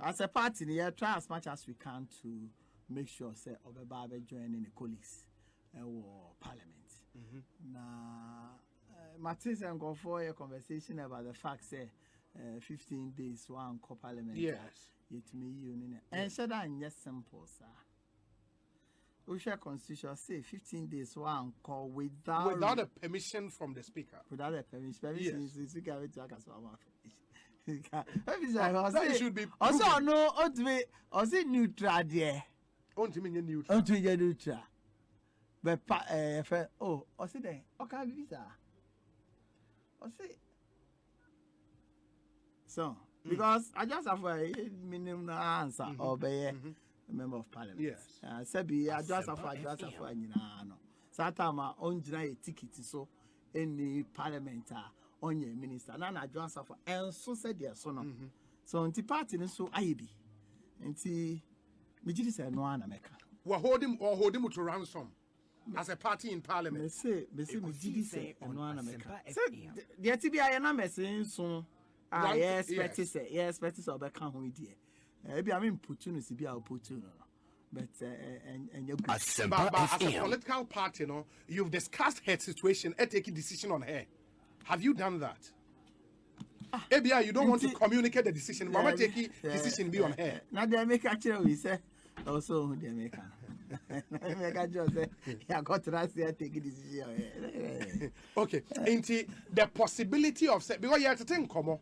As a party, we try as much as we can to make sure say Obeba joining the colleagues or parliament. Now, Martins and go for a conversation about the fact say 15 days one co parliament. Yes. It me union and so that just simple, sir. We share constitution say 15 days one call without a permission from the speaker. Without a permission. Permission is to talk as well. That should be also no also neutral there. Neutral. Neutral. But oh, also there. Okay, visa. Also. So because I just have a minimum answer or be a member of parliament. Yes. Sabi I just have no. Satama on a ticket so any parliament on your minister. Nana just have and so said yes so no. So anti party so I be. Anti me say no America. We hold him to ransom as a party in parliament. Me say me say no America. The TBI na me say so yes, expect so be kan ho die. Maybe I mean put no si be a put no. But and you as a political party, you know, you've discussed her situation and taking decision on her. Have you done that? ABI, you don't want to communicate the decision. Mama taking decision be on her. Now they make actually we say also they make. Make a job say I got to take a decision. Okay, into the possibility of say because you have to think come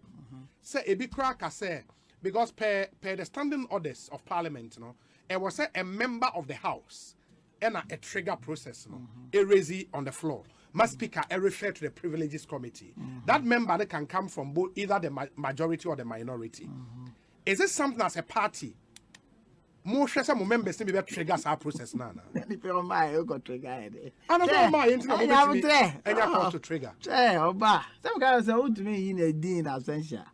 say a big crack say because per the standing orders of parliament, you know, it was a member of the house and a trigger process, you know, a raise on the floor. My speaker refer to the privileges committee. That member that can come from both either the majority or the minority. Is it something as a party? More some members to be triggers our process now. Trigger. I don't know my internet. And you have to trigger. Oba. Some guys say, "What do you mean in a dean absentia?"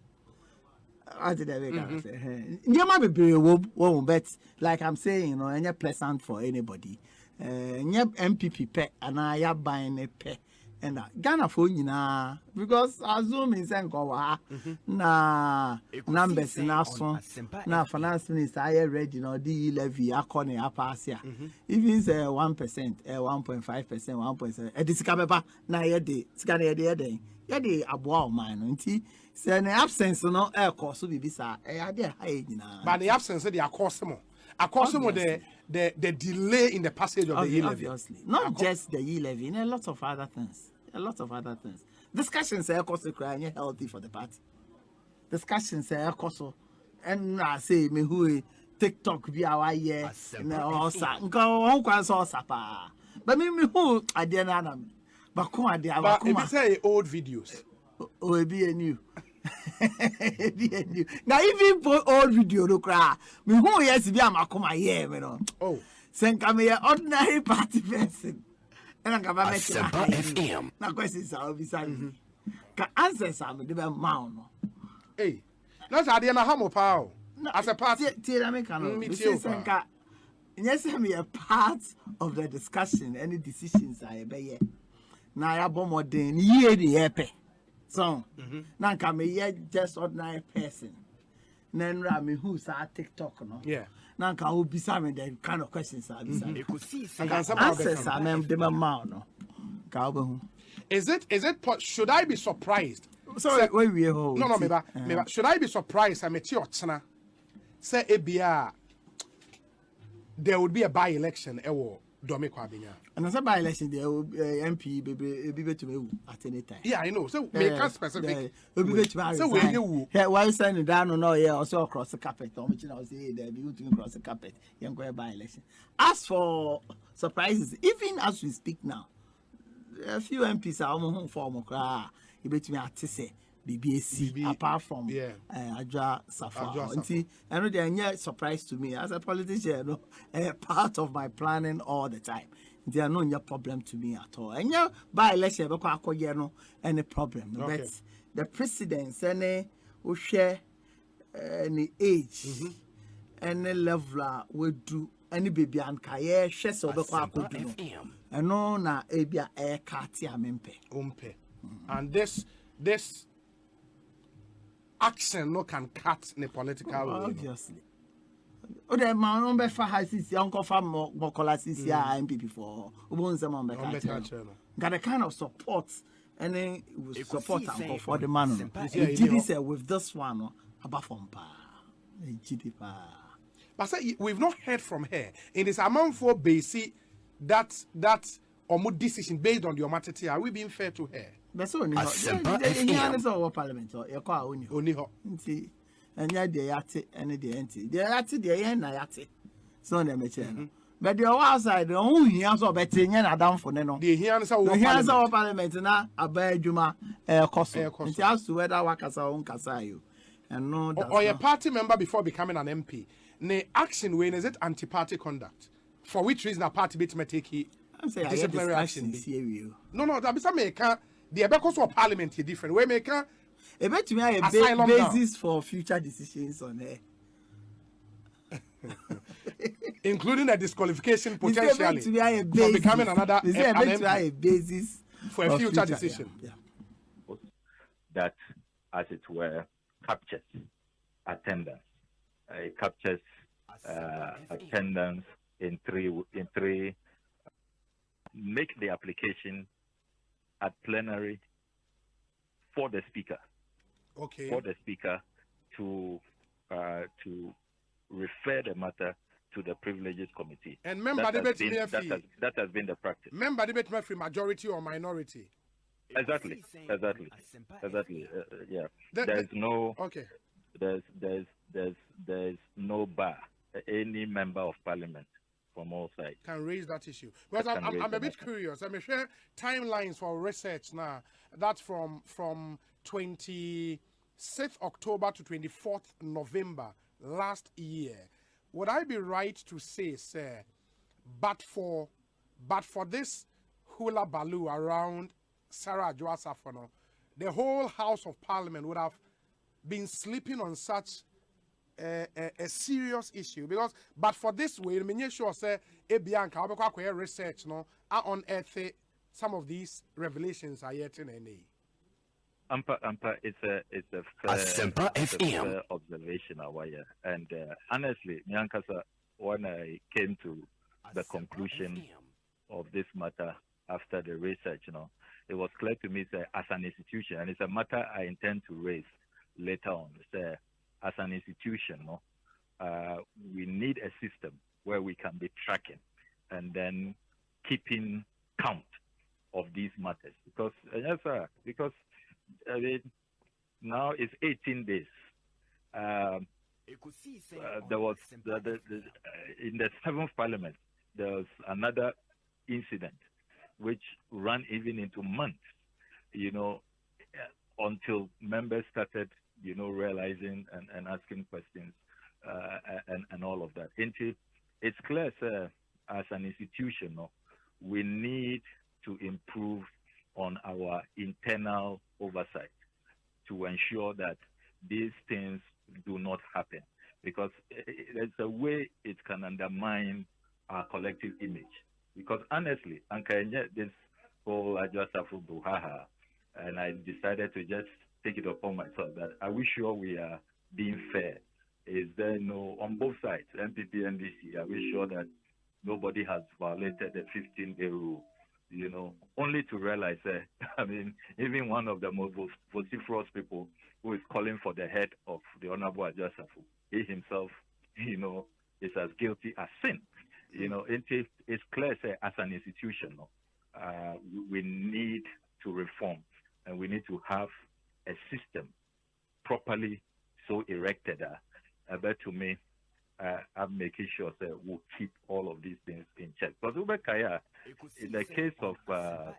What did I say? You might be very well, but like I'm saying, you know, and you're pleasant for anybody. MPP pet and I are buying a pet and Ghana for you now because assume in Sankowa na numbers in our song now finance minister I ready no the levy according to Apasia even say 1%, 1.5%, 1.7 at this cababa na yedi scan yedi aboa man nti say an absence no air course be bisa there high na but the absence they are cosmo the delay in the passage of the E-levy. Obviously. Not just the E-levy, a lot of other things. Discussions are also crying healthy for the party. Discussions are also and I say me who TikTok be our year no sapa. But me who I didn't know. But if you say old videos. Oh, be a new. Now even for old video no cry me who yes be am akoma here me no oh send come here ordinary party person and I come Asempa FM na questions are be say ka answers am de be ma no hey na say ade na ha mo pa as a party tell me can no say senka yes me a part of the discussion any decisions I be here na ya bo modern ye dey help. So, now come here just ordinary person. Then me who's at TikTok, no? Yeah. Now can be some the kind of questions I be. Answers I mean them amount, no. Is it should I be surprised? Sorry, wait we hold. No, maybe. Should I be surprised? I met you chana. Say ABR there would be a by-election and as a by-election, the MP be to me at any time. Yeah, I know. So make us specific. So why send down on yeah, also across the carpet, or which I say there be to cross the carpet, young by-election. As for surprises, even as we speak now, a few MPs are home for Mokra, you bet me at say. BBAC apart from Adja Safa. I know they are not surprise to me as a politician. No, part of my planning all the time. They are no problem to me at all. And yeah, by election, no any problem. Okay. But the precedence, any who share any age, any level we do any baby and kaye share so be kwa kodu. And no na ebia kati amempe. And this action no can cut the political way. Obviously. Oh, the man on befa has his uncle for more colors MPP for won't some on better. Got a kind of support and then we support uncle for the man. With this one about from pa. But say we've not heard from her in this amount for basic that or more decision based on the matter. Are we being fair to her? But so Asempa FM. Parliament or your car only ho. And yet they yate and the empty. They yate the end yate. So they may but the outside the only years of betting and down for no. The hands our parliament now a bad juma cost. It has to whether Wakasa own Kasayo. And no or a party member before becoming an MP. Ne action when is it anti-party conduct? For which reason a party bit may take disciplinary action? No, that be some maker. The because of parliament is different. We make a bet me a basis for future decisions on there. Including a disqualification potentially for becoming another a basis for a future decision. Yeah. That, as it were, captures attendance. It captures attendance in three. Make the application at plenary for the speaker. Okay. For the speaker to refer the matter to the privileges committee. And member debate that has been the practice. Member debate majority or minority. Exactly. Yeah. There's no. Okay. There's no bar. Any member of parliament from all sides can raise that issue. Because I'm a bit curious. I'm share timelines for research now. That's from 26th October to 24th November last year. Would I be right to say, sir, but for this hula baloo around Sarah Adwoa Safono, the whole House of Parliament would have been sleeping on such a serious issue? Because but for this way, me sure say Bianca research no unearth some of these revelations are yet in any. Ampa, it's a Asempa FM observation, and honestly, Nyankasa, when I came to the conclusion of this matter after the research, it was clear to me that as an institution, and it's a matter I intend to raise later on. As an institution, we need a system where we can be tracking and then keeping count of these matters. Because now it's 18 days. There was in the 7th Parliament, there was another incident which ran even into months, until members started, realizing and asking questions and all of that. It's clear, sir, as an institution, we need to improve on our internal oversight to ensure that these things do not happen, because there's a way it can undermine our collective image. Because honestly, this whole Ajasafu Buhaha, and I decided to just take it upon myself that are we sure we are being fair? Is there on both sides, MPP and DC, are we sure that nobody has violated the 15-day rule? Only to realize, even one of the most vociferous people who is calling for the head of the Honorable Ajasafu, he himself, is as guilty as sin. It's clear, as an institution, we need to reform, and we need to have a system properly so erected. But to me, I'm making sure that we'll keep all of these things in check. Because in the case of the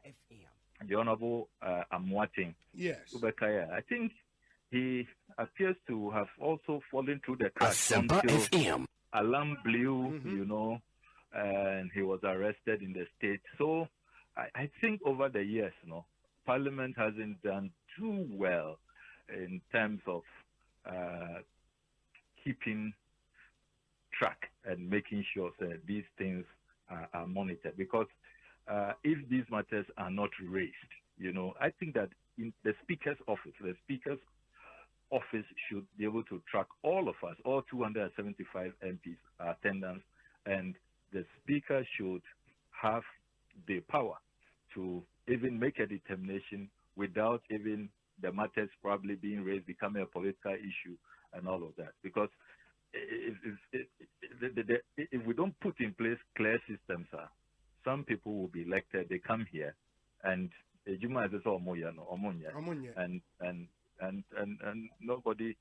Honorable Amwating, yes, Ubekaya, I think he appears to have also fallen through the cracks Asempa until FM. alarm blew, and he was arrested in the state. So I think over the years, Parliament hasn't done too well in terms of keeping track and making sure that these things are monitored. Because if these matters are not raised, I think that in the Speaker's office, the Speaker's office should be able to track all of us, all 275 MPs attendance, and the speaker should have the power to even make a determination without even the matters probably being raised, becoming a political issue and all of that. Because if we don't put in place clear systems, some people will be elected, they come here, and and nobody,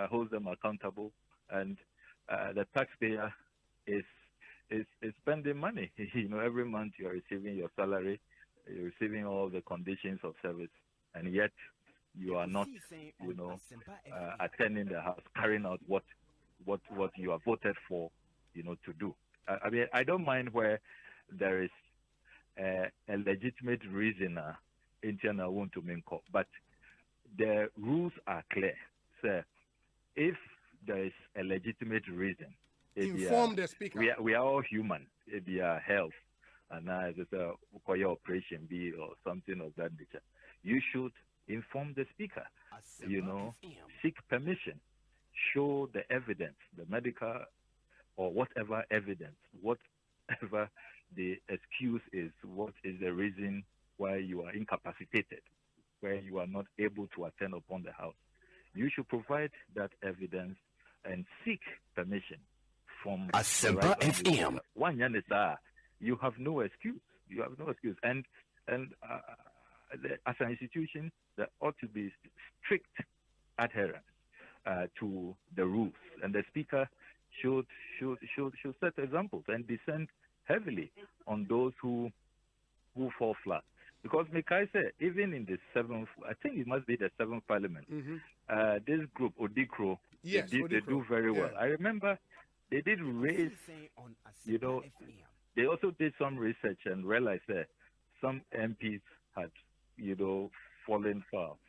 holds them accountable, and the taxpayer is spending money. Every month you're receiving your salary, you're receiving all the conditions of service, and yet you are not, attending the house, carrying out what you are voted for, to do. I mean, I don't mind where there is a legitimate reason I want to make up, but the rules are clear. So if there is a legitimate reason, inform the speaker. We are all human. If you are health, and as a operation B or something of that nature, you should inform the speaker. Seek permission, show the evidence, the medical or whatever evidence, whatever the excuse is, what is the reason why you are incapacitated, where you are not able to attend upon the house. You should provide that evidence and seek permission from Asempa FM. One you have no excuse. You have no excuse. And as an institution, there ought to be strict adherence to the rules, and the speaker should set examples and descend heavily on those who fall flat. Because Mekai said, even in the seventh, I think it must be the seventh parliament, this group, Odikro, yes, they do very well. I remember they did raise, they also did some research and realized that some MPs had, fallen foul.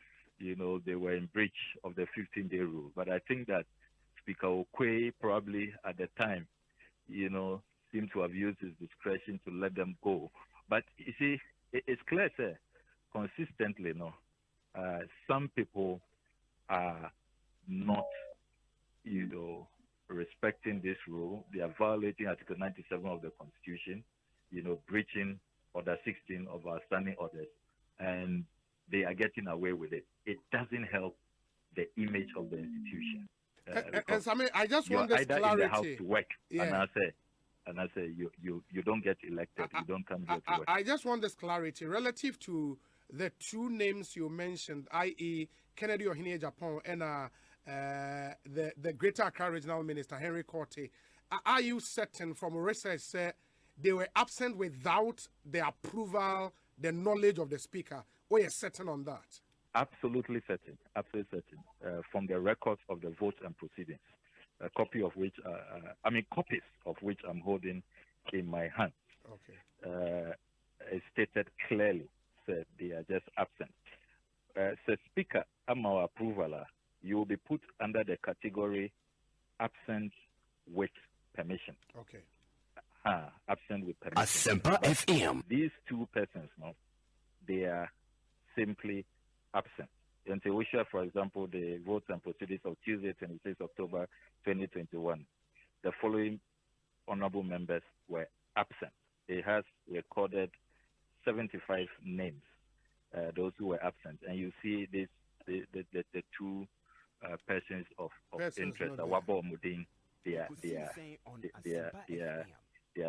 They were in breach of the 15-day rule. But I think that Speaker Okwe probably at the time, seemed to have used his discretion to let them go. But you see, it's clear, sir, consistently, some people are not, respecting this rule. They are violating Article 97 of the Constitution, breaching Order 16 of our standing orders, and they are getting away with it. It doesn't help the image of the institution. And Sammy, I just want this either clarity. in the house to work, Yeah. and I say you don't get elected. You don't come here to work. I just want this clarity relative to the two names you mentioned, i.e. Kennedy Ohene Japan and the Greater Accra Regional Minister Henry Korte. Are you certain from research that they were absent without the approval, the knowledge of the speaker? Or you're certain on that? Absolutely certain. Absolutely certain. From the records of the votes and proceedings, a copy of which, copies of which I'm holding in my hand. Okay. It's stated clearly that they are just absent. So Speaker, I'm our approval. You will be put under the category absent with permission. Okay. Absent with permission. Asempa FM. These two persons, they are simply absent. Until we share, for example, the votes and proceedings of Tuesday, 26 October 2021, the following honorable members were absent. It has recorded 75 names, those who were absent. And you see this, the two persons of interest, Wabo Mudin, they are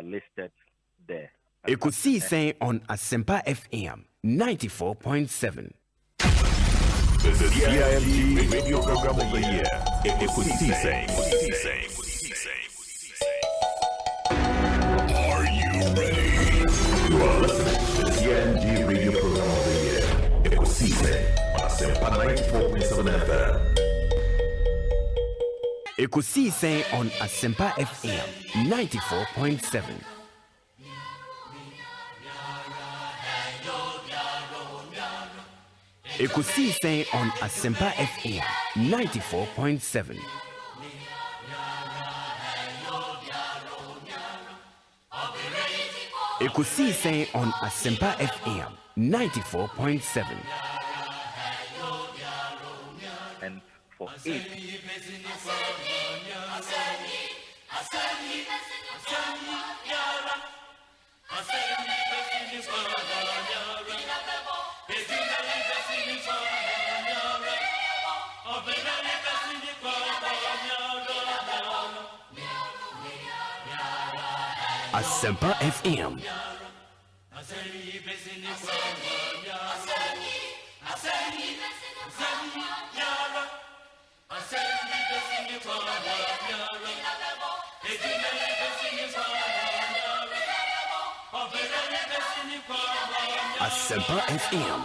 listed there. Ekosiisen On Asempa FM 94.7. The CIMT Radio Program of the Year. Ekosiisen. Are you ready? You are listening to the CIMT Radio Program of the Year. Ekosiisen on Asempa 94.7 FM. Ekosiisen On Asempa FM 94.7. Ekosiisen On Asempa FM 94.7. Ekosiisen On Asempa FM 94.7. And for it. Asempa FM. Asempa FM.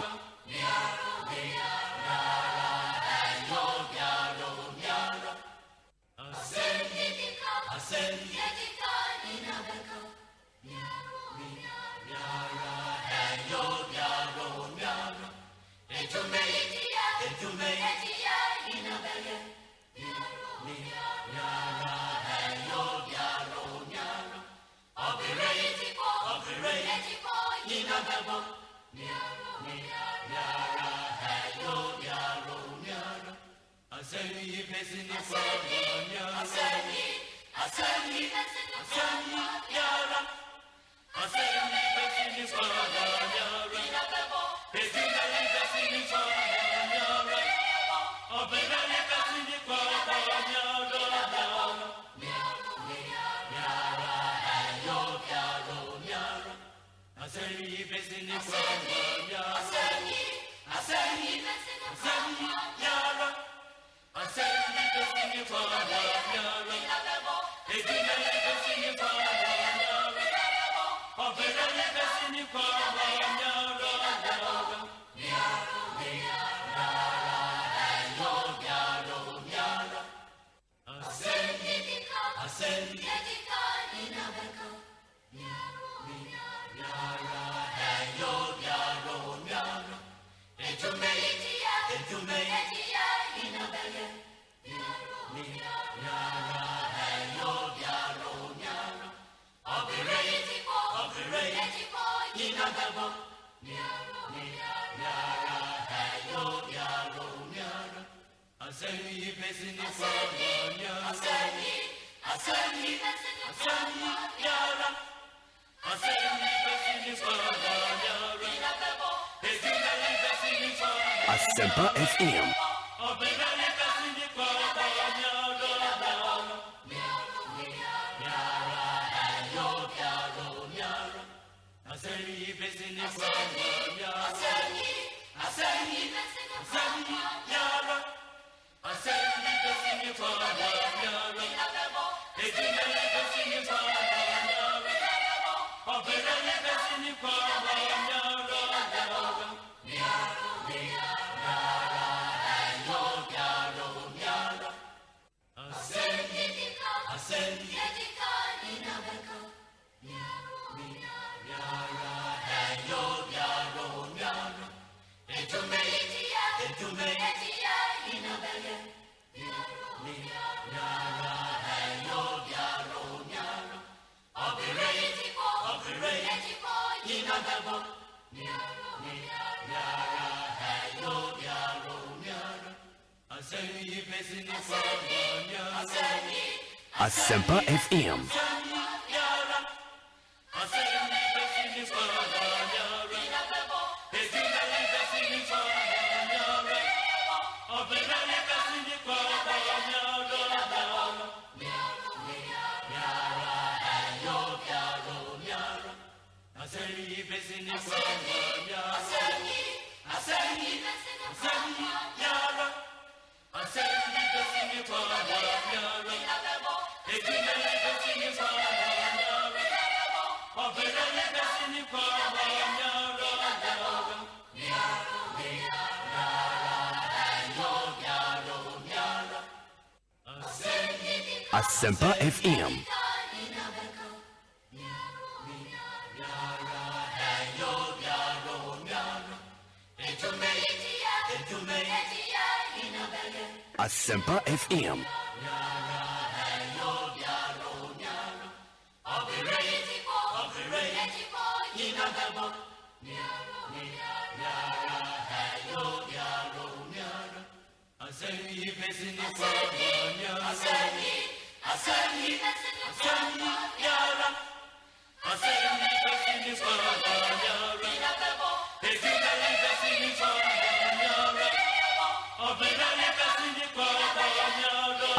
Asempa FM. Asempa FM. Asempa FM. Asempa FM.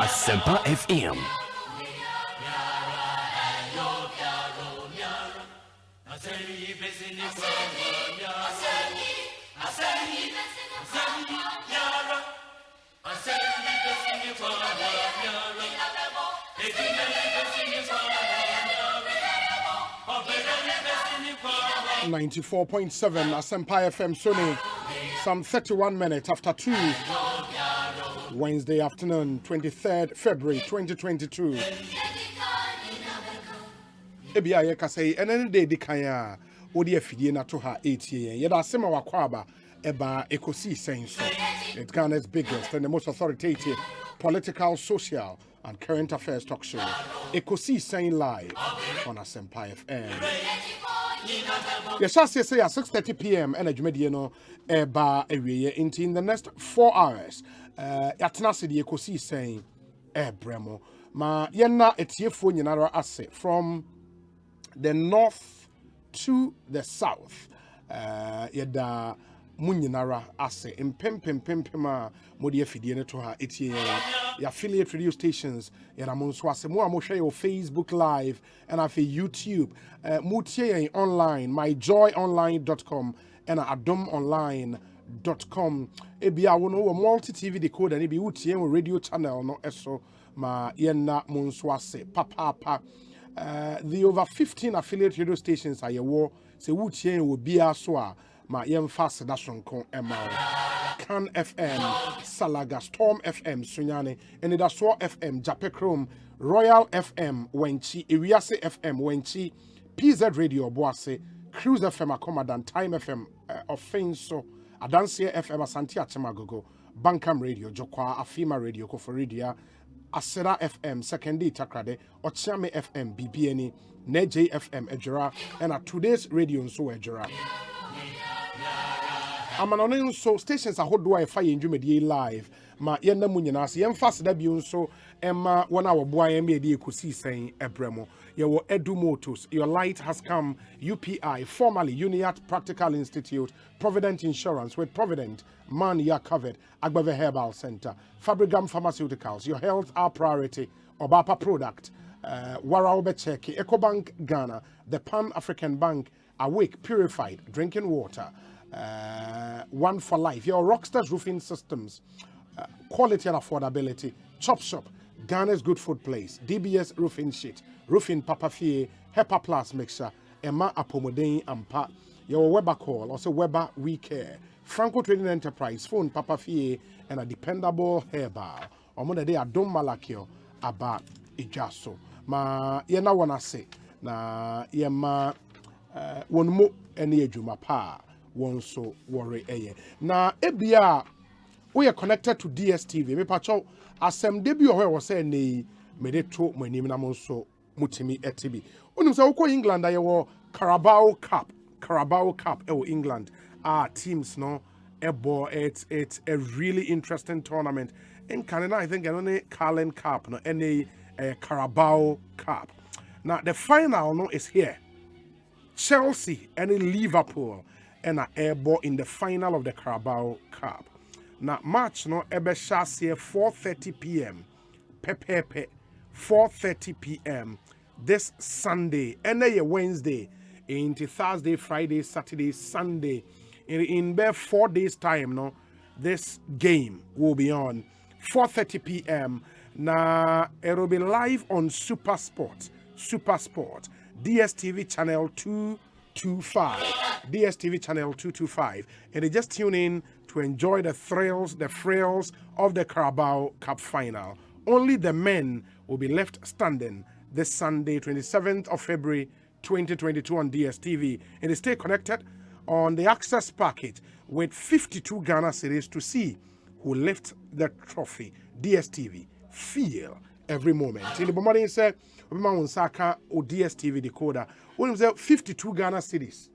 Asempa FM. .7 Asempa FM Sony, some 31 minutes after 2, Wednesday afternoon, 23rd February 2022. Ebia ye ka say enene day di kan a odi afidie na to ha 8 yen. Ye da sema wakwaba eba Ekosiisen so. It's Ghana's biggest and the most authoritative political, social and current affairs talk show. Ekosiisen live on Asempa FM. Yes, I say at 6:30 p.m. energy media no eba ewie in the next 4 hours. Yatena se the Ekosiisen bremo. Ma yenna etiefo nyinara ase from the north to the south. Yeda munyinara ase impempempempema modi afidie ne to ha etie ya affiliate radio stations yeda monso ase mo amhwe your Facebook live and afi YouTube mutie online myjoyonline.com and adomonline.com ebia wo multi TV decoder ne bi utie radio channel no eso ma yenna monso ase papa. The over 15 affiliate radio stations are your say wutie will be so ma yem fast dasonko emal Can FM Salaga Storm FM Sunyane and the so FM Japekrom Royal FM Wenchi Ewiase FM Wenchi PZ Radio Boase Cruise FM Commandant Time FM Offenso Adansia FM Asante Achemagogo Bankam Radio Jokwa Afima Radio Koforidia Asera FM Sekendi Takrade Ochiame FM BBNE Neje FM Ejura and at today's radio so Ejura. Amanono so stations a hot do I fire in Jumedi live ma yenda munyanas yem fast da bi so emma one hour boy me di Ekosiisen ebremo your Edu Motors your light has come UPI formerly Uniat Practical Institute Provident Insurance with Provident Man you are covered Agbave Herbal Center Fabricam Pharmaceuticals your health our priority Obapa product Warao Becheki EcoBank Ghana the Pan African Bank Awake Purified Drinking Water One for Life your Rockstars Roofing Systems quality and affordability Chop Shop Ghana's Good Food Place DBS Roofing Sheet Roofing Papa Fie HEPA Plus Mixture Emma Apomodane Ampa your Weber Call also Weber We Care Franco Trading Enterprise Phone Papa Fie and a dependable hairball Omoda de Adom Malakio Aba Ijaso ma yena wana se na yema wonmo ene adwuma pa won so worry eye na ebia we are connected to DSTV me pacho asem de bi o we say nei me de to manim na mo so mutimi etibi onim say uko England aye wo Carabao Cup e England teams no ebo it's a really interesting tournament in Canada. I think only Carling Cup no any Carabao Cup. Now the final no is here. Chelsea and Liverpool and airball in the final of the Carabao Cup. Now match no ebe shasi 4:30 p.m. Pepe 4:30 p.m. this Sunday and Wednesday into Thursday, Friday, Saturday, Sunday. In bare 4 days time no this game will be on 4:30 p.m. Now it will be live on Super Sport DSTV channel 225 and they just tune in to enjoy the thrills of the Carabao Cup final. Only the men will be left standing this Sunday 27th of February 2022 on DSTV and they stay connected on the access package with 52 Ghana cedis to see who lift the trophy. DSTV, feel every moment. In the morning, say, Saka or DSTV decoder. When say 52 Ghana cedis,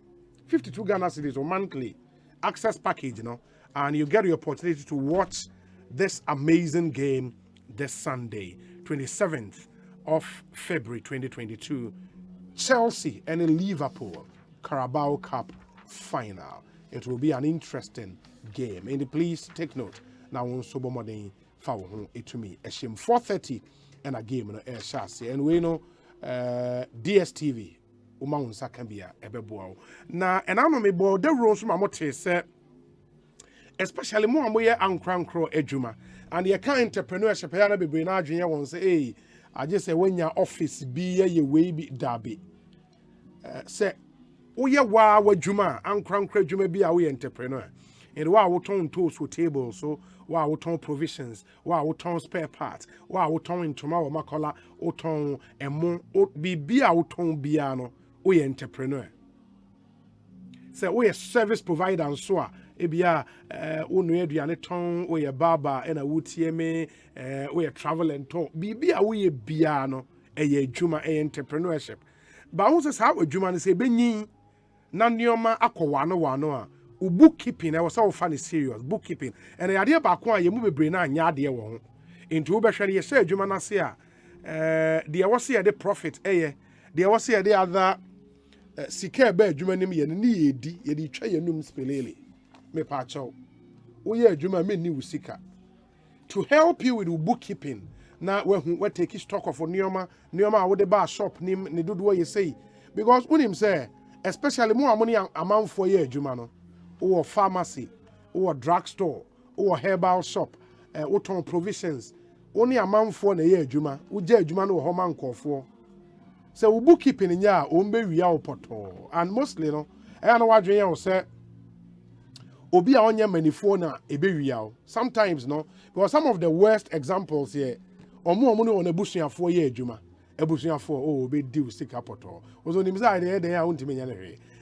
52 Ghana cedis or monthly access package, you know, and you get the opportunity to watch this amazing game this Sunday, 27th of February 2022. Chelsea and Liverpool Carabao Cup final. It will be an interesting game. And please take note. Now on Sobomodin fa wo ho etumi ehim 4:30 and a game no air shase and we know DSTV uma unsa kan bia ebeboa wo na enano me bo the rules ma mote say especially mo amoye ankrankro adwuma and ye kan entrepreneurship ya na bebre na adwenye won say eh aje say wanya office bi ye we bi dabe say woye wa wadwuma ankrankro adwuma bi a wo entrepreneur and wa wo ton tools for table so wa wo ton provisions wa wo ton spare parts wa wo ton ntoma wo makola wo ton emo bi a wo ton bia no wo entrepreneur say wo service provider and so a ebia wo no aduane ton wo baba na wo tie me wo travel and ton bi a wo bia no adwuma entrepreneurship ba wo say how adwuma no say benyin na nneoma akọwano a bookkeeping I was all funny serious bookkeeping and the idea back one you move brain na nya de wo into wo behwe ye say adwuma na se a there was here the profit there was here the other sika ba adwuma nim ye ne yedi ye di twa ye num spelele me pa chaw wo ye adwuma me ni wo sika to help you with bookkeeping na we take stock of nneoma a wo de ba shop nim ne dodo ye say because unim say especially more money amount for ye adwuma no or pharmacy, or drugstore, or herbal shop, or ton provisions. Only amount for a year, Juma, Uja Juma no Homan call for. So bookkeeping in ya, umbe real poto. And mostly, no, I know what you say. Obi on your manifona, a be real. Sometimes, no, because some of the worst examples here, or more money on a bushing for year, Juma. A bushing for, oh, be due stick up poto. Was on him side, they are on to me.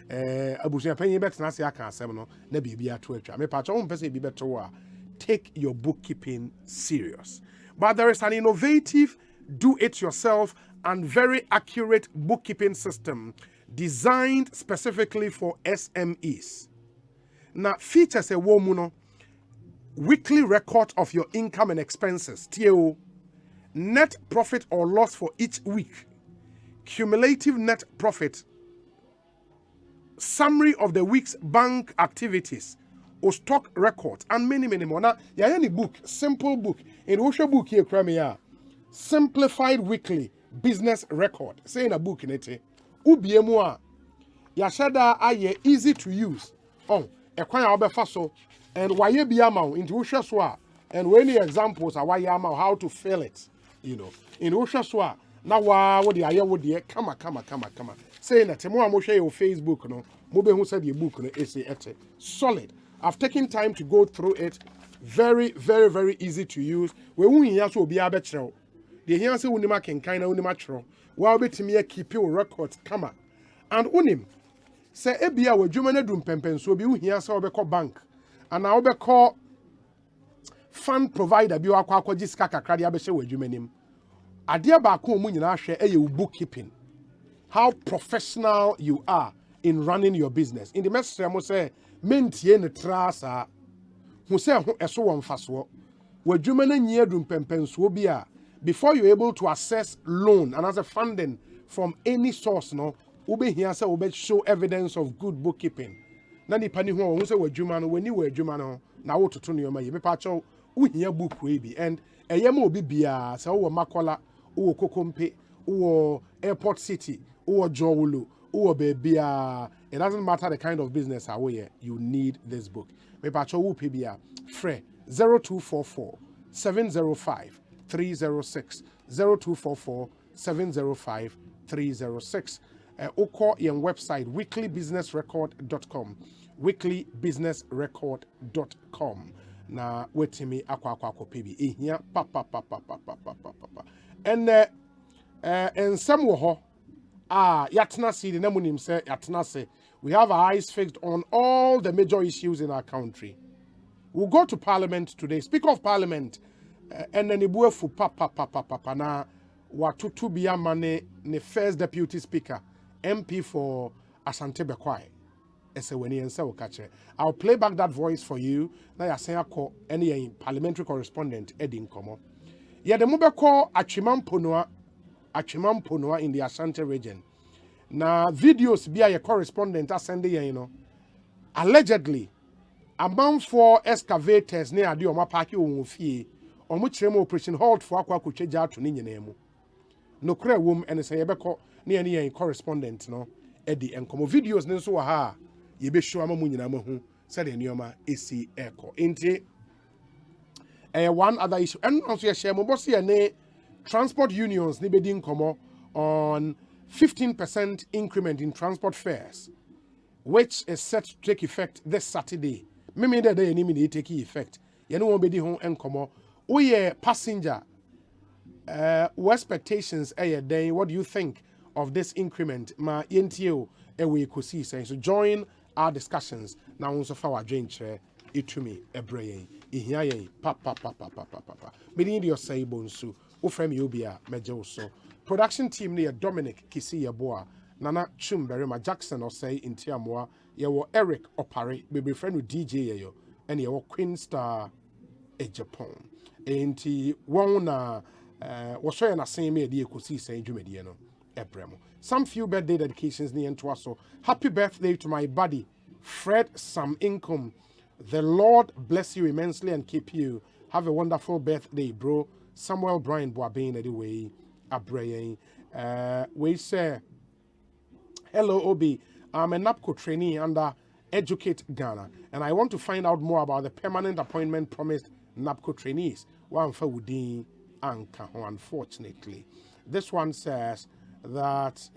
Abusia penny bet na se aka asem no na bibia to atwa me pa cho won pese bi beto a take your bookkeeping serious but there is an innovative do it yourself and very accurate bookkeeping system designed specifically for SMEs. Now features a wo no weekly record of your income and expenses TO, net profit or loss for each week, cumulative net profit, summary of the week's bank activities or stock records and many more. Now, yeah, any book, simple book. In Osha book here, Crimea, simplified weekly business record. Say in a book in it, ubiemwa. Yashada aye easy to use. Oh, a kwanya obefaso and why be amount into Osha swa and when the examples are why amount how to fill it, you know. In Osha swa now what the aye would the come. Saying that tomorrow I'm going to share your Facebook, no. Mobe who said your book, no, it's solid. I've taken time to go through it. Very, very, very easy to use. We won't hear so be a better. The here say unima can kind of unima tro. While be to me keep your records, come on. And unim say ebia we jumane dum pempen so be here so be call bank. And now be call fund provider bi wa kwa jiska kakra dia be she we jumanim. Adia ba ko mu nyina hwe eye bookkeeping. How professional you are in running your business. In the message, I say, maintain the trasa. Who say, so one fast work. Where Jumana near dum pempens will be before you're able to access loan and as a funding from any source, no, ube here say ube show evidence of good bookkeeping. Nani pani who say, where Jumano, when you were Jumano, now what to turn your money, be pacho, we hear book we be, and a yamo be bia, so makola, o kokompe, or airport city. Or Jowulu, or baby, it doesn't matter the kind of business away you need this book. Me pacho wu pibia fre 0244 705 306 0244 705 306. Oko yen website weeklybusinessrecord.com weeklybusinessrecord.com. Na wetimi akwa pibi ehia pa. And some wo ho yatna see the namunim say yatna say we have our eyes fixed on all the major issues in our country. We'll go to Parliament today. Speaker of Parliament, and then ibuefu pa na watutu biya mane ne first deputy speaker MP for Asante Bekwai. I'll play back that voice for you. Na ya say ako any parliamentary correspondent Edin Komo. Ya de mube call Achimamponoa in the Asante region. Na videos be a correspondent asende you know. Allegedly, among 4 excavators near the Oma Paki Umufie, ɔmo kyerɛ mu operation halt for akɔ akɔtwa gya ato ne nyinaa mu nokora wom ɛne sɛ yɛbɛkɔ ne yɛne yɛn correspondent no ɛdi nkɔmmɔ videos ne nso wɔ ha a yɛbɛhwɛ ama mu nyinaa mahu sɛdeɛ nneɛma ɛsi ɛkɔ nti one other issue ɛno nso yɛhyɛ mo bɔ so yɛne transport unions ne bɛdi nkɔmmɔ on 15% increment in transport fares which is set to take effect this Saturday. Mimi that day any take effect. You know, be home and come. We passenger. What expectations are day? What do you think of this increment? Ma yentio we Ekosiisen. So join our discussions now. Also for our drink chair. It to me a brain. Ihiaye papa. Meaning your say bonsu. Ufrem yobia mejoso. Production team near Dominic Kisi Yaboa. Nana Chumberima Jackson or say in Tiamwa, you Eric Opare, baby friend with DJ yo, and you Queen Star a Japan. And he won was showing a same idea could see Saint Jumediano, Ebremo. Some few birthday dedications near to us. So happy birthday to my buddy, Fred Some Income. The Lord bless you immensely and keep you. Have a wonderful birthday, bro. Samuel Brian Boabin anyway, Abrayan. We say. Hello, Obi. I'm a NAPCO trainee under Educate Ghana, and I want to find out more about the permanent appointment promised NAPCO trainees. One for Woodin Anka, unfortunately. This one says that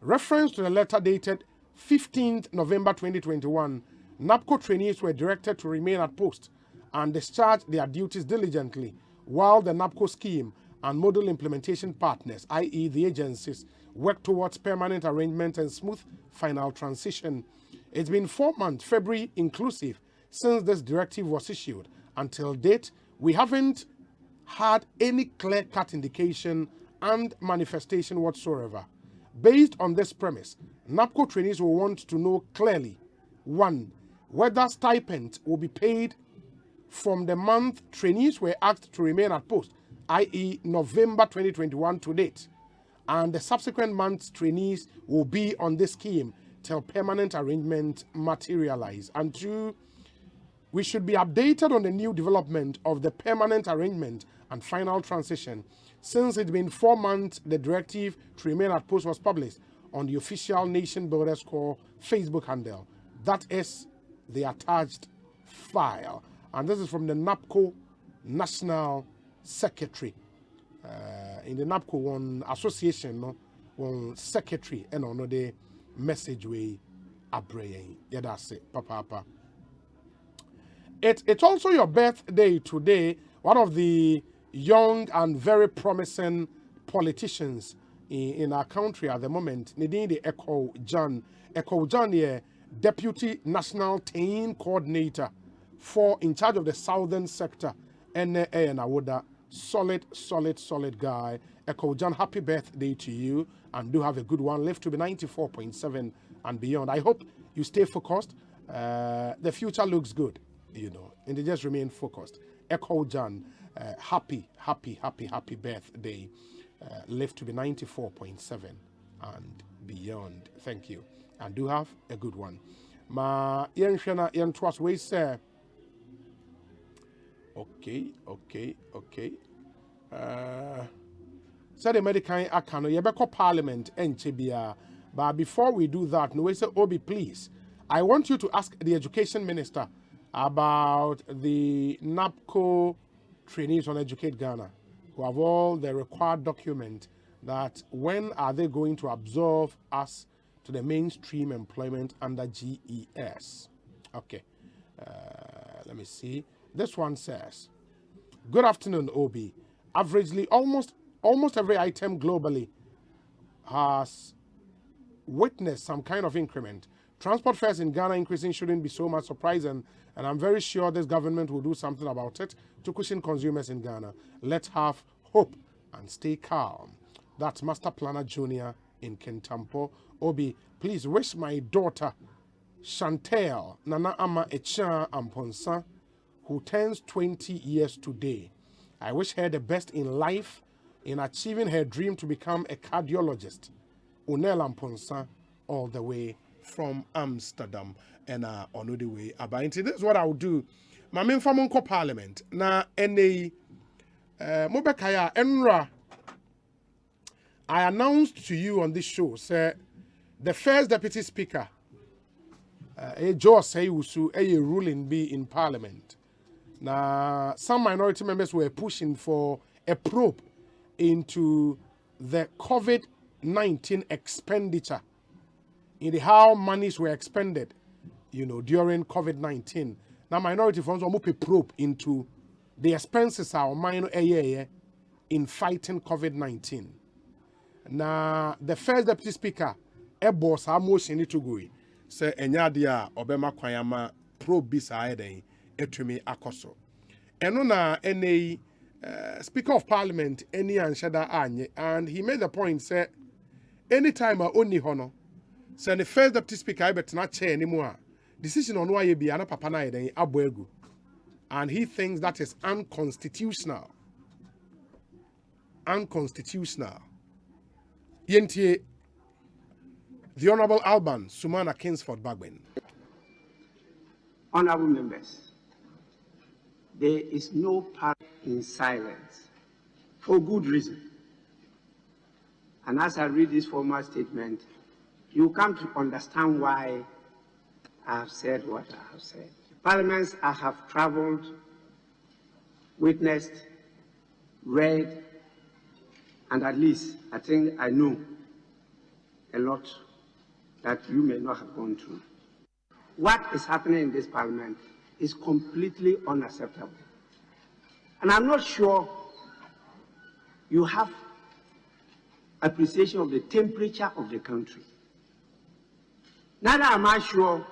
reference to the letter dated 15th November 2021, NAPCO trainees were directed to remain at post and discharge their duties diligently, while the NAPCO scheme and model implementation partners, i.e. the agencies, work towards permanent arrangement and smooth final transition. It's been 4 months, February inclusive, since this directive was issued. Until date, we haven't had any clear-cut indication and manifestation whatsoever. Based on this premise, NAPCO trainees will want to know clearly, 1, whether stipend will be paid from the month trainees were asked to remain at post, i.e. November 2021 to date, and the subsequent months trainees will be on this scheme till permanent arrangement materialize. And 2, we should be updated on the new development of the permanent arrangement and final transition, since it's been 4 months the directive to remain at post was published on the official Nation Builders Corps Facebook handle. That is the attached file. And this is from the NAPCO National Secretary. In the NAPCO one association, no one secretary and on the message way abraying. Yeah, that's it. Papa. It's also your birthday today. One of the young and very promising politicians in our country at the moment, Nadine the Ekosiisen, yeah, Deputy National Team Coordinator for in charge of the southern sector, and Awoda. Solid guy. Ekosiisen, happy birthday to you, and do have a good one. Live to be 94.7 and beyond. I hope you stay focused. The future looks good, you know, and they just remain focused. Ekosiisen, happy birthday. Live to be 94.7 and beyond. Thank you, and do have a good one. Ma yenshana yentwas we say. Okay. So the American Akano, Yebeko Parliament and Chibia. But before we do that, no, we say, Obi, please, I want you to ask the Education Minister about the NAPCO trainees on Educate Ghana, who have all the required document that when are they going to absorb us to the mainstream employment under GES. Okay, let me see. This one says, good afternoon, Obi. Averagely, almost every item globally has witnessed some kind of increment. Transport fares in Ghana increasing shouldn't be so much surprising, and I'm very sure this government will do something about it to cushion consumers in Ghana. Let's have hope and stay calm. That's Master Planner Junior in Kentampo. Obi, please wish my daughter, Chantel Nana Ama Echa Amponsa, who turns 20 years today. I wish her the best in life in achieving her dream to become a cardiologist. Unel Amponsa, all the way from Amsterdam and on the way about. This is what I'll do. My main family Parliament. Na NA Mobekaya Enra. I announced to you on this show, sir, the first deputy speaker, Joe Sayusu, a ruling be in Parliament. Now, some minority members were pushing for a probe into the COVID-19 expenditure, in how monies were expended, during COVID-19. Now, minority funds will a probe into the expenses are minor in fighting COVID-19. Now, the first deputy speaker, boss our motion to go. Say enyadia obema kwayama probe bisa eden etumi akoso. Eno na any Speaker of Parliament any anshada anye, and he made the point say anytime only hono say the first deputy speaker I bet not chair anymore. Decision on why you be ana papa na eden aboegu. And he thinks that is unconstitutional. Unconstitutional. Yentie, the Honorable Alban Sumana Kingsford Bagwen. Honorable members, there is no part in silence for good reason. And as I read this formal statement, you come to understand why I have said what I have said. Parliaments I have traveled, witnessed, read, and at least I think I know a lot that you may not have gone through. What is happening in this parliament is completely unacceptable. And I'm not sure you have appreciation of the temperature of the country. Neither am I sure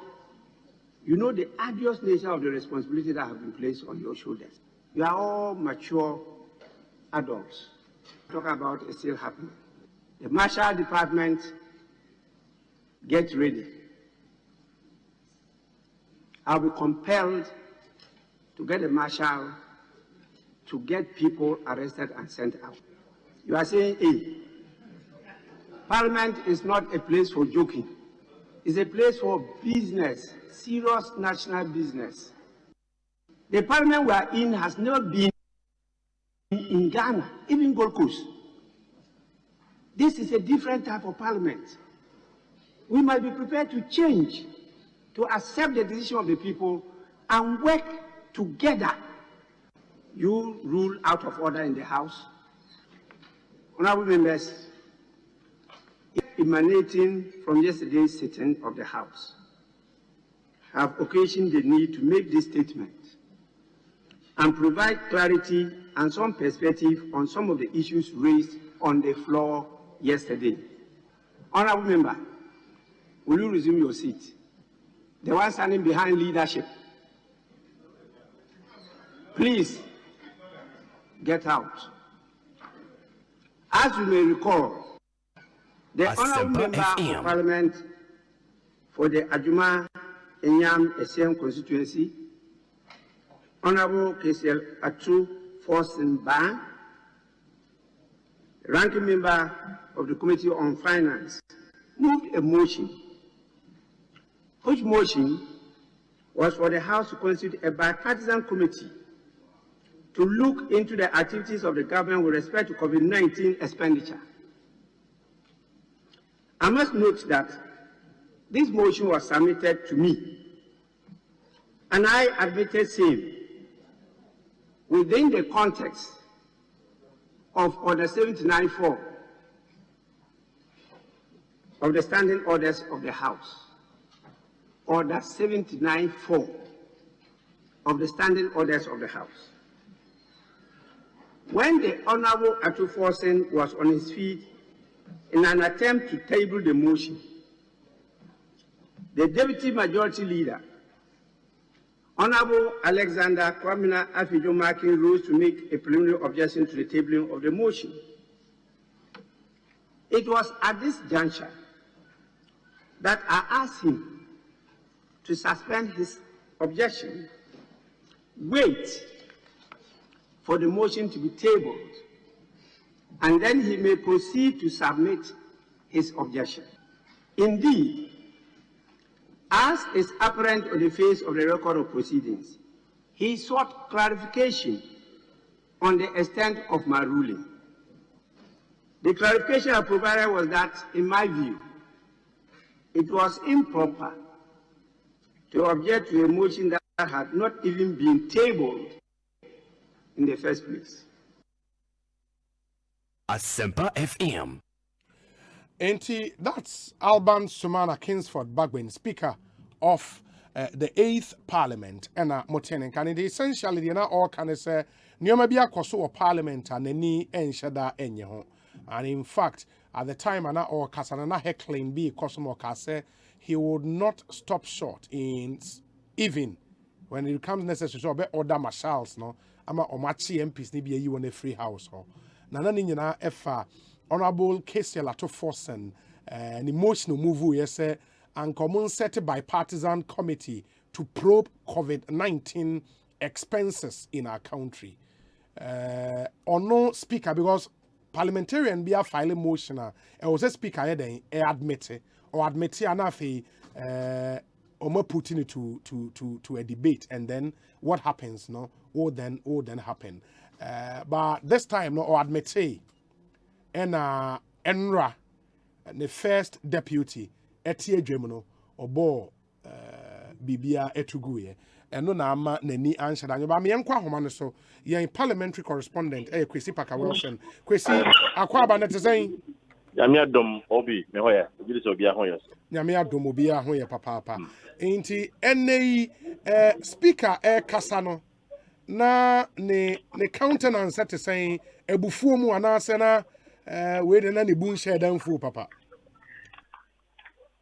you know the arduous nature of the responsibility that have been placed on your shoulders. You are all mature adults. Talk about is still happening. The Marshal Department, get ready. I'll be compelled to get a marshal to get people arrested and sent out. You are saying, hey, Parliament is not a place for joking. It's a place for business, serious national business. The Parliament we are in has never been in Ghana, even Gold Coast. This is a different type of parliament. We must be prepared to change, to accept the decision of the people and work together. You rule out of order in the House. Honorable members, emanating from yesterday's sitting of the House, have occasioned the need to make this statement and provide clarity and some perspective on some of the issues raised on the floor yesterday. Honorable member, will you resume your seat? The one standing behind leadership. Please, get out. As you may recall, the Honorable Member of Parliament for the Ajuma Enyam Esem constituency, Honorable Kesel Atu Forsenba, ranking member of the Committee on Finance, moved a motion, which motion was for the House to constitute a bipartisan committee to look into the activities of the government with respect to COVID-19 expenditure. I must note that this motion was submitted to me, and I admitted same within the context of Order 79.4 of the Standing Orders of the House. Order 79.4 of the Standing Orders of the House. When the Honorable Atu Forsen was on his feet in an attempt to table the motion, the Deputy Majority Leader, Honorable Alexander Kwamina Afijo-Makin, rose to make a preliminary objection to the tabling of the motion. It was at this juncture that I asked him to suspend his objection, wait for the motion to be tabled, and then he may proceed to submit his objection. Indeed, As is apparent on the face of the record of proceedings, he sought clarification on the extent of my ruling. The clarification I provided was that, in my view, it was improper to object to a motion that had not even been tabled in the first place. Asempa FM. Enti, that's Alban Sumana Kingsford Bagwin, Speaker of the 8th Parliament, and Motenen. Can it essentially, you know, all can say, Niomabia Koso Parliament and any enshada enyeho. And in fact, at the time, and or Casanana heckling be Cosmo Case, he would not stop short in even when it becomes necessary to order marshals, no, ama omachi MPs ni be you on a free house. Nana Nina Efa. Honorable Kesel Ato Forsen, an emotional move, yes, and common set by Partisan committee to probe COVID-19 expenses in our country. Or no speaker, because parliamentarian be a file motion, was a speaker, then admit anafi, or putting it to a debate, and then what happens, no, or then happen. But this time, no, or admit and Enra, the first deputy, Etie Dremono, or Bo Bibia Etuguye, and no Nama Neni answer. And about me, Unqua Homano, so you're a parliamentary correspondent, Kwesi Paka Wilson. Kwesi, Aquaba Netazane. Yamia Dom Obi, Mehoya, this will be a Hoyas. Yamia Domobia Hoya Papa. Ain't he any speaker Casano? Na ne countenance set to say Ebufumu anasena. Where the nanny boon share down for Papa.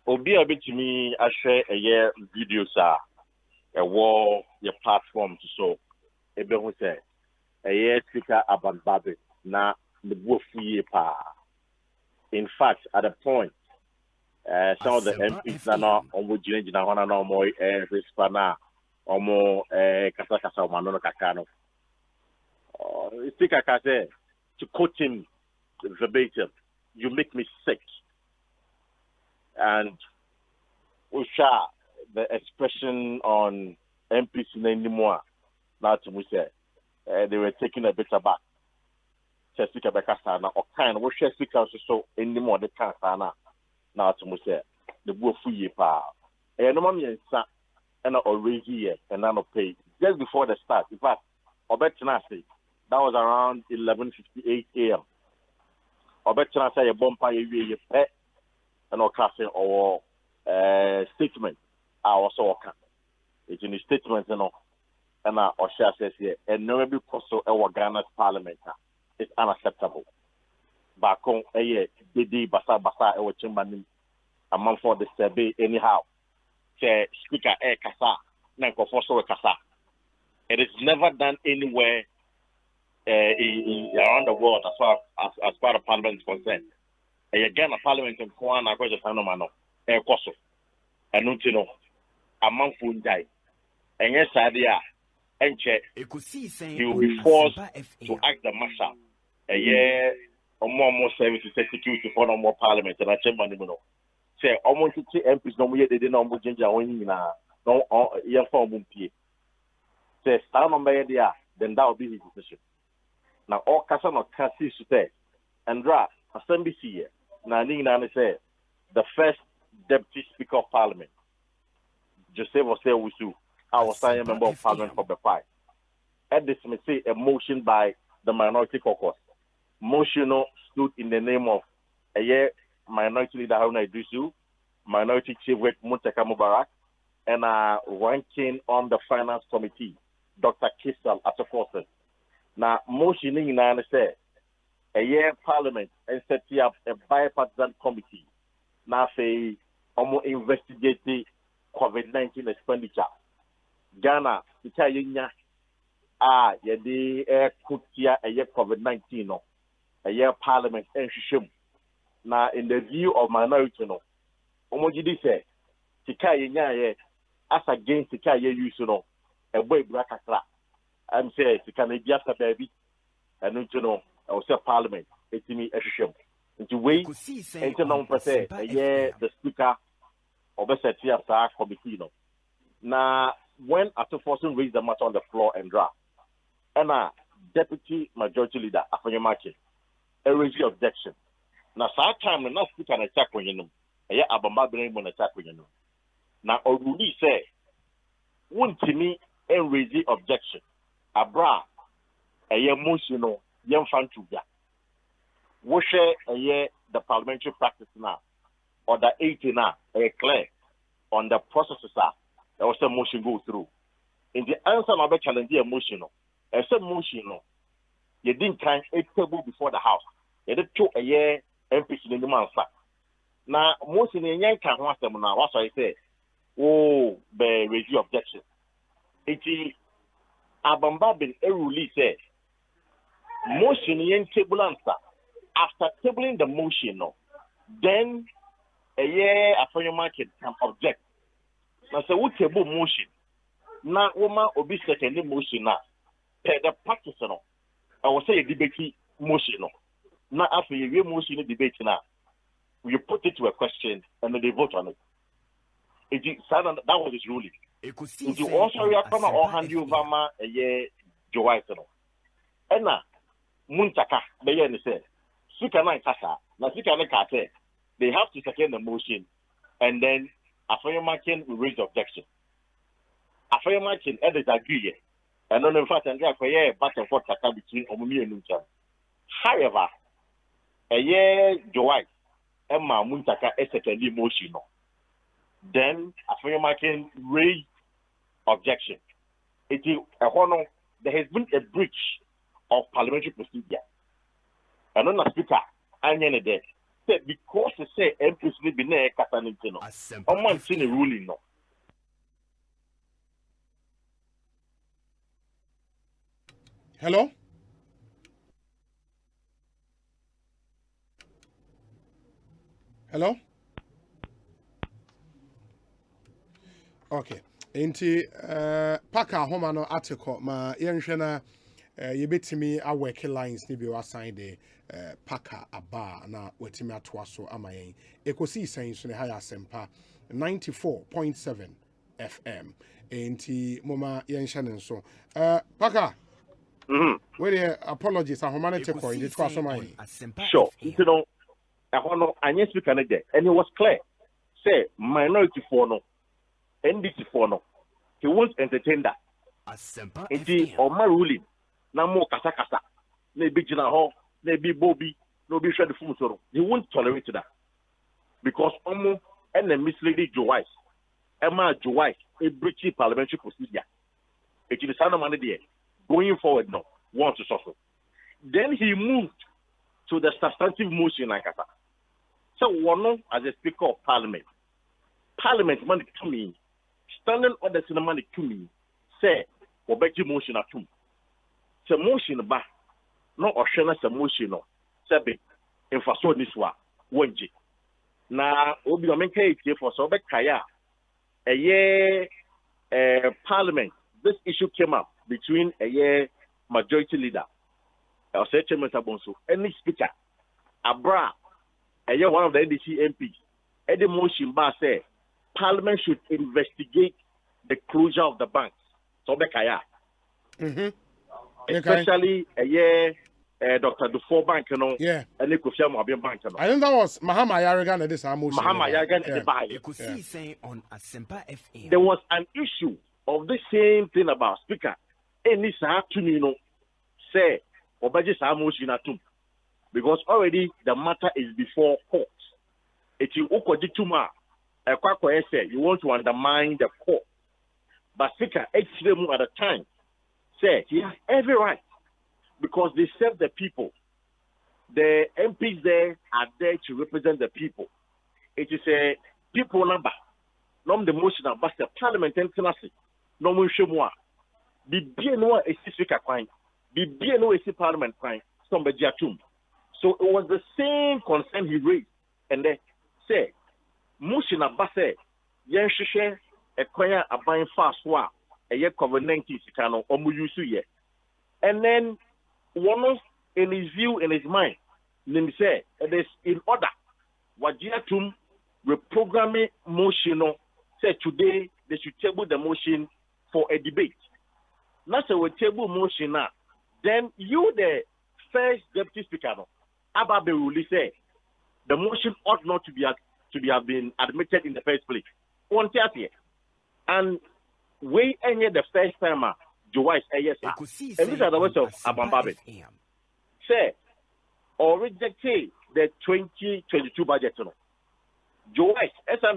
Obi a bit to me, I share a year video, sir. A war, your platform to show. Ebe who say a year speaker about Babi, na the Buffy pa. In fact, at a point, some of the MPs are not on which you know, no more, Hispana, or more, Casacasa, Manono Cacano. Speaker Case, to quote him verbatim, you make me sick. And Usha, the expression on MPs anymore, now to me say, they were taking a bit aback. Speaker Bekasana, or kind of what speaker so anymore the Kansana, now to me say, the Buffy pa. And no mommy and already here and none of pay. Just before the start, in fact, I bet you that was around 11:58 a.m. I bet you say a bumper you pet and or classing or statement. I also can. It's in the statement, you know, and Osha says here, and no be possible our Ghana's parliament. It's unacceptable. Back on a year, Didi Basa our Chimbani, a month for the survey, anyhow. Say, Speaker Kasa, Nanko Fosso Kasa. It is never done anywhere. Around the world as far as part of Parliament is concerned. Again, a Parliament in Kwana, I just know, Koso, and you know, a month will die. And yes, idea, and check, he will be forced to act the marshal. A year or more services, security for no more Parliament, and I chamber, you know. Say, almost 2 MPs, no more, they didn't know Ginger winning now. No, year for Mumpie. Say, stand on by idea, then that will be his decision. Now, all Casano Cassis say, and Dra, Assembly here. Now, Nina say, the first Deputy Speaker of Parliament, Joseph Osewusu, I was a member of Parliament for the fight. At this, may say a motion by the Minority Caucus. Motion stood in the name of a year Minority Leader Haruna Idrisu, Minority Chief Whip Muntaka Mubarak, and ranking on the Finance Committee, Dr. Fiscal Ato Forsen. Now, motion in say a year Parliament and set up a bipartisan committee. Now, say, almost investigate COVID-19 expenditure. Ghana, Italian, yedi kutia a year COVID-19, no, a year Parliament and shishim. Now, in the view of minority, no, Omojidi say, Tikaya, as against Tikaya, you know, a way brackatra. I'm saying, Tikana, baby, and you know, I was a Parliament, it's me a shishim. Into way, and non per se, a year the Speaker set here as committee. No. Now, when Atufosun raised the matter on the floor and draft, and Deputy Majority Leader Afanyamake, a raised objection. Now, time the not speak an attack when you know. Abamba bring one attack when you know. Now, Oruli say, won't me and raise the objection. Abra, a year motion, young fan to ya. We share a year the parliamentary practice now, or the 80 now, a clear on the processes are. There was a motion go through. In the answer of the challenge, emotional. As a motion, you didn't kind a table before the house. You did 2 a year MPs in the month. Now, most in the young can want them now. What I say, oh, the review objection. It is Abamba bin Eruli said, motion in table answer. After tabling the motion, then a year after your market can object. Now, so we table motion. Now, woman will be second motion now. The Partisan, I will say a debate motion. Now, after you motion debate now, you put it to a question and then they vote on it. That was his ruling. If you also react or hand you over a year, Joe and now, Muntaka, the year said, Sukana Kasa, Nasika Kate, they have to second the motion and then Afayamakin will raise objection. Afayamakin edit agree. And then in fact, and therefore, back and forth between Omumi and Nuncha. However, a year Joy, Emma Muntaka is second motion. Then Afayamakin raise objection. It is a honor. There has been a breach of parliamentary procedure. And then the speaker, I'm going to because they say MPs will be near Catanintino. I'm not seeing a ruling no. Hello? Hello? Okay. Inti Paka Homano article ma yenhwena yebetimi aweke lines ni bi wasan de Paka aba na wetimi atoa so amayen Ekosiisen so ne ha Asempa 94.7 FM inti moma yenhwene nso Paka where apologies ahomane te ko indi toa so amayen sure you know ahono anye speaker ne de and it was clear say minority for no NDC for no he won't entertain that Asempa inti Oma ruling na mo kasa na be jina ho na be Bobby no be share the phone so he won't tolerate that because omo and the misleading Joyce Emma Joyce a breachy parliamentary procedure it is the money there going forward no want to suffer then he moved to the substantive motion like that so one as a speaker of parliament money to me standing order to the money to me say obeki motion atum se motion ba no ohwe na se motion no se be infaso niswa wonje na obi o menka etie for so obekaya parliament this issue came up between majority leader Chairman Sabonso any speaker abra one of the NDC MPs the motion ba say parliament should investigate the closure of the banks so obekaya especially Dr. Dufour Bank, and Ekosiisen Bank. I think that was Mahama Yarigan and this motion. Mahama Yarigan Ekosiisen On Asempa FM. There was an issue of the same thing about speaker. Any to say Obaji motion atum because already the matter is before court. It you ukojituma you want to undermine the court, but speaker at the time. Say he has every right because they serve the people. The MPs there are there to represent the people. It is a people number. Nom the motion about the parliament and tenacity. No more shemwa. Be bien no a speaker crime. Be bien no a parliament crime. Somebody atum. So it was the same concern he raised. And they say motion about say yen share a choir a buying fast wa. COVID-19 and then one in his view in his mind say it is in order wajiatum reprogramming motion. Say today they should table the motion for a debate. Now say we table motion now. Then you the first deputy speaker Ababe will say the motion ought not to have been admitted in the first place. One here. And we any the first time Joyce yes. And these are the words of Abambabe. Say or rejected the 2022 budget. Joyce, as I'm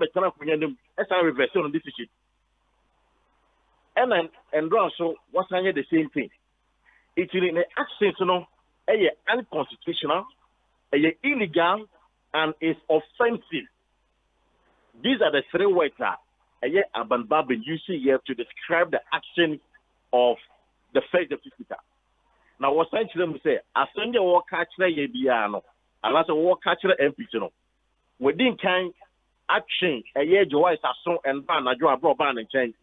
reversing on this issue. And also, what's the same thing? It's in the access, unconstitutional, illegal, and is offensive. These are the three words that Abamba been using here to describe the action of the first deputy speaker. Now, what's I'm trying to say? I send you walk catch the Yabiano, and as a walk catch the MP. Within kind action, a year Joyce as so and ban a job broadband and change.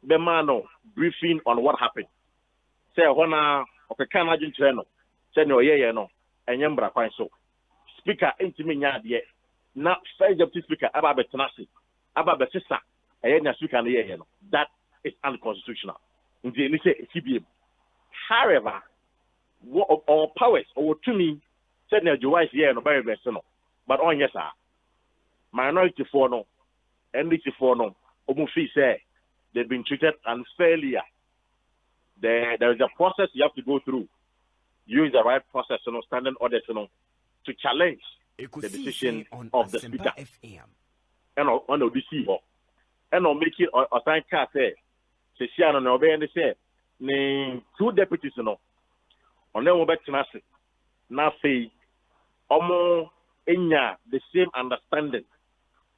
The man briefing on what happened. Say when okay can imagine channel. Say no no and yambra quite so. Speaker ain't me yet. Not first deputy speaker about Betanasi, about Betissa, and speaker no. That is unconstitutional. In the CBM. However, our powers or to me said no Joyce no very best no. But on yes sir. Minority for no, NDC for no, Omufi say they've been treated unfairly. There is a process you have to go through. Use the right process, standing orders, to challenge the decision of the speaker. And on the DC, and on make it a time card say, Sesiano no obey and say, name two deputies, on them back to Nasi. Now say, the same understanding.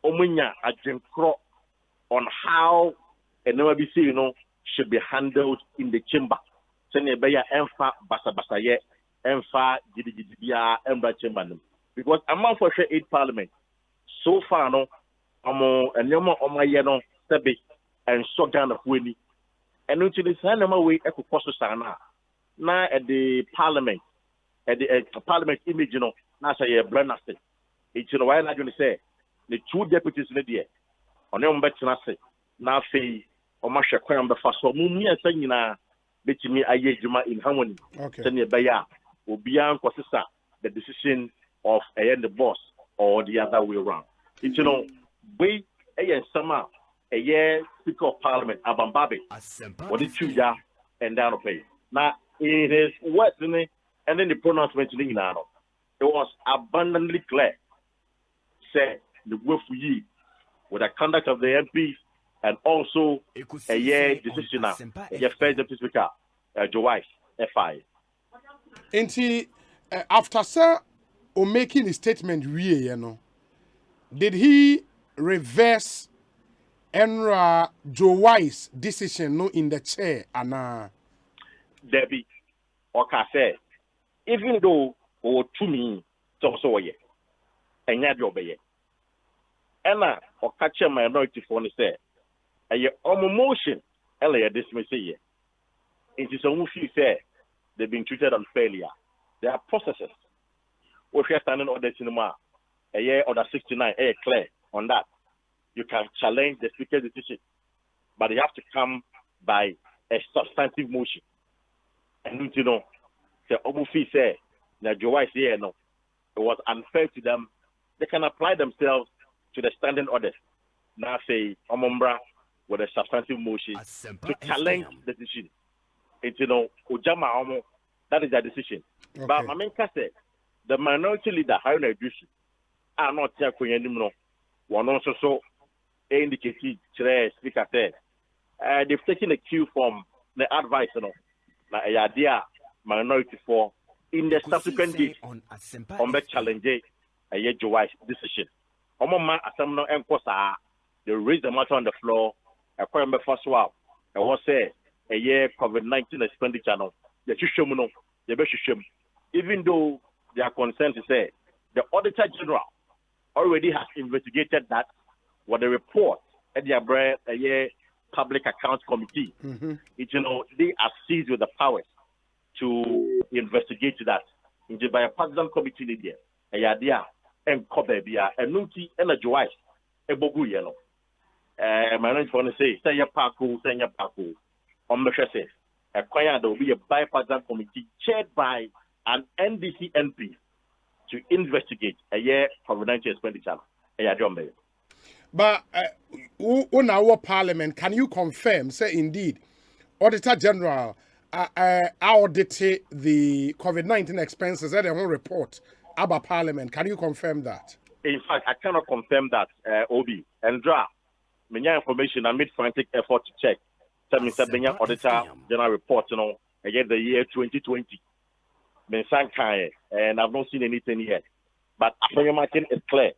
Omunya a Jim Crow on how a NOBC, should be handled in the chamber. Send a beya emfa basa emfa gidibia emba chamber. Because among for sure 8 parliament, so far no, and no omayeno sebe and so down of winnie. And until this animal way echo sana. Now at the parliament, at the parliament image, now say a brand nasty. It's why I going to say the 2 deputies in the year on your bet now say or Masha Quam the first one, Mumia saying between me in harmony. Okay. Send Baya will be the decision of the boss or the other way around. It's wait a summer a year Speaker of Parliament Abambabe what it choose and down pay. Now it is what and then the pronouncement in it was abundantly clear. Say the way for ye with the conduct of the MP and also a year decision now. A year first deputy speaker, Joyce FI. And after sir making a statement, did he reverse Enra Joyce decision no in the chair and Debbie or say even though or to me so yeah. And yet obey. Anna or catch a minority for say, a motion, Elia dismiss ye. It is a movie say they've been treated unfairly. There are processes. If you're standing on the cinema, a year or 69, clear on that. You can challenge the speaker's decision, but you have to come by a substantive motion. And the movie say that Joyce here no, it was unfair to them. They can apply themselves to the standing orders. Now say Omombra with a substantive motion to challenge the decision. It's Ujama Omo, that is their decision. Okay. But Mamenka said the minority leader Haruna Edushi are not here for anymore. One also so indicated speaker said they've taken a cue from the advice, na a idea minority for in the subsequent days on the challenge a year Joyce decision. Omoma Asemno Enkosa, they raised the matter on the floor. I remember first while I was say a year COVID-19 expenditure no, the Shishomuno, the Beshishim, even though they are concerned to say the Auditor General already has investigated that with the report at the a year Public Accounts Committee. Mm-hmm. They are seized with the powers to investigate that. By a Partisan committee there, a idea, and Cobebia, and Nuki, and a Joyce, a Bogu yellow. My name is say your Paco, say your Paco, on the says, a choir there will be a bipartisan committee chaired by an NDC MP to investigate a year COVID-19 expenditure. But on our parliament, can you confirm, say indeed, Auditor General audited the COVID-19 expenses at their own report about Parliament? Can you confirm that? In fact, I cannot confirm that, Obi. And draft, many information, I made frantic effort to check. Tell me, Sabina Auditor General report, again the year 2020. And I've not seen anything yet. But affirmation is clear.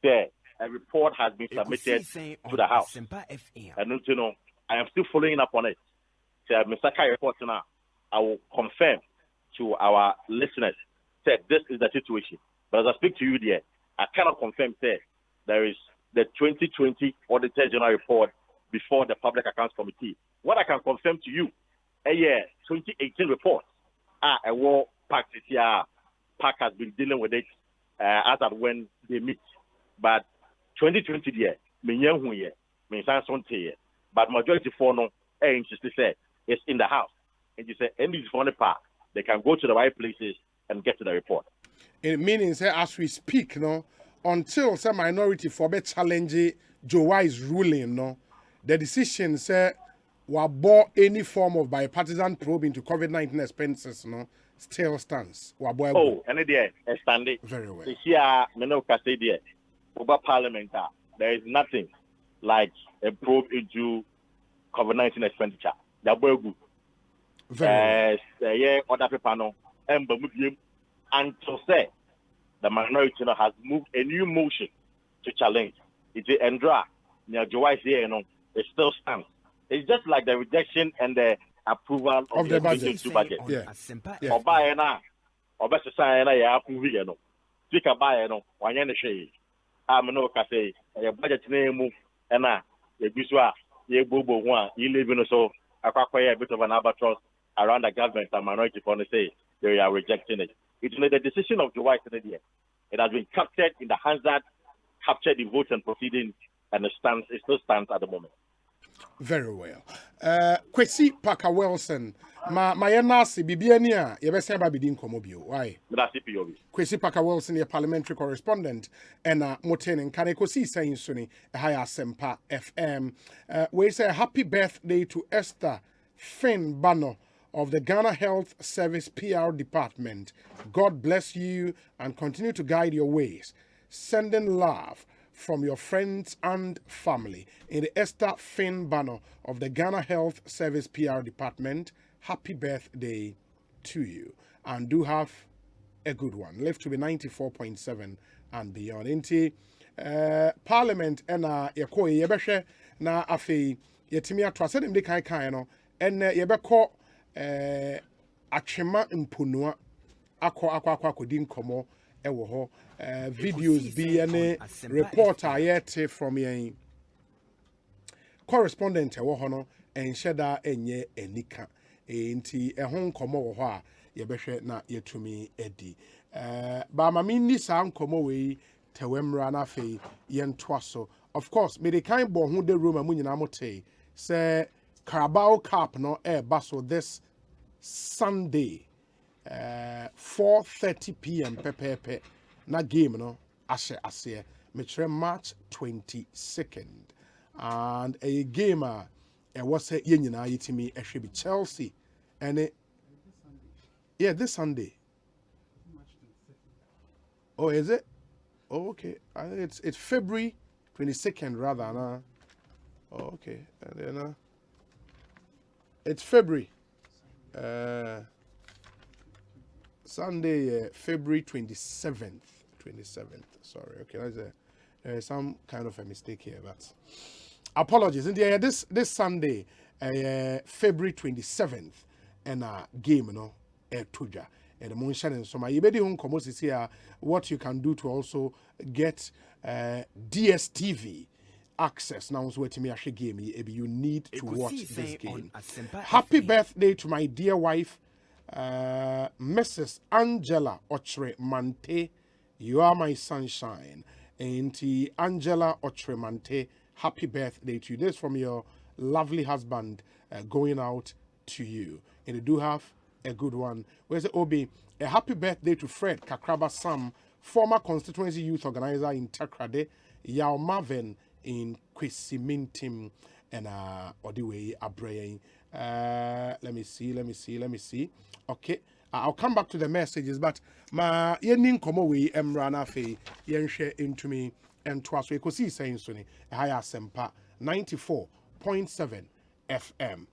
There, a report has been submitted to the House. And I am still following up on it. So, Mr. Kai report now, I will confirm to our listeners that this is the situation. But as I speak to you there, I cannot confirm that there is the 2020 Auditor General report before the Public Accounts Committee. What I can confirm to you, a year 2018 report, a war pact has been dealing with it as and when they meet. But 2020 there, but majority for no, say it's in the House. And you say any for the part, they can go to the right places and get to the report. It means as we speak, until some minority for be challenge Joe Wise ruling, the decision say we bought any form of bipartisan probe into COVID-19 expenses, still stands. And there, standing very well. Here, Menoka say there, over Parliament, there is nothing like a probe into COVID-19 expenditure. They're good. Very yeah, other people until say the minority has moved a new motion to challenge. It's a Endra, near Joe here, it still stands. It's just like the rejection and the approval of the budget. Yeah. Or buy or best sign I approve, Speak a buy, one yen shade. I'm no cafe, a budget name, and the Biswa, ye bobo one, you live in so acquire a bit of an albatross around the government and minority for say they are rejecting it. It's made the decision of the White Canadian. It has been captured in the hands that captured the votes and proceedings, and it still stands at the moment. Very well. Kwesi Parker Wilson, my nasi bibiania, yebese ba bidin komobio. Why? Kwesi Parker Wilson, your parliamentary correspondent, and Moten and Ekosiisen Suni, Asempa FM. We say happy birthday to Esther Finn Bano of the Ghana Health Service PR Department. God bless you and continue to guide your ways. Sending love from your friends and family. In the Esther Finn Bano of the Ghana Health Service PR Department, happy birthday to you. And do have a good one. Live to be 94.7 and beyond. Inti Parliament and Yakoi Yebeshe na afi yetimia twasedem de kai no and yebeko atwema mponua akwa din komo ewo ho videos bi ane reporter yet from yen correspondent ewo ho no enhyeda enye enika enti ehon komo wo ho a yebehwe na yetumi edi ba ma minni sa nkomo we tewemra na fe yentwaso. Of course me de kan bo ho de room amunyina mote say Carabao Cup no baso this Sunday 4:30 p.m. pepepe na game no ashe metre March 22nd and a game was a yenyina yitimi ehwe bi Chelsea and this Sunday. Oh, is it? Oh, okay. I think it's February 22nd rather. Nah? Oh, okay. And then it's February. Sunday, February 27th. 27th. Sorry. Okay, there's some kind of a mistake here. But apologies. And this Sunday, February 27th, and game, Tuja. And the Moonshan and so my Yebedi home commerce here. What you can do to also get DSTV access now. So to me actually game you need to watch this game. Happy birthday to my dear wife, Mrs. Angela Ochre Mante You are my sunshine. Auntie Angela Otremante, happy birthday to you. This from your lovely husband going out to you. And you do have a good one. Where's the Obi? A happy birthday to Fred Kakraba Sam, former constituency youth organizer in Takrade, Yao Marvin in Kwesimintim, and Odiwe Abraying. Let me see. Okay. I'll come back to the messages, but my yenin komo we emrana fe yen share into me and twas we see saying suni higher Asempa 94.7 FM.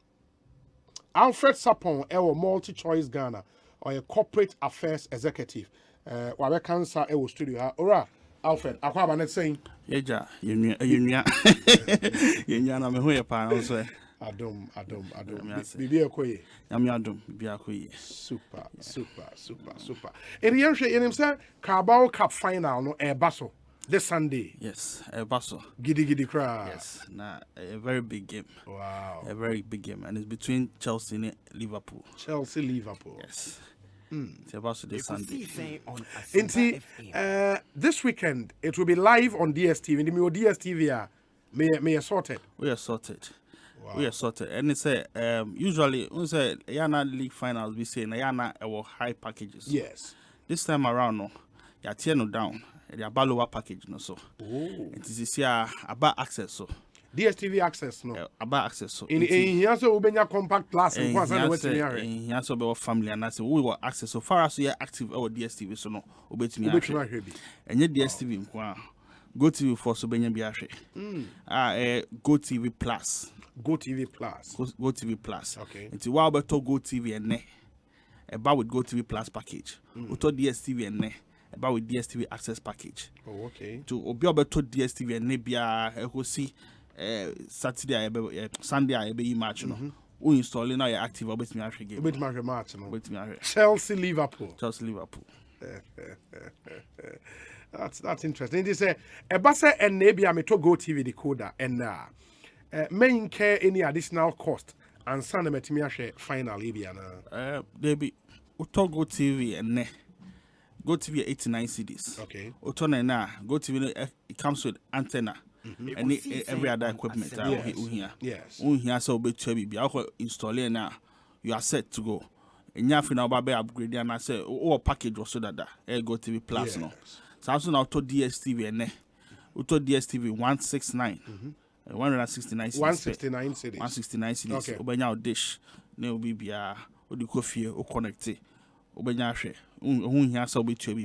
Alfred Sapon, our multi-choice Ghana, or a corporate affairs executive. Wabe cancer ewo studio. Ora, Alfred, akwaba net saying. Yeja, yenya na me ho ye pa na so. Adom. Bibi akoye. Yami adom, bibi akoye. Super. And yen share him say Carabao Cup final no baso this Sunday. Yes, baso. Giddy cry. Yes, a very big game. Wow. A very big game, and it's between Chelsea and Liverpool. Yes. It's about this Sunday. This weekend it will be live on DSTV. In the DSTV, may sorted. We are sorted. Wow. We are sorted, and it's usually we say Yana League finals. We say Yana our high packages. Yes. This time around, no, you are no down. They are lower package, no so. It is here about access so. DSTV access no. About access so. In here so ubenya compact class in here so be family and I say we will access so far as we are active our DSTV so no obetimi ahwe. Enye DSTV nko Go TV for so benya bi ahwe. Go TV Plus. Go TV Plus. Go TV Plus. Okay. Nti wa beto Go TV and ne. About with Go TV Plus package. Uto DSTV and ne. About with DSTV access package. Oh, okay. To obi obeto DSTV and ne bia see Saturday Sunday I be match no. We install now you active obetimi ahwe game. Obetimi match no. Obetimi ahwe. Chelsea Liverpool. That's interesting. They say Ebasa and maybe I'm to Go TV decoder and main care any additional cost and send them to share final Libiana. Baby, Uto Go TV and ne Go TV 89 CDs. Okay. Utona na Go TV it comes with antenna and every other equipment. Yes. Here so be to install now. You are set to go. And you now about upgrade and I say package or so that Go TV Plus no. So also now to DSTV and ne Uto DSTV 169. 169 cities. 169 cities. Okay. Obenya dish ne obi bia odi kofie o connect. Obenya hwe. Hu hia so obetua.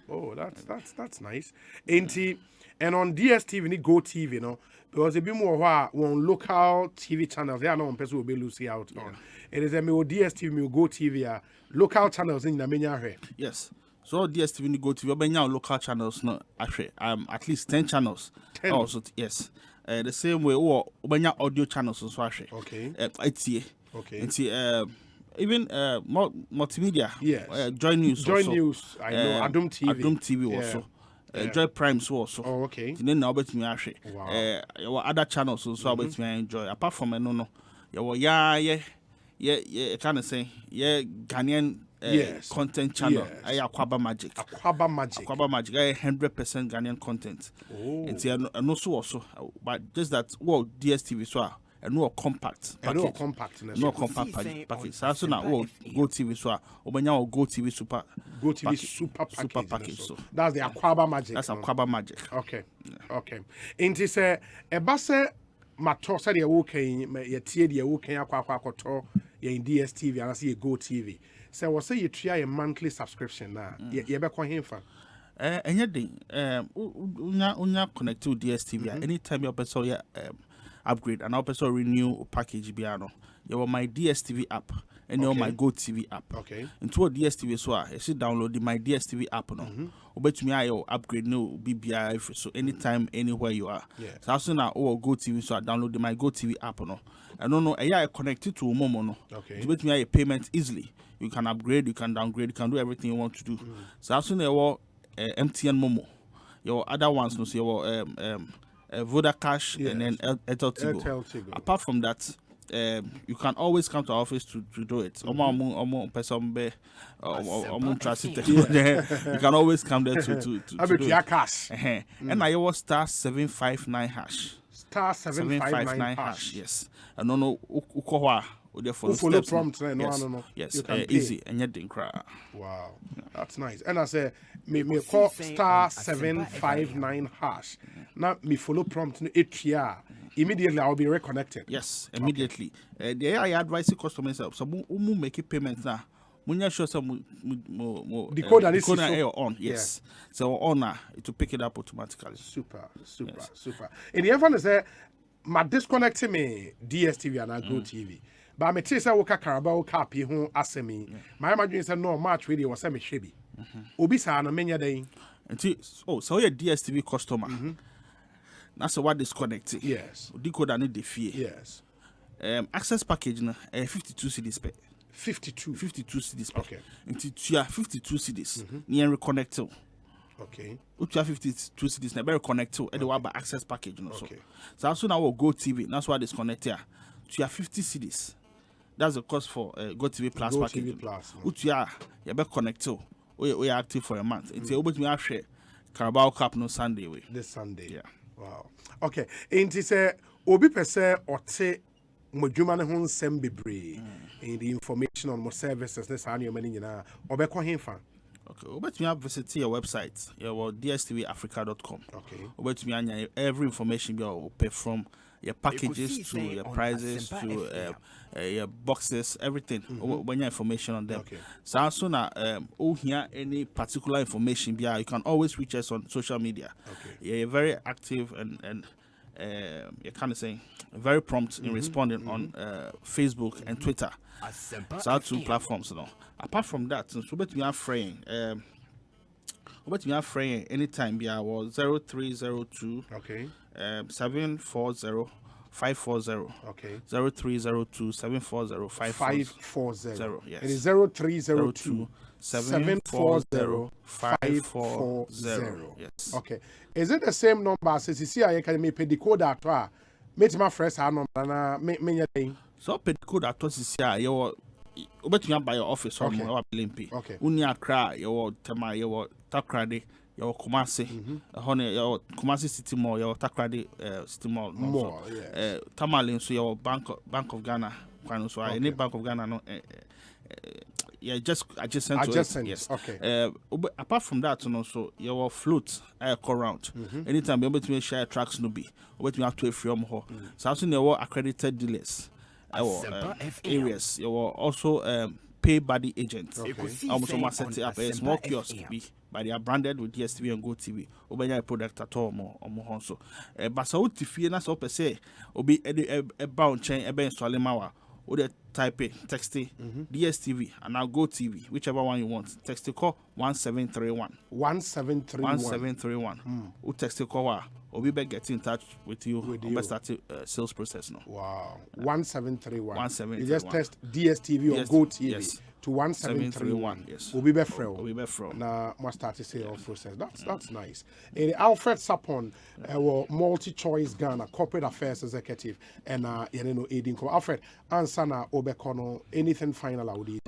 Oh, that's nice. And on DSTV ni Go TV no because a bit more one local TV channels they are not on person will be losing out on. It is a me DSTV me Go TV local channels in Namenya hwe. Yes. So DSTV ni Go TV obenya local channels no ahwe at least 10 channels. 10. Also yes. The same way obenya audio channels so ahwe. Okay. Okay. And even multimedia. Yes. Joy News. News. I know. Adom TV. Also. Joy Prime also. Oh, okay. Then now bet me ahwe. Wow. Your other channels so bet me enjoy. Apart from no. You kind of say Ghanaian content channel. Yes. Akwaba Magic. 100% Ghanaian content. Oh. It's also, but just that DSTV so and no compact package. No compact package. So now Go TV so obenya Go TV super package. So that's the Akwaba Magic. That's Akwaba Magic. Okay. Okay. Inti say ebase mato say the wokan ye tie the wokan akwakoto ye in DSTV and say Go TV. Say we say you try a monthly subscription na ye be kwa hemfa. Enye den unya connect to DSTV anytime you person upgrade and also renew package biano. You have my DSTV app and you have my Go TV app. Okay. Into DSTV so I should download the my DSTV app no. Obet me I upgrade no BBI so anytime anywhere you are. Yes. So as soon as Go TV so I download the my Go TV app no. I don't know I connected to Momo no. Okay. To bet me a payment easily. You can upgrade, you can downgrade, you can do everything you want to do. So as soon as MTN Momo, your other ones no so your Voda Cash and then Airtel Tigo. Apart from that, you can always come to our office to do it. You can always come there to do it. And I was star 759 hash. Star 759 hash. Yes. And no follow prompt. Yes, easy and yet didn't cry. Wow, that's nice. And I say me call star 759 hash. Now me follow prompt ATR. Immediately I'll be reconnected. Yes, immediately. The I advise the customers so make a payment now. Munya sure some decoder on. Yes. So on it will pick it up automatically. Super. In the end, say my disconnecting me DSTV and I Go TV. But I'm a teacher who Carabao copy who asked me. My imagine said no match video was semi shabby. Obisa and a many day. So you're DSTV customer. That's what disconnected. Yes. Decoder need the fee. Yes. Access package 52 CDs pay. 52 CDs pay. Okay. Until you are 52 CDs. Near reconnect. Okay. Up to 52 CDs. Never connect to. And the access package. Okay. So as soon as I will Go TV. That's why disconnect here. To your 50 CDs. That's the cost for Go TV Plus Go package. TV Plus. You better connect to. We are active for a month. It's able to me share Carabao Cup no Sunday way. This Sunday. Yeah. Wow. Okay. And it say obi pese ote modwuma ne ho nsem bebre. In the information on more services this annual money nyina obekọ henfa. Okay. Obet me visit your website. Your dstv-africa.com. Okay. Obet me every information you pay from your packages to your prices to your boxes, everything. When your information on them. Okay. So as soon as hear any particular information, you can always reach us on social media. Okay. You're very active and you're kind of saying very prompt in responding on Facebook and Twitter. So our two platforms, Apart from that, since we are fraying, anytime was 0302 Okay. 740 540. Okay. 0302 740 540. Yes. It is 0302 740 540. Yes. Okay. Is it the same number as CCI can me pay the code at meet my fresh number na me So pay the code at CCI you obetumi by your office or more limpi. Okay. Uni Accra your Tema your Takrade your Kumasi honey your Kumasi City Mall your Takrade City Mall more Tamalin so your Bank of Ghana so any Bank of Ghana no yeah, just adjacent to it. Yes. Okay. Apart from that, so your float around. Anytime you're able to share tracks, no be. Wait, we have to from her. So as soon your accredited dealers, areas, you also pay body agents. Almost set up a small kiosk be, but they are branded with DSTV and Go TV. Obey product at all more so. But so to fear us up say, obi a bound chain a bench to Alemawa. Or the type text DSTV and now Go TV, whichever one you want. Text call 1731. 1731. Who text call or we better get in touch with you. Start sales process now. Wow. 1731. 1731. You just text DSTV or Go TV to 1731. Yes. We'll be better. Now must start to sales process. That's nice. And Alfred Sapon, our multi-choice Ghana corporate affairs executive, and aiding Alfred answer na obekono anything final I would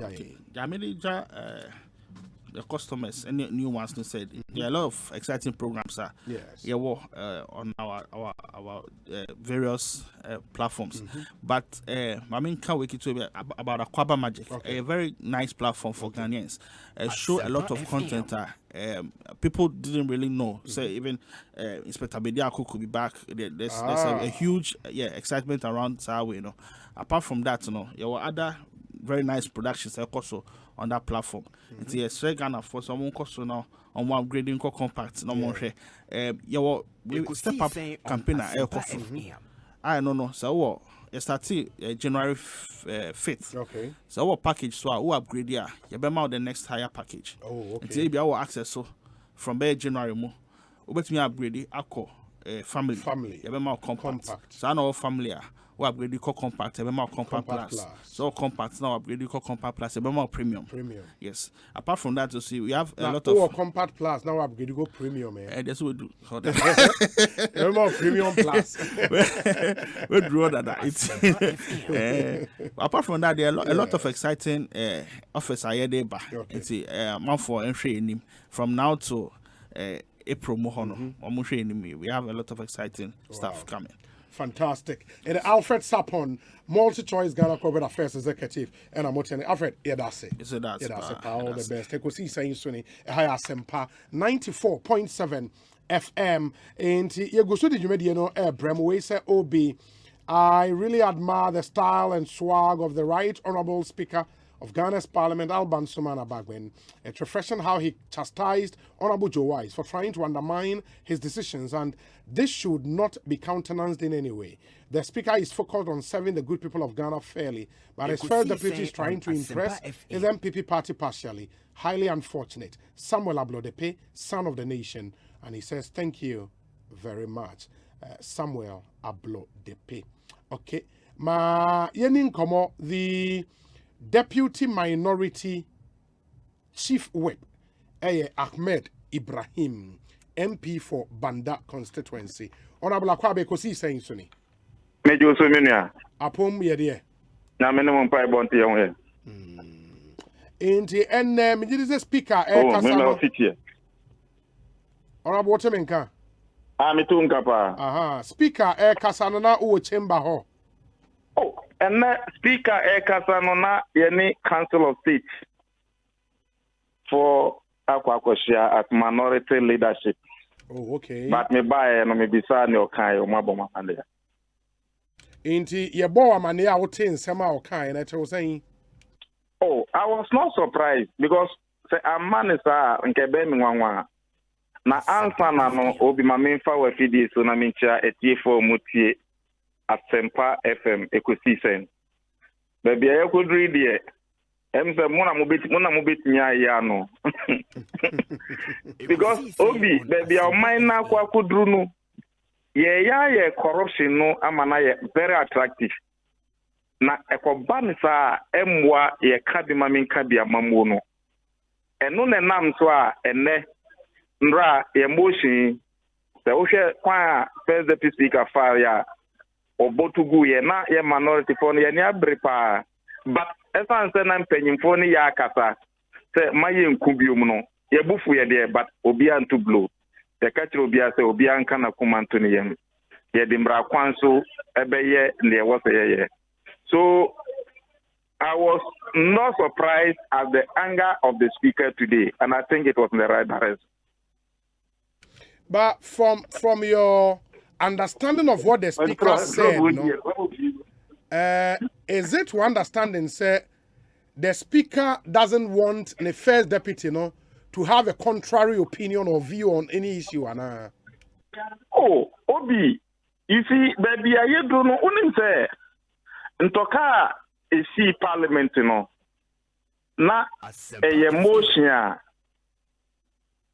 the customers any new ones they said there are a lot of exciting programs on our various platforms but I mean can't wait to about Aquaba Magic, a very nice platform for Ghanaians. Show a lot of content people didn't really know. So even Inspector Bediako could be back. There's a huge excitement around Sawe, Apart from that, there were other very nice productions also on that platform. It's a straight Ghana for someone cost now on one upgrading compact no more share. Your step up campaign I don't know. So it started January 5th. Okay. So our package so who upgrade you be out the next higher package. Oh, okay. Until be our access so from there January mo. We bet me upgrade akọ family. You be out compact. So now family we upgrade the compact, more compact plus. So compact now upgrade the compact plus, more premium. Yes. Apart from that, you see, we have a lot of compact plus now upgrade go premium. That's what we do. More premium plus. We draw that. Apart from that, there are a lot of exciting offers are there. It's a month for entry in him from now to April. We have a lot of exciting stuff coming. Fantastic. And Alfred Sapon, multi-choice Ghana Corporate Affairs Executive, and I'm telling Alfred, that's it. So that's all the best. Ekosiisen Suni, Asempa 94.7 FM. And you go to the Jumediano Bremway say OB. I really admire the style and swag of the Right Honorable Speaker of Ghana's Parliament, Alban Sumana Bagwen. It's refreshing how he chastised Honorable Joe Wise for trying to undermine his decisions, and this should not be countenanced in any way. The Speaker is focused on serving the good people of Ghana fairly, but his first deputy is trying to impress his MPP party partially. Highly unfortunate. Samuel Ablodepe, son of the nation, and he says, thank you very much. Samuel Ablodepe. Okay. Ma yenin komo the Deputy Minority Chief Whip, Ahmed Ibrahim, MP for Banda constituency. Honorable Akwabe Ekosiisen Suni. Major Sumina. Apom yede. Na minimum pay bonti yon. Inti and the speaker Kasano. Honorable Watermenka. Amitunga pa. Speaker Kasano na uwe chamber ho. Oh, and Speaker Kasano yeni Council of State for Akwakoshia as minority leadership. Oh, okay. But me buy no me bisa ni okai o maboma ande. Inti ye bo amane a wote nsema okai na che saying. Oh, I was not surprised because say amane sa nkebe mi nwanwa. Na answer na no obi ma memfa wa fidi so na mincha etie for mutie Asempa FM Ekosiisen. Baby I could read it. Emse muna mubit nya ya no. Because obi baby our mind na kwa kudru no. Ye corruption no amana ye very attractive. Na ekoba sa emwa ye kadi maminka bia mamu no. Eno ne nam so a ene nra emotion se wo hwe kwa first deputy speaker fire ya obotugu ye na ye minority phone ye ni abrepa but esan se na mpanyimfo ni ya akasa se maye nkubiom no ye bufu ye de but obi antu blow the catcher obi ase obi anka na kumanto ni yem ye dimbra kwanso ebeye ne wo se ye. So I was not surprised at the anger of the speaker today, and I think it was in the right direction. But from your understanding of what the speaker said, is it to understanding say the speaker doesn't want the first deputy to have a contrary opinion or view on any issue? Oh, Obi, you see, baby, I don't know. Unim say, ntoka esi parliament na emotion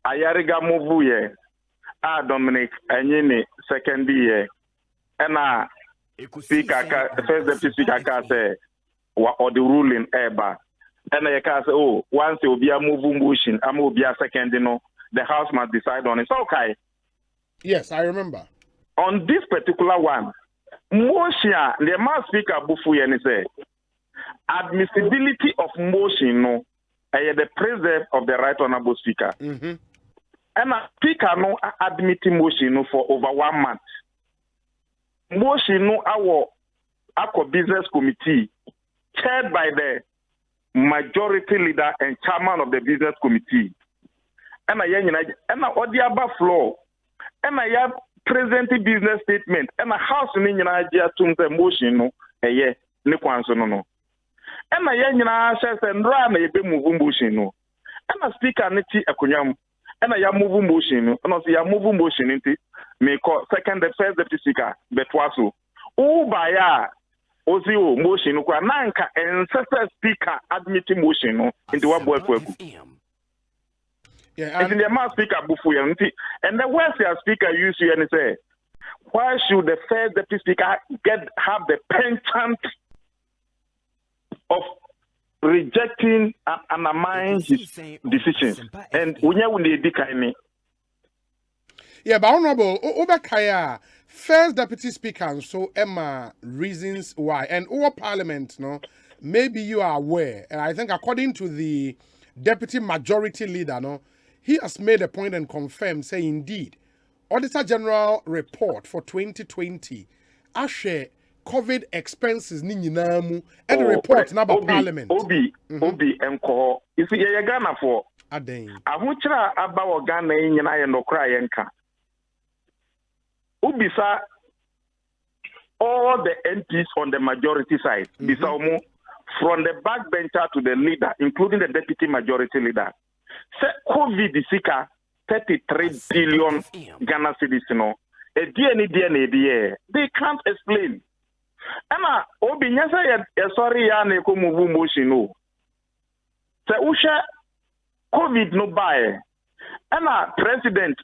ayariga move ye. Dominic Anyini second year and speaker first deputy speaker say or the ruling eba and I can say once it will be a moving motion I will be a second the house must decide on it. Okay. Yes, I remember. On this particular one, motion the mass speaker bufu and say admissibility of motion the president of the right honorable speaker. And a speaker no admitting motion for over 1 month. Motion no our business committee chaired by the majority leader and chairman of the business committee. And a audible floor. And I have presenting business statement. And a house in Nigeria to the motion no no. And I says and run a bit moving motion no. And a speaker niti akunyam. And I am moving motion, and also I moving motion into me call second the first deputy speaker, Betwaso. Oh, by Ozio motion, Nanka and second speaker admitting motion into what work. Yeah, and the mass speaker Bufu and the West speaker used to and say, Why should the first deputy speaker have the penchant of rejecting and undermining his decisions? And yeah, but Honorable Obakaya, first deputy speaker, and so Emma reasons why, and our parliament, no, maybe you are aware, and I think according to the deputy majority leader, no, he has made a point and confirmed, say indeed, Auditor General report for 2020, Ashe COVID expenses ni nyinamu and the report na ba parliament. Obi enko. You see ye Ghana for. Aden. Ahuchira aba wo Ghana nyina ye nokra ye nka. Obi sa all the MPs on the majority side, bisa omo from the backbencher to the leader, including the deputy majority leader. Say COVID sika 33 billion Ghana cedis, no. They can't explain. Emma, Obi nyasa sorry ya na eko move motion no. Se usha COVID no buy. Emma president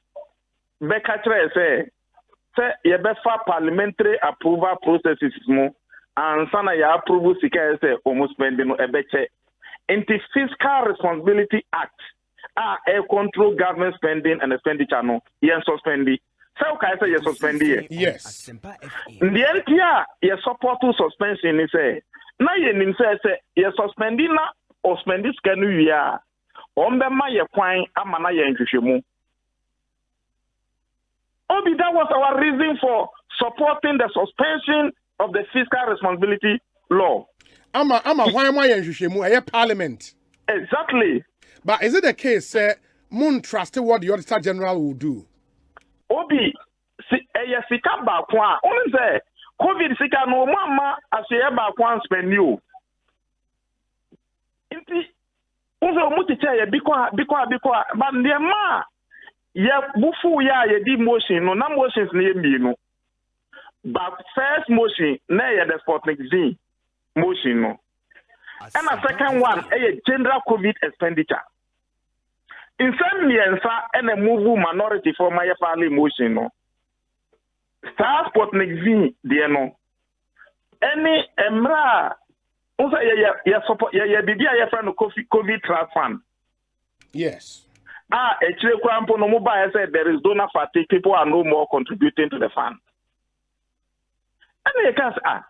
Bekatre say ye be fa parliamentary approval processes mo and sana ya approve sika say almost spending no ebeche. Into Fiscal Responsibility Act control government spending and expenditure no yen suspendi. So can I say you suspend it? Yes. The NPR you support to suspension is say now you say you suspending na or spend this can we are on the my kwan amana ye nhwehwemu. Obi, that was our reason for supporting the suspension of the Fiscal Responsibility Law. Why am I in Parliament? Exactly. But is it the case, Moon trusted what the Auditor General will do? Obi, sika ba kwa. Only say COVID sika no mama asiye ba kwa spend you. Inti, unzo mutiche ye bikwa. But the ma ye bufu ya ye di motion no na motions ni ye no. But first motion na ye the Sputnik V motion no. And a second one, a general COVID expenditure. In some years, and a move minority for my family motion. No. Star Sputnik V, dear no. Any emra, also, support your baby, your friend of COVID trust fund. Yes. A crampo no mobile said there is donor fatigue, people are no more contributing to the fund. And they can say,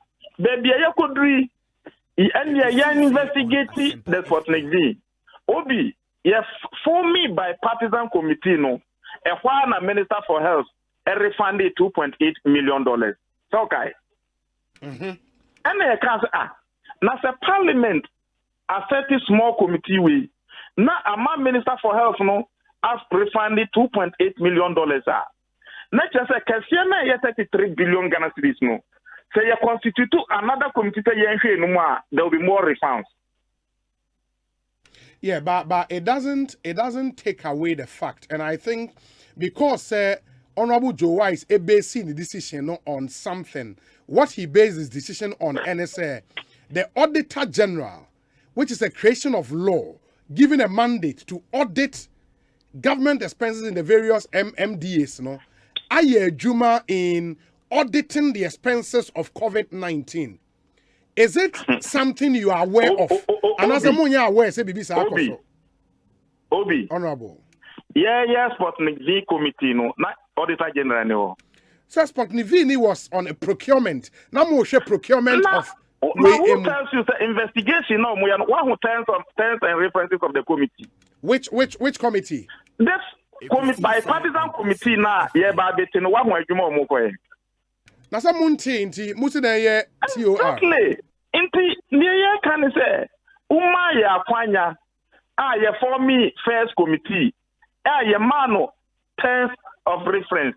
baby, I could read. And you investigate the Sputnik V. Obi, yes, for me by Partisan committee, no, a while Minister for Health, refunded $2.8 million. So, okay. And they can say, now the Parliament, a 30 small committee, we now a Minister for Health, no, has refunded $2.8 million. Next, I say, 33 billion Ghana cedis, no. So you constitute another committee, there will be more refunds. Yeah, but it doesn't take away the fact, and I think because Honorable Joe Wise basing the decision on something, what he based his decision on, NSA, the Auditor General, which is a creation of law, giving a mandate to audit government expenses in the various MDAs, no, aye Juma in auditing the expenses of COVID-19. Is it something you are aware of? And as someone you are aware, say BBC Obi. Honorable. Yeah, Sputnik V committee, no, not Auditor General, no. So Sputnik V was on a procurement. Now more procurement of. Who tells you the investigation? No, one who terms and references of the committee. Which committee? This committee by Partisan committee now. Yeah, but it's no one who is na sa munti nti muti na ye TOR. Exactly. Inti niye can say uma ya kwanya ye for me first committee ye mano terms of reference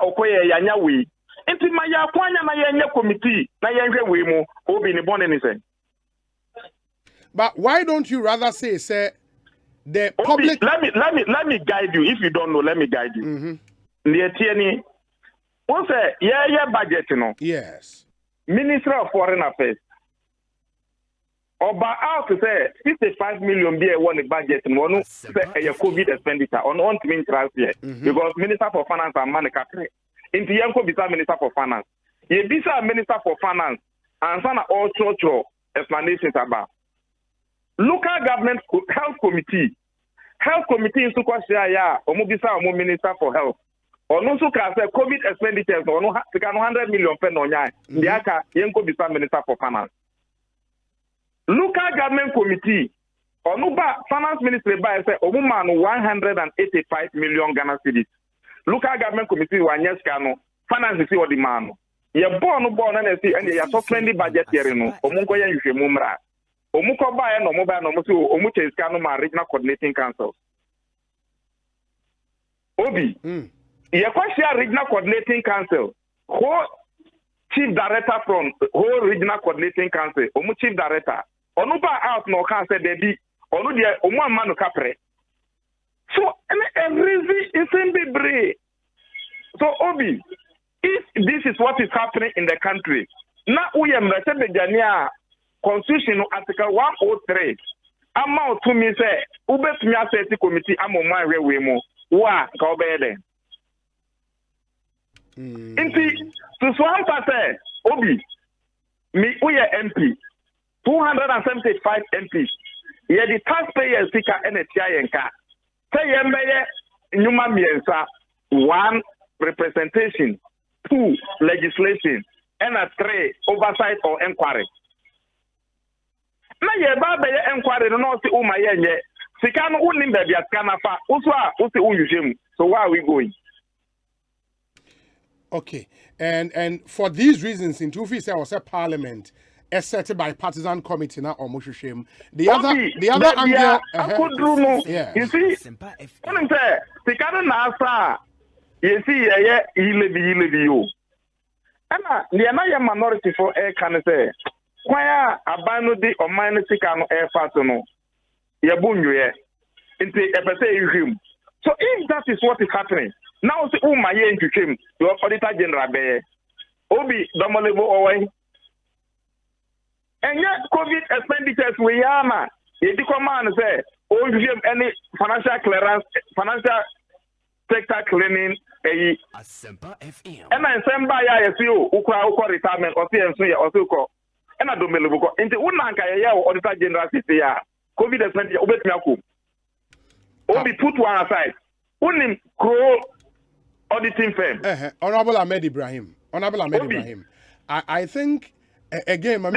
okoye ya nya we inti ma ya kwanya na ye nya committee na ye hwe we mu obi ni bone ni say. But why don't you rather say the public? Let me guide you. If you don't know, let me guide you. Mm-hmm. What's a budget, you know? Yes. Minister of Foreign Affairs. About out to say 55 million be one budget and one say a COVID expenditure on 1 mean last year because Minister for Finance and Money Into Yanko Bisa Minister for Finance. Ye Bisa Minister for Finance and sana all church explanations about local government health committee. Health committee in Sukwashia ya Omubisa Omu Minister for Health. Ono suka say COVID expenditures ono 100 million pen onya. Ndiaka Yanko Bisa Minister for Finance. Local government committee Onuba finance ministry by say Omuman 185 million Ghana cedis. Local government committee Wanyeska finance is what demand. Ye born and see and ya suspended budget here no. Omunko ya yuhwe mumra. Omuko ba no mobile no musu omuche iska no ma regional coordinating council. Obi. Ye kwashia regional coordinating council. Who chief director from whole regional coordinating council. Omu chief director. Onuba out no can say they be onu dia omu amanu kapre. So every is in be. So Obi, if this is what is happening in the country, now we are the Constitution Article 103. Amount to me say ubet me assessment committee amoma we mo wa ka obede. Inti to swam say Obi me we MP 275 MPs. Ye the taxpayers sika NHI yenka. Say yembeye nyuma miensa 1 representation, 2 legislation, and 3 oversight or inquiry. Na ye ba be inquiry no see uma yenye. Sika no unim be bia sika fa. Uswa usi uyujem. So where are we going? Okay. And for these reasons in Tufi say was a parliament set by partisan committee na omushishem. The other angle yeah. You see, when say sika na asa you see ye ilebi yo. Ana the na minority for air can say kwaya abanu di oman sika no air fast no ye bunwe into epese yuhim. So if that is what is happening, now see uma ye ntwetwem the auditor general be obi domolebo owen. And yet COVID expenditures we are ye di command say o any financial clearance, financial sector cleaning Asempa FM. And Asempa ya yesiu ukwa retirement or enso ya osuko. And I don't believe into unanka ya auditor general city ya COVID expenditure obetumi akum. Obi put one aside. Unim crow auditing firm. Honorable Ahmed Ibrahim. I think again, I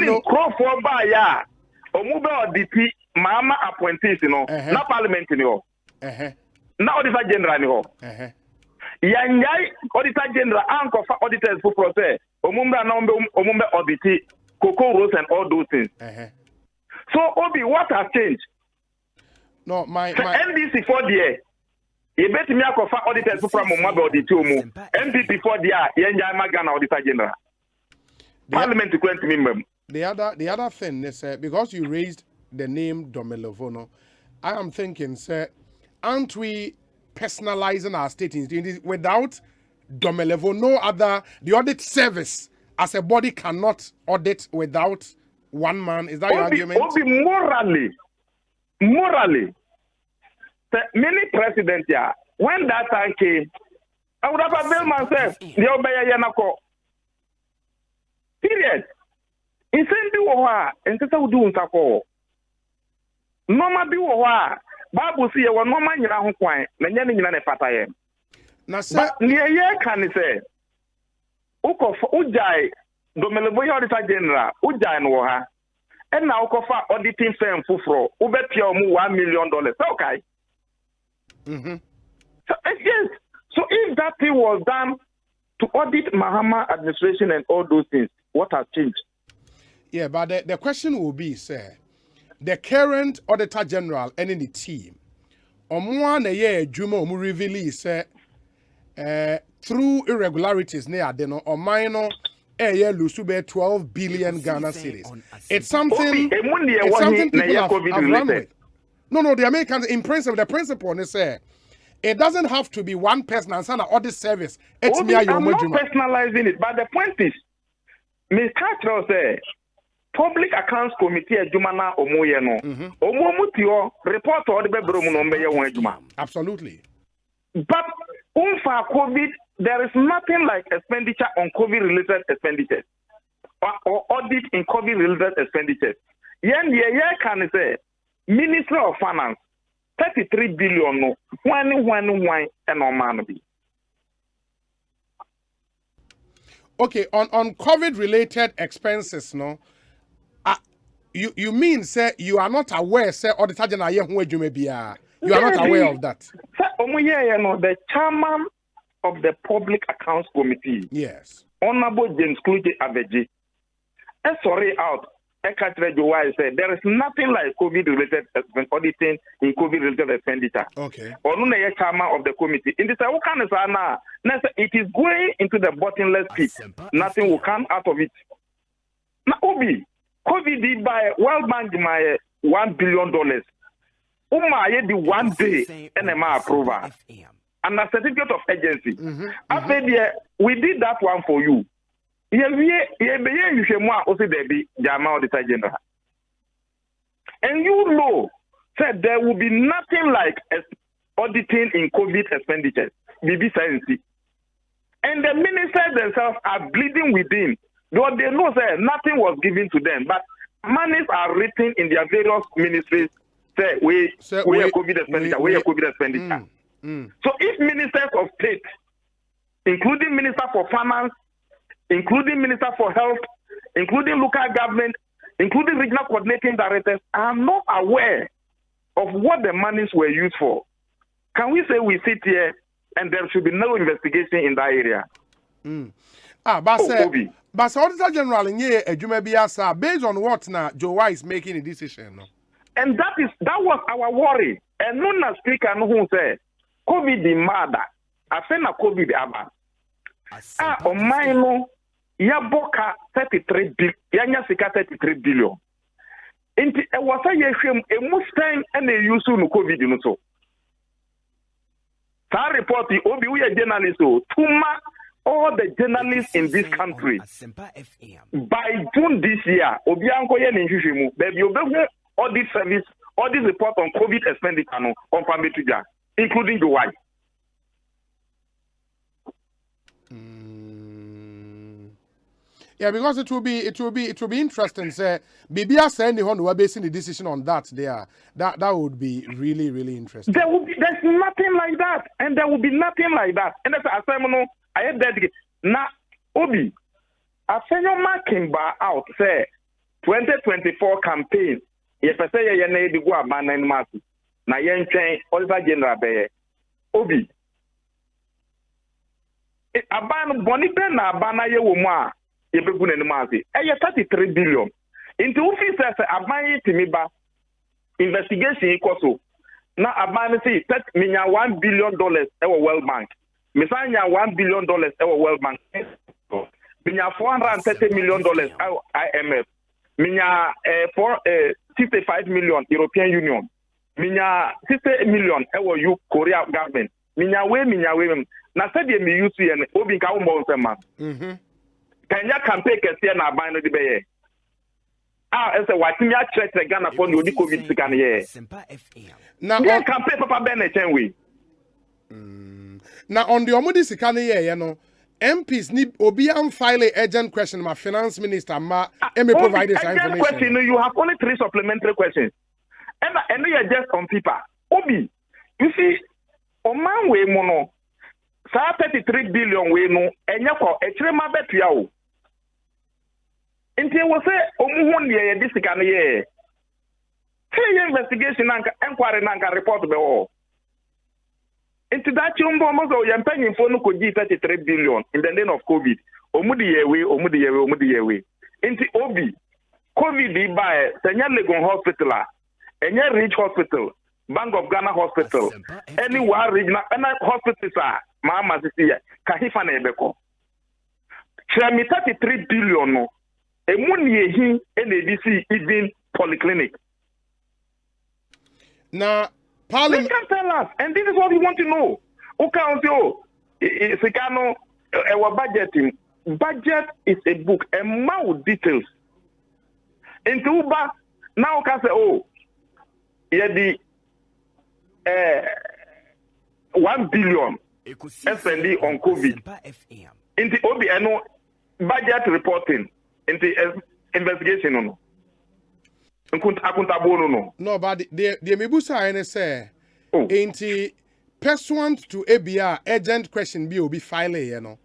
know. Crow for by ya. Omube auditi mama appointees na parliament ni ho. Na auditor general ni ho. Yanyai auditor general anko fa auditors for process. Omumbe auditi cocoa rules and all those things. So Obi, what has changed? No, my NDC for the you bet me akofa auditors from Mumba auditi omu. NDC for the yanyai magana auditor general. Parliament to grant minimum. The other thing is because you raised the name Domelovono, I am thinking, sir, aren't we personalizing our statements without Domelovo? No other, the audit service as a body cannot audit without one man. Is that your argument? Morally, many presidents here, when that time came, I would have availed myself. The Obey Yanako. Period. Insendi woha entesa udu nsako noma bi woha babu si ye wo noma nyina ho kwan na nya nyina ne pataye na se ne ye kan se ukofa ujai Domelebo auditor general ujai no ha and na ukofa auditing firm fufro ubepia omu $1 million okay so yes, so if that thing was done to audit Mahama administration and all those things, what has changed? Yeah, but the question will be, sir, the current Auditor General and in the team, on year Juma release through irregularities near Adeno or minor year lose 12 billion Ghana cedis. It's something people have run with. No, the Americans in principle, the principle is it doesn't have to be one person and send an audit service. It's I'm not personalizing it, but the point is, Mr. Castro said, Public Accounts Committee Jumana Omoyeno. Omomutio report all the bedroom. Absolutely. But For COVID, there is nothing like expenditure on COVID-related expenditures or audit in COVID-related expenditures. Yen can say Ministry of Finance 33 billion no one and no man be. Okay, on COVID-related expenses, no. You mean say you are not aware say Auditor General you are not aware of that? The chairman of the Public Accounts Committee. Yes. Honorable James Kluge Abeji. Sorry out. Said there is nothing like COVID-related auditing in COVID-related expenditure. Okay. Only chairman of the committee. In this, it is going into the bottomless pit. Nothing will come out of it. Now, Obi, COVID by World Bank my $1 billion. The 1 day NMA approval and a certificate of agency. After we did that one for you. And you know that there will be nothing like auditing in COVID expenditures. BBC. And the ministers themselves are bleeding within. Though they know that nothing was given to them, but monies are written in their various ministries. Say we are COVID expenditure, we are COVID expenditure. So if ministers of state, including Minister for Finance, including Minister for Health, including local government, including regional coordinating directors, are not aware of what the monies were used for, can we say we sit here and there should be no investigation in that area? But Auditor General based on what now Joe White is making a decision. No? And that was our worry. And none of speaker who said COVID the murder. I say na COVID aba. On mine yaboka 33 billion. Yanya sika 33 billion. Inti e wasa yehwem e mustain and e use no COVID no so. That report obi we a journalist so tuma all the journalists in this country by June this year obi anko ye ne hwehwemu baby obehu audit service audit report on COVID expenditure no on Parliamentary, including the white. Yeah, because it will be interesting. Say, BBA saying the one who are basing the decision on that there. That would be really, really interesting. There's nothing like that, and there will be nothing like that. And that's I had that now Obi. I say your marking bar out say 2024 campaign. If I say you need to go about 9 months, now you change Auditor General be Obi. Aban bonipe na abana ye wo mu a ye bebu na nimase e 33 billion into officers aban timi ba investigation equal so na aban say minya $1 billion e wo World Bank misanya $1 billion e wo World Bank minya $430 million IMF minya 65 million European Union minya 60 million e wo Korea government minya we na said me use yen obi ka wo nsema kanya campaign kese na ban no de be ese watimi a church Ghana for the COVID sika na ye na campaign papa ben na chenwe na on the omudi sika na ye no MPs need obi am file urgent question my finance minister ma me provide this information question, you have only 3 supplementary questions and you are just on paper obi you see o man we mo no 33 billion we no enya ko echirema betua o nti wo se omuhu ne ye disika ne ye say investigation nanka inquiry nanka report be o nti that chumbo mo so ye mpanyin fo no ko gi 33 billion in the name of COVID omudi ye we nti obi COVID di by senya Legon hospital enya Rich hospital Bank of Ghana hospital anywhere regional hospitals are mama sisi kahifa na ebeko chemi 33 billion no emuni ehi NADC even polyclinic na Parliament can tell us and this is what we want to know sikano our budget is a book a mouth details into uba now can say yeah the 1 billion spend on COVID. Into Obi eno budget reporting into investigation no. No, but the Mibusa and say, into pursuant to ABR urgent question be filing, you know.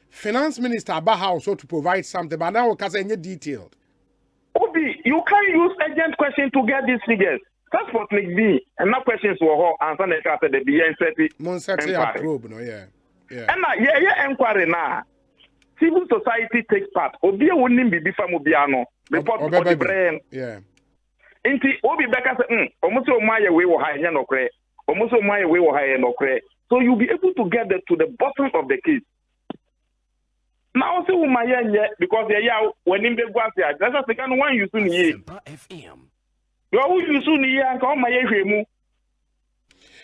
Finance Minister about how so to provide something, but now because any detailed. Obi, you can use urgent question to get these figures. That's what make me. And now questions were answer the BN Monsati probe, no, yeah. And yeah, inquiry now. Civil society takes part. Obi wouldn't be before Mobiano. Report for the brain. Yeah. Inti Obi Becca said, almost my way or high no cray. Almost my way or high no cray. So you'll be able to get to the bottom of the case. Now say my yeah because yeah when in the guasia that's the second one you soon ye. You are you soon ye and come my mu.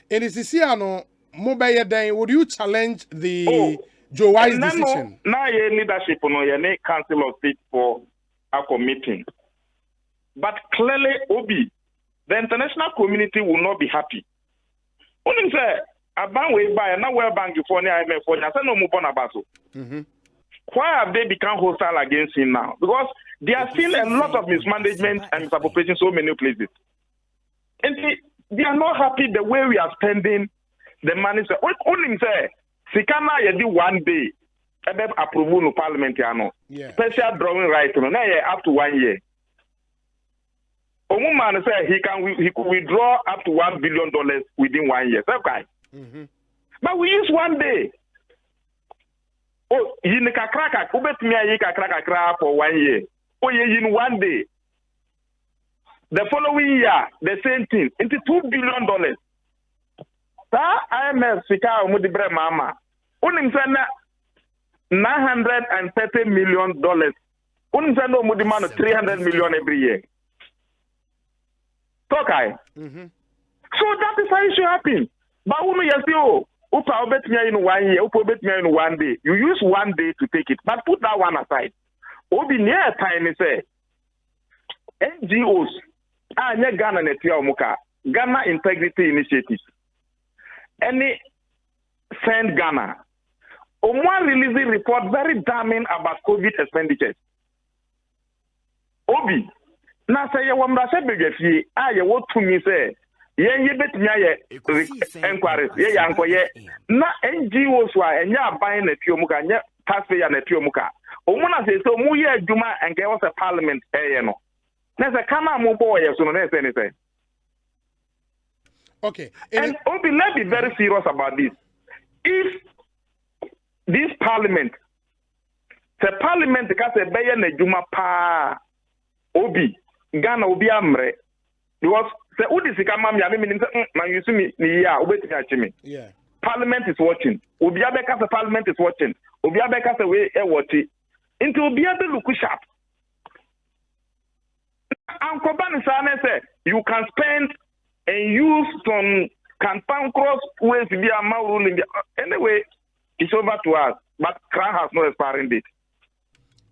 And is this no mobile then would you challenge the Joe Wise decision? Now ye leadership no ye council of state for a meeting. But clearly Obi the international community will not be happy. Only say a bank way by now where bank you for IMF for ya say no mo bona baso. Why have they become hostile against him now? Because there are still a lot of mismanagement and misappropriation in so many places. And they are not happy the way we are spending the money. Only say, Sikana yedi 1 day, approval no parliament special drawing right up to 1 year. Omuman say he could withdraw up to $1 billion within 1 year. Okay. But we use 1 day. Oh, yin kakraka, ubetumi ayi kakrakra for 1 year. Oh, in 1 day. The following year, the same thing, into $2 billion. That IMF sika omudibre mama. Unim sana $930 million. Unim sana omudimano $300 million every year. Okay. So that is how it should happen. But unu yasi Upa obet me in 1 year, upa obet me in 1 day. You use 1 day to take it, but put that one aside. Obi near time say NGOs anya Ghana netia omuka Ghana Integrity Initiative. Any send Ghana. Omwa releasing report very damning about COVID expenditures. Obi na say ye wamra se begefie aye wo tumi say ye bet me inquiries ye yankoye na NGOs wa enya aban na tiomuka nya taxpayer na tiomuka omuna say so mu ye adwuma enke was a parliament no na say kana mo boy so no na say okay and Obi, let's be very serious about this. If this parliament the parliament ka say be na adwuma pa Obi Ghana obi amre because say udisi kama me meaning say man you see me ni ya obetimi achime. Yeah. Parliament is watching. Obi abeka say parliament is watching. Obi abeka say we e watch it. Into obi abe look sharp. And Kobani say you can spend and use some can cross ways to be a ruling. Anyway, it's over to us. But Crown has no expiring date.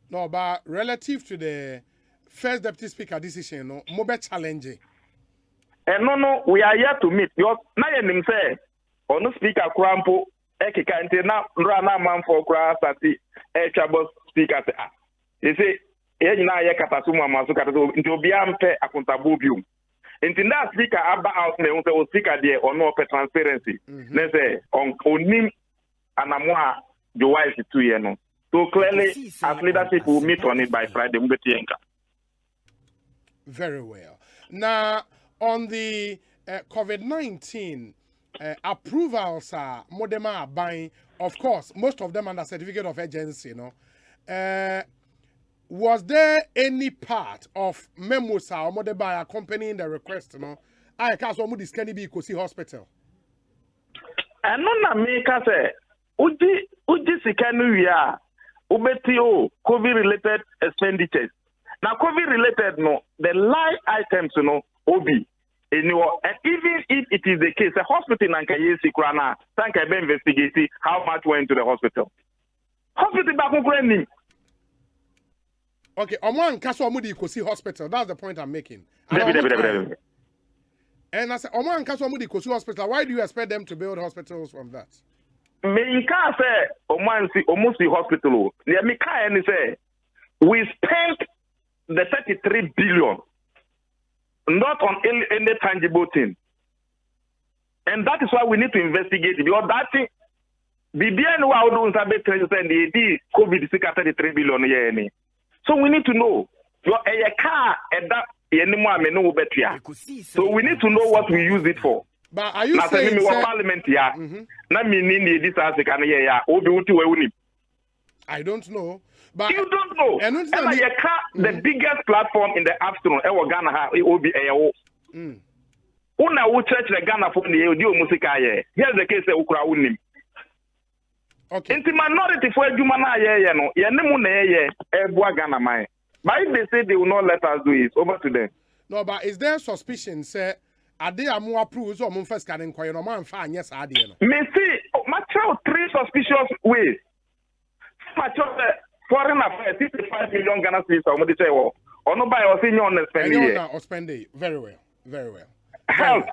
No, but relative to the first deputy speaker decision, no, more challenging. And no, we are here to meet. Because now you say, on the speaker Krampo, Ekika, and now Rana man for Kra Sati, Chabos speaker. They say, now you Katasuma Masuka into Biampe Akuntabubium. Into that speaker, Abba out me, on speaker there or no transparency. Let's say, on Nim and Amwa, the wife is 2 years. So clearly, as leadership will meet on it by Friday. Very well. Now, on the COVID-19 approvals, Modema are buying, of course, most of them under certificate of urgency, was there any part of Memosa or Modeba accompanying the request, I can't so much can be Ekosiisen Hospital. And no make say, Uji Sikanu ya, Ubetio, COVID related expenditures. Now, COVID related, no, the line items, Obi, and even if it is the case, the hospital in Ankayesi Krana, thank I be investigating how much went to the hospital. Hospital back on. Okay, Oman Kaswamudi Ekosiisen Hospital, that's the point I'm making. And I said, Oman Kaswamudi Ekosiisen Hospital, why do you expect them to build hospitals from that? me can say almost the hospital. Yeah, me can say we spent the 33 billion not on any tangible thing. And that is why we need to investigate it, because that thing BBN wa do nsabe send the COVID 33 billion yen. So we need to know your car and that so we need to know what we use it for. But are you saying parliament I don't know. But you don't know. And the biggest platform in the afternoon, Ghana, it will be Una will church the Ghana for the audio musica. Here's the case of Ukra Unim. Okay. Into minority for Jumana, Ghana, my. But if they say they will not let us do it, over to them. No, but is there suspicion, say, are they more approved or first can inquire no man fine? Yes, I did. Me see, my child 3 suspicious ways. My child foreign affairs 55 million Ghana cedis or what they say, or no buy or senior on spending. Very well, very well. Health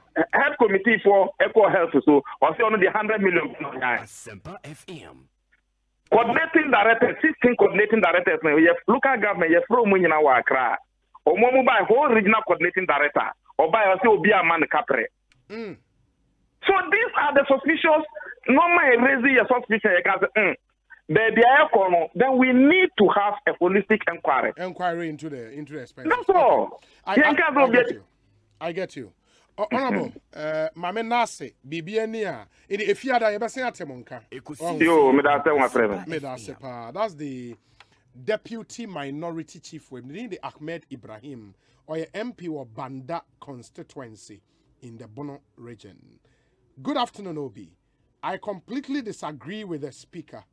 committee for eco health so or say only the 100 million. Asempa FM. Coordinating directors, 16 coordinating directors. We have local government, you from in our Accra. Or more by whole regional coordinating director, or by us will be a man capre. So these are the suspicious. Normally, raising a suspicion, then we need to have a holistic inquiry. Inquiry into the expenses. That's all. I get you. Honorable, Mame Nase, Bibiania, if you had a Temonka. That's the Deputy Minority Chief within the Ahmed Ibrahim, or a MP or Banda constituency in the Bono region. Good afternoon, Obi. I completely disagree with the speaker.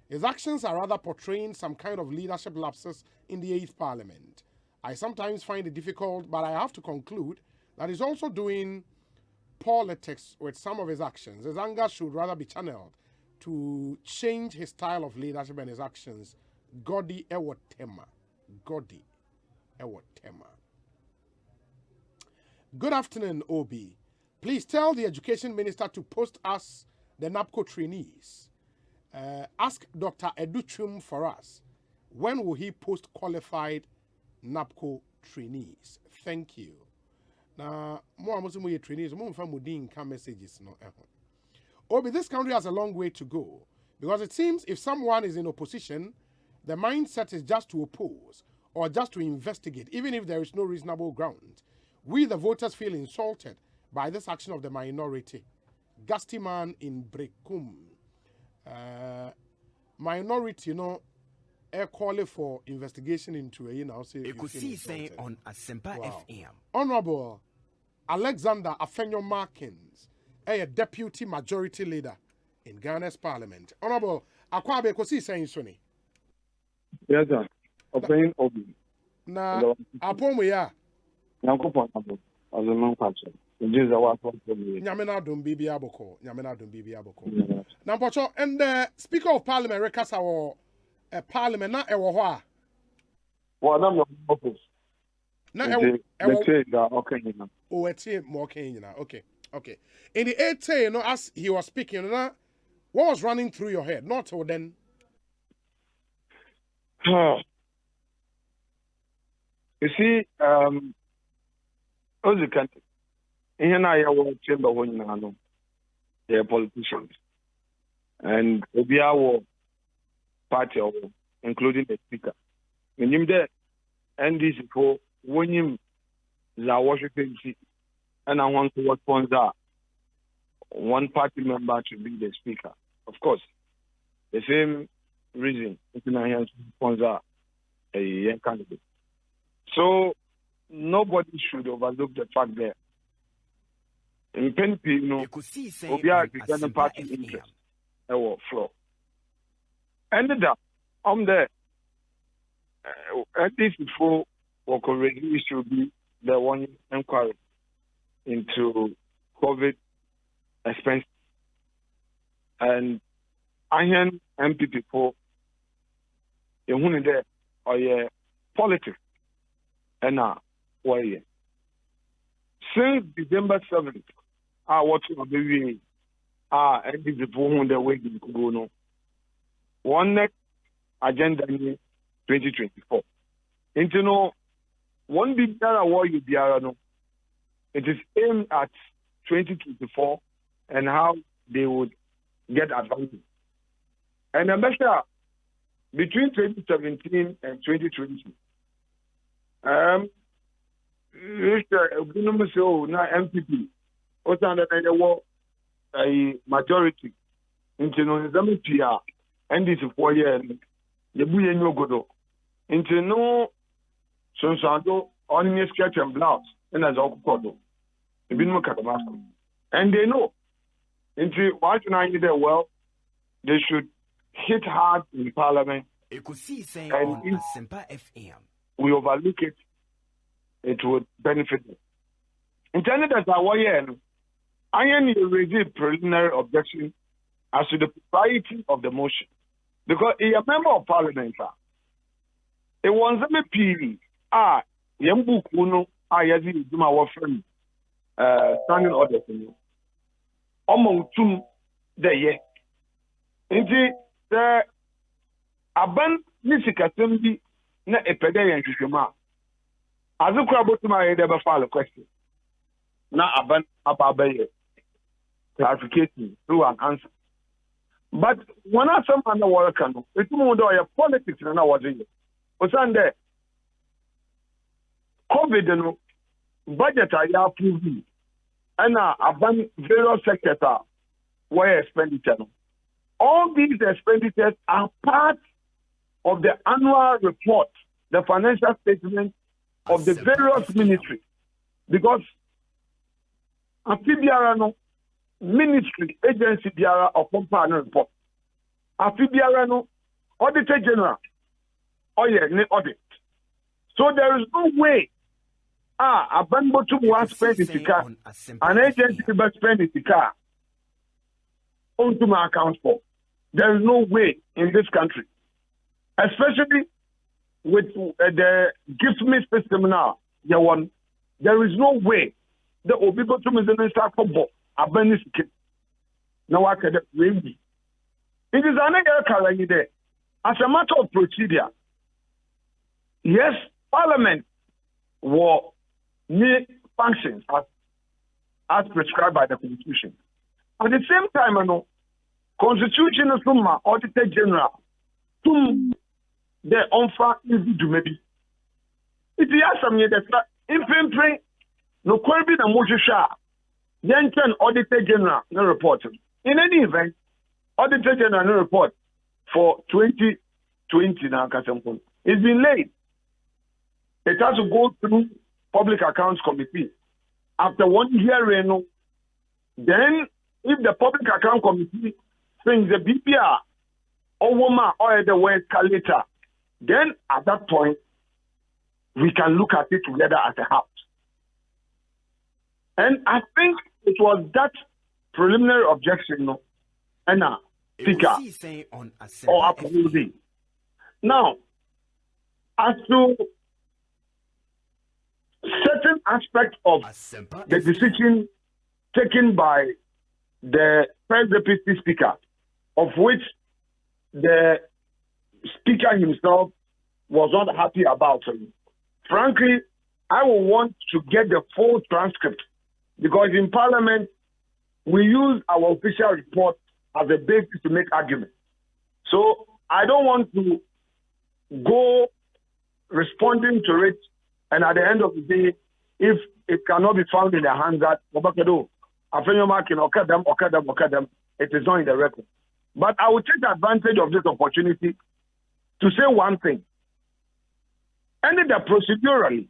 His actions are rather portraying some kind of leadership lapses in the 8th Parliament. I sometimes find it difficult, but I have to conclude that he's also doing politics with some of his actions. His anger should rather be channeled to change his style of leadership and his actions. Godi Ewotema. Godi Ewotema. Good afternoon, Obi. Please tell the Education Minister to post us the NAPCO trainees. Ask Dr. Educhum for us. When will he post qualified NAPCO trainees? Thank you. Now, more trainees, more messages. Obi, this country has a long way to go because it seems if someone is in opposition, the mindset is just to oppose or just to investigate, even if there is no reasonable ground. We, the voters, feel insulted by this action of the minority. Gastiman in Brekum. Minority, air calling for investigation into a Ekosiisen On Asempa FM. Honorable Alexander Afenyo Markins, a deputy majority leader in Ghana's parliament. Honorable Akwabe Ekosiisen Soni. Yes, sir. Opinion Obi. Na upon we are. Nankopon abo. Azuma kwacho. Njiza wa kwa. Nyamena dum bibi aboko. Nampocho and the Speaker of Parliament rekasa wo Parliament na ewo ho a. Well, I'm not office. Na ewo okay na. Oh, etie mo okay na. Okay. In the 8th, as he was speaking, what was running through your head? Not till then. You see, as you can, in our chamber when you know, they are politicians, and we are our party, including the speaker. When you there, and this for when you are Washington, and I want to sponsor one party member to be the speaker. Of course, the same reason to sponsor a young candidate. So nobody should overlook the fact that in PNP, we are the party interest our floor. Ended up on the at least before or correctly should be the one inquiry into COVID expense. And I hear MP before you want there or politics and now why since December 7th, I watch on the and this is for the way to go no. One next agenda in 2024. Into no one big award you no. It is aimed at 2024 and how they would get advantage. And I'm sure between 2017 and 2020, MPP, also under the war, a majority into no PR, and this is 4 years. The Buya no godo into no Sonsando on sketch and blouse, and as all kodo. The Bino Katamasco. And they know into what I need well, they should hit hard in Parliament. Ekosiisen And On if Asempa FM. we overlook it, it would benefit them. In Canada, that's our year. I am raising a preliminary objection as to the propriety of the motion. Because a member of Parliament, it was a PV. Yambu Kuno, Yazi, Duma, our friend, standing order for you. Almost 2 days. Indeed, the Aban Nisika Simbi, na a pedarian Shuma. As a crab to my head, ever file a question. Now, Aban Ababe, clarification through an answer. But when I some under worker, it's more than a politics than I was in. What's on there? COVID, no budget I approve, and Aban various sectors where expenditure. All these expenditures are part of the annual report, the financial statement of the various ministries. Because Afibiarano ministry, agency, biara or company report. Afibiarano, Auditor General, audit. So there is no way a bank to one spend the car, an agency to spend the car onto my account for. There is no way in this country, especially with the gift me system now. There is no way the Obigo to Minister for a benefit. Now I can really. It is another color there. As a matter of procedure, yes, Parliament will need functions as prescribed by the Constitution. At the same time, I know Constitution is my Auditor General to the offer is to maybe. It is some year that infantry no query the Moshe then can Auditor General no report. In any event, Auditor General no report for 2020 now. It's been late. It has to go through Public Accounts Committee. After 1 year, then if the Public Account Committee thinks the BPR or woman or the way escalator, then at that point, we can look at it together as a house. And I think it was that preliminary objection, and Speaker or upholding. Now, as to certain aspects of the decision taken by the First Deputy Speaker, of which the Speaker himself was not happy about. Frankly, I will want to get the full transcript because in Parliament, we use our official report as a basis to make arguments. So I don't want to go responding to it, and at the end of the day, if it cannot be found in the hands that it is not in the record. But I will take advantage of this opportunity to say one thing. Ended the procedurally,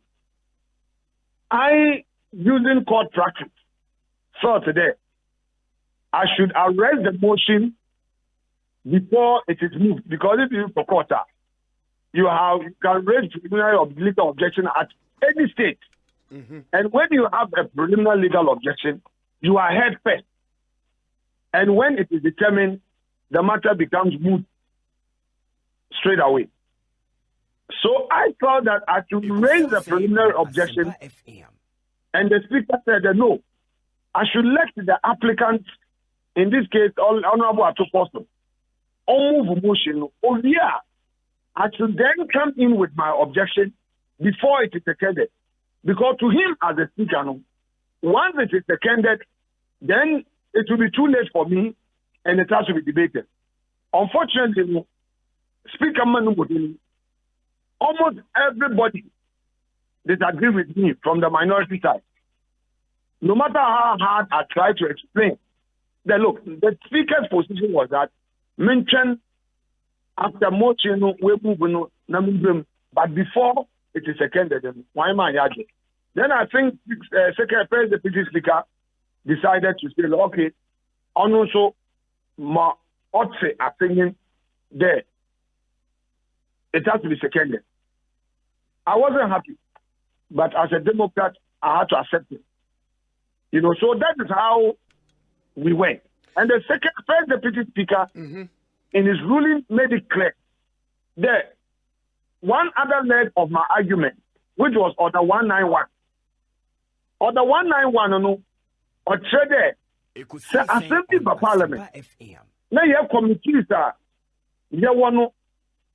I, using court practice, thought today I should arrest the motion before it is moved. Because if you for court, you can raise preliminary or legal objection at any stage. Mm-hmm. And when you have a preliminary legal objection, you are heard first. And when it is determined, the matter becomes moot straight away. So I thought that I should raise the preliminary objection, and the Speaker said no. I should let the applicant in this case, Honorable Atuposto, all move motion, I should then come in with my objection before it is seconded. Because to him as a speaker, once it is seconded, then it will be too late for me and it has to be debated. Unfortunately, Speaker Manu, almost everybody disagree with me from the minority side. No matter how hard I try to explain, that look, the speaker's position was that mention after motion we move, but before it is seconded, why am I arguing? Then I think Secretary Deputy Speaker decided to say, okay, and also my opinion there. It has to be seconded. I wasn't happy, but as a Democrat, I had to accept it. So that is how we went. And the first Deputy Speaker, in his ruling, made it clear that one other leg of my argument, which was Order 191. Order 191, or trade Assembly by Parliament. Now you have committees that you want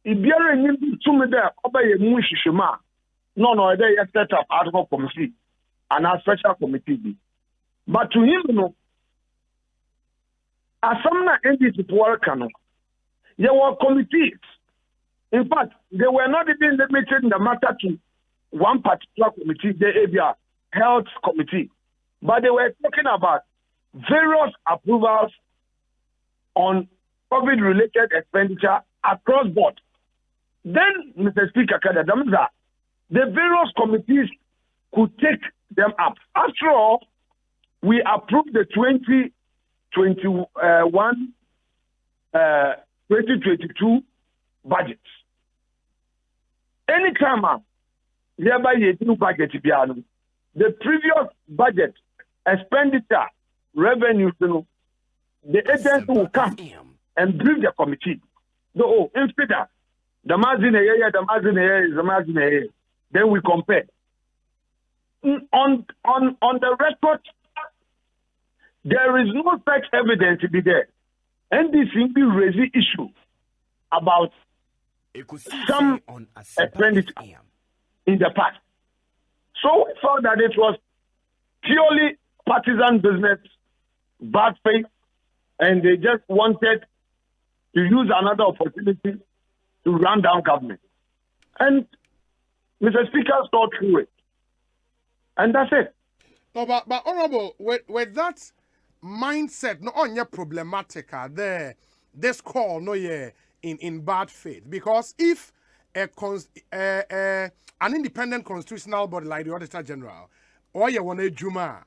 if you are in to me there, obey a mushishima. No, they set up ad hoc committee and a special committee. But to him, as some NDC work, there were committees. In fact, they were not even limited in the matter to one particular committee, the area health committee, but they were talking about various approvals on COVID-related expenditure across board. Then, Mr. Speaker, the various committees could take them up. After all, we approved the 2022 budget. Anytime thereby a new budget, the previous budget expenditure revenue, the agents will come and brief the committee. Instead of the margin area, the margin area. Then we compare. On the record, there is no such evidence to be there. And this simply raises issue about some expenditure in the past. So we thought that it was purely partisan business, bad faith, and they just wanted to use another opportunity to run down government. And Mr. Speaker saw through it. And that's it. No, but Honorable, with that mindset, no on your problematic there, this call no in bad faith. Because if an independent constitutional body like the Auditor General or you want a Juma,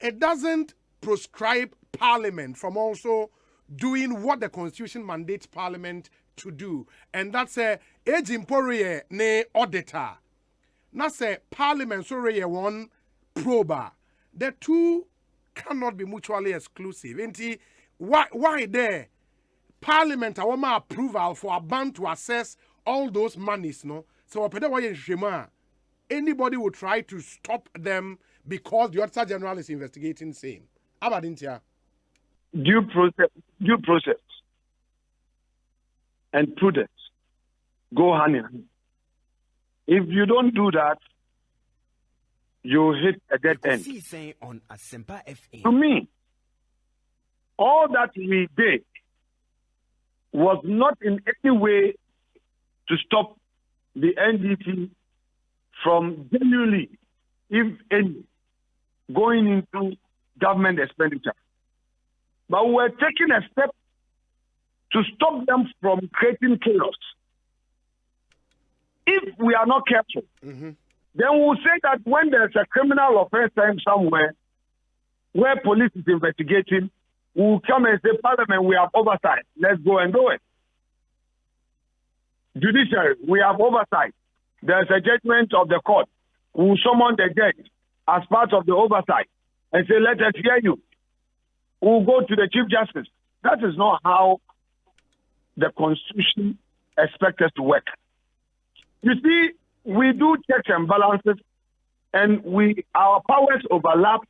it doesn't proscribe Parliament from also doing what the Constitution mandates Parliament to do, and that's a age emporiye ne auditor. Now say Parliament sorry one prober. The two cannot be mutually exclusive. Inti why there Parliament our approval for a ban to assess all those monies, no? So anybody will try to stop them because the Auditor General is investigating same. How about Intia? Due process and prudence go hand in hand. If you don't do that, you hit a dead end. Ekosiisen On Asempa FM. To me, all that we did was not in any way to stop the NDC from genuinely, if any, going into government expenditure. But we're taking a step to stop them from creating chaos. If we are not careful, then we'll say that when there's a criminal offense time somewhere where police is investigating, we'll come and say, Parliament, we have oversight. Let's go and do it. Judiciary, we have oversight. There's a judgment of the court. We'll summon the judge as part of the oversight and say, let us hear you. We'll go to the Chief Justice. That is not how the Constitution expects us to work. You see, we do checks and balances, and our powers overlap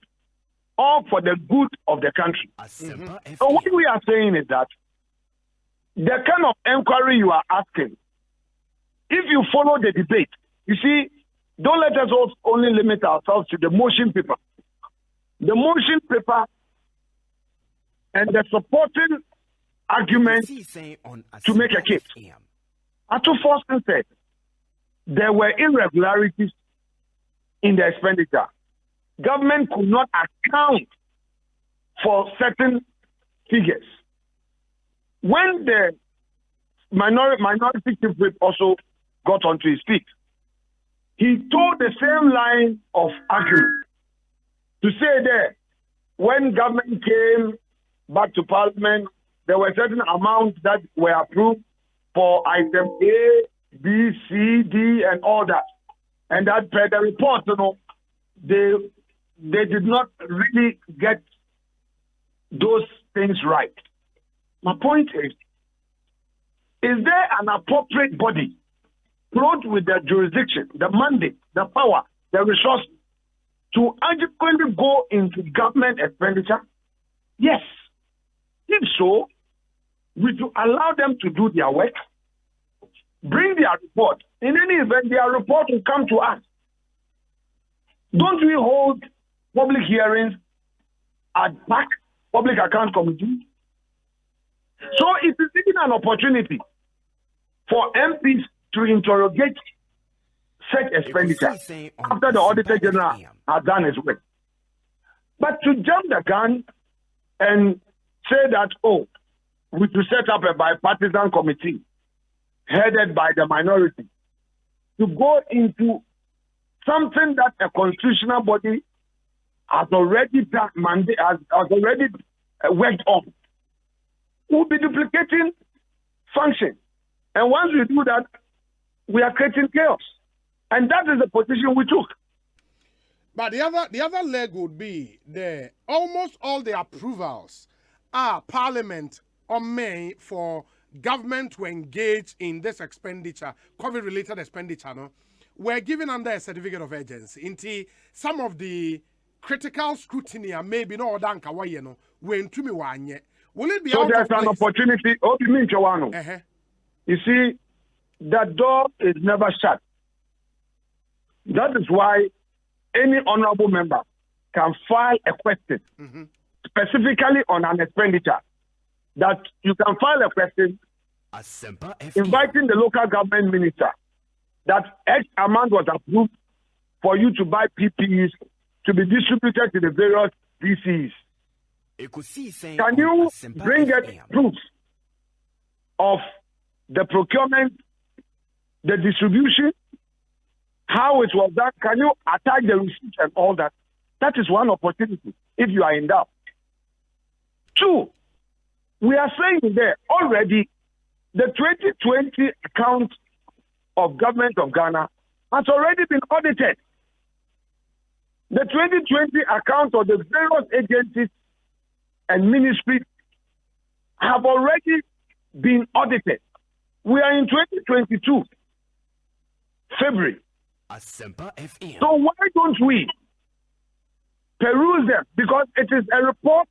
all for the good of the country. So what we are saying is that the kind of inquiry you are asking, if you follow the debate, you see, don't let us only limit ourselves to the motion paper. The motion paper and the supporting argument to make a case. Atu Forson said there were irregularities in the expenditure. Government could not account for certain figures. When the minority chief whip also got onto his feet, he told the same line of argument to say that when government came back to Parliament, there were certain amounts that were approved for item A, B, C, D, and all that. And that per the report, they did not really get those things right. My point is there an appropriate body clothed with the jurisdiction, the mandate, the power, the resources to adequately go into government expenditure? Yes. If so, we should allow them to do their work, bring their report. In any event, their report will come to us. Don't we hold public hearings at PAC, Public Account Committee? So it is even an opportunity for MPs to interrogate such expenditure after the Auditor General has done his work. But to jump the gun and say that, we should set up a bipartisan committee headed by the minority to go into something that a constitutional body has already worked on, we'll be duplicating function. And once we do that, we are creating chaos. And that is the position we took. But the other leg would be almost all the approvals are Parliament on May for government to engage in this expenditure, COVID-related expenditure, were given under a certificate of urgency. Inti some of the critical scrutiny and maybe no done kawaye when to me wanye. Will it be so there's an opportunity? You see, the door is never shut. That is why any honorable member can file a question specifically on an expenditure. That you can file a question inviting the local government minister that X amount was approved for you to buy PPEs to be distributed to the various DCs. Can you bring it proof of the procurement, the distribution, how it was done? Can you attach the receipts and all that? That is one opportunity if you are in doubt. Two, we are saying there already the 2020 account of Government of Ghana has already been audited. The 2020 account of the various agencies and ministries have already been audited. We are in 2022, February. So why don't we peruse them? Because it is a report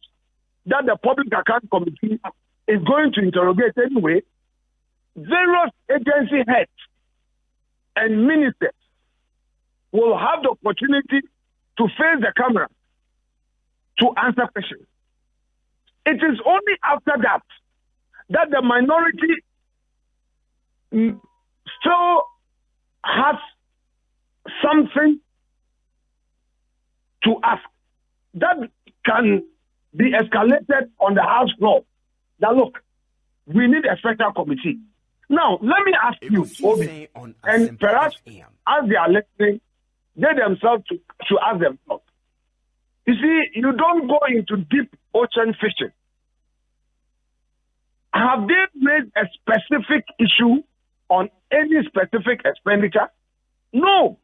that the Public Account Committee is going to interrogate anyway. Various agency heads and ministers will have the opportunity to face the camera to answer questions. It is only after that that the minority still has something to ask that can be escalated on the House floor. That look, we need a special committee. Now, let me ask you, Obi, and perhaps as they are listening, they themselves to ask themselves. You see, you don't go into deep ocean fishing. Have they made a specific issue on any specific expenditure? No.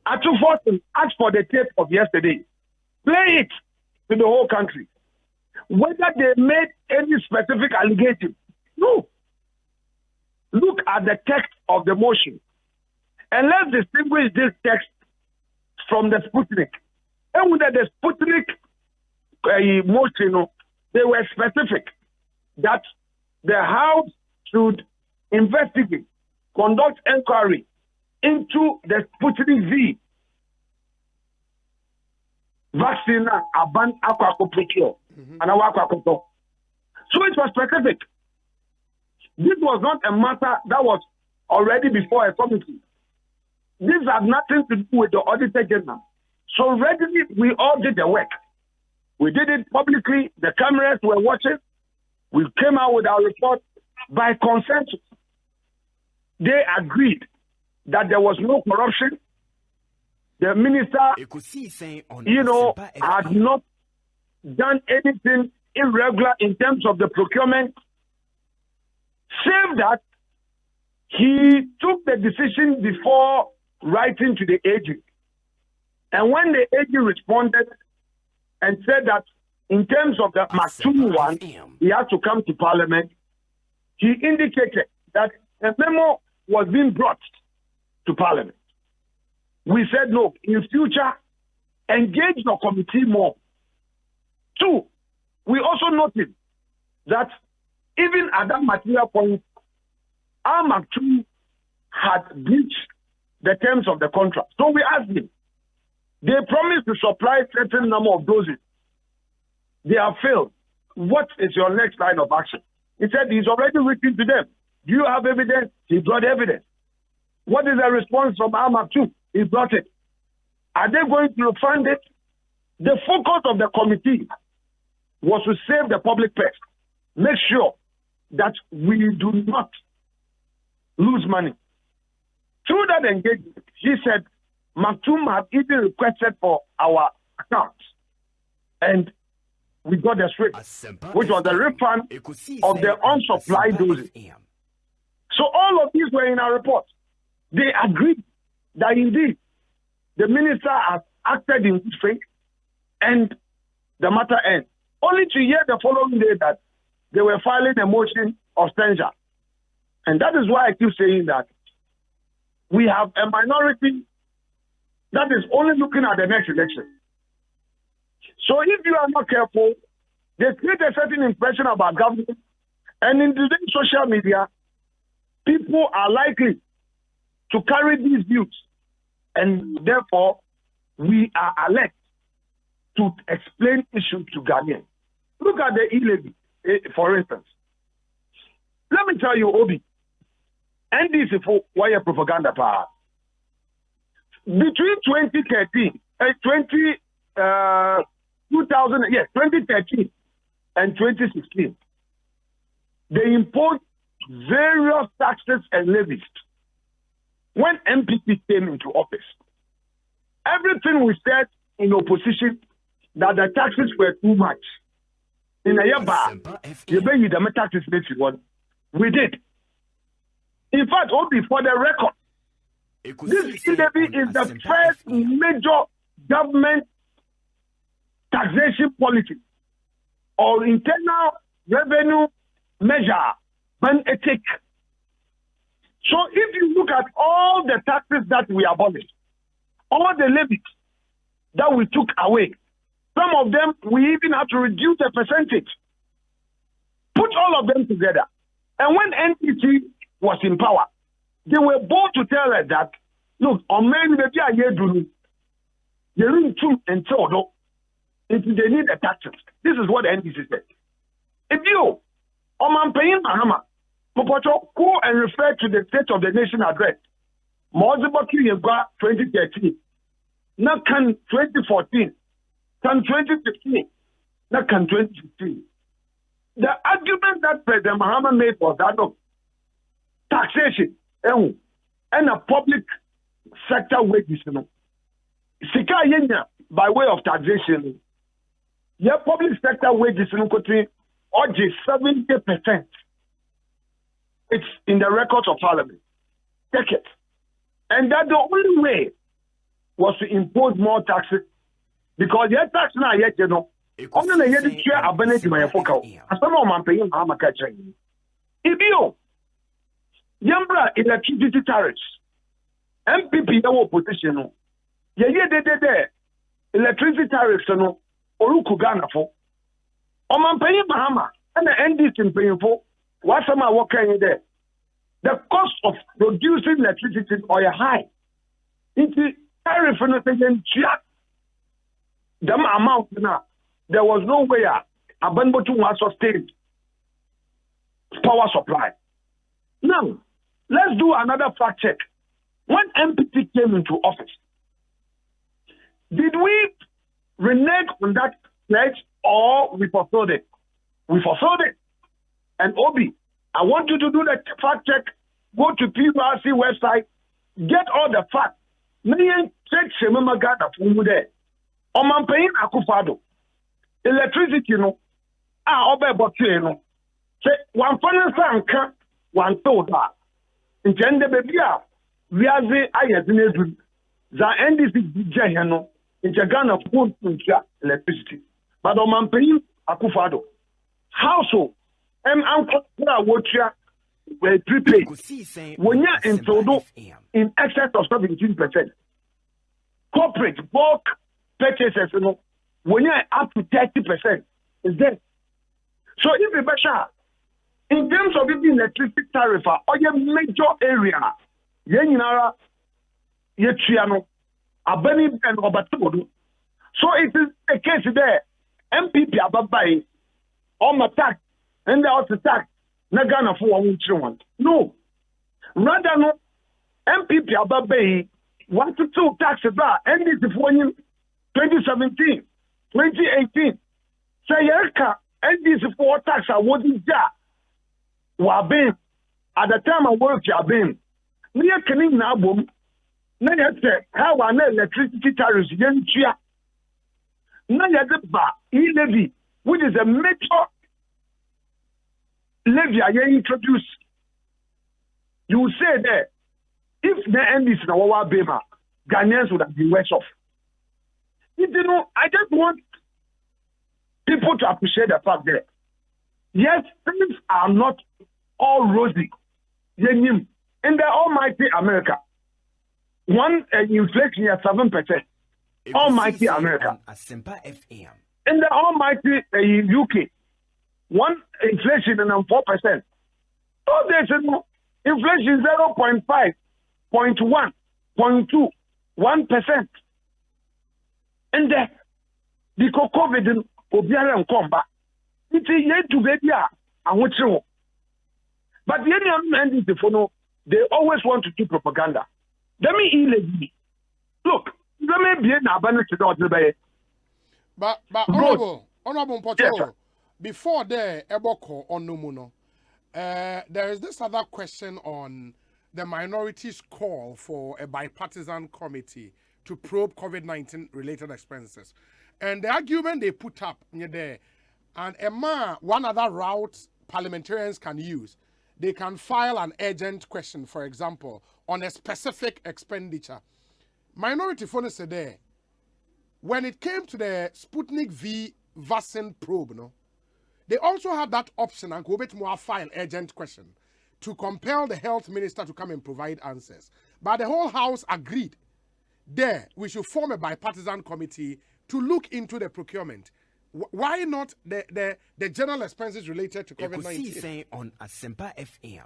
Atu Forson asked for the tape of yesterday. Play it to the whole country. Whether they made any specific allegation? No. Look at the text of the motion and let's distinguish this text from the Sputnik. And with the Sputnik motion, they were specific that the House should investigate, conduct inquiry into the Sputnik V vaccine aban aqua procure and aqua. So it was specific. This was not a matter that was already before a committee. This had nothing to do with the Auditor General. So readily, we all did the work. We did it publicly. The cameras were watching. We came out with our report by consensus. They agreed that there was no corruption. The minister, had not done anything irregular in terms of the procurement, save that he took the decision before writing to the AG. And when the AG responded and said that in terms of the Maktoum one, he had to come to Parliament, he indicated that a memo was being brought to Parliament. We said, no, in future, engage the committee more. 2, we also noted that even at that material point, our Maktoum had breached the terms of the contract. So we asked him. They promised to supply certain number of doses. They have failed. What is your next line of action? He said he's already written to them. Do you have evidence? He brought evidence. What is the response from our Maktoum? He brought it. Are they going to refund it? The focus of the committee was to save the public purse. Make sure that we do not lose money. Through that engagement, he said, Maktoum had even requested for our accounts. And we got the script, which was the refund of the unsupplied doses. So all of these were in our report. They agreed that indeed the minister has acted in good faith and the matter ends. Only to hear the following day that they were filing a motion of censure. And that is why I keep saying that we have a minority that is only looking at the next election. So if you are not careful, they create a certain impression about government, and in today's social media, people are likely to carry these views, and therefore we are alert to explain issues to Ghanaians. Look at the e-levy, for instance. Let me tell you, Obi, NDC for wire propaganda power. Between 2013 and 2013 and 2016, they imposed various taxes and levies. When MPP came into office, everything we said in opposition that the taxes were too much. In a year back, the taxes we did. In fact, only for the record, this levy is the first major government taxation policy or internal revenue measure when it take. So if you look at all the taxes that we abolished, all the levies that we took away, some of them we even had to reduce the percentage. Put all of them together. And when NTT was in power, they were bold to tell us that, look, on many maybe a year do they really too and so if they need a taxes. This is what the NTT said. If you on paying Mahama, go and refer to the State of the Nation address. Mozibaki Yegwa 2013. Now can 2014. Can 2015. Now can 2015. The argument that President Mahama made was that of taxation and a public sector wages. Sika yenya by way of taxation. Your public sector wages in country or 70%. It's in the records of Parliament. Take it. And that the only way was to impose more taxes because your tax now yet only the year chair abandoned my focal. As some of my paying how much catching. If you Yambra electricity tariffs, MPP no opposition. Yeah, there. electricity tariffs no oruku Ghana for. Oman paying Bahama and the NDC in paying for what's some working there. The cost of producing electricity are high. It's tariff and the amount now. There was no way Abanbotu was sustained power supply. Now, let's do another fact check. When MPT came into office, did we renege on that pledge or we fulfilled it? We fulfilled it. And Obi, I want you to do the fact check. Go to PRC website, get all the facts. Check Shemama Gada from there. Oman paying Akufado. Electricity, no. Obe Botu, no. Say, one finance anka, one told that. In Jende Bebia, we are the Ayazine, the NDC Jayano, in Jagana food electricity. But Oman paying Akufado. Household, Uncle Watcher, were prepaid. When you're in excess of 17%. Corporate bulk purchases, you know, when you're up to 30%, is there. So if you measure, in terms of the electricity tariff, or your major area, Yenara, Yetriano, Abani and Obatodo. So it is a case there. MPP Ababai, on my tax, and the outer tax, Nagana for one. No. Rather, no, MPP Ababai. 1 to 2 taxes are ended before 2017, 2018. Say, Yerka, ended before tax are what is that? Wabin, at the time I worked, Yabin. Near Kening Nabum, Naya how an electricity tariffs, Yenchia. Naya the Ba, levy, which is a major levy I introduced. You will say there. If the end is in our Bema, Ghanaians would have been worse off. You know, I just want people to appreciate the fact that, yes, things are not all rosy. In the almighty America, inflation is 7%. Almighty America. Asempa FM. In the almighty UK, inflation is 4%. So there's inflation 0.5. 0.1, 0.2, 1%. And the COVID will be a combat. It's yet to be here. And what's wrong? But the end is the phone. They always want to do propaganda. Let me look, let me be an abundance to the But honorable Portugal, before there, Eboko on Numuno, there is this other question on the minorities' call for a bipartisan committee to probe COVID-19 related expenses. And the argument they put up there, and one other route parliamentarians can use, they can file an urgent question, for example, on a specific expenditure. Minority phone said there, when it came to the Sputnik V vaccine probe, no, they also had that option and go bit more file urgent question to compel the health minister to come and provide answers. But the whole house agreed there we should form a bipartisan committee to look into the procurement. Why not the general expenses related to COVID-19? Ekosiisen On Asempa FM.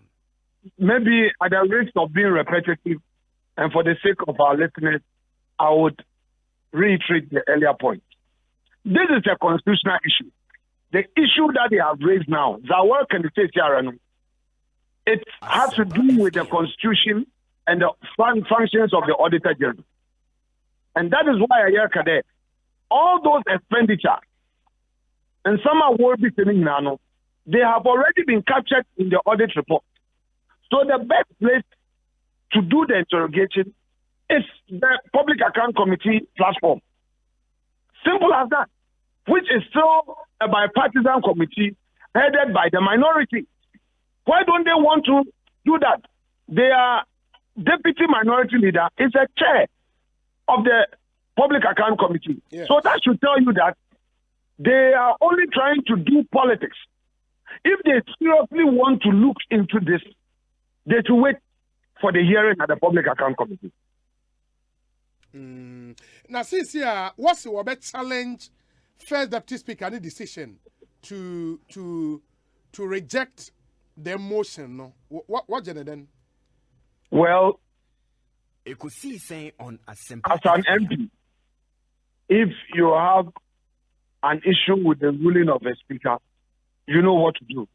Maybe at the risk of being repetitive, and for the sake of our listeners, I would reiterate the earlier point. This is a constitutional issue. The issue that they have raised now, Zawar can say it has to do with the Constitution and the functions of the Auditor General. And that is why I hear there. All those expenditure, and some are will be saying now, they have already been captured in the audit report. So the best place to do the interrogation is the Public Account Committee platform. Simple as that, which is still a bipartisan committee headed by the minority. Why don't they want to do that? Their deputy minority leader is a chair of the Public Account Committee. Yeah. So that should tell you that they are only trying to do politics. If they seriously want to look into this, they should wait for the hearing at the Public Account Committee. Now, since here, what's your best challenge? First Deputy Speaker, any decision to reject the motion. No, what then? Well, Ekosiisen On Asempa as an MP, if you have an issue with the ruling of a speaker, you know what to do.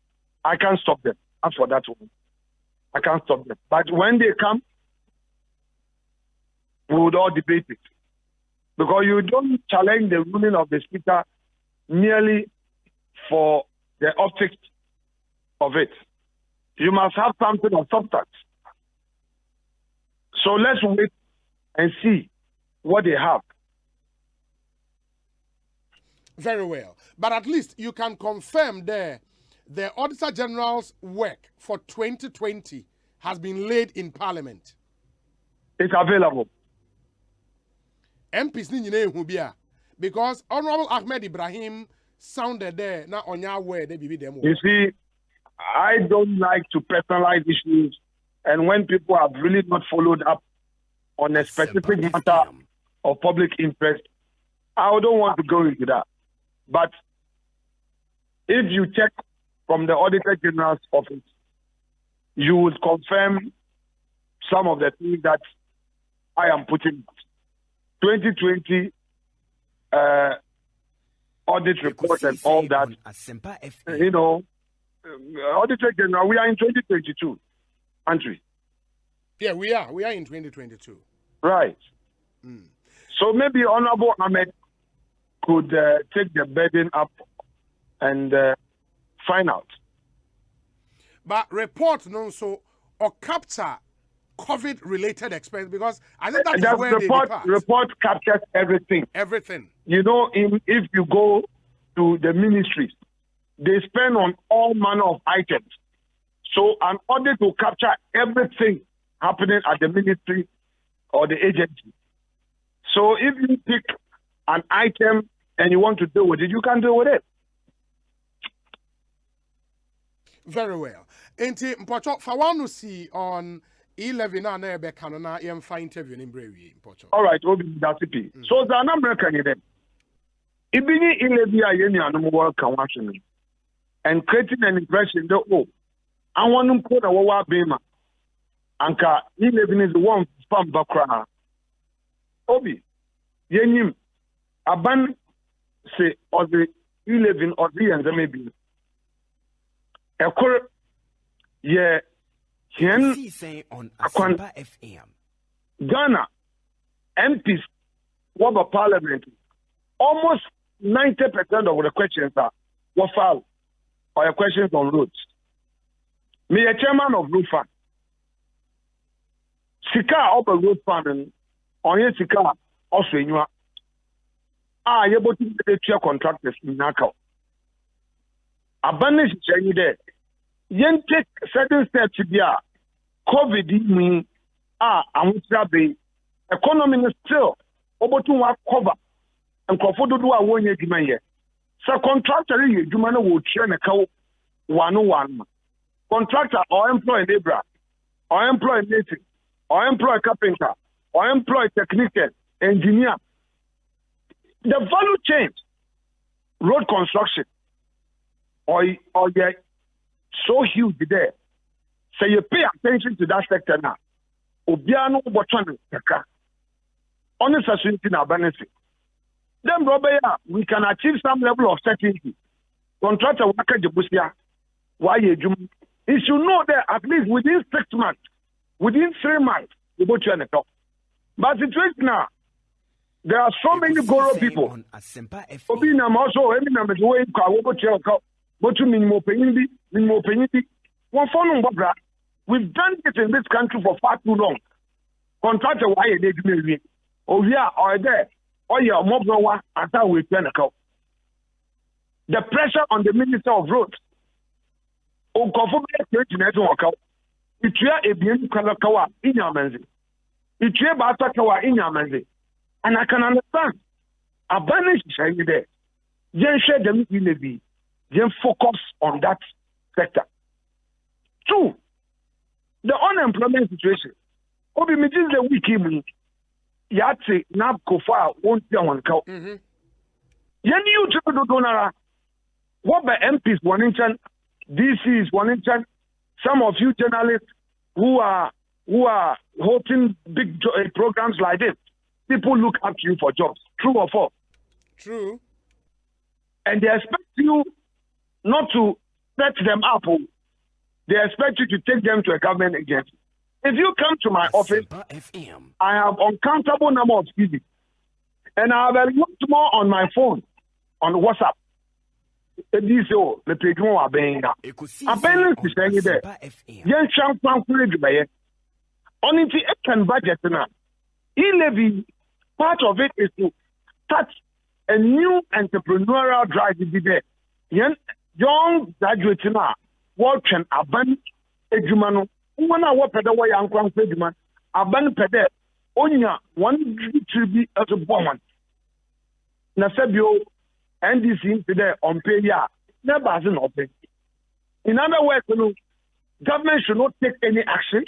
I can't stop them. As for that one, I can't stop them. But when they come, we would all debate it. Because you don't challenge the ruling of the speaker merely for the optics of it. You must have something of substance. So let's wait and see what they have. Very well. But at least you can confirm there the Auditor General's work for 2020 has been laid in Parliament. It's available. MPs ni nyine hu bia because Honorable Ahmed Ibrahim sounded there na onya where they be them. You see, I don't like to personalize issues, and when people have really not followed up on a specific matter of public interest, I don't want to go into that. But if you check from the Auditor General's office, you will confirm some of the things that I am putting. 2020 audit report and all that. You know, Auditor General, we are in 2022, aren't we? Yeah, we are. We are in 2022. Right. So maybe Honorable Ahmed could take the burden up and find out. But report no so or capture COVID-related expense because I think that is where report captures everything. Everything. You know, if you go to the ministries, they spend on all manner of items. So an audit will capture everything happening at the ministry or the agency. So if you pick an item and you want to deal with it, you can deal with it. Very well. Enti Mpocho, for one to see on 11 na ebe kanona yem fa interview in Brewi Mpocho. All right, that's it. So the American then. Ibini 11 a yeni anu work kan watching and creating an impression that I want to put a wawa bema. Anka 11 is the one from Bakra. Obi yenim aban say or the 11 or the and maybe ekor ye Ekosiisen On Asempa FM. Ghana MPs were Parliament. Almost 90% of the questions were filed or questions on roads. Me a chairman of road fund. Sika of a road fund and on your Sika also in your you able to get contractors in Naka. Abandoned is there. Yen take certain steps to be COVID mean I'm be economy is still able to cover and comfort do a 1 year demand here. So contractor you will train a cow 101. Contractor or employ labor or employ native or employ carpenter or employ technician, engineer. The value change, road construction, or so huge there. So you pay attention to that sector now. Obiano Botano, honest association abundance. Then, we can achieve some level of certainty. Contractor worker the Busia, why you should know that at least within 6 months, within 3 months, you go to an top. But the truth now, there are so many Goro people. Obina also, any number of way, go to minimum penalty. One phone number. We've done this in this country for far too long. Contractor, why they do me? Oh, yeah, or there, or yeah, mob no one, until we turn a call. The pressure on the Minister of Roads. Oh, conformity to network out. It's a bien kawa in your manzi. It's a batakawa in your manzi. And I can understand. A banish is there. Jen share them in the be. Jen focus on that sector. 2, the unemployment situation. Obi me is a weak evening. yate na kofa won't be on cow. Yen you to do donara. What by MPs one inch, DCs one inch, some of you journalists who are hosting big programs like this, people look up to you for jobs. True or false? True. And they expect you not to set them up. They expect you to take them to a government agency. If you come to my office, I have uncountable number of CVs, and I have a lot more on my phone, on WhatsApp. So the people are being that. I'm to say that. Young champion could on it can budget now. E-levy, part of it is to start a new entrepreneurial drive to be there. Young graduates now work can abandon ejumano. Umana wa peda wa yankwan ejuma abandon peda onya one tribi as a woman. Na sabio NDC today on pay ya never has an open. In other words, government should not take any action.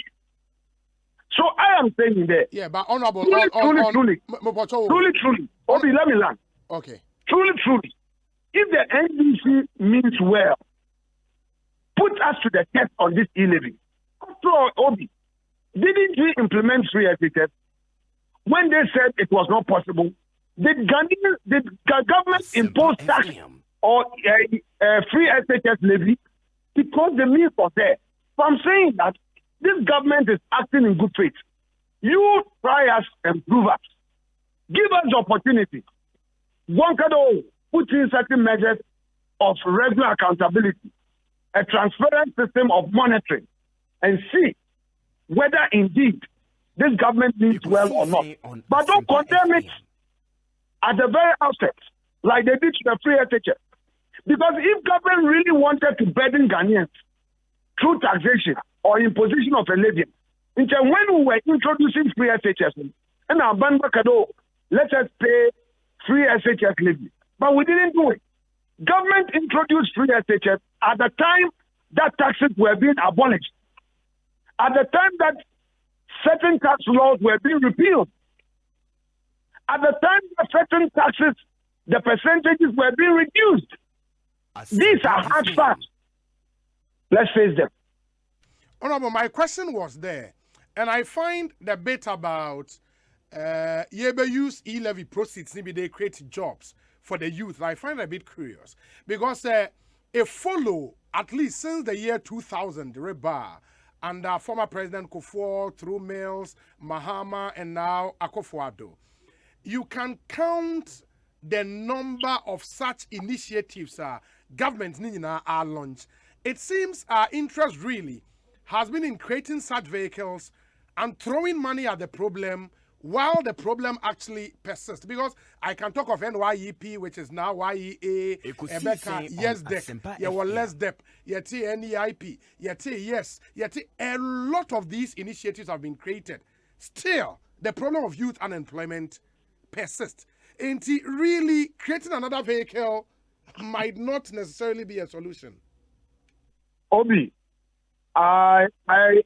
So I am saying that. Yeah, but honorable, truly. Obi, let me land. Okay. Truly. If the NDC means well, put us to the test on this e-levy. After all, Obi, didn't we implement free SHS when they said it was not possible? Did government impose tax or free SHS levy because the means was there? So I'm saying that this government is acting in good faith. You try us and prove us. Give us the opportunity. One can put in certain measures of regular accountability, a transparent system of monitoring, and see whether indeed this government means well or not. But don't condemn it at the very outset, like they did to the free SHS. Because if government really wanted to burden Ghanaians through taxation or imposition of a levy, when we were introducing free SHS, and our Banbakado, let us pay free SHS levy. But we didn't do it. Government introduced free SHS at the time that taxes were being abolished, at the time that certain tax laws were being repealed, at the time that certain taxes, the percentages were being reduced. These are hard facts. Let's face them. Honorable, my question was there, and I find the bit about use e-levy proceeds, maybe they create jobs for the youth. I find it a bit curious because it follow at least since the year 2000, Reba, under former President Kufuor, through Mills, Mahama, and now Akufo-Addo. You can count the number of such initiatives governments are launched. It seems our interest really has been in creating such vehicles and throwing money at the problem while the problem actually persists. Because I can talk of NYEP, which is now YEA, Ebeka, yes, less depth, yet NEIP, yet yes, yet a lot of these initiatives have been created. Still, the problem of youth unemployment persists. And really creating another vehicle might not necessarily be a solution. Obi, I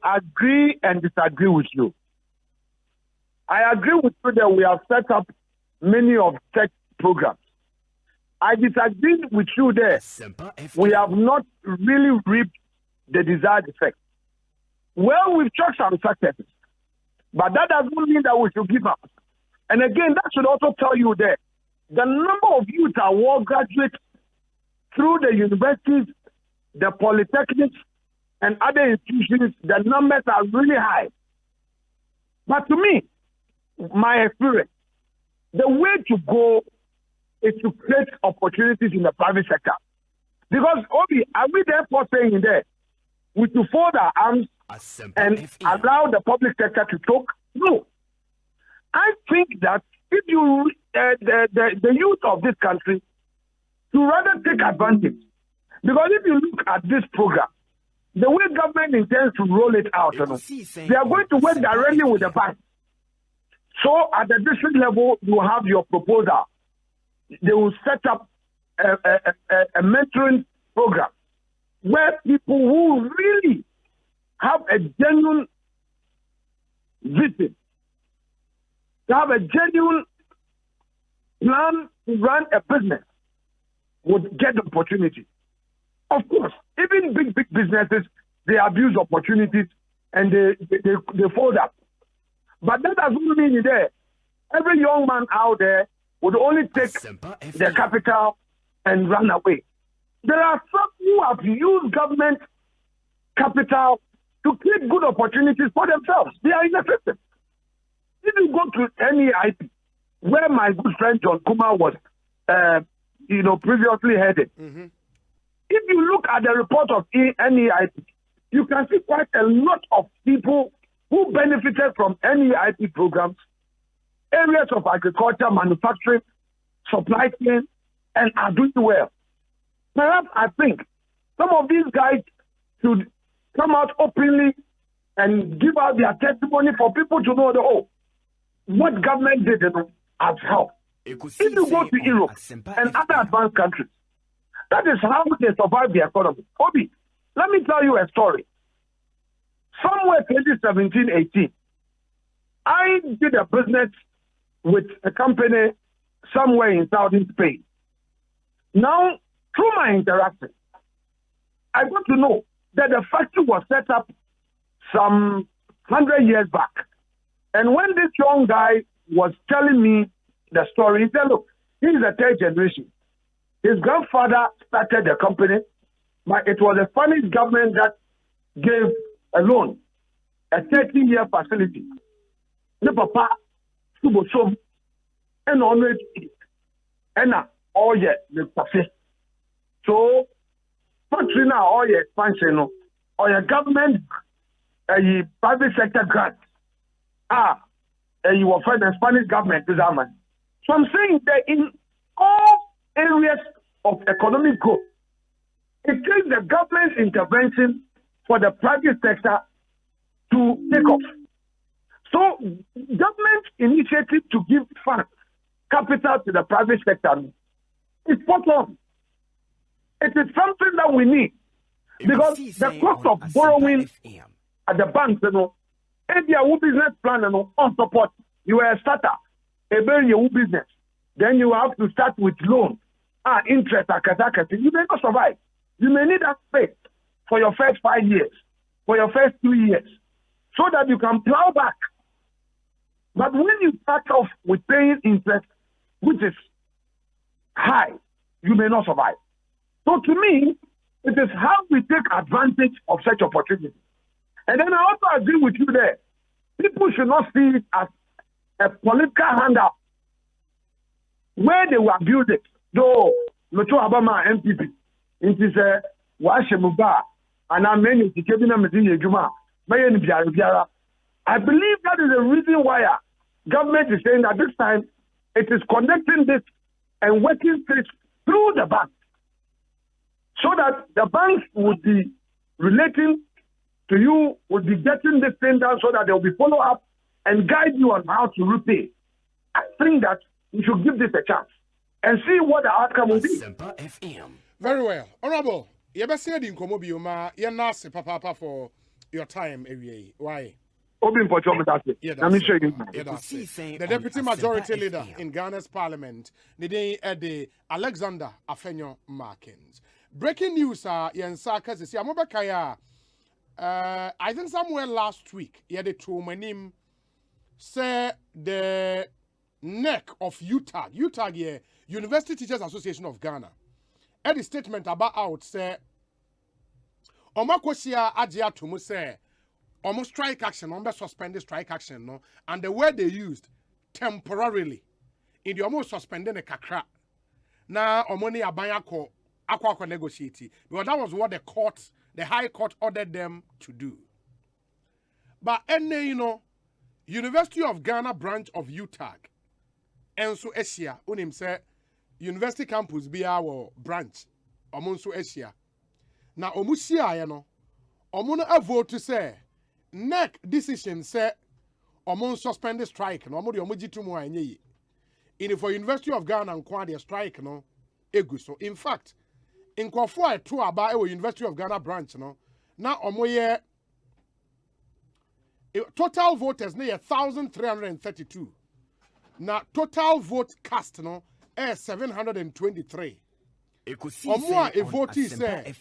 agree and disagree with you. I agree with you that we have set up many of such programs. I disagree with you there. We have not really reaped the desired effect. Well, we've checked some successes, but that doesn't mean that we should give up. And again, that should also tell you that the number of youth award graduates through the universities, the polytechnics, and other institutions, the numbers are really high. But to me, my experience, the way to go is to create opportunities in the private sector. Because, Obi, are we therefore saying there, we to fold our arms and allow the public sector to talk? No. I think that if you, the youth of this country, to rather take advantage. Because if you look at this program, the way government intends to roll it out, they are going to work directly with the bank. So at the district level, you have your proposal. They will set up a mentoring program where people who really have a genuine vision to have a genuine plan to run a business would get the opportunity. Of course, even big businesses, they abuse opportunities and they fold up. But that doesn't mean there. Every young man out there would only take their capital and run away. There are some who have used government capital to create good opportunities for themselves. They are in the system. If you go to NEIP, where my good friend John Kumar was, previously headed, if you look at the report of NEIP, you can see quite a lot of people who benefited from NEIP programs, areas of agriculture, manufacturing, supply chain, and are doing well. Perhaps I think some of these guys should come out openly and give out their testimony for people to know what government did has helped. If you go to Europe and other advanced countries, that is how they survive the economy. Obi, let me tell you a story. Somewhere 2017-18, I did a business with a company somewhere in southern Spain. Now, through my interaction, I got to know that the factory was set up some 100 years back. And when this young guy was telling me the story, he said, look, he's a third generation. His grandfather started the company, but it was the Spanish government that gave a loan, a 30-year facility. The papa, Subosom, and always and all yet the cafe. So, factory now, all your expansion, or your government, private sector grant. You will find the Spanish government to that man. So I'm saying that in all areas of economic growth, it takes the government's intervention for the private sector to take off. So government initiative to give funds, capital to the private sector is spot on. It is something that we need because the cost of borrowing at the banks, if you have a business plan on support, you are a starter, a very new business, then you have to start with loan, interest, you may not survive. You may need that space for your first 5 years, for your first 2 years, so that you can plow back. But when you start off with paying interest, which is high, you may not survive. So to me, it is how we take advantage of such opportunities. And then I also agree with you there. People should not see it as a political handout where they will abuse it. Though, Meto Abama MPP, it is a Washemuba, and I mean, I believe that is the reason why government is saying that this time it is connecting this and working this through the bank so that the banks would be relating to you, would be getting this thing down so that there will be follow-up and guide you on how to repay. I think that we should give this a chance and see what the outcome will be. Very well. Honorable, you better say in Komobioma, you're not papa for your time every why? The Deputy Majority Leader in Ghana's Parliament, the Alexander Afenyo Markins. Breaking news, Yansaka says, Yamobakaya. I think somewhere last week, he had a two-manim say the neck of UTAG, University Teachers Association of Ghana, had a statement about say, Omakosia Ajia Tumu say, almost strike action, almost suspended strike action, no, and the word they used temporarily, in the almost suspended a kakra. Now, Omoni Abayako, Aqua negotiate, because that was what the High Court ordered them to do. But University of Ghana branch of UTAG, and so Asia, unim say University campus be our branch, omunso Asia. Now omusia omuna vote to say neck decision say omun suspended strike no omudi omujitu mu anyi. In for University of Ghana and their strike no egu so. In fact, in Kwafo to about University of Ghana branch no na omoye total voters near 1,332 Now total vote cast no 723. Omo a vote say.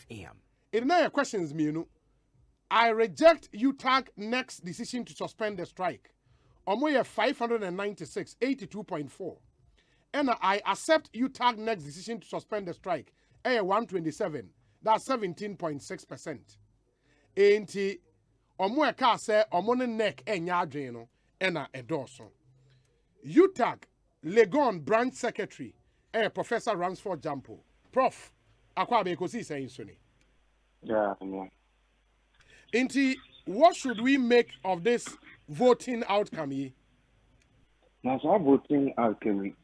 It now questions me I reject UTAG next decision to suspend the strike. Omo 596, 82.4. And I accept UTAG next decision to suspend the strike. 127. That's 17.6%. Enti omo e ka say omo ne neck enya adwen no ena edoso. UTAG Legon branch secretary Professor Ransford Jampo. Prof akwa be Ekosiisen so ni. Yeah. Enti what should we make of this voting outcome ye? Now, so voting outcome.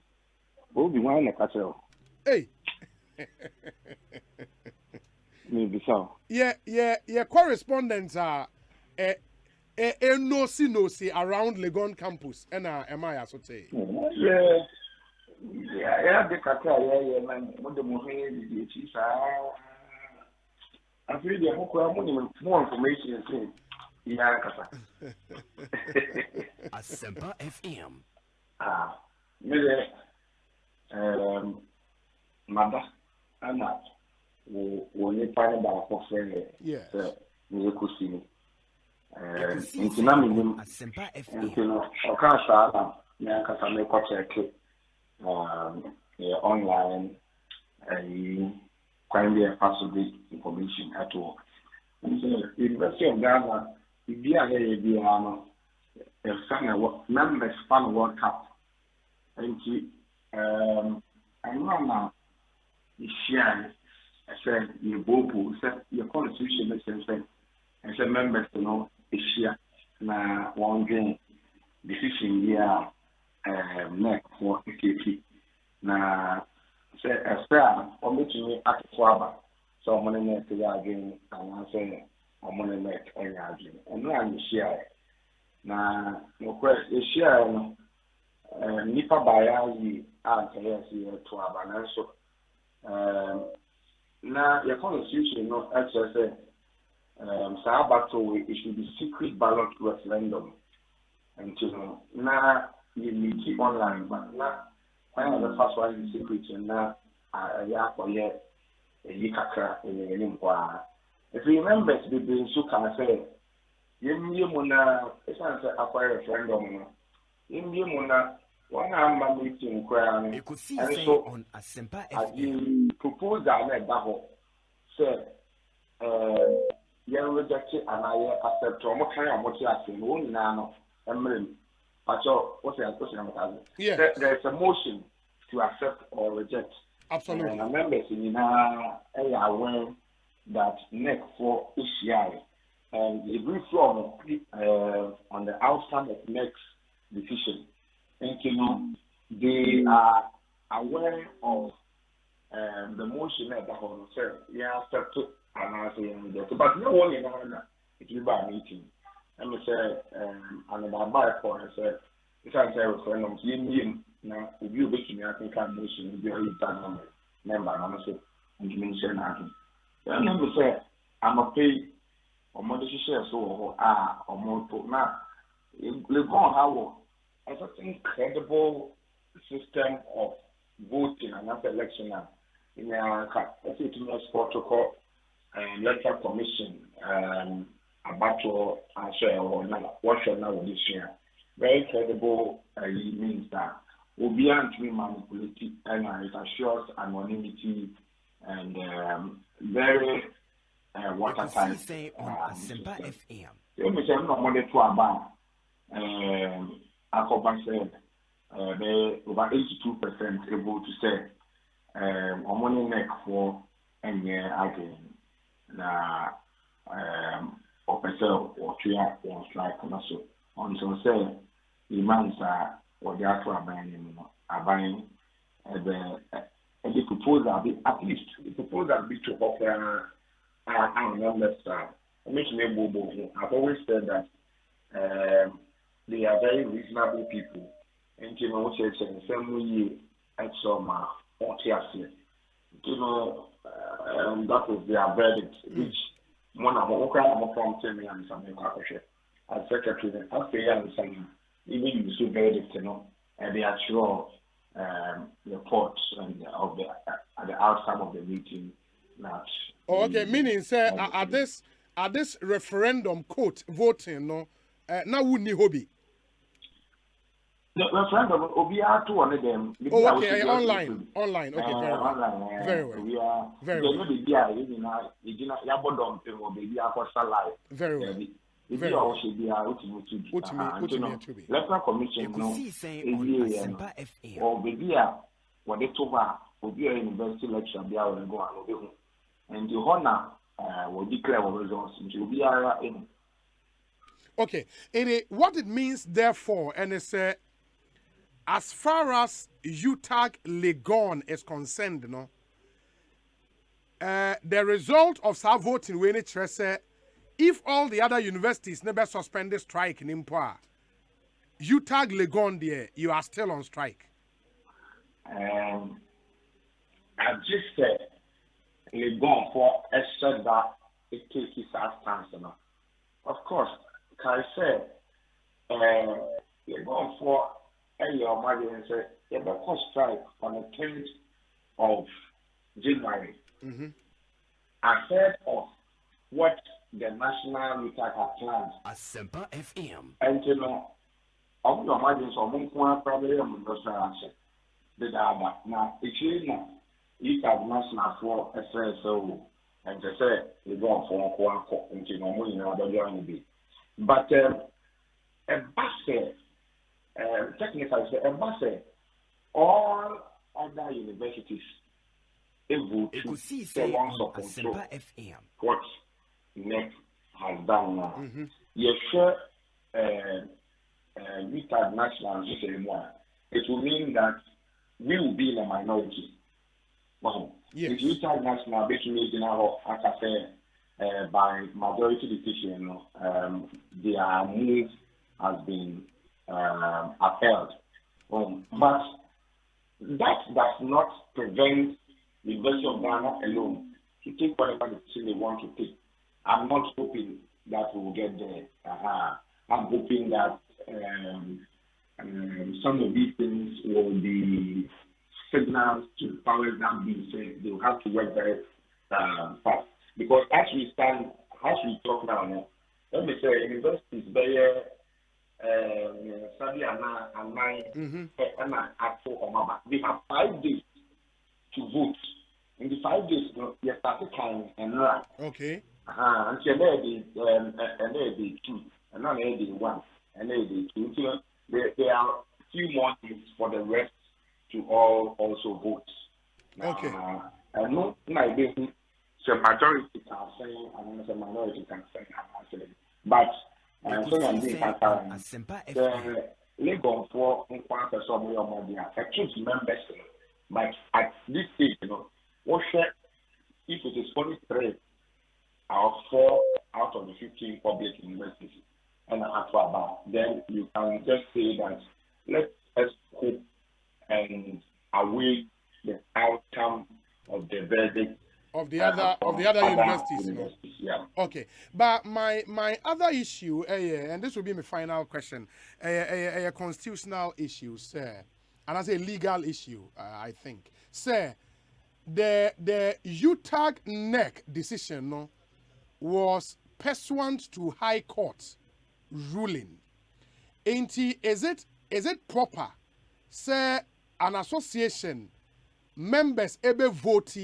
We'll be one like Hey. Maybe so. Yeah, correspondents are no see around Legon campus. And am I so say? Yeah, the Qatar, yeah, man. What the movie is, I feel the more information. Yeah, Asempa FM. Mother, I'm not. We find about for friend. Yeah. Ekosiisen. Asempa FM. Online kindly possible information at all. And so, University of Ghana, the members fan World Cup. And I know now, the share, I said, your Bobo, said, your constitution is saying, and said, members to know, the share, now, one game, decision here, neck for EKP. Now, say, as fair, or meeting at Swaba, so I'm going to make the again, and I say, I'm going to make any argument. And now you share. Now, no question, the share, Nipa Bayazi, answer yes, here to Abananso. Now, your constitution, no, actually say, Sabato, it should be secret ballot referendum. And now, you need to keep online, but now, I have the first one is secret, and now, I for yet a yikaka in the Limqua. If you remember, the Suka say, Yemuna, it's not a referendum. Yemuna, one arm meeting crown, and so on Asempa FM. Propose that Baho said, you reject it, and I accept what kind of what you are saying, only now, and what's the question? Yes. There's a motion to accept or reject. Absolutely. And members in are aware that next for ECI and the brief form on the outcome of next decision. And they are aware of the motion that the whole say, yeah, accepted and I say rejected. But no one in Ghana, it will be a meeting. And we say, and about by for I said, it's a referendum, now, if you wish me, I think I'm motion, you done member, honestly, and you mention that. Then we say, I'm a pay or more share so or more to now. Live on how a certain credible system of voting and after election in a protocol and electoral commission about your answer or what shall now this year. Very credible means that will be to be manipulated and it assures anonymity and very watertight. Asempa FM. You may say no more to about Akoba said they over 82% able to say on money neck for any again. Now officer or tria or strike also on so say the man's or the actual buying the proposal be at least the proposal be to offer our numbers I've always said that they are very reasonable people and the same way at some that is their verdict which one of them from 10 million something as secretary and even you so verdict the actual reports and of the outcome of the meeting. That okay, meaning say at this referendum quote voting no now would ni hobby. The referendum will be out to one of them. Oh, okay, online. Okay, very well. Online, very well. We are very well. Very Very well. Electoral Commission, no, Asempa FM. or maybe what they told her will be a university lecture, be able to go and the honor will declare our results into be in. Okay, what it means, therefore, and it's as far as UTAG Legon is concerned, no, the result of our voting when it if all the other universities never suspended strike in Impoa, UTAG Legon there, you are still on strike. I just said Legon for extra that it takes his stance, no. Of course, can I say Legon for your money and say the first strike on the 10th of January. Ahead of what the national UTAG had planned. Asempa FM. And you know, of your margins of one probably industrial action. The data now, it's now UTAG national for SSO and to say you go for one into no money now, the but a basket, technically, a basket, all other universities. Ekosiise On Asempa FM. What NEC has done now. You sure UTAG national anymore. It will mean that we will be in a minority. Yes. If UTAG national basically general by majority decision, their move has been upheld. But that does not prevent the University of Ghana alone to take whatever decision they want to take. I'm not hoping that we will get there. I'm hoping that some of these things will be signals to powers that be said they will have to work very fast. Because as we talk now, let me say, universities very study and they have 5 days to vote. In the 5 days, you start time and run. Okay. Until they two, and not they one, and they two. So there are few more days for the rest to all also vote. Okay. And no, my business, the majority can say, and the minority can say, but Asempa FM. Legon for one person more than members. But at this stage, what if it is only 3 or 4 out of the 15 public universities and then you can just say that let us hope and await the outcome of the verdict of the other universities. Yeah. Okay, but my other issue, and this will be my final question, a constitutional issue, sir, and I say legal issue, I think, sir. The UTAG NEC decision was pursuant to High Court ruling. Is it proper, say, an association members able vote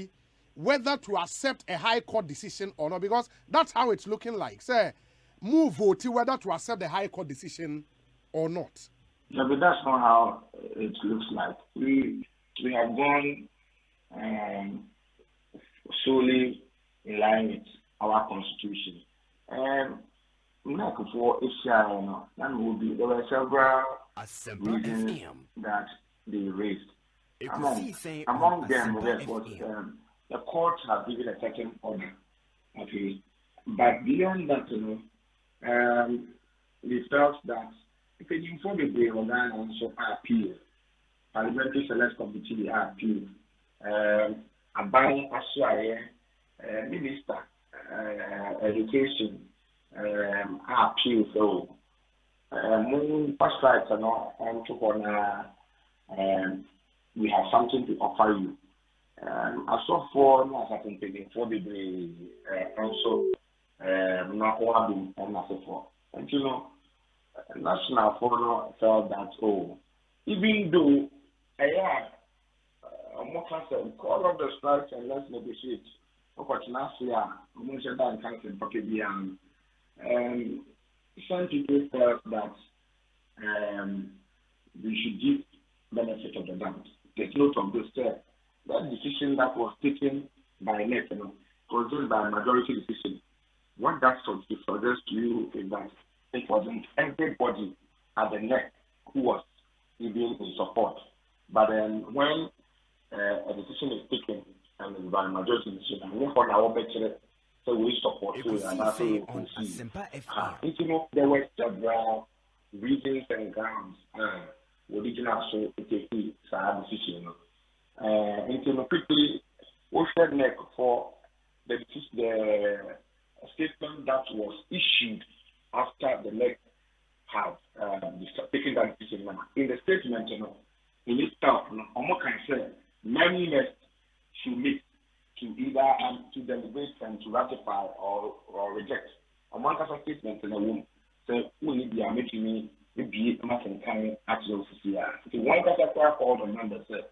whether to accept a High Court decision or not? Because that's how it's looking like. Say, move vote whether to accept the High Court decision or not. Yeah, but that's not how it looks like. We have gone solely in line with our constitution. For there were several reasons that they raised. Among them was the court has given a certain order. Okay, but beyond that, we felt that if it informed the organ also appeal, Parliamentary Select Committee appeal, Abai Aswaye, Minister Education appeal, so Moon Past Rights and took on we have something to offer you. As of for now, I think for the also not one and as for. And you know, National Forum felt that even though call of the strikes and let's negotiate. Opportunity, mentioned that country in and some people felt that we should give benefit of the doubt. Take note of this step. That decision that was taken by NEC, was done by a majority decision. What that suggests to you is that it wasn't everybody at the NEC who was even in support. But when a decision is taken and by a majority decision, and one for our better, so we support you and that's what we see. You know, there were several reasons and grounds original so to take this decision. And quickly, we should NEC for the statement that was issued after the NEC had taken that decision. In the statement, in itself, Omo can say many NEC should meet to either to deliberate and to ratify or reject. Among other statements in the room, say we need to make me be a matter coming actual CCR. So one that all the members said.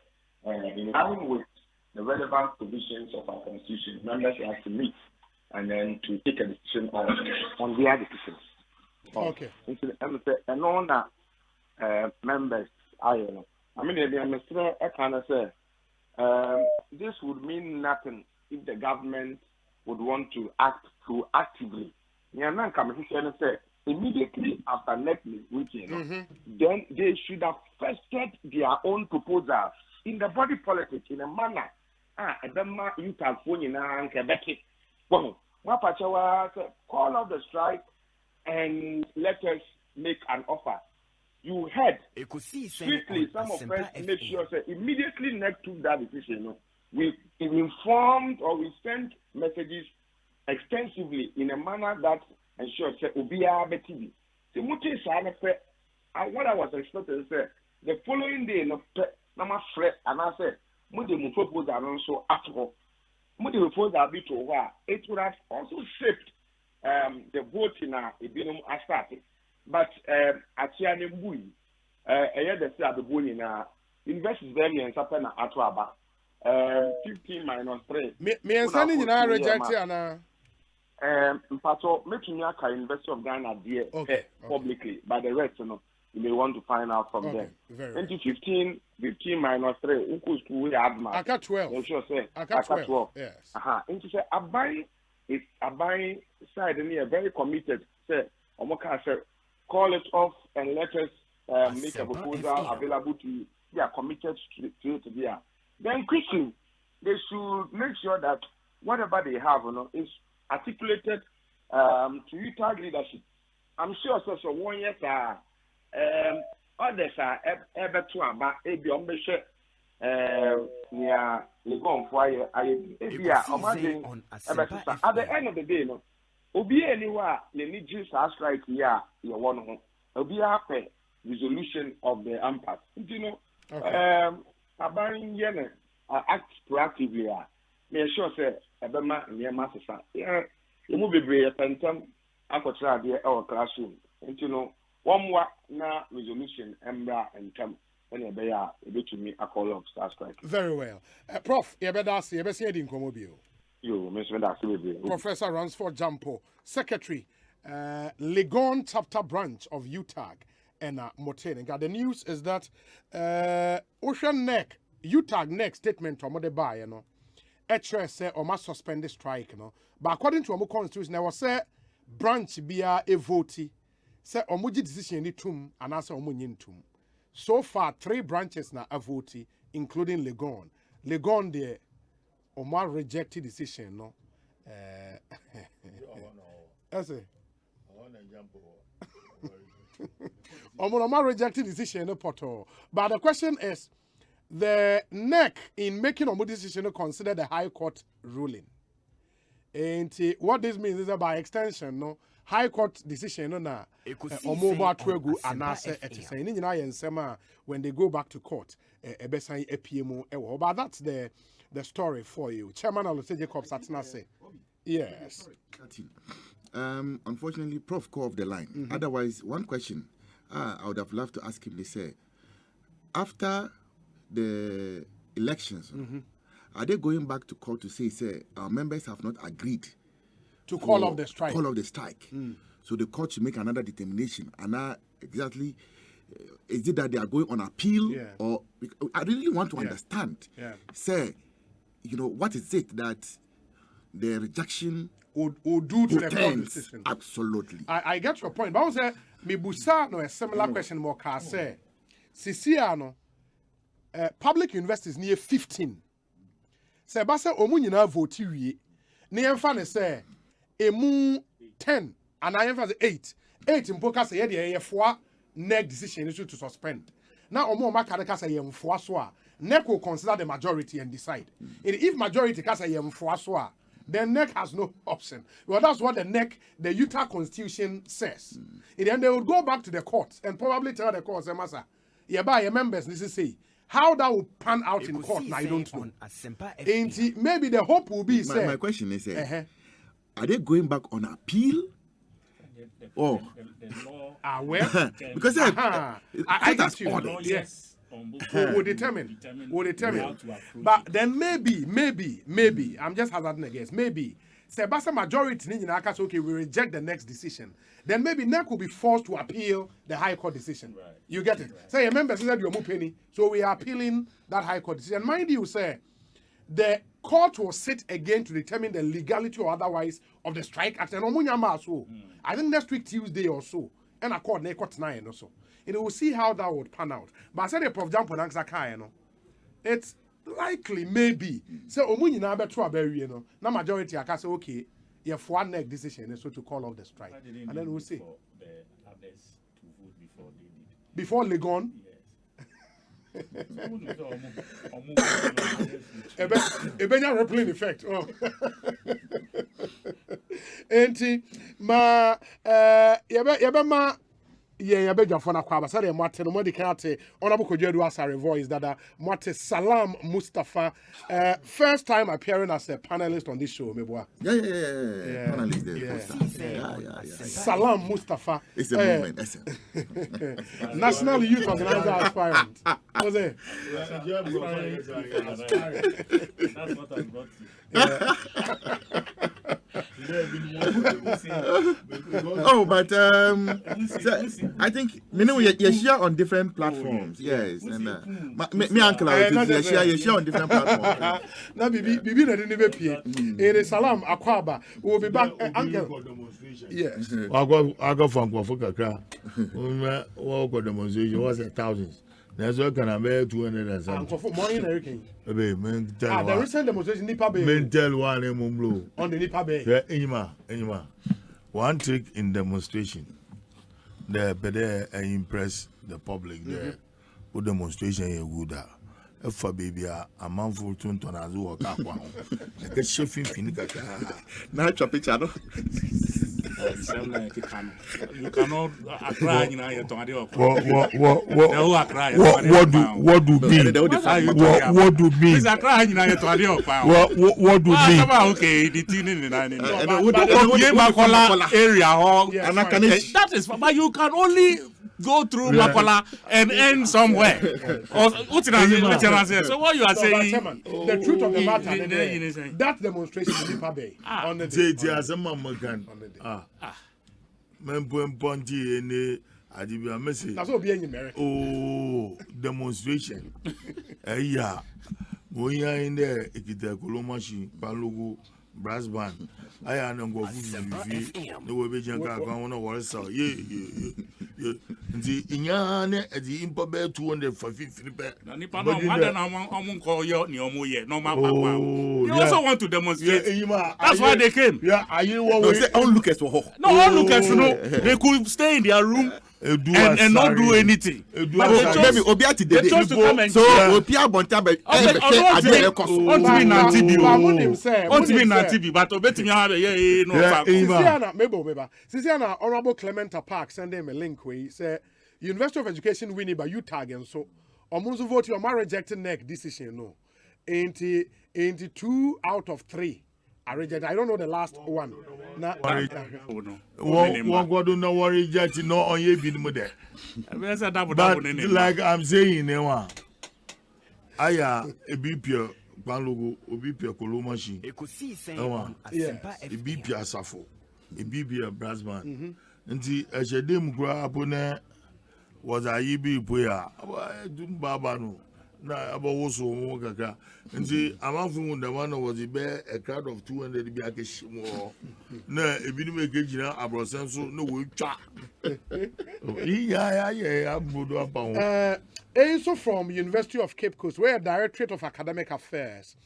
In line with the relevant provisions of our constitution, members have to meet and then to take a decision on their decisions. Okay. And on that, members, I mean, I kind of say this would mean nothing if the government would want to act proactively. Immediately after next meeting, then they should have tested their own proposals in the body politics in a manner. You can phone in and call off the strike and let us make an offer. You heard strictly some of us make sure that immediately next to that decision, we informed or we sent messages extensively in a manner that ensures that Ubia BTV. What I was expecting is the following day, Nama fret and I said, Mudi propose and also after Mudi propose a bit over. It would have also shaped the vote in a binum as started. But at Yanim Bui, a year that said the Buni in a investors very and Sapana Atwaba 15 minus 3. Me and Sunny in our rejected Pato making me a investor of Ghana dear publicly, but the rest, you may want to find out from them. 2015 minus 3, who add my. I got 12. I got 12. Yes. Into say, a buying side and here very committed. Say, Omoka say, call it off and let us make a proposal available to you. They are committed to it there. Then quickly, they should make sure that whatever they have, is articulated to UTAG leadership. I'm sure so 1 year others are able to about a beyond near Legon for at the end of the day, Obi anywhere the Nigerians are strike here, your one home. Obi after resolution of the impasse. You know, Abarin Yemen act proactively. May sure say Abema near Master. Yeah, you move a brave phantom. I could try our classroom. And you know, one more na resolution, Embra and Tam, when they are able to me a call of Star Strike. Very well. Prof, you better see, you better see in Comobio. You, Mr. Dassy, Professor Ransford Jampo, Secretary, Legon Chapter Branch of UTAG, and Motene. The news is that Ocean Neck, UTAG next statement from the buy, you know. Actually say or must suspend the strike, you know. But according to our constitution, there was a branch be a vote. Say omuji decision ni tum and answer omunyin tum. So far, 3 branches na a vote, including Legon. Legon the Omar rejected decision, no. That's it. Omar rejected decision, no poto. But the question is, the NEC in making a decision consider the High Court ruling. And what this means is that by extension, no, high court decision no na omoba twegu anase etisen ni nyina ye nsema when they go back to court ebesan apiemu ewo. But that's the story for you. Chairman Alote Jacob Satina say. Yes. Unfortunately, Prof called off the line. Otherwise, one question I would have loved to ask him. They say, after the elections, are they going back to court to say our members have not agreed to call off the strike? Call off the strike. So the court should make another determination. And now, exactly, is it that they are going on appeal? Yeah. Or I really want to understand. Yeah. Say, what is it that the rejection would do to the court decision? Absolutely. I get your point. But I say, me busa no a similar question more can say. Sisiano, public universities near 15. Say, basa omu nyina vote wie. Ne yemfa ne say, emu 10 and I yemfa 8. 8 mpoka say ye foa neck decision issue to suspend. Now omo maka ka say yemfoa so a NEC will consider the majority and decide. If majority can say yemfoa, then NEC has no option. Well, that's what the Utah Constitution says. Then they would go back to the courts and probably tell the courts, Masa, your members, this is say, how that will pan out in court, I don't know. Maybe the hope will be, my question is, are they going back on appeal? Or well, because I get you. Yes. Will determine. But then maybe, I'm just hazarding a guess. Maybe, say, Basa majority, okay, we reject the next decision. Then maybe NEC will be forced to appeal the High Court decision. Right. You get it? Right. Say, remember, said you're penny, so we are appealing that High Court decision. Mind you, say, the court will sit again to determine the legality or otherwise of the strike act. And I think next week, Tuesday or so, and a court, NEC court 9 or so. And we'll see how that would pan out. But I said, Prof. Jampo Nansaka, it's likely, maybe. So, Omuni na better very, na majority, I can say, okay, you have one neck decision, so to call off the strike. And then we'll see. The others to vote before they did. Before Legon? Yes. Ebenya replaying effect. Oh. Enti, ma, yabema. Yeah, I beg your phone. I said, Martin, Honorable Kojedu Asare voice that Martin Salam Mustafa, first time appearing as a panelist on this show, Meboa. Yeah. Panelist there. Yeah. Salam Mustafa. It's a movement. National Youth Organizer aspirant. Was it? That's what I got to. But I think you share on different platforms. Yes, and me uncle you share on different platforms. Now, Bibi na didn't be it is Salam Akwaba. We'll be back, uncle. Yes. I go from Kwafukaka. What demonstration was 1,000. That's what can I make 200 and something. More in American. The recent demonstration Nipa Bay. Mental one on the Nipa Bay. Anima. One trick in demonstration. The better impress the public there. What demonstration you good. If a baby a man for 20 as well, like a chef in Finica. Now, picture. You cannot cry in your tongue. What do mean? What do mean? Is a crying in your tongue. What do mean? Okay, the teen in the area. That is, but you can only go through Makola and end somewhere. So what you are saying? The truth of the matter, that demonstration in Nipa Bay on the day. That's what being American. Oh, demonstration. Yeah, we are in there. Ekita Kolomashi, Palogo, brass band. I am going to go the way we can go on a wall. So, yeah. The Inyane at the Impobe 250. You also want to demonstrate. That's why they came. Yeah, are you onlookers for no onlookers? No, they could stay in their room and not do anything. But they chose to come and so Opia Bontabe but Sisiana Honorable Clementa Park send them a link where he say University of Education winning by UTAG and so Omunzu vote your man rejected neck decision no. Ain't 2 out of 3. I reject. I don't know the last one. One God no worry reject no on ye be the But like I'm saying, aya a bipia banlogo obipia kolomashi. Ekosiisen On Asempa A bipia safo. A bipia brassman. Nti eshedem gra apone was a yibi poya. Dum baba no. Na abawoso mo kaka. Nti amanfu the one was a crowd of 200 bi akeshimo. Na ebi no ekejina abrosenso no we twa. Yeah, bodo apa. Also from University of Cape Coast, where Directorate of Academic Affairs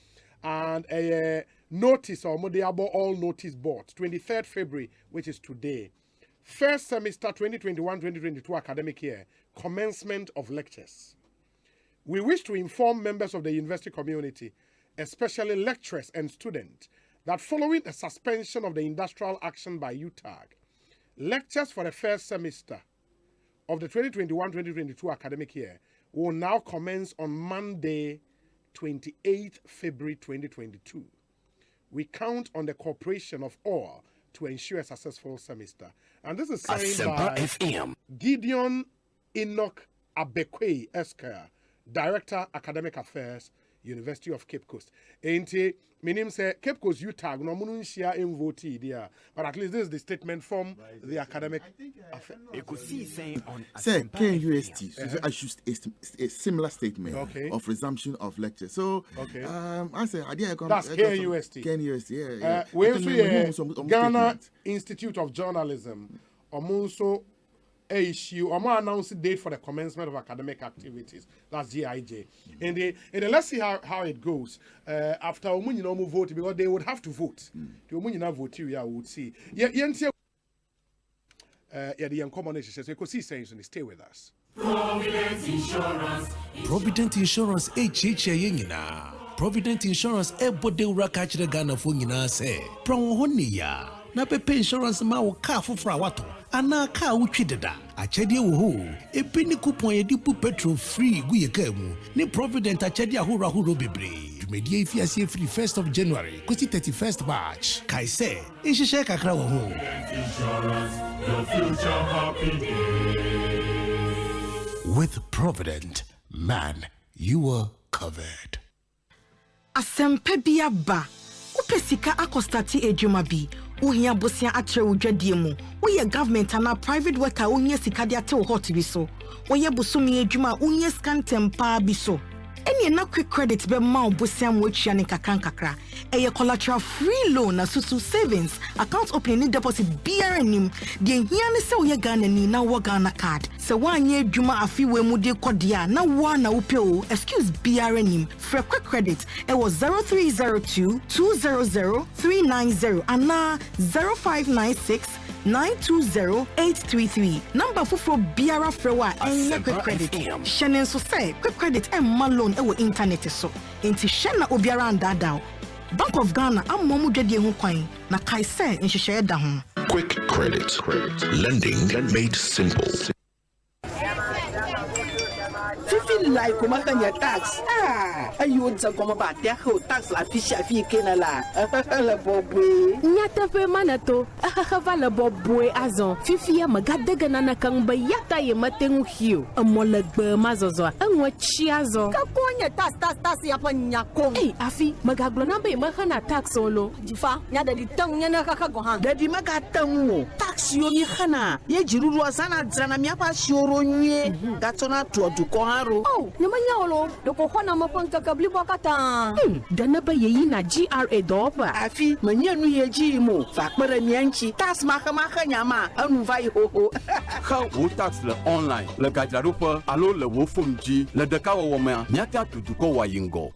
and a notice or Modiabo all notice board, 23rd February, which is today. First semester 2021-2022 academic year, commencement of lectures. We wish to inform members of the university community, especially lecturers and students, that following the suspension of the industrial action by UTAG, lectures for the first semester of the 2021-2022 academic year will now commence on Monday, 28th February 2022. We count on the cooperation of all to ensure a successful semester. And this is signed by Gideon Enoch Abekwe Esquire, Director, Academic Affairs, University of Cape Coast. Enti, minim say Cape Coast UTAG no munun share in vote there, but at least this is the statement from the Academic Affairs. Ekosiisen On Say Asempa KUST issued a similar statement Okay. of resumption of lecture. So Okay. I say That's KUST. KUST, yeah. We I think also some Ghana statement. Institute of Journalism, also issue or more announce the date for the commencement of academic activities. That's GIJ. And let's see how it goes. After Omunino vote, because they would have to vote. The Omunina vote, you would see. Yeah, the uncommon says, Ekosiisen, stay with us. Provident Insurance HHA nyina. Provident Insurance ebode ura ka kire Ghana fo nyina se. Pron ho ni ya. Na pepe insurance ma wo ka foforo awato. Ana ka wutwi deda. Achede wo ho. Ebi ni coupon ye di pu petrol free gu ye ka mu. Ni Provident achede ahoro bebre. Dwumedie ifiase free 1st of January, kosi 31st March. Kai se, ihihye kakra wo ho. Insurance, your future happy day. With Provident, man, you were covered. Asempa bia ba. Upesika akostati ejuma bi. Uhia bosia atre udwadie mu. Uye government ana private worker unye sika dia te hot bi so. Uye busumi ejuma unye scan tempa bi so. Any na quick credit be ma bosia mu atwa ne kakra. Eye collateral free loan na susu savings account opening deposit BRNim. De hia ne se uye Ghana ni na wo Ghana card. Se wanye ejuma afi we mu de kodia na wo na upeo excuse BRNim. For quick credit it was 0302 200 390 and na 0596 920-833. Number for Biara Frewa and quick credit. Shannon so say quick credit and malone ewo internet so. Inti Shanna Obiara and Dadao. Bank of Ghana am momu dedi ho kwan na kai say in share da ho. Quick credit. Lending made simple. Like kumakanya tax. Ayun sa kumabate ako tax la fisha fi kenala. La bobwe. Nyata fe manato. Vala bobwe azon. Fifi ya magadega na kangba yata ye matengu hiyo. Amolegbe mazozo. Anwa chiazo. Kakonya tax ya pa nyako. Hey, afi magaglo na be mahana tax olo. Jifa nyada di tang nyana kakagohan. Dadi magatangu. Tax yo mi khana. Ye jiruru asana drana mi apa shioro nye. Gatona to dukoharo. Oh, nyamanya olo. Doko hona mapanka kabli bakata. Dana ba yeyi na GRA doba. Afi manyanu ye ji mo. Fakpere mianchi. Tax maka nyama. Anu vai ho. Quand vous taxe le online, le gadjarupa, alors le wofumji, le dekawa woma, nyata tutuko wayingo.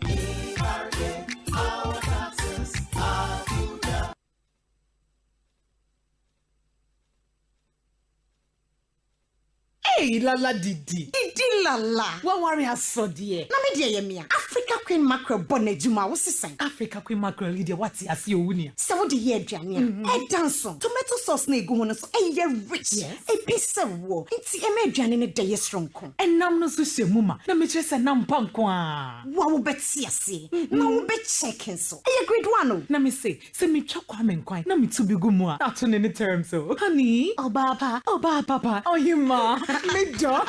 Hey, lala didi. Didi lala. What worry has so dear? Na me dear yemia. Africa Queen Mackerel bonnet juma was the Africa Queen Mackerel leader what I see you. So the year Jania. A dance tomato sauce ne go on so a rich. Yes. A piece of war. It's a major in a day strong. And nam no so muma. Na me just a nam pankwa. Wow bet see. No bet checking so. A great one. Na me say me chokwamen kwai. Na me to be good more. Not on any terms so. Honey. Oh papa. Oh you ma. Me dog.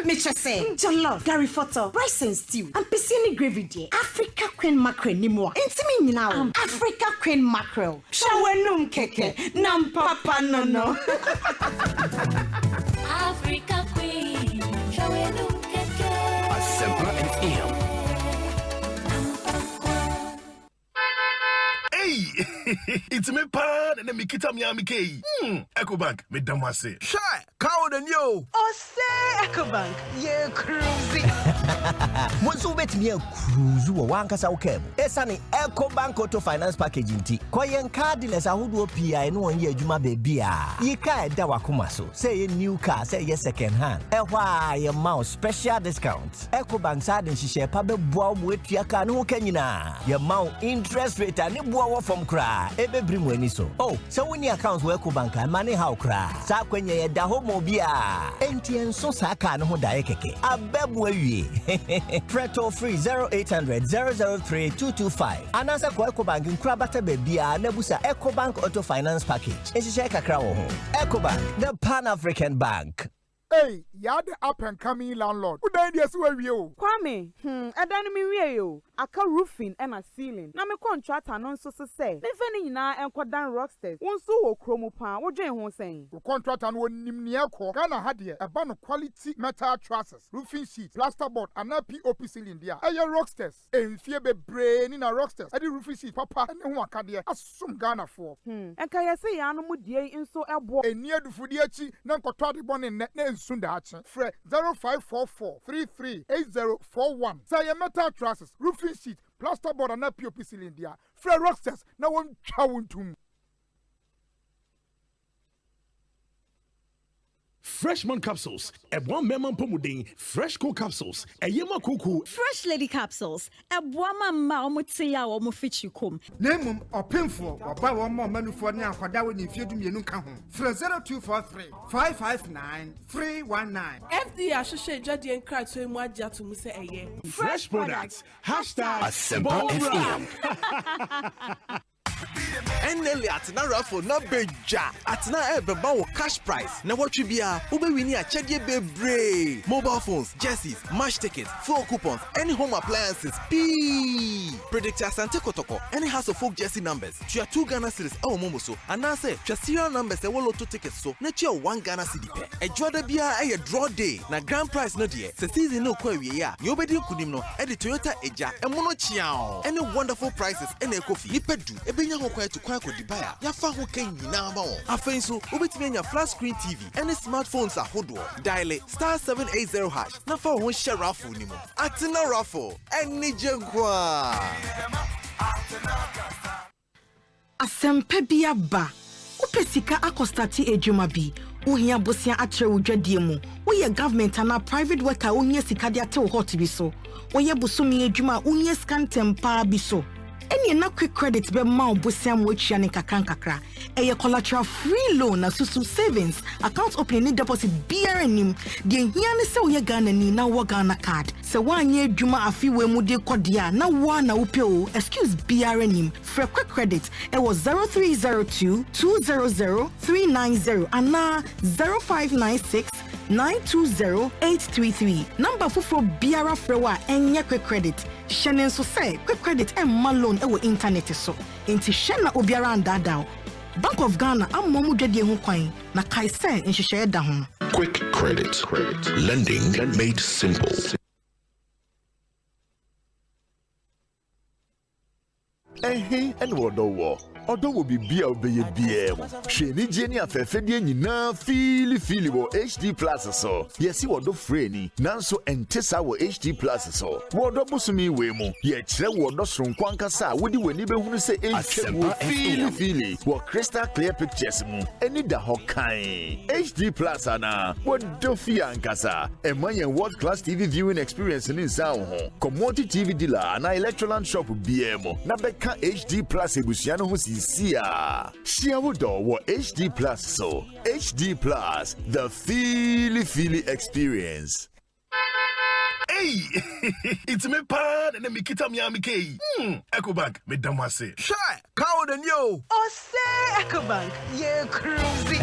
Me just say jollof, Gary photo, rice and stew, and piscine gravy dear. Africa Queen Mackerel ni mo. Intimi now. Africa Queen Mackerel. Shawenum keke. Nam papa no. Africa Queen. Shawenum keke. Asempa FM. It's me pan and me kita mi amike. Ecobank me damase. Shy, cow the new. Oh say Ecobank, yeah cruising. Monso bet me a cruise one kasa ukebo. Esani Ecobank auto finance package inti. Koyen cardless ahudu PI no one year juma baby ah. Ye ka da wakuma so. Say a new car, say ye second hand. Ehwa ye mouse special discounts. Ecobank side and she share pabe boa with ya ka no kenyina. Ye mount interest rate and boa from cry. Ebe brimweni so. Oh, so when your accounts work bank and money how cry. Sa kwenye ye da homo bia. NTN so saka no ho dae keke. Abebwe wie. Preto free 0800 003 225. Anasa kwa Ecobank nkra bata bebia nebusa Ecobank Auto Finance Package. Enshishe kakra wo ho. Ecobank, the Pan-African Bank. Hey, you're the up and coming landlord. Who died yes where you? Kwame, I don't mean you. Aka roofing and a ceiling. Na me contract anon so say. Me feni na enkodan rocksters. Wonso wo kromo pan. Wo dwen ho sen. The contract and won nimnia ko. Ghana had here a ban of quality metal trusses, roofing sheets, plasterboard, and a POP ceiling there. Aye rocksters. En fie be brain in a rocksters. Adi roofing sheet papa and who akadia. Asum Ghana for. En kaya say ya no mu die inso ebo. En near the fudiechi nan kotwa de bon net Sundachi. Fre 0544 338041. Say metal trusses, roofing sheet, plasterboard and a POP cylinder. Fre rocksters na one chawuntum. Freshman capsules, a one memon pomudin, fresh cool capsules, a yema cuckoo, fresh lady capsules, a woman maumutia or mufichukum. Name or painful or buy one more menu for now for that when you feel to me no come home. For 0243 559 319. FD associate Jadi and cry to him what Jatu Muse a year. Fresh products, hashtag Asempa FM. Eneli atena raffle na beja atena ebeba wo cash prize na watwi bia wo be wini a chedie bebre mobile phones, jerseys, match tickets, floor coupons, any home appliances p predict asante kotoko any house of folk jersey numbers to your 2 Ghana cedis e wo momo so anase twa serial numbers e wo lotto tickets so na chia 1 Ghana cedi pe ejoda bia e draw day na grand prize no de se season no kwa wie ya ye obedi kunim no e de Toyota eja e mono chia any wonderful prizes e na ekofi nipedu ebenya ho kwa to kwa kodibaya ya fa ho kan nyina ma wo afen so obetimi anya flat screen TV any smartphones ahodo dial *780# na fa ho share raffle ni mo atina raffle any jenkwa Asempa bia ba upesika akostati ejuma bi ohia bosia atre odwadie mu woye government ana private worker ohia sika de ate hot bi so woye busumi ejuma ohia scan tempa bi so any na quick credit be ma obosia mo achia ne kakra eye collateral free loan na susu savings account opening deposit BRNim de hia ne se woye Ghana ni na wo Ghana card se wanye adwuma afiwe mu de kodia na wo na wo peo excuse BRNim for quick credit it was 0302 200 390 and 0596 920-833. Number for Biara Frewa and quick credit. Shannon so say quick credit and malone ewo internet so. Inti Shanna Obiara and Dadao. Bank of Ghana am momu jadi hu kwan na kai say in share da ho. Quick credit. Lending made simple. and Wodo. Although will be beer obey BM. Shani Jenny Afefedia Nina Fili wo HD Plus so. Yes, you do freni. Nanso and Tessa wo HD Plus so. Wodo Busumi Wemo. Yet Wodo Stron Kwankasa. Woody when you be say Fili wo crystal clear pictures mu. Any da Hokai. HD Plus ana. What do Fiankasa? A man world class TV viewing experience in Sao. Commodity TV dealer and electoral shop BM. Nabeka HD Plus Ebusiano who's Sia. Shiawodo wa HD Plus so. HD Plus, the Fili experience. Hey, it's me pan and me kita mi amike. Ecobank, me damase. Shy, cow than you. Oh, say Ecobank, yeah, cruisy.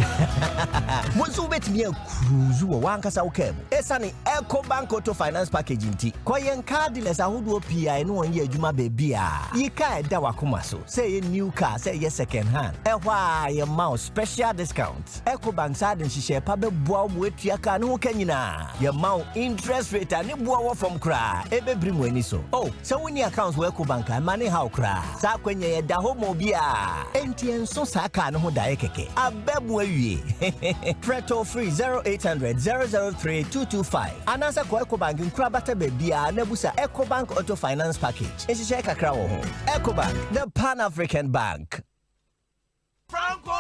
Once you bet me a cruise, one cassa came. Esani Ecobank Auto Finance Package in tea. Koyan cardless, I would PI no 1 year Juma baby. Ye can't dawakumaso. Say a new car, say yes second hand. Why your mouse special discounts. Ecobank side and she share pabe boa with your can who can you na. Your mount interest rate and it from cry. Ebe bring when so. Oh, so when your accounts work bank and money how cry. Sa when ye da homo bia. NTN so saka no dae keke. Abebwe ye. Preto free 0800 003 225. Anasa ko Ecobank nkrabata bebia nebusa Ecobank Auto Finance Package. Esi kakra wo ho. Ecobank, the Pan-African Bank. Franco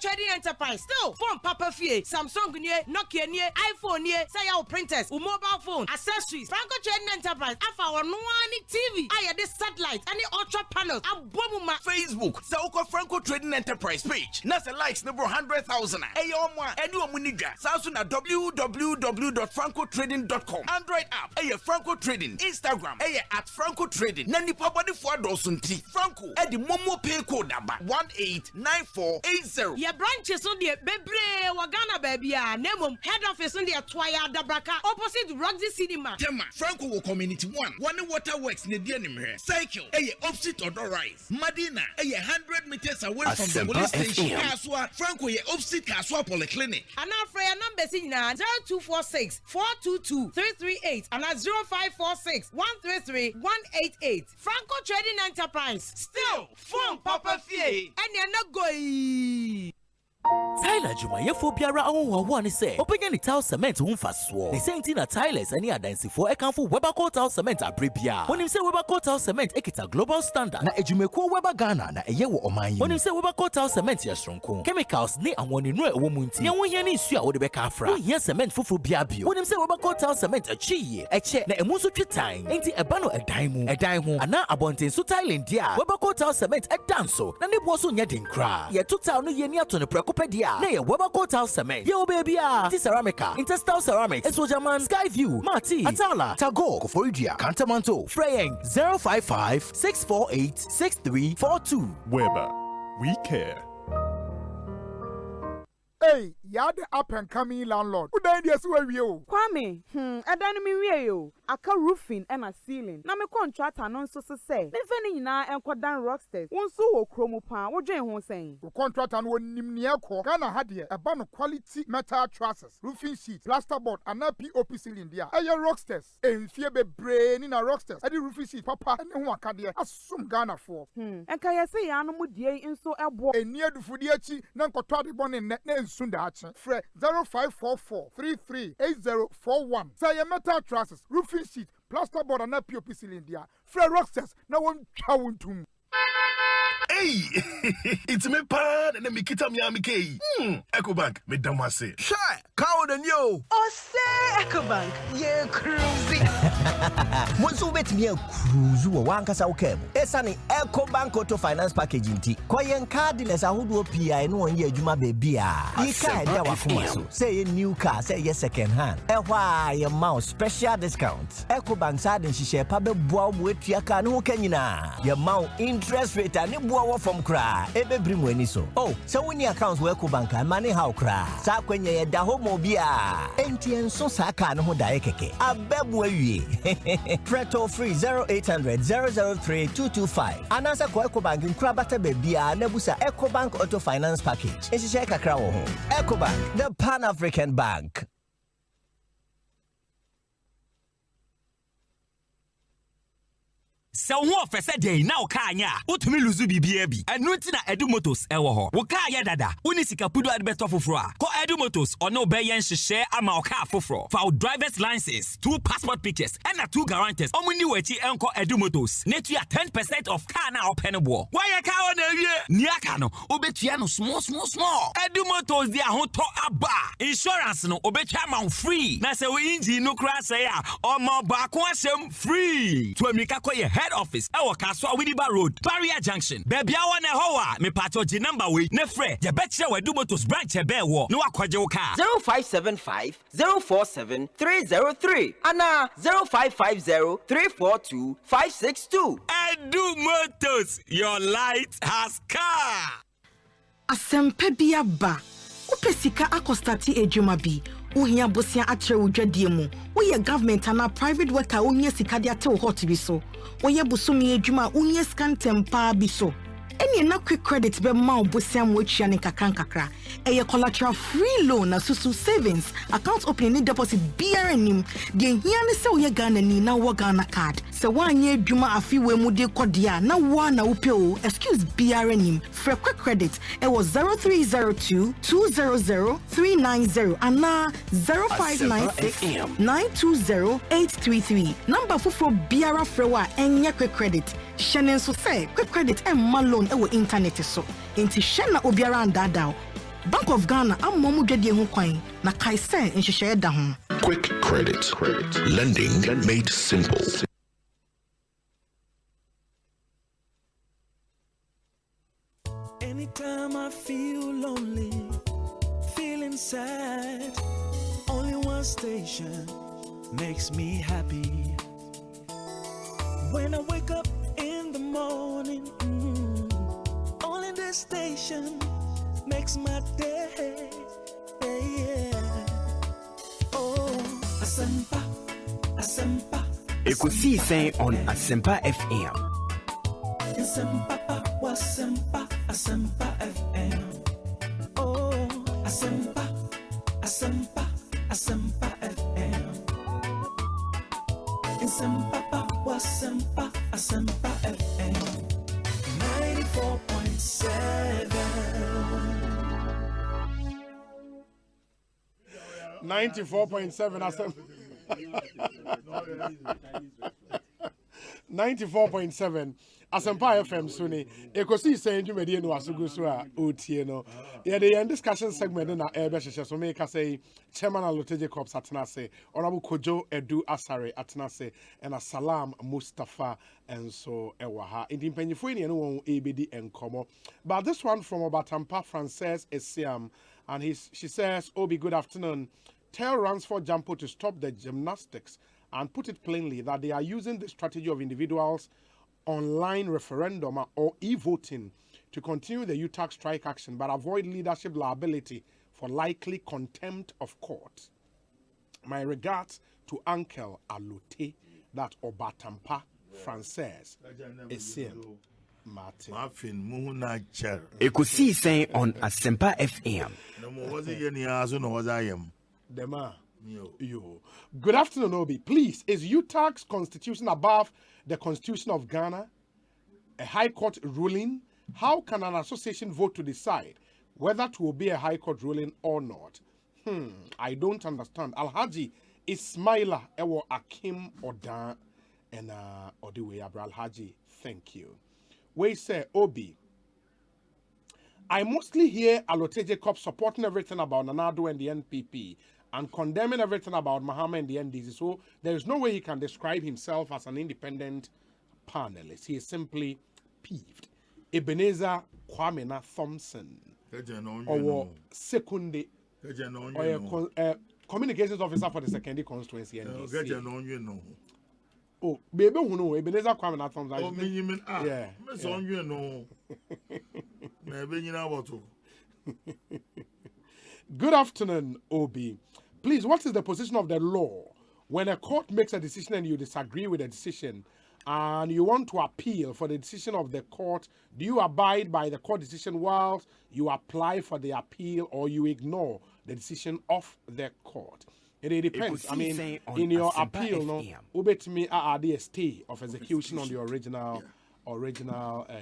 Trading Enterprise still phone Papa Fie Samsung nie Nokia nie iPhone nie say your printers or mobile phone accessories Franco Trading Enterprise afa ono ani TV aya the satellite and the ultra panels abomuma Facebook Sauko Franco Trading Enterprise page nasa likes number 100,000 eyoma eni omunidwa saso na www.francotrading.com Android app Franco Trading Instagram at Franco Trading na nipa body for dosunti Franco edi momo pay code number 189480 Your branches on the Bebre Wagana baby Nemum head office on the Twaya Dabraka opposite Roxy Cinema. Tema Franco Community 1 waterworks near the enemy. Cycle opposite Odor Rise. Madina 100 meters away from the police station. Kaswa Franco opposite Kaswa Polyclinic. And now for your numbers in 0246 422 338 and 0546 133 188. Franco Trading Enterprise. Still phone Papa Fie and you're not going. Tyler Juma yefo biara ahonwa ne say openye ni tile cement humfa so the same thing na tilers ani adansifo ekanfo Weber tile cement abrabia onim say Weber tile cement ekita global standard na ejumeko Weber Ghana na eye wo oman yi onim say Weber tile cement yesronko chemicals ni awoni no ewo munti ye won ye ni nsu a wo de beka afra won ye cement foforo bia bio onim say Weber tile cement achiye eche na emu so twetan enti eba no edan ho ana abonten so tiling dia Weber tile cement edanso na ne bo so nya den kra ye total no ye ni ato ne prekopedia na ye Weber tile cement ye baby ceramica interstyle ceramics Esojaman Skyview Marti Atala Tagore Koforidia Cantamanto Freying 055 648 6342 Weber, we care. Hey, you're the up and coming landlord. Who died yes where you? Kwame, I don't mean you. Aka roofing and a ceiling. Na me contract anon so say. Me feni na enkodan rocksters. Won so wo kromo pan. Wo dwen ho sen. The contract and won nimnia ko. Ghana had here a ban of quality metal trusses, roofing sheets, plasterboard and a POP ceiling there. Aye rocksters. En fie be brain in a rocksters. Adi roofing sheet papa and ho aka there. Asum Ghana for. Enka ye say ya no mu die nso ebo. Enia du fudi achi na nkotwa de bon ne nsunda achi. Fre 0544 338041. Say your metal trusses, roofing sheet, plasterboard and a POP ceiling there. Fre rocksters na won twa. Hey, it's me pan and me kita mi amike. Ecobank, me damase. Shy, cow than you. Oh, say Ecobank, yeah, cruisy. Once you bet me a cruise, one cassa came. Esani Ecobank Auto Finance Package in tea. Koyan cardless, I would PI no 1 year Juma baby. Ye can't dawakumaso. Say a new car, say yes second hand. Why your mouse special discounts. Ecobank side and she share pabe boa with your can who can you na. Your mount interest rate and it from cry. Ebe bring when so. Oh, so when your accounts work bank and money how cry. Sa when ye da homo bia. NTN so saka no dae keke. Abebwe ye. Preto free 0800 003 225. Anasa ko Ecobank nkrabata bebia nebusa Ecobank Auto Finance Package. Esi kakra wo ho. Ecobank, the Pan-African Bank. Se wo ofese dey na o ka anya utumi luzu bibia bi enu ntina Edu Motors ewo ho wo ka ya dada uni sika pudu adbeto foforo a ko Edu Motors ono be yen hyehyɛ ama o ka foforo for driver's license 2 passport pictures and 2 guarantors omuni wachi enko Edu Motors netua 10% of car na open bo why ka o na wie ni aka no obetua no small Edu Motors dia ho to aba insurance no obetua ma free na se we engine no kra say a omo ba ko asem free to amika koye head office e wo Kaswa Widiba Road Barrier Junction baby awo na ho a me pato G number we ne frɛ je be kire we Edu Motors branch e be wo no akwaje wo car 0575 047 303 ana 0550 342 562 Edu Motors, your light has car. Asempa bi aba. Upe sika akostati ejuma bi. Uhia bosia atre udwadie mu. Woye government ana private worker unye sika de ate wo hot bi so. Woye busumi ejuma unye scan tempa bi so. Eni na quick credit be ma obosia mo atwa ne kakra. Eye collateral free loan na susu savings account opening ni deposit BRNim. De hia ne se woye Ghana ni na wo Ghana card. Se wanye adwuma afiwe mu de kodia na wa na upe o excuse BRNim. For quick credit e was 0302 200 390 ana 0596 920 833. Number fufro BRA frewa enye quick credit. Shenen so say quick credit and malone ewo internet so. Enti shena obiara andada. Bank of Ghana amomu dwedie ho kwan na kaise nhyehyɛ da ho. Quick credit. Lending made simple. Anytime I feel lonely, feeling sad, only one station makes me happy. When I wake up in the morning, only this station makes my day. Oh, Asempa, Asempa. Ekosiisen On Asempa FM. Asempa, Asempa, Asempa FM. Oh, Asempa, Asempa, Asempa FM. Asempa, Asempa, Asempa FM. 94.7. 94.7 94.7 Asempa FM Suni Ekosiisen dwumadi no asugu so a otie no ye the discussion segment na ebe hyehyɛ so make say chairman Aloteje Corps atenase honorable Kojo Edu Asare atenase and a Salam Mustafa and so ewaha indimpanyifo ni no won ebedi enkomo but this one from Obatampa Frances Esiam and she says Obi good afternoon. Tell Ransford Jampo to stop the gymnastics and put it plainly that they are using the strategy of individuals online referendum or e-voting to continue the UTAC strike action but avoid leadership liability for likely contempt of court. My regards to Uncle Alote, that Obatampa Frances Esiam Martin. Ekosiisen On Asempa FM. Dema. Yo. Good afternoon, Obi. Please, is UTAC's constitution above the Constitution of Ghana? A High Court ruling? How can an association vote to decide whether to obey a High Court ruling or not? I don't understand. Alhaji Ismaila Ewo Akim Odan and Odiwe Abra Alhaji. Thank you. We say, Obi, I mostly hear Aloteje Corps supporting everything about Nanado and the NPP and condemning everything about Mahama and the NDC. So there is no way he can describe himself as an independent panelist. He is simply peeved. Ebenezer Kwamena Thompson, or Sekunde, or communications officer for the secondary constituency NDC. Oh, baby, who know Ebenezer Kwamena Thompson? Oh, me, you mean yeah. Good afternoon, Obi. Please, what is the position of the law when a court makes a decision and you disagree with the decision and you want to appeal for the decision of the court? Do you abide by the court decision whilst you apply for the appeal or you ignore the decision of the court? It depends. I mean, in your appeal, no, ubet me add a stay of execution on the original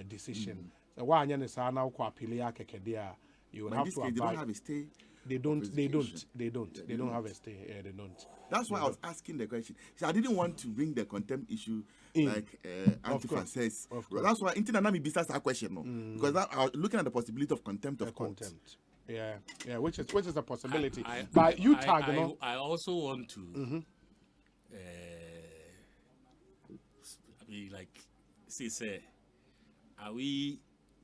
decision. So why you say now ko appeal ya kekedia, you will have to abide. They don't have a stay. They don't have a stay. Yeah, they don't. That's why I was asking the question. So I didn't want to bring the contempt issue like Antifa says. That's why Intinanami business that question, no, because I was looking at the possibility of contempt of court. Yeah, which is a possibility. But you tag, I also want to, I mean, like, say, are we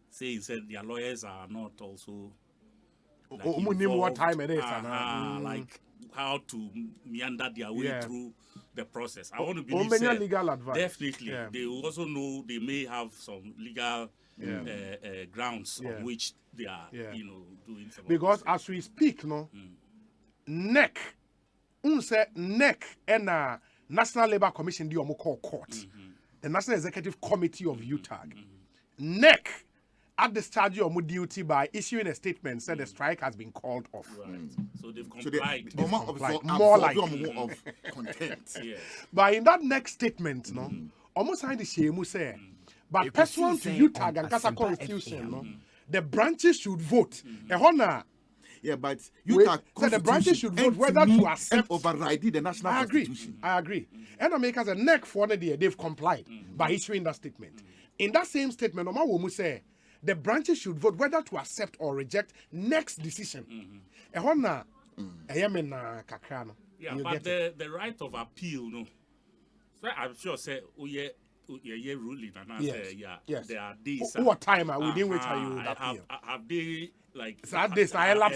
saying that their lawyers are not also like what time it is, like how to meander their way through the process? I want to believe legal advice. Definitely, they also know they may have some legal grounds on which they are, doing something. Because as we speak, NEC and National Labour Commission, the court, the National Executive Committee of UTAG, NEC at the stadium of duty by issuing a statement said the strike has been called off. Right. So they've complied. More like of content. But in that next statement, almost like the shame say, but pursuant to UTAG and Casa Constitution, the branches should vote. Yeah, but UTAG so the branches should vote whether to accept override the national constitution. I agree. And make as a neck for the day they've complied by issuing that statement. In that same statement, Oma Womu say the branches should vote whether to accept or reject next decision. Yeah, but the right of appeal, no. So I'm sure say ruling and yes. There are days. What time within which are you appeal? Have they like this? That's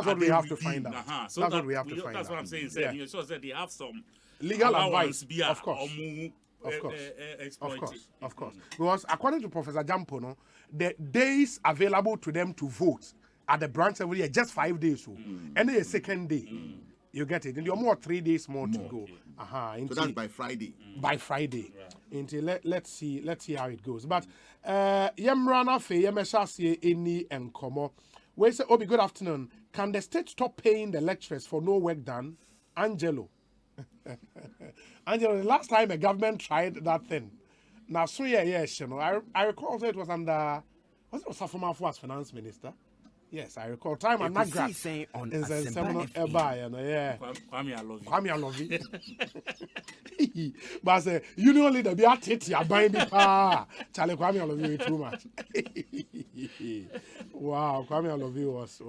what we have to find out. So that's what we have to find out. That's what I'm saying. Yeah. You sure that they have some legal advice, of course. Of course. Because according to Professor Jampo, the days available to them to vote at the branch every year just 5 days. And then a second day. You get it. And you're more 3 days more to go. So that's by Friday. By Friday. Until let's see how it goes. But Yemrana fe Yemesha any and Komo. We say, Obi, good afternoon. Can the state stop paying the lecturers for no work done? Angelo. Angelo, the last time a government tried that thing. Now, so yes, I recall it was under Safuma as finance minister. Yes, I recall time and Nagra in the seminar Kwame, I love you. But say union leader be at it, you buying me. Charlie Kwame, I love you too much. Wow, Kwame, I love you was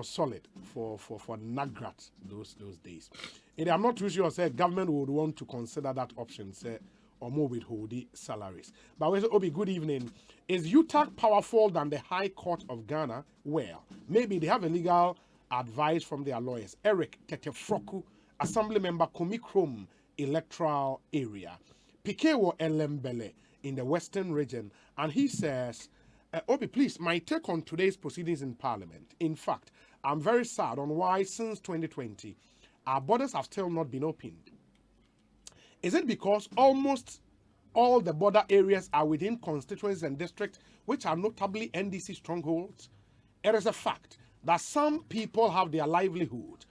solid for Nagrat those days. And I'm not too sure say government would want to consider that option, say, or more withholding salaries. But we say, Obi, good evening. Is UTAG powerful than the High Court of Ghana? Well, maybe they have a legal advice from their lawyers. Eric Tetefroku, Assembly Member Komikrom Electoral Area, Pikewo Elembele in the Western Region, and he says, Obi, please, my take on today's proceedings in Parliament. In fact, I'm very sad on why since 2020, our borders have still not been opened. Is it because almost all the border areas are within constituencies and districts which are notably NDC strongholds? It is a fact that some people have their livelihood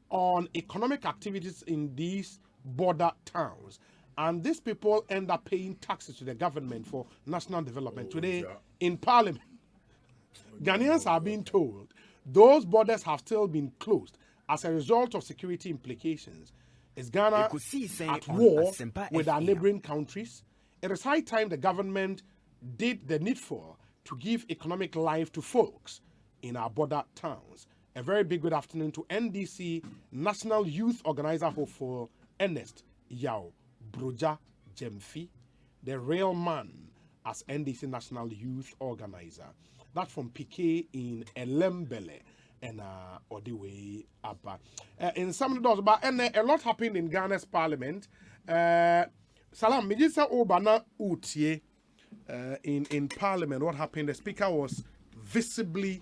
on economic activities in these border towns, and these people end up paying taxes to the government for national development. Today, in Parliament, Ghanaians are being told those borders have still been closed as a result of security implications. Is Ghana at war with our neighboring countries? It is high time the government did the needful to give economic life to folks in our border towns. A very big good afternoon to NDC National Youth Organizer hopeful Ernest Yao Broja Jemfi, the real man as NDC National Youth Organizer. That's from PK in Elembele. And or the way up in some of those, but and a lot happened in Ghana's Parliament. Salam, Mijisa Obana Utie in Parliament. What happened? The Speaker was visibly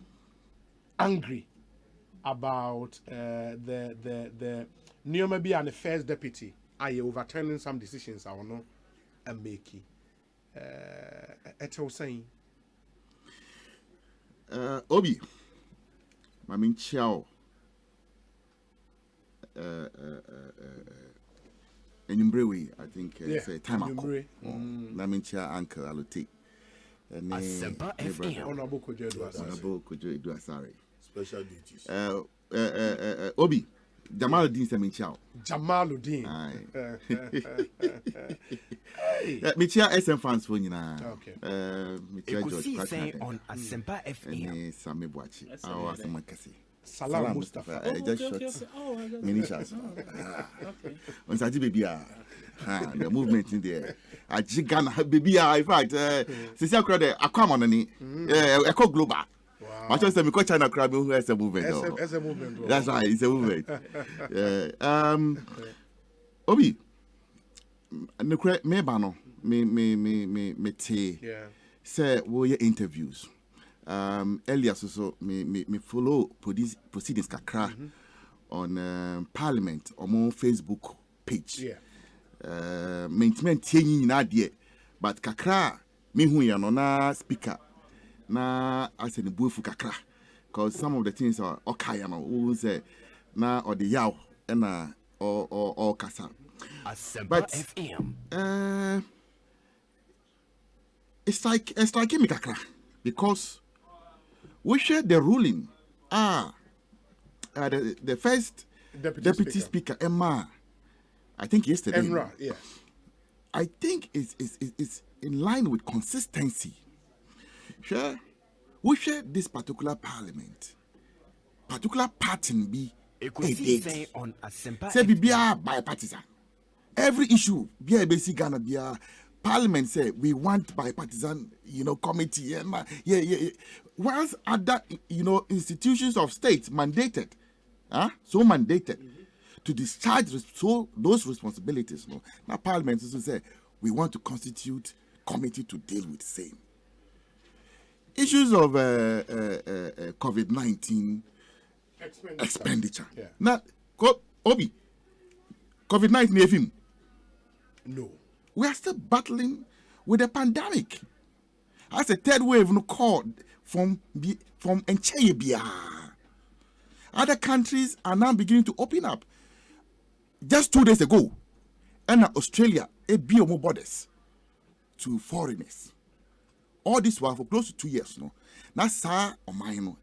angry about the Nyomabi and the First Deputy. Are you overturning some decisions? I don't know. And making. Eto saying. Obi. Mamin Chow, Enyumbrewe, I think it's a time ago. Namincha Uncle Alote. Asempa FM. Honorable Kojo Edu Asare. Special duties. Obi. Jamaluddin Seminchao. Jamaluddin. Michia SM fans for you now. Okay. Ekosiisen On Asempa FM. Sami Boachi. Our Samakasi. Salam Mustafa. Just shot. Many shots. On Saturday, baby. The movement in there. A gigana baby. In fact, Cecilia Crowd, a common any. Eco Global. I just said, because China crowd who has a movement. As a movement. That's right, it's a movement. Obi, me bano, me te. Say, wo ye interviews. Earlier so me follow proceedings kakra on Parliament on my Facebook page. Maintenance change na die, but kakra me hu ya no na speaker. Na as in bufu kakra, because some of the things are okay, you know, who say na or the yaw and or kasa. But it's like me kakra because we share the ruling. The first deputy speaker Emma, I think yesterday. Emra, yeah. I think it's in line with consistency. Sure, we share this particular parliament, particular pattern be Ekosiisen On Asempa. Say be bipartisan. Every issue be a basic Ghana be a parliament say we want bipartisan, committee. Yeah. Once other, institutions of state mandated, so mandated to discharge those responsibilities. No, now parliament also say we want to constitute committee to deal with same. Issues of COVID-19 expenditure. Yeah. Now, Obi, COVID-19 FM. No. We are still battling with the pandemic. As a third wave no called from Enchayebia. Other countries are now beginning to open up. Just 2 days ago, and Australia opened more borders to foreigners. All this while for close to 2 years, no. Now, sir, or mine,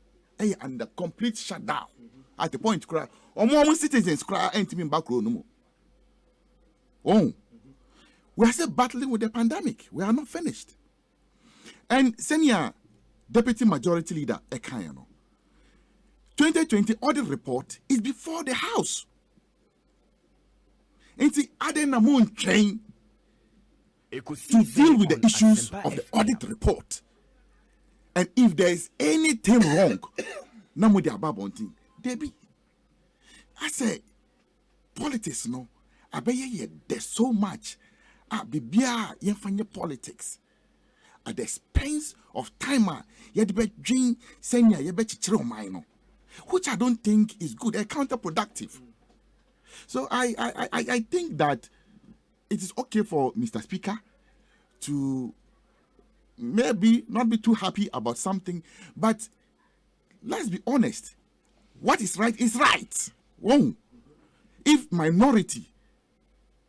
under complete shutdown. At the point, cry, or more citizens cry, ain't even back row no more. Oh, we are still battling with the pandemic. We are not finished. And senior deputy majority leader Ekayano, 2020 audit report is before the House. And see, adding a moon train to deal with the issues of the audit report. And if there is anything wrong, no more the ababonting. Debbie, I say, politics, no. I bet you there's so much. Bibia, you find politics at the expense of timer. You bet dream, senior, you bet you minor, which I don't think is good. Counterproductive. So I think that it is okay for Mr. Speaker to maybe not be too happy about something, but let's be honest. What is right is right. Whoa. If minority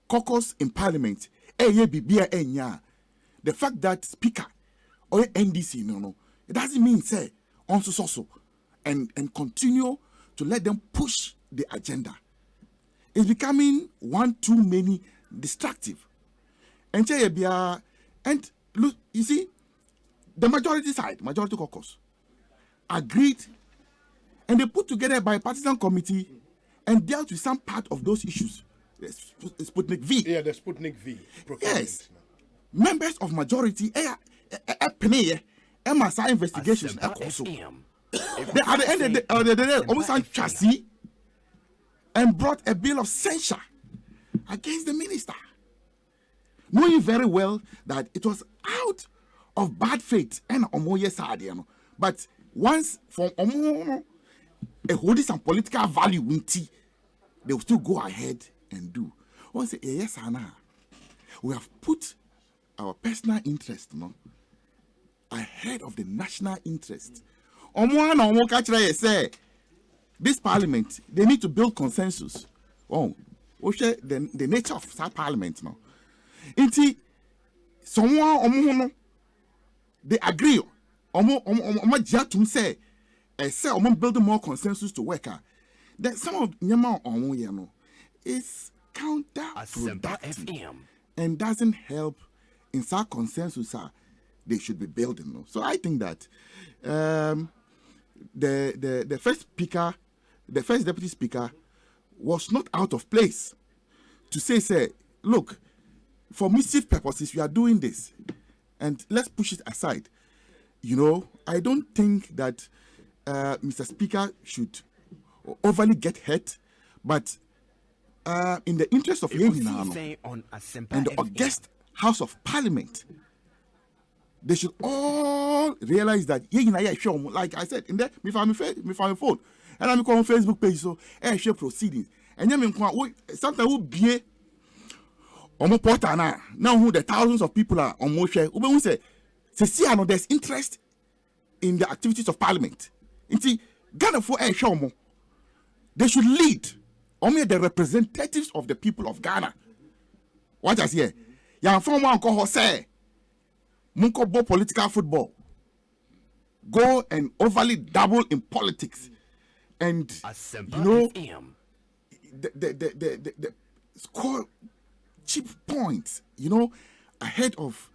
caucus in parliament, the fact that speaker or NDC, no, it doesn't mean say on so and continue to let them push the agenda. It's becoming one too many destructive. And look, you see, the majority caucus agreed and they put together a bipartisan committee and dealt with some part of those issues. The Sputnik V. Yeah, the Sputnik V. Yes. Members of majority, MSI investigations. At the end of the day, almost chassis and brought a bill of censure against the minister, knowing very well that it was out of bad faith and omoye sadiano. But once from omo holding some political value, they will still go ahead and do. Once yes, Anna, we have put our personal interest, ahead of the national interest. Say this parliament, they need to build consensus Oh, the nature of that parliament no. Inti someone they agree. Jatum say build more consensus to work. Then some of nyama is counterproductive and doesn't help in such consensus they should be building. No? So I think that the first speaker, the first deputy speaker, was not out of place to say, look, for mischief purposes, we are doing this, and let's push it aside. You know, I don't think that Mr. Speaker should overly get hurt, but in the interest of Ekosiisen On Asempa and the august House of Parliament, they should all realize that like I said, in there, me find my phone, and I'm on Facebook page, so share proceedings, and sometimes we be now who the thousands of people are on more share. We say, there's interest in the activities of Parliament. Ghana for they should lead. Only the representatives of the people of Ghana. What I say? Young former uncle say, Munko bo political football. Go and overly double in politics, and the score cheap points. Ahead of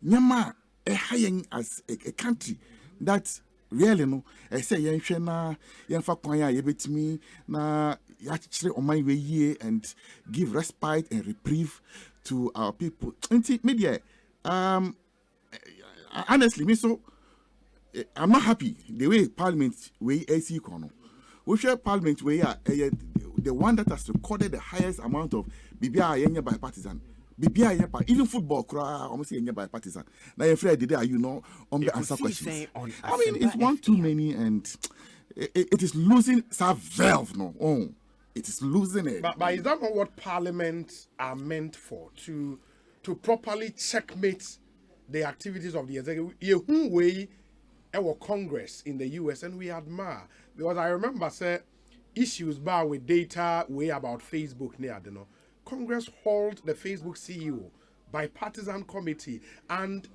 Nyama high as a country that really no. I say yenfa kwanya yebetimi na yachire on my way and give respite and reprieve to our people. Media, honestly, me so I'm not happy the way Parliament way AC kono. We share Parliament way the one that has recorded the highest amount of BBI yenye by partisan. BBI even football cry almost yenye by partisan. Now you afraid today on the answer questions. I mean it's one too many and it is losing some valve no. Oh, it is losing it. But is that not what parliaments are meant for? To properly checkmate the activities of the executive? Way our Congress in the US, and we admire, because I remember issues with data way about Facebook near Congress hauled the Facebook CEO by Partisan committee, and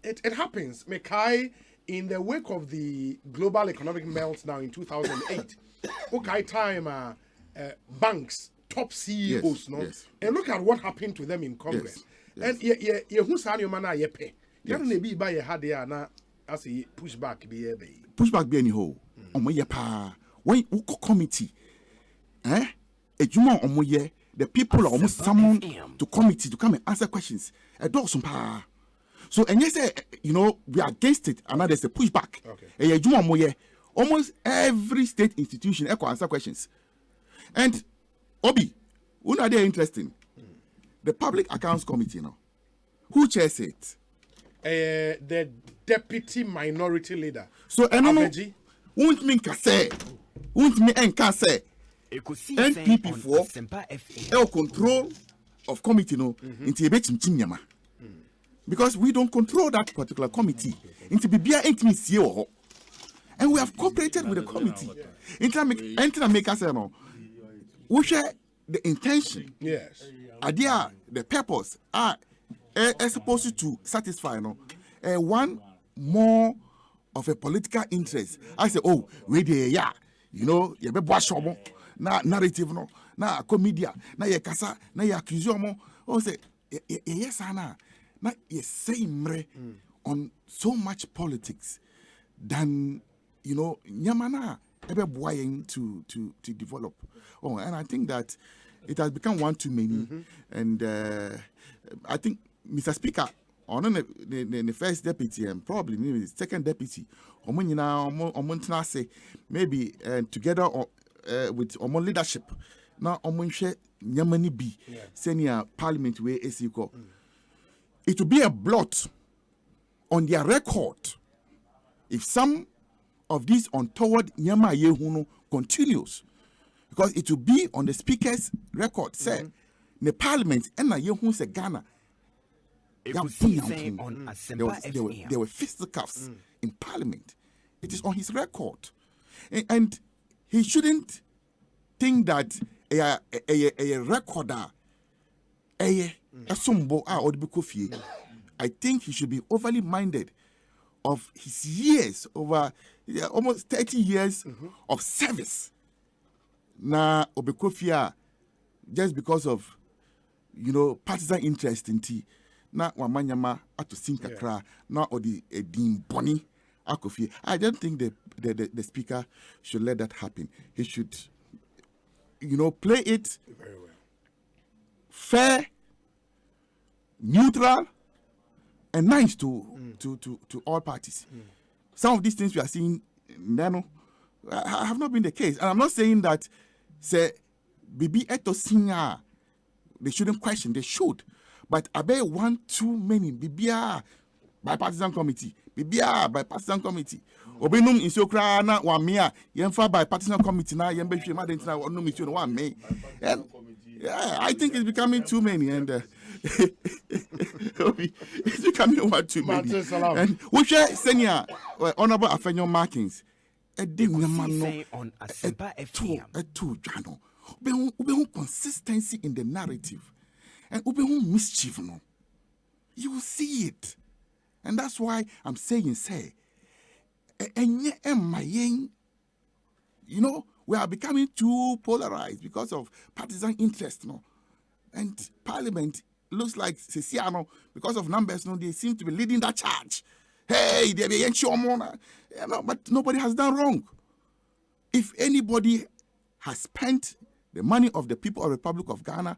it happens. Mekai, in the wake of the global economic meltdown in 2008, okay, time banks top CEOs, and look at what happened to them in Congress. Yes. And who's your man? You pay. You don't be by a had na as a pushback be pushback be any ho. Pa when committee, a juma the people are almost summoned to committee to come and answer questions. A dog some power. So and you say, we are against it, and now there's a pushback. A juma almost every state institution echo answer questions. And Obi, who are they interesting? The Public Accounts Committee now. Who chairs it? The Deputy Minority Leader. So won't mean say, won't mean say. NPP for control of committee into a because we don't control that particular committee into BBI ain't and we have cooperated with the committee. Into make us we share the intention. Yes. Idea, the purpose are supposed to satisfy one more of a political interest. I say, oh, we there, you be boss na narrative na comedia na ye kasa na ye accuse o say yes na ye say on so much politics than nyamana ebe boying to develop. Oh, and I think that it has become one too many. And I think Mr. Speaker on the first deputy and probably maybe the second deputy maybe together with Omon leadership now Omon share nyamani bi senior parliament way esiko. It will be a blot on their record if some of these untoward nyama yehuno continues, because it will be on the speaker's record say the parliament and na yehun se Ghana Ekosiisen On Asempa there were fisticuffs in parliament. It is on his record, and he shouldn't think that a recorder, a sumbo, I think he should be overly minded of his years, over almost 30 years of service. Na Obekofia, just because of, partisan interest in tea. Na wamanyama at to sink a cry, not or the dim bonny akofi. I don't think the speaker should let that happen. He should, play it very well, fair, neutral, and nice to all parties. Some of these things we are seeing now have not been the case, and I'm not saying that say Bibi Eto Singer they shouldn't question, they should. But I bet one too many BBA bipartisan committee, BBA bipartisan committee. Obenum in Sokra na one mea, Yenfa bipartisan committee na Yembe Shema Dentina or no mission one may. Yeah, I think it's becoming too many, and it's becoming one too many. And we share senior honorable offender markings. Ekosiise On Asempa FM. Ube consistency in the narrative. And ube mischief, no. You will see it. And that's why I'm saying, we are becoming too polarized because of partisan interest, no. And Parliament looks like Sesiano, because of numbers, no, they seem to be leading that charge. Hey, they're being but nobody has done wrong. If anybody has spent the money of the people of the Republic of Ghana,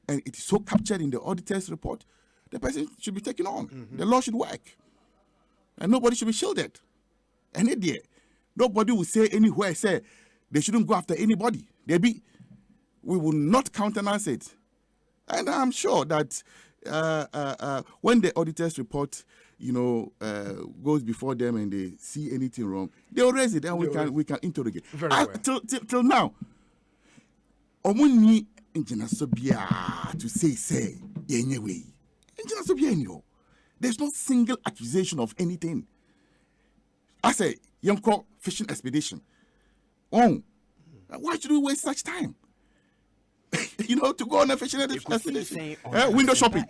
and it is so captured in the auditor's report, the person should be taken on. The law should work. And nobody should be shielded. And nobody will say anywhere, say they shouldn't go after anybody. We will not countenance it. And I'm sure that when the auditor's report, goes before them and they see anything wrong, they'll raise it and we can interrogate. Well. Till now, Omuni Inginasobia to say anyway. Inginasobia, there's no single accusation of anything. I say, Yonko fishing expedition. Oh, why should we waste such time? To go on a fishing expedition. Window shopping.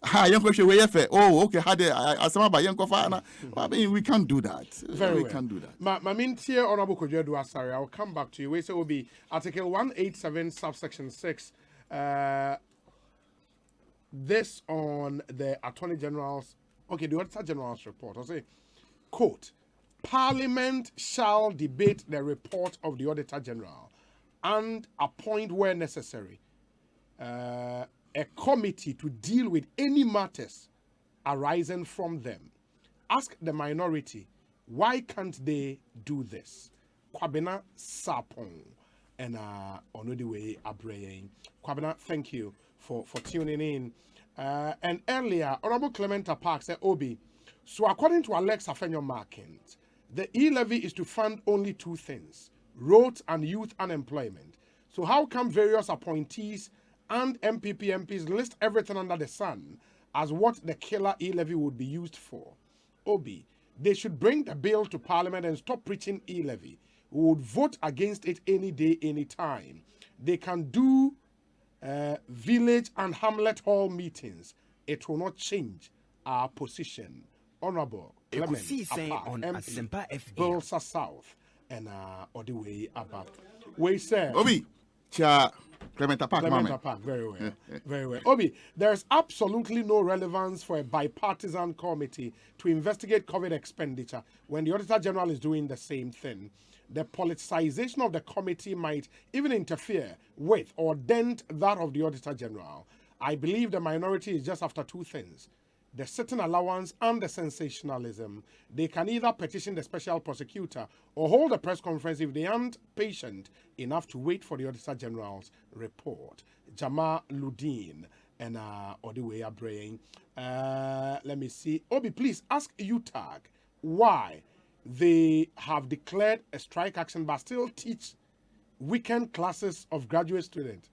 Oh, okay. I mean, we can't do that. We can't do that. My main tier, Honorable Kojo Asari, I'll come back to you. We say will be Article 187, subsection 6. This on the Attorney General's, the Auditor General's report. I'll say, quote, Parliament shall debate the report of the Auditor General and appoint where necessary a committee to deal with any matters arising from them. Ask the minority, why can't they do this? Kwabena Sapong and Onodiwe Abraying. Kwabena, thank you for tuning in. And earlier, Honorable Clement Park said, Obi, so according to Alex Afenyo Markins, the e-levy is to fund only two things, roads and youth unemployment. So how come various appointees and MPs list everything under the sun as what the killer e-levy would be used for? Obi, they should bring the bill to Parliament and stop preaching e-levy. We would vote against it any day, any time. They can do village and hamlet hall meetings. It will not change our position. Honorable Ekosiise On Asempa FM. Bulsa South and all the way about. We say Obi, Clement Park, very well. Very well. Obi, there's absolutely no relevance for a bipartisan committee to investigate COVID expenditure when the Auditor General is doing the same thing. The politicization of the committee might even interfere with or dent that of the Auditor General. I believe the minority is just after two things: the sitting allowance and the sensationalism. They can either petition the special prosecutor or hold a press conference if they aren't patient enough to wait for the Auditor General's report. Jama Ludin and Odiwe Abraying. Let me see. Obi, please ask UTAG why they have declared a strike action but still teach weekend classes of graduate students.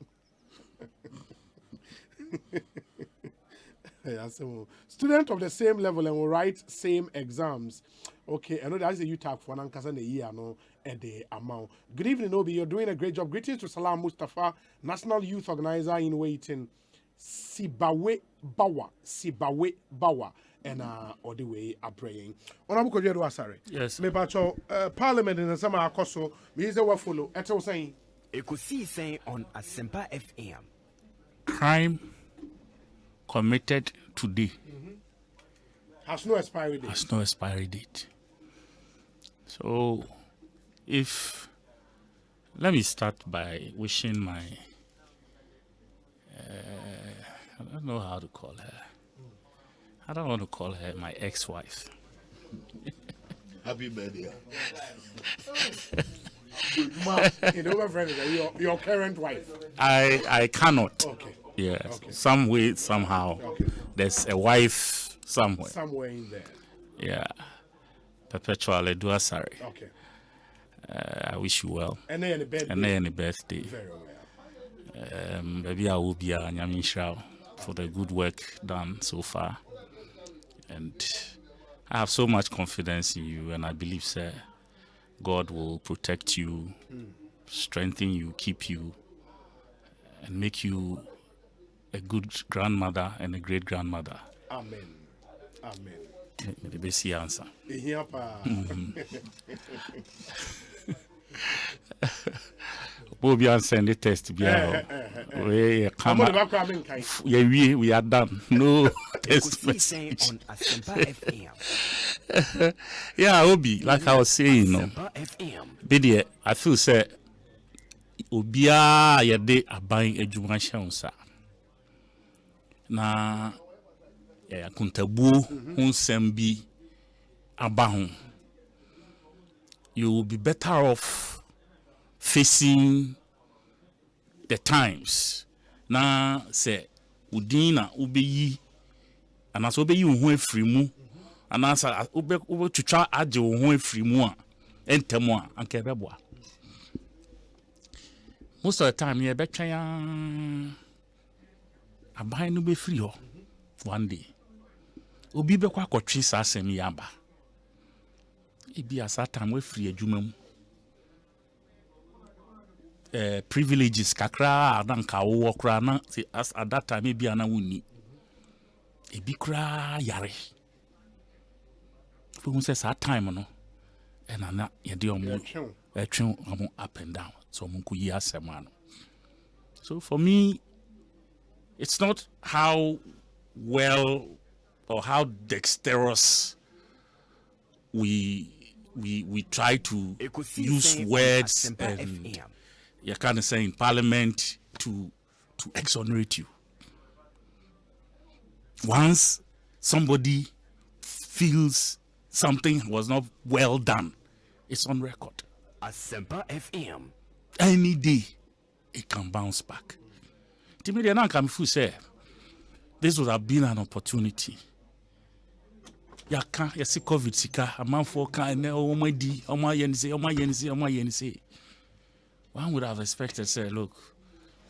Students of the same level and will write same exams. Okay, I know that's a UTAP for an Ankasa year no and the amount. Good evening, Obi. You're doing a great job. Greetings to Salam Mustafa, National Youth Organizer in waiting. Sibawe Bawa. And all the way are praying. Honorable Kojedo Asare. Yes. Me pacho Parliament in the summer akoso. Me is a follow. Eto saying. Ekosiisen On Asempa FM. Crime committed today has no expiry date. Has no expiry date. So, let me start by wishing my, I don't know how to call her. I don't want to call her my ex-wife. Happy birthday. Your current wife. I cannot. Okay. Yes. Okay. Some way, somehow, there's a wife somewhere. Somewhere in there. Yeah. Perpetually do sorry. Okay. I wish you well. And then the birthday. And then the birthday. Very well. Maybe I will be a Nyamisha for the good work done so far. And I have so much confidence in you, and I believe, sir, God will protect you, strengthen you, keep you, and make you a good grandmother and a great grandmother. Amen. Amen. The best answer. Bobby send the test. We are done. No test. Yeah, Obi, like I was saying, no. Biddy, I feel say Obia ya de aban adwuma shansa. Na ya kuntabu hunsem bi aba. You will be better off facing the times. Na say udina ubeyi anaso ubeyi ho afiri mu anasa ube twitwa age ho afiri mu a entemu a anka beboa. Most of the time you betwan aban no be free ho one day. Obi be kwa kotwe sa asem yaba. Ebi asa time we free adwuma mu. Privileges kakra adanka wo kra na as at that time ebi ana woni. Ebi kra yare. For say that time no and ana ye de omo etwen omo up and down. So So for me, it's not how well or how dexterous we try to use words and you can't say in Parliament to exonerate you. Once somebody feels something was not well done, it's on record. Asempa FM. Any day, it can bounce back. Timid and come full say this would have been an opportunity. Ya see COVID sika a man for kind yense. One would have expected say, look,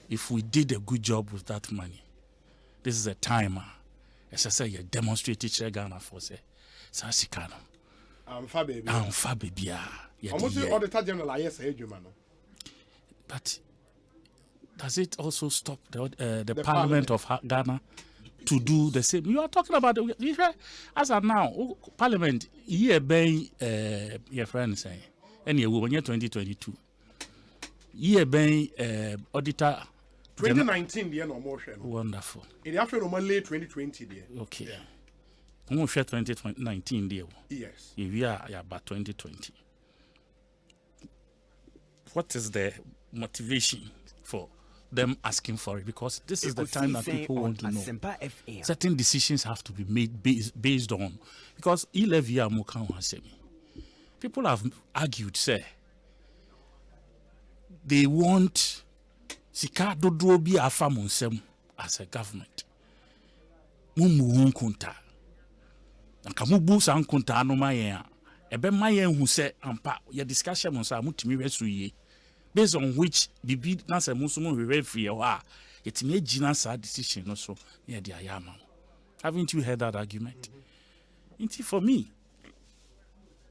if we did a good job with that money, this is a timer. As I say, you demonstrated Ghana for say, Sasikano. I'm far baby. Almost all the time, but does it also stop the Parliament of Ghana to do the same? You are talking about as of now, Parliament year being your friend saying, and you when you're 2022 year being auditor 2019 the no motion. Wonderful. It after normally 2020 there. Okay. Yeah. 2019 there. Yes. If we are about 2020. What is the motivation for them asking for it? Because this is the time that people want to know. Certain decisions have to be made based on, because people have argued, say, they want sika dodro bi afa monsem as a government. Mumu kunta. Anka mubu san kunta no mayen ebe mayen hu se ampa ya discussion on sa mutimi wesu ye based on which bibi na se musumu we free ho a etimi agina sa decision no so na de ayama. Haven't you heard that argument? For me,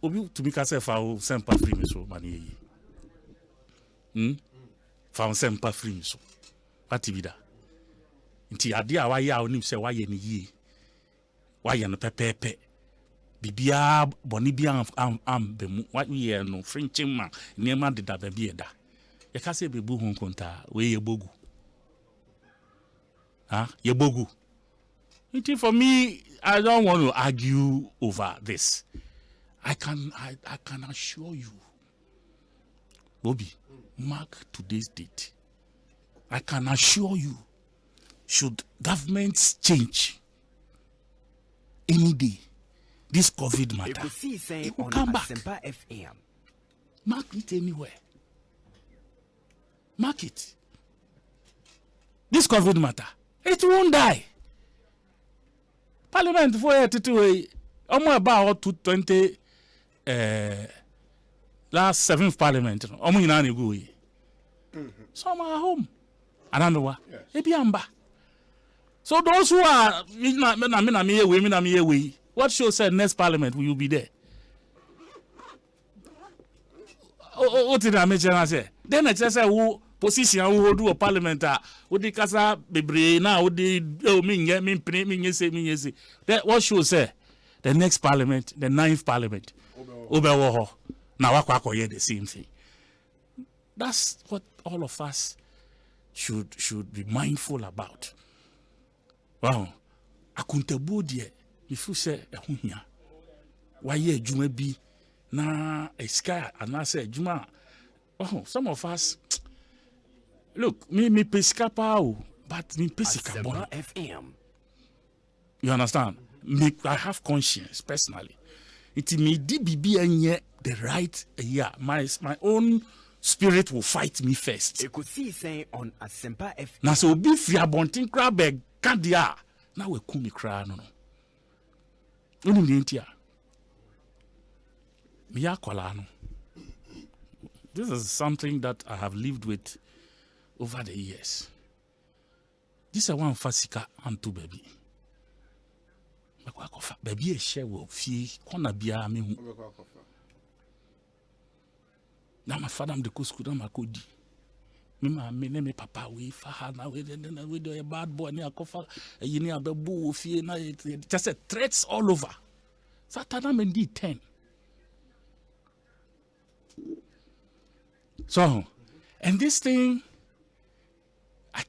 obi to me ka say fa Asempa free me so mani fa Asempa free me so ati bi da nti ade a waye a onim say waye ne yie waye no pepepe bibia boni bia am be mu waye no frinching ma niema de da ba bi eda ye ka say bebu hu konta we ye bogu ye bogu. For me, I don't want to argue over this. I can assure you, Bobby, mark today's date. I can assure you, should governments change any day, this COVID matter, it will come back. Mark it anywhere. Mark it. This COVID matter, it won't die. Parliament for almost about 220 last 7th Parliament. Some are home. I don't know what. So those who are what show said next Parliament will you be there? What did I mention? Say then I just say who position who do a parliament would the casa bebre now would the that what should say the next parliament, the 9th Parliament, Obewoho. Now the same thing. That's what all of us should be mindful about. Wow, akuntabodie if you say why ye juma be na a sky and I say juma. Oh, some of us look, me pesca pao, but me pesca bon. FM. You understand? Me, I have conscience personally. It may be and the right my own spirit will fight me first. Ekosiisen On Asempa FM. Na so be free abontin crab kadia. Na we kumi kra no. Unu ni ntia. Me akola no. This is something that I have lived with over the years. This is one fasika antu baby. Baby a share will fee corner bia me hu. Now my father am the kuskuda makodi. Me papa we fa na we do a bad boy ni akofa yini abebu fie na just threats all over. Satana mendi 10. So, and this thing,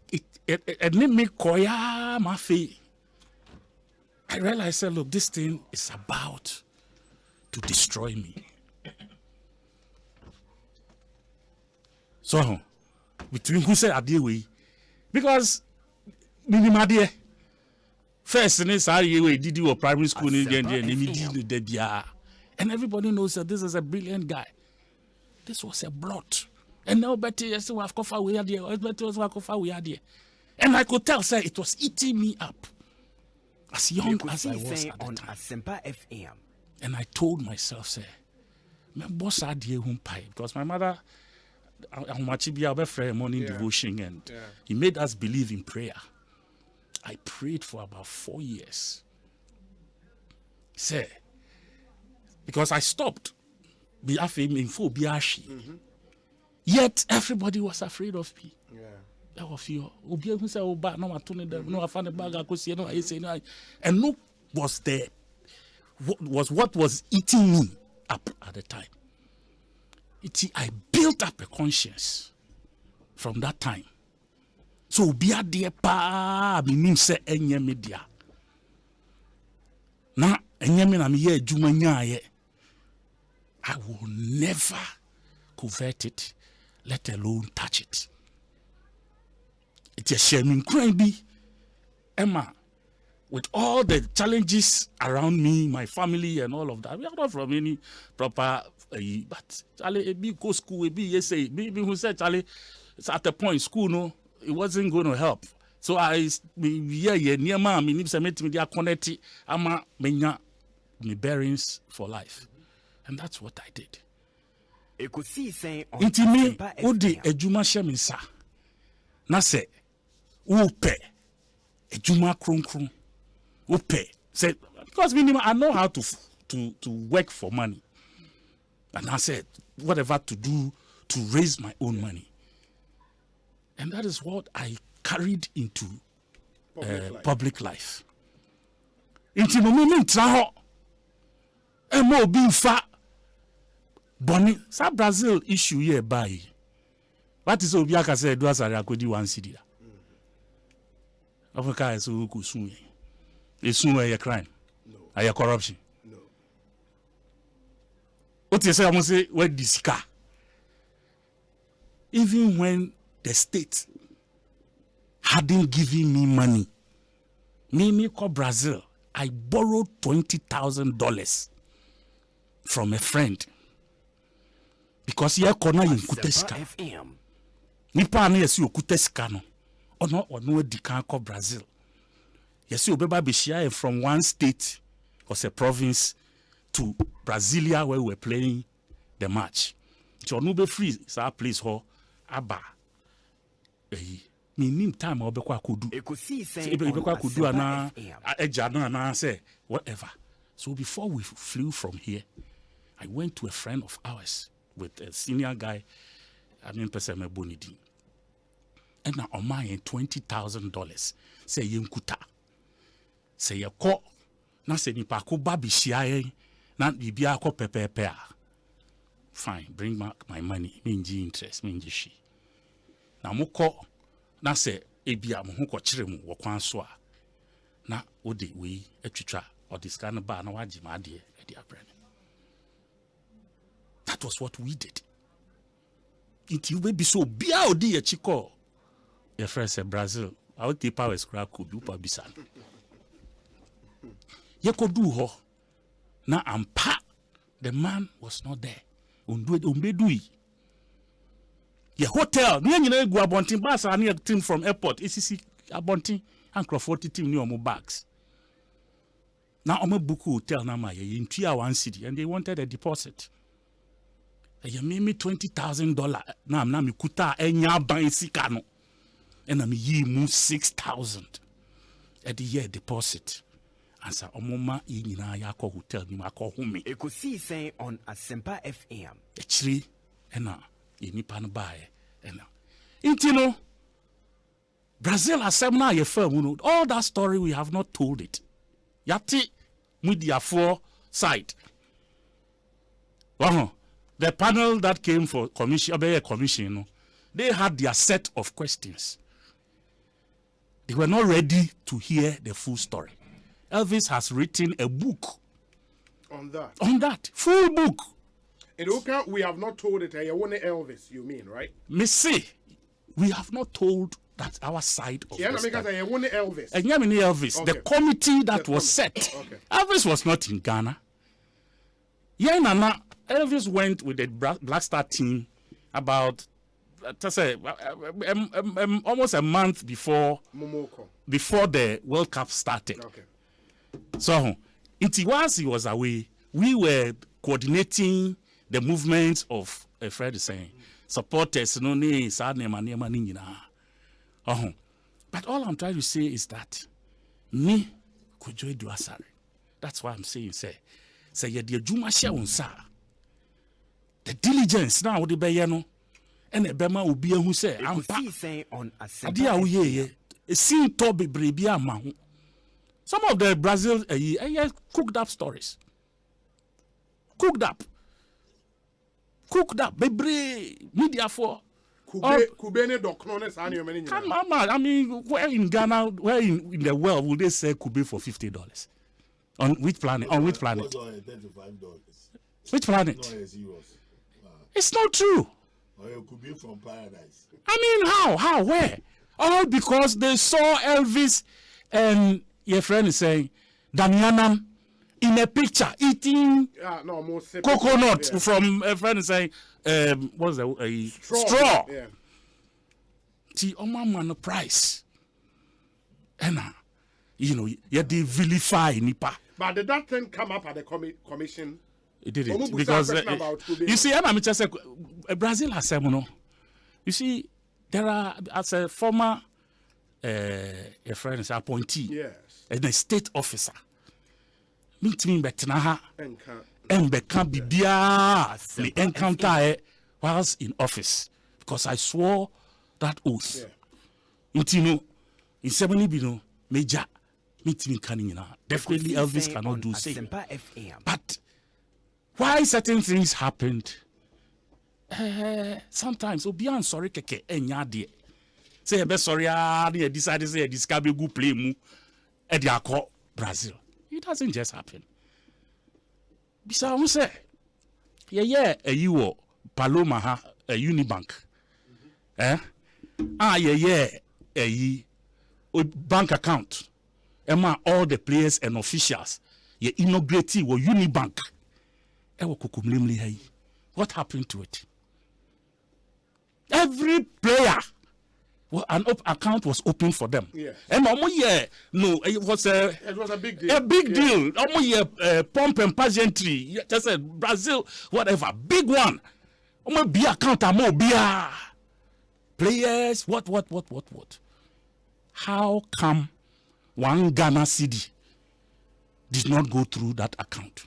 it made me koya my fee. I realized, look, this thing is about to destroy me. So, between who said I deal with, because minimum first in this area we did you a primary school and everybody knows that this is a brilliant guy. This was a blot. And now Betty yes, we have coffee we had here. And I could tell, sir, it was eating me up. As young as I was at the time. Asempa FM. And I told myself, sir, my boss had here because my mother morning devotion and he made us believe in prayer. I prayed for about 4 years. Sir, because I stopped. Yet everybody was afraid of me. And no was there what was eating me up at the time. I built up a conscience from that time. So be a dear pa meaning say enye media. Na enye me na me ye adwuma nya I will never covet it, let alone touch it. It's a shame crying Emma, with all the challenges around me, my family and all of that. We are not from any proper but Charlie, a big go school, a big yes, maybe who said Charlie, it's at the point school, no, it wasn't going to help. So I near ma me nips met me connect ama menya me bearings for life. And that's what I did. Ekosiisen On Intimi Asempa odi FM. ejuma sheminsa. Na se upe ejuma kron. Upe say because minimum I know how to work for money. And I said, whatever to do to raise my own money. And that is what I carried into public life. Into the moment, Emo being fat, Bonnie, sa Brazil issue here by. What is Obiaka said, was a Rakodi one city. Africa is so soon. It's soon a crime. A corruption. No. What you say, I must say, where this car? Even when the state hadn't given me money, me call Brazil, I borrowed $20,000 from a friend because here corner in Kuteska. Nipa na yesi okuteska no. Ono di kan call Brazil. Yesi obeba be share from one state or a province to Brasilia where we were playing the match. So no be free sa place ho aba. Me nim time obekwa kodu. Obekwa kodu ana eja no ana say whatever. So before we flew from here, I went to a friend of ours with a senior guy. I mean person me bonidi. And now on my $20,000 say yinkuta. Say ye ko na se nipa ko ba bi hia na bibia ko pepepe. Fine, bring back my money. Me nji interest, me nji shi. Na mo ko na se ebia mo ho ko kire mu wo kwan so a na odi we atwitwa or this kind of ba na waji ma de e abrane. That was what we did. It you be so bia odi e chiko. Your friend said Brazil. I would take power scrap could do Partisan. You could do ho. Now I'm pa. The man was not there. Umbe your hotel. You go abonting bus and a team from airport. ECC abonting and Crawford team near more bags. Now I'm a book hotel na my in 3 hours city and they wanted a deposit. You made me $20,000. Now I'm me kuta enya ban sikano. And I'm ye move 6,000 at the year deposit. And so omoma na yako hotel ni mako home. Ekosiisen On Asempa FM. Actually, ena ni pan buy ena. Intino Brazil asemna ye firm. All that story we have not told it. Yati media for side. The panel that came for commission, they had their set of questions. They were not ready to hear the full story. Elvis has written a book on that. On that full book. And okay, we have not told it. You want Elvis, you mean, right? Missy, we have not told that our side of yeah, because I want Elvis. And Elvis, okay. The committee that was set. Okay. Elvis was not in Ghana. Yeah, Nana. Elvis went with the Black Star team about almost a month before the World Cup started. Okay. So it was he was away. We were coordinating the movements of a friend saying supporters. But all I'm trying to say is that me Kojo Duasare. That's why I'm saying say ye de adwuma hye wonsa. The diligence now the beyano and a bema will be who say I'm on Adia ye a scene to be brebia ma. Some of the Brazil cooked up stories. Cooked up, baby media for Kubene docnones I mean, where in Ghana, where in the world would they say Kube for $50? On which planet? On which planet? Which planet? It's not true. Or it could be from paradise. I mean, how, where? All because they saw Elvis and your friend is saying, Damianam in a picture eating coconut from a friend is saying, what's that? A straw. Yeah. See, man, price. And, you they vilify Nipa. But did that thing come up at the commission? It didn't. Because, you see, I'm just saying, Brazil has said, you see, there are, as a former a friend is appointee, yes, and a state officer. Meeting betnaha and become bibia me encounter whilst in office because I swore that oath. Intino in 70 bino major meeting canning. Definitely Elvis cannot do same. But why certain things happened? Sometimes obian sorry keke enyade. Say be sorry they decided say discover go play mu e dey akọ Brazil. It doesn't just happen. Bisa who say you Paloma ha Unibank. Bank account. Emma all the players and officials ye inaugurate wo Unibank. What happened to it? Every player, an account was open for them. Yes. And it was a big deal. A big deal. Pomp and pageantry. Just said Brazil, whatever. Big one. Be account beer. Players, what? How come one Ghana cedi did not go through that account?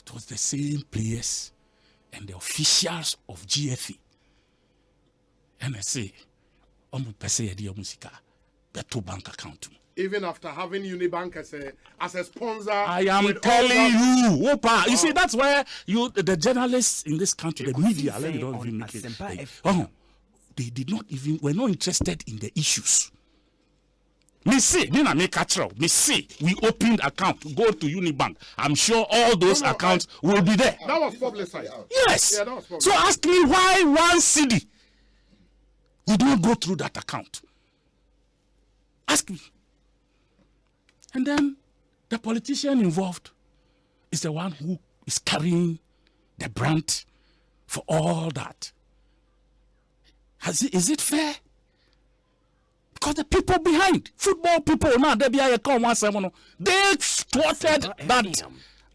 It was the same players and the officials of GFE. NSA, bank account. Even after having Unibank as a sponsor. I am telling you, Opa. You see, that's where the journalists in this country, the media, let me don't even make it. They did not even, were not interested in the issues. Me see, we opened account, go to Unibank. I'm sure all those accounts will be there. That was publicized. Yes. Yeah, that was publicized. So ask me why one cedi we don't go through that account. Ask me. And then the politician involved is the one who is carrying the brunt for all that. Is it fair? Because the people behind, football people now, they thwarted that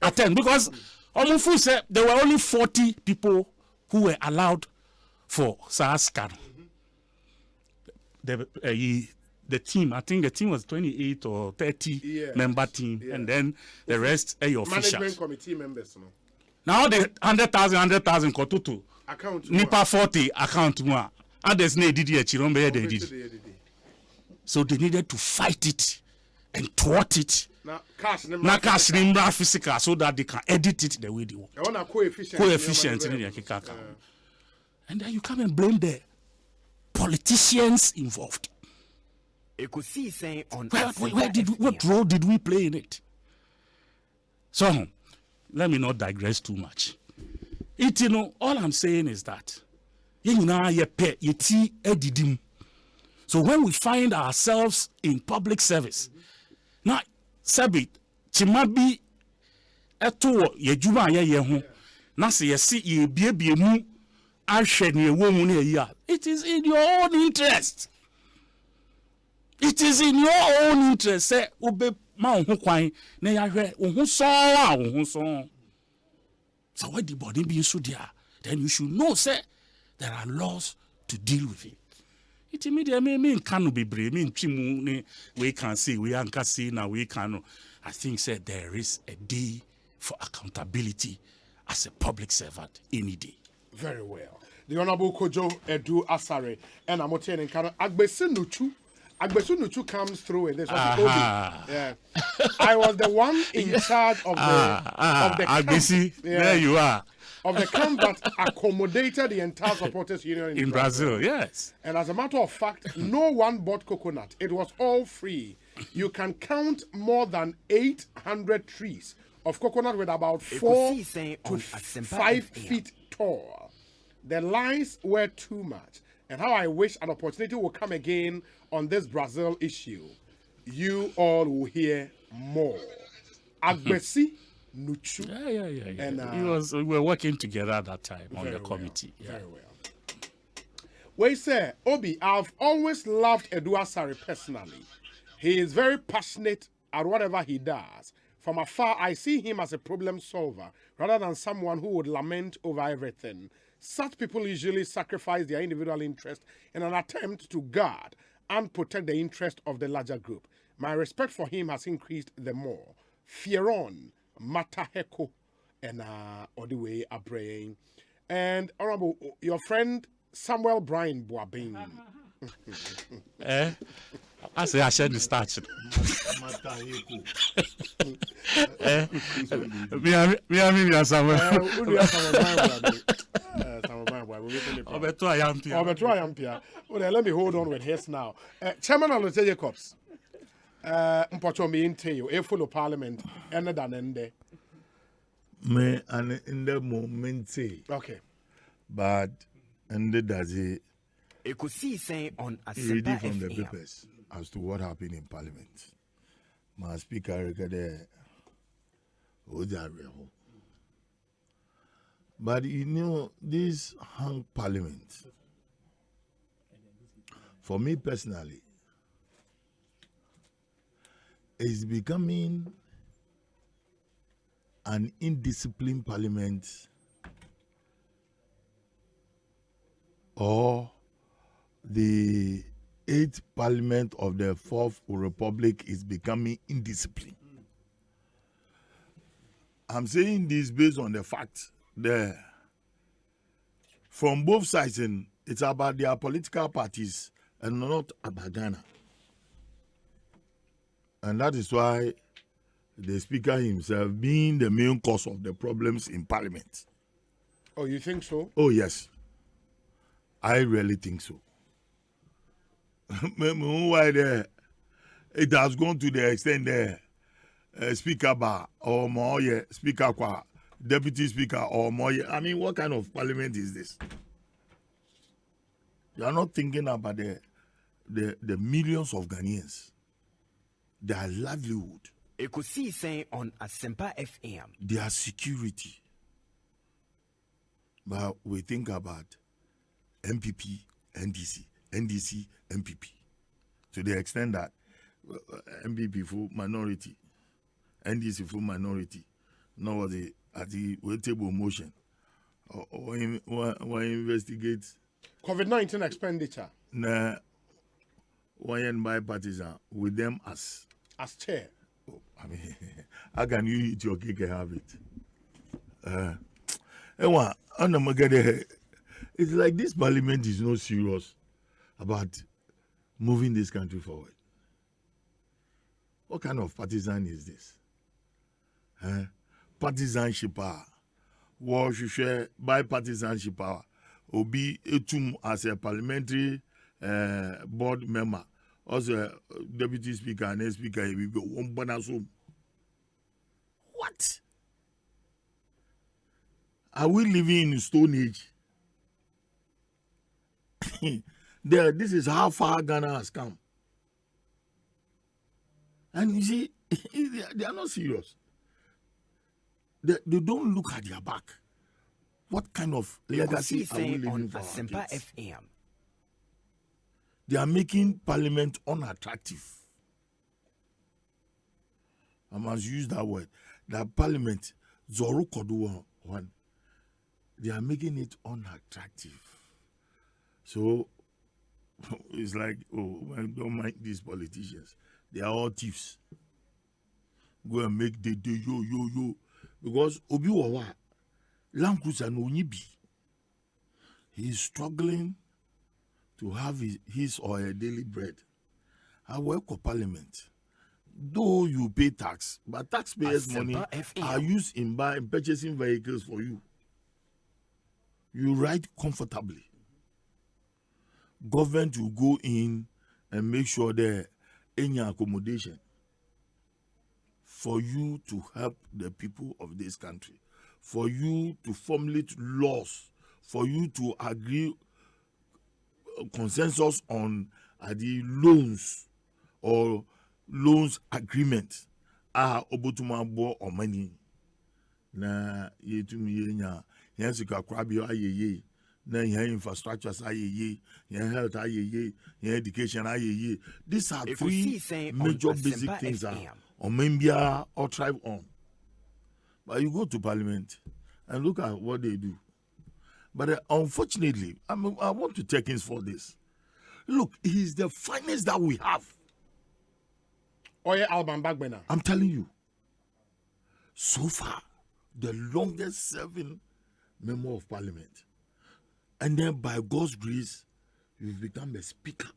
attempt because Omufu said there were only 40 people who were allowed for SARS-CoV. The team, I think the team was 28 or 30 member team, and then the rest are officials. Management committee members. No? Now the 100,000 kotutu. Account. Nipa 40 account more. Others did so they needed to fight it and thwart it. Now cash number physical so that they can edit it the way they want. Coefficient. And then you come and blame the politicians involved. Ekosiisen On What role did we play in it? So let me not digress too much. All I'm saying is that so when we find ourselves in public service, now Sabi Chimabi eto yejuma ye na se yesi ye biebie mu ahwe ne ewomu ne ya. It is in your own interest. It is in your own interest. Say obe ma ho kwan na ya hwe wo so. So what the body be so there, then you should know say there are laws to deal with it. It immediately mean cannot be brave. Mean we can see, we can see now, we can. I think said there is a day for accountability as a public servant any day. Very well. The Honorable Kojo Edu Asare and Amotian and Kano Agbesu Nuchu comes through in this. Yeah. I was the one in charge of the Agbesi. Yeah. There you are. Of the camp that accommodated the entire supporters union in Brazil. Yes. And as a matter of fact, no one bought coconut. It was all free. You can count more than 800 trees of coconut with about 4 to 5 feet tall. The lines were too much. And how I wish an opportunity will come again on this Brazil issue. You all will hear more. Agbesi Nuchu. Yeah. And we were working together at that time on the committee. Well, very well. We say, Obi, I've always loved Edu Asare personally. He is very passionate at whatever he does. From afar, I see him as a problem solver rather than someone who would lament over everything. Such people usually sacrifice their individual interest in an attempt to guard and protect the interest of the larger group. My respect for him has increased the more. Fieron Mataheko and all the way a brain. And Honorable, your friend Samuel Brian Boabin. I say I share the starch. Me let me hold on with his now. Chairman of the Jacobs. Mpocho me into a full parliament and than end. Me and in the moment okay. But and does it Ekosiisen On reading Asempa from the FM. papers as to what happened in Parliament. My speaker recorded but you know, this hung Parliament, for me personally, is becoming an indisciplined Parliament or the 8th Parliament of the 4th Republic is becoming indisciplined. I'm saying this based on the fact that from both sides, it's about their political parties and not about Ghana. And that is why the speaker himself being the main cause of the problems in Parliament. Oh, you think so? Oh, yes. I really think so. Why there? It has gone to the extent there. Speaker bar or more, speaker qua, deputy speaker or more. I mean, what kind of parliament is this? You are not thinking about the millions of Ghanaians, their livelihood, Ekosiisen On Asempa FM, their security. But we think about MPP, NDC, MPP, to the extent that MPP full minority, NDC full minority, now at the table motion, or investigate COVID-19 expenditure. Nah, one by Partisan with them as chair. Oh, I mean, how can you eat your cake and have it? It's like this parliament is not serious about moving this country forward. What kind of partisan is this? Partisanship power. War should share by partisanship power. Obi etum as a parliamentary board member, also deputy speaker and speaker. We go one banana. What? Are we living in Stone Age? This is how far Ghana has come. And you see, they are not serious. They don't look at their back. What kind of legacy are we living for our kids? FM. They are making parliament unattractive. I must use that word. That parliament, Zoro Kodu one. They are making it unattractive. So it's like, oh, don't mind these politicians. They are all thieves. Go and make the yo. Because Obi Wawa, Land Cruiser no Nibi, he is struggling to have his or her daily bread. I work for Parliament. Though you pay tax, but taxpayers' money are used in purchasing vehicles for you. You ride comfortably. Government will go in and make sure there any accommodation for you to help the people of this country, for you to formulate laws, for you to agree consensus on the loans or loans agreement. Obotuma bo or money. Na yetumi yenya yensika kwabi ayeye. Na infrastructures ayeye, health ayeye, education ayeye. These are three major basic things that Omembia or thrive on. But you go to Parliament and look at what they do. But unfortunately, I want to take in for this. Look, he's the finest that we have. Oye Alban Bagbena. I'm telling you. so far the longest serving member of parliament. And then by God's grace, you've become a speaker.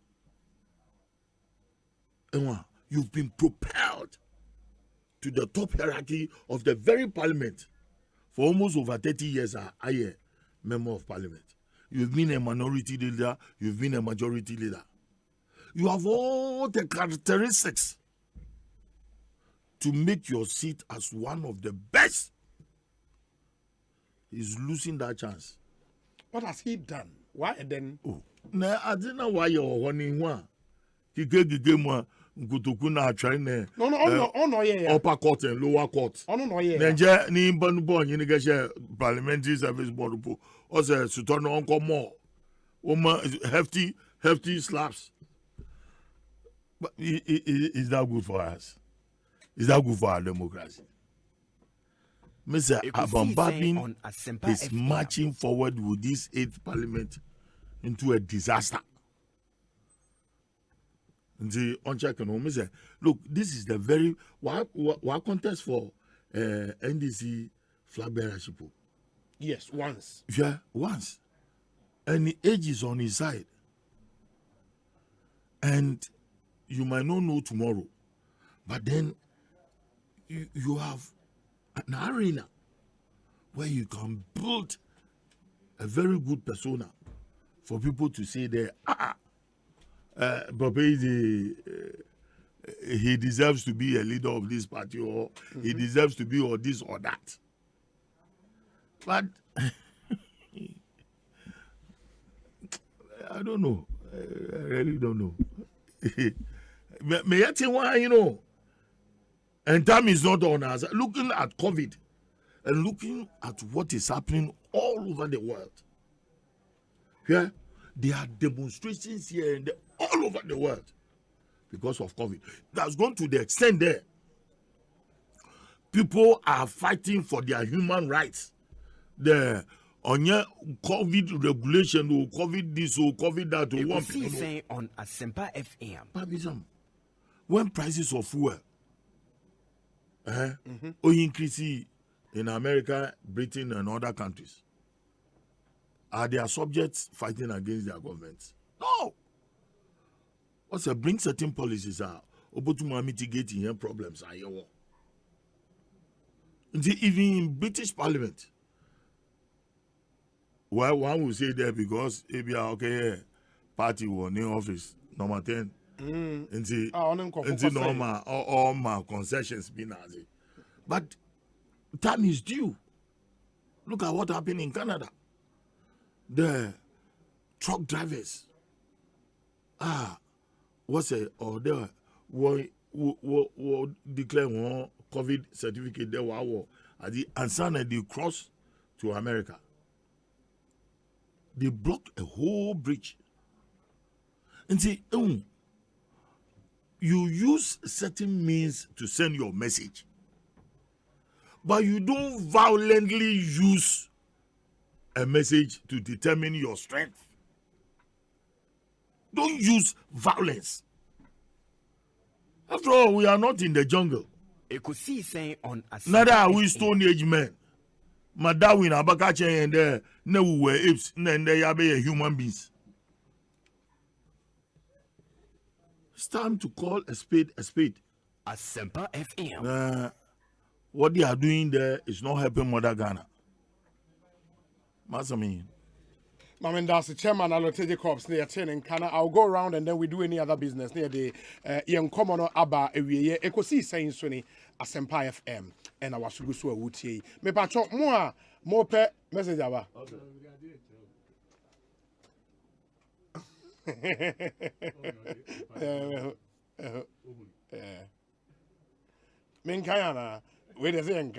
You've been propelled to the top hierarchy of the very parliament. For almost over 30 years, I a member of parliament. You've been a minority leader, you've been a majority leader. You have all the characteristics to make your seat as one of the best. He's losing that chance. What has he done? Why then? Oh, now I don't know why you're running one. No, yeah. Upper court and lower court. Yeah. Ni bon you get parliamentary service board also to turn on more. Hefty slaps. But is that good for us? Is that good for our democracy? Mr. Abambabin is marching forward with this 8th parliament into a disaster. And the unchecked Mr. Look, this is the very what contest for NDC flag bearership. Yes, once. Yeah, once. And the age is on his side. And you might not know tomorrow, but then you have an arena where you can build a very good persona for people to say there, he deserves to be a leader of this party, or he deserves to be or this or that. But I don't know. I really don't know. May I tell why, and time is not on us. Looking at COVID and looking at what is happening all over the world. Yeah, there are demonstrations here and there, all over the world because of COVID. That's gone to the extent there. People are fighting for their human rights. The on your COVID regulation or COVID this or COVID that or one Ekosiisen On Asempa FM. Parliamentary. When prices of fuel increase in America, Britain, and other countries, are their subjects fighting against their governments? No. Also, bring certain policies out to mitigating problems. Even in British Parliament, well, one will say there because party won in office, number 10. Normal all my concessions be nazi. But time is due. Look at what happened in Canada. The truck drivers declare one COVID certificate there at the answer they cross to America. They blocked a whole bridge. And say, you use certain means to send your message, but you don't violently use a message to determine your strength. Don't use violence. After all, we are not in the jungle. Ekosiisen On Asempa. Neither are we Stone Age men. Madawin Abakache and there, no we were apes, and they are human beings. It's time to call a spade a spade. Asempa FM. What they are doing there is not helping Mother Ghana. Masami. Mamen, that's the chairman of the Corps near 10 in Ghana. I'll go around and then we do any other business near the young commoner Abba area. Ekosiisen On Asempa FM and our Sugusu Wuti. Me patcho more per message Abba. Menkayana, where does it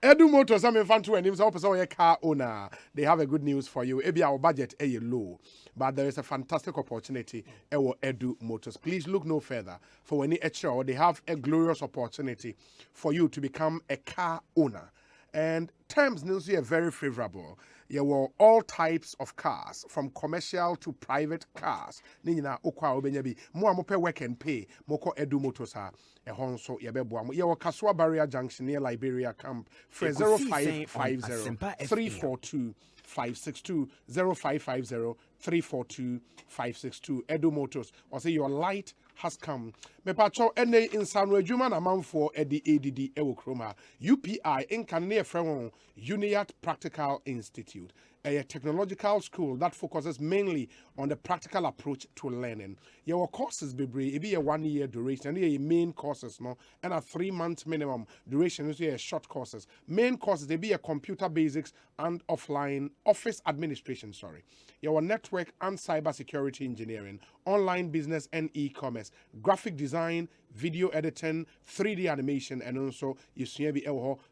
Edu Motors, I'm in fan to and if a car owner, they have a good news for you. Maybe our budget is low, but there is a fantastic opportunity at Edu Motors. Please look no further for any extra. They have a glorious opportunity for you to become a car owner. And terms are very favorable. There were all types of cars, from commercial to private cars. Nina okwa obenyabi. Mo amope work and pay. Moko edu motors ha. Ehon so yebeboa mo. Yewo Kaswa Barrier Junction near Liberia Camp. For 0550 342 562 0550 342 562. Edu Motors. Or say your light has come. Me pacho ene insano adwuma na manfo edi ADD ewo kroma. UPI inka near from Uniat Practical Institute, a technological school that focuses mainly on the practical approach to learning. Your courses be a 1 year duration, and a main courses no, and a 3-month minimum duration is a short courses. Main courses they be a computer basics and offline office administration. Your network and cyber security engineering, online business and e-commerce, graphic design, video editing, 3D animation, and also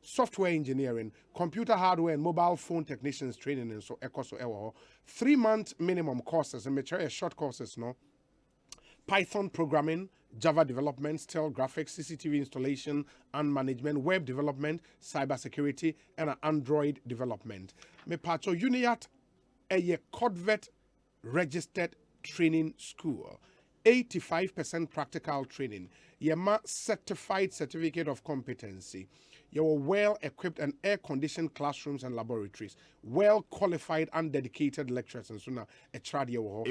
software engineering, computer hardware and mobile phone technicians training, and so 3-month minimum courses and material short courses, no. Python programming, Java development, still graphics, CCTV installation and management, web development, cybersecurity, and Android development. Me pacho Uniat a Codvet registered training school. 85% practical training. Yema certified certificate of competency. Your well-equipped and air-conditioned classrooms and laboratories. Well-qualified and dedicated lecturers. And so now, a trad your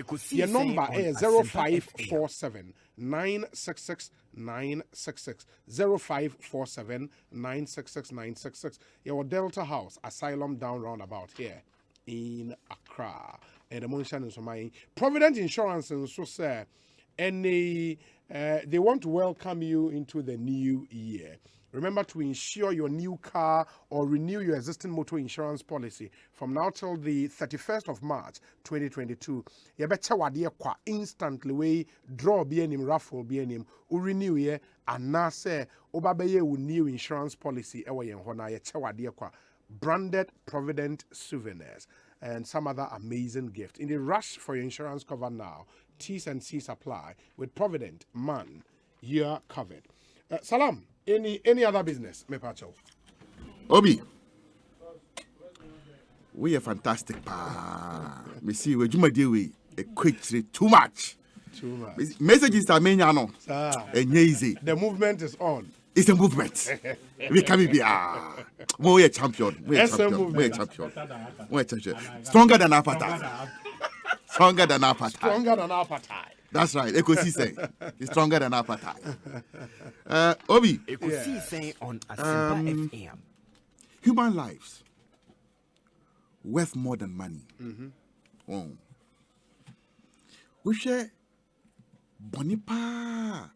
number is 0547 966 966. 0547 966 966. Your Delta House, Asylum down roundabout here in Accra. And the Monishan and Somai. Provident Insurance and so say, and they want to welcome you into the new year. Remember to insure your new car or renew your existing motor insurance policy from now till the 31st of March 2022. You better wadie kwa instantly way draw be anim raffle be anim u renew ye and na say obabeye wu new insurance policy ewe yen hona ye wadie kwa branded Provident souvenirs and some other amazing gifts. In the rush for your insurance cover now, T's and C's apply. With Provident, man, you're covered. Salam, any other business, me pacho? Obi, we are fantastic. Me see we juma deal we a quick too much. Too much. Messages are many no. Easy. The movement is on. It's a movement. We can be we are champion. We are champion. We are champion. We are champion. Stronger than appetite. Stronger than appetite. Stronger than appetite. That's right. Ekosiisen is stronger than appetite. Obi. Ekosiisen on Asempa FM. Human lives worth more than money. We share Bonipa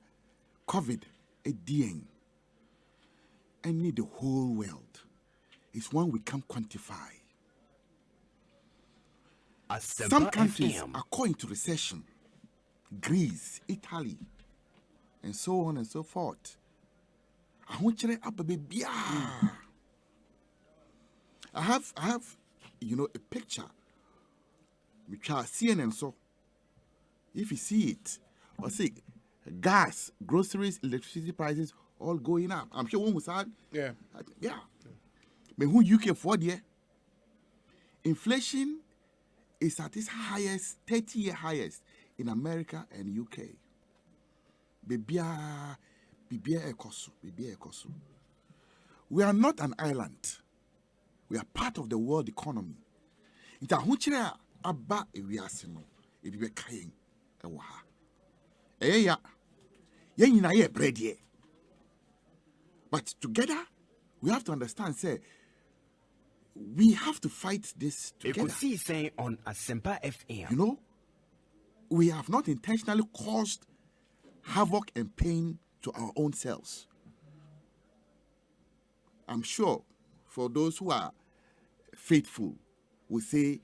COVID a DN. I need the whole world. It's one we can't quantify. Some countries are going into recession. Greece, Italy, and so on and so forth. I have, a picture which I see and so. If you see it, or see gas, groceries, electricity prices all going up. I'm sure one was sad. Yeah. But who UK for there? Inflation is at its highest, 30-year highest in America and UK. Bibia Ekosu. We are not an island. We are part of the world economy. Ita hunchira aba ewiasino ebibe kayen ewa ha. Eya nyina ye bread ye. But together we have to understand say we have to fight this together. Ekosiisen on Asempa FM. You know, we have not intentionally caused havoc and pain to our own selves. I'm sure for those who are faithful will say,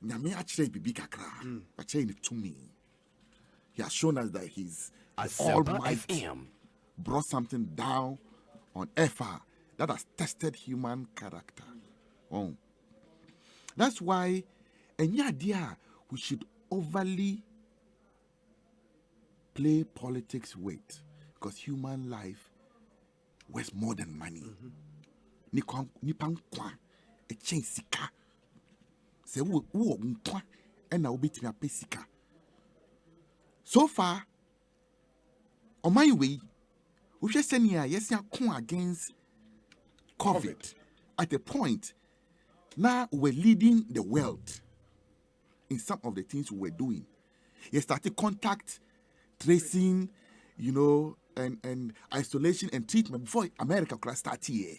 Nyame achire bibi kakra, achire ni tumi. He has shown us that he's Almighty, brought something down on earth that has tested human character. Oh. That's why any idea we should overly play politics with, because human life worth more than money. Nipan kwa e chain sika. say wo nkwa and now bit me a pesika. So far, on my way, we just send here, yes, against COVID at a point. Now we're leading the world in some of the things we were doing. You started contact tracing, you know, and isolation and treatment before America could start here.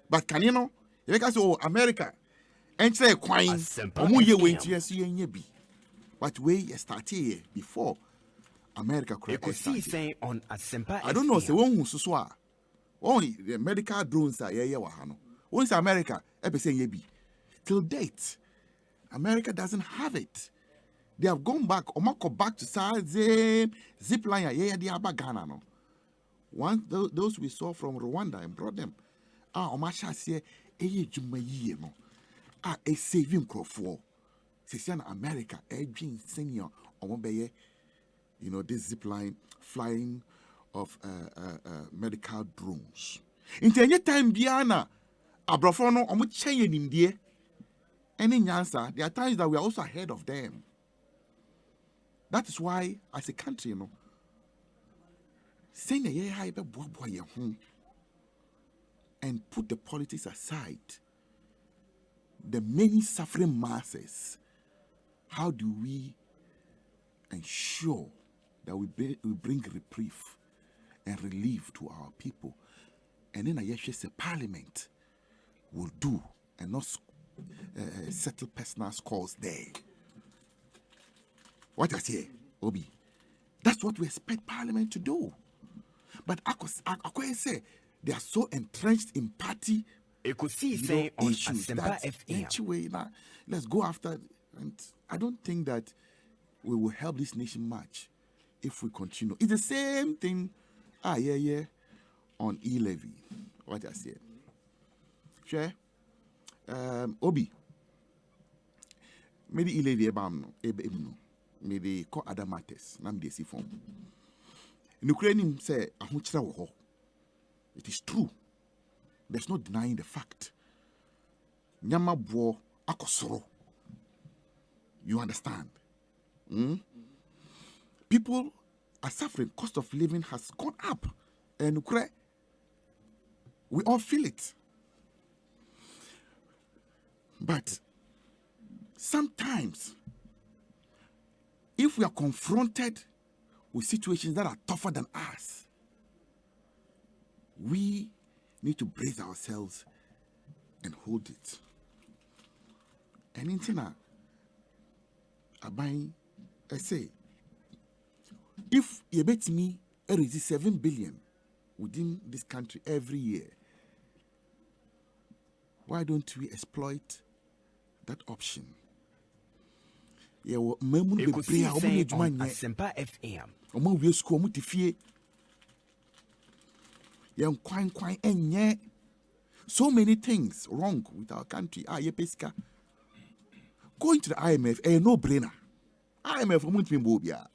But can you know, you can say, oh, America, and say, quine, but we started here before America could start. On Asempa, I don't know, say, one who's so only the medical drones are here. Once America, till date, America doesn't have it. They have gone back, back to same zip line, Ghana. No. Once those we saw from Rwanda and brought them. Omasha say, no. A saving crop for. Sesian America, senior, you know, this zip line flying of medical drones. In any time, Biana, Abrafono, change in there. Any answer, there are times that we are also ahead of them. That is why, as a country, you know, saying and put the politics aside, the many suffering masses, how do we ensure that we bring reprieve and relief to our people? And then I say Parliament will do and not settle personal scores there. What I say, Obi, that's what we expect Parliament to do. But I say they are so entrenched in party Ekosiisen On issues Asempa that anyway, let's go after. And I don't think that we will help this nation much if we continue. It's the same thing. On e-levy. What I said. Sure. Obi. Maybe e-levy no. Maybe call other matters. Nam de si form. In Ukraine say it is true. There's no denying the fact. Nyama bo akosoro. You understand? People are suffering. Cost of living has gone up. And we all feel it. But sometimes, if we are confronted with situations that are tougher than us, we need to brace ourselves and hold it. And in Tina, I say, if you bet me, there is 7 billion within this country every year, why don't we exploit that option? Ekosiisen On Asempa FM. So many things wrong with our country. Going to the IMF, a no-brainer. IMF won't be mobile.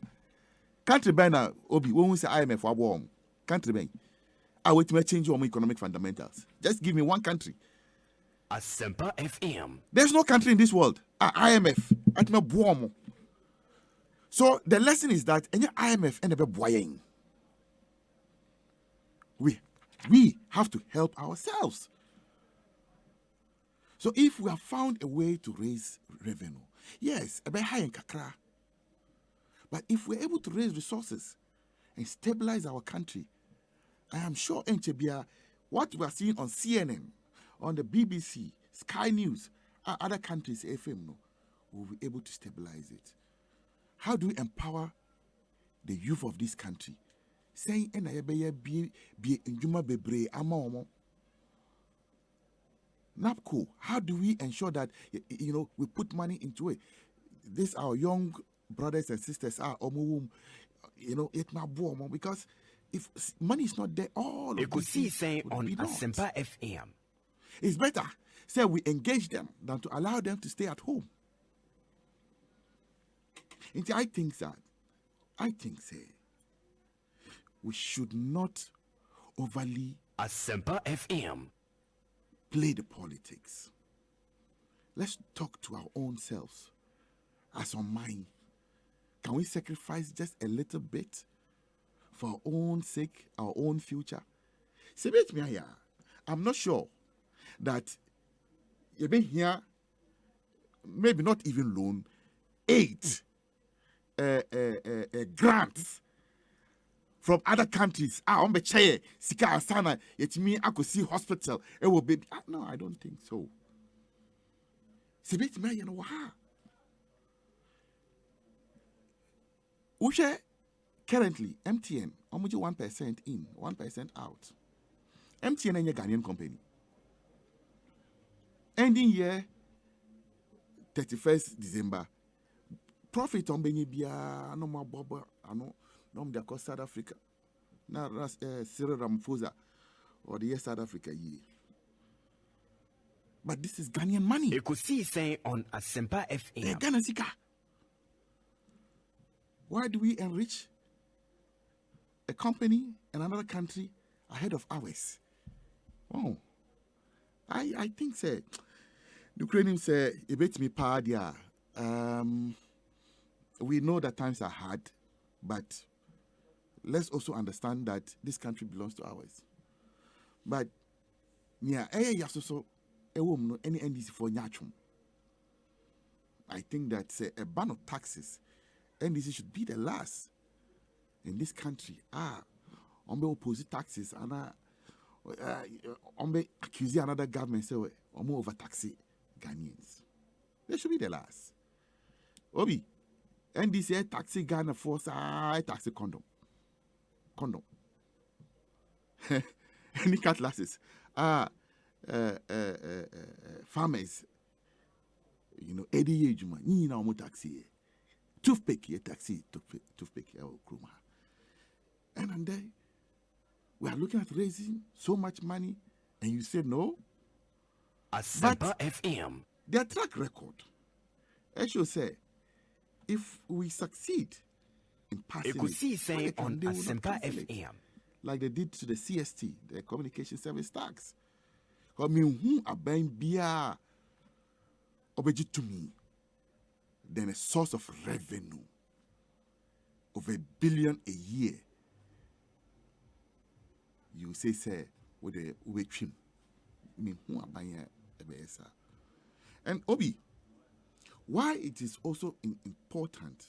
Country banner Obi when we say IMF for warm. Country bank. I wait to change your economic fundamentals. Just give me one country. Asempa FM. There's no country in this world. IMF at my warm. So the lesson is that any IMF and a boying. We have to help ourselves. So if we have found a way to raise revenue, yes, a bit high in kakra. But if we're able to raise resources and stabilize our country, I am sure what we are seeing on CNN, on the BBC, Sky News, other countries, FM, will be able to stabilize it. How do we empower the youth of this country? Saying be in Juma Bebre Amaomo. NAPCO, how do we ensure that we put money into it? This our young brothers and sisters are it ma boom because if money is not there, all of Ekosiisen On Asempa FM. It's better say we engage them than to allow them to stay at home. And I think we should not overly Asempa FM play the politics. let's talk to our own selves. As on mine, can we sacrifice just a little bit for our own sake, our own future? I'm not sure that you been here, maybe not even loan, aid, grants from other countries. On the chair, Sika Asana, it mean I could see hospital. It will be. No, I don't think so. Ushe currently MTN, almost 1% in, 1% out. MTN is a Ghanaian company. Ending year 31st December. Profit on Benibia, no more Boba, no more South Africa. Now, Cyril Ramaphosa or the South Africa year. But this is Ghanaian money. Ekosiisen On Asempa FM. Ghana Sika. Why do we enrich a company in another country ahead of ours? Oh, I think say Ukrainians say a bit me pardia. We know that times are hard, but let's also understand that this country belongs to ours. But yeah, any NDC for nyachum. I think that a ban of taxes, NDC should be the last in this country. On the opposite taxes and on the accuse another government say on over taxi Ghanaians. They should be the last. Obi, NDC taxi Ghana force taxi condom. Any cutlasses. Farmers, Eddie Ejuma, ni na omo taxi. Toothpick, taxi, toothpick, and then we are looking at raising so much money, and you say no. Asempa FM. Their track record, I should say, if we succeed in passing Ekosiisen On Asempa FM, like they did to the CST, the Communication Service Tax, because who are buying beer obejit to me, then a source of revenue of $1 billion a year. You say with the trim. Who are buying a BSA? And Obi, why it is also important,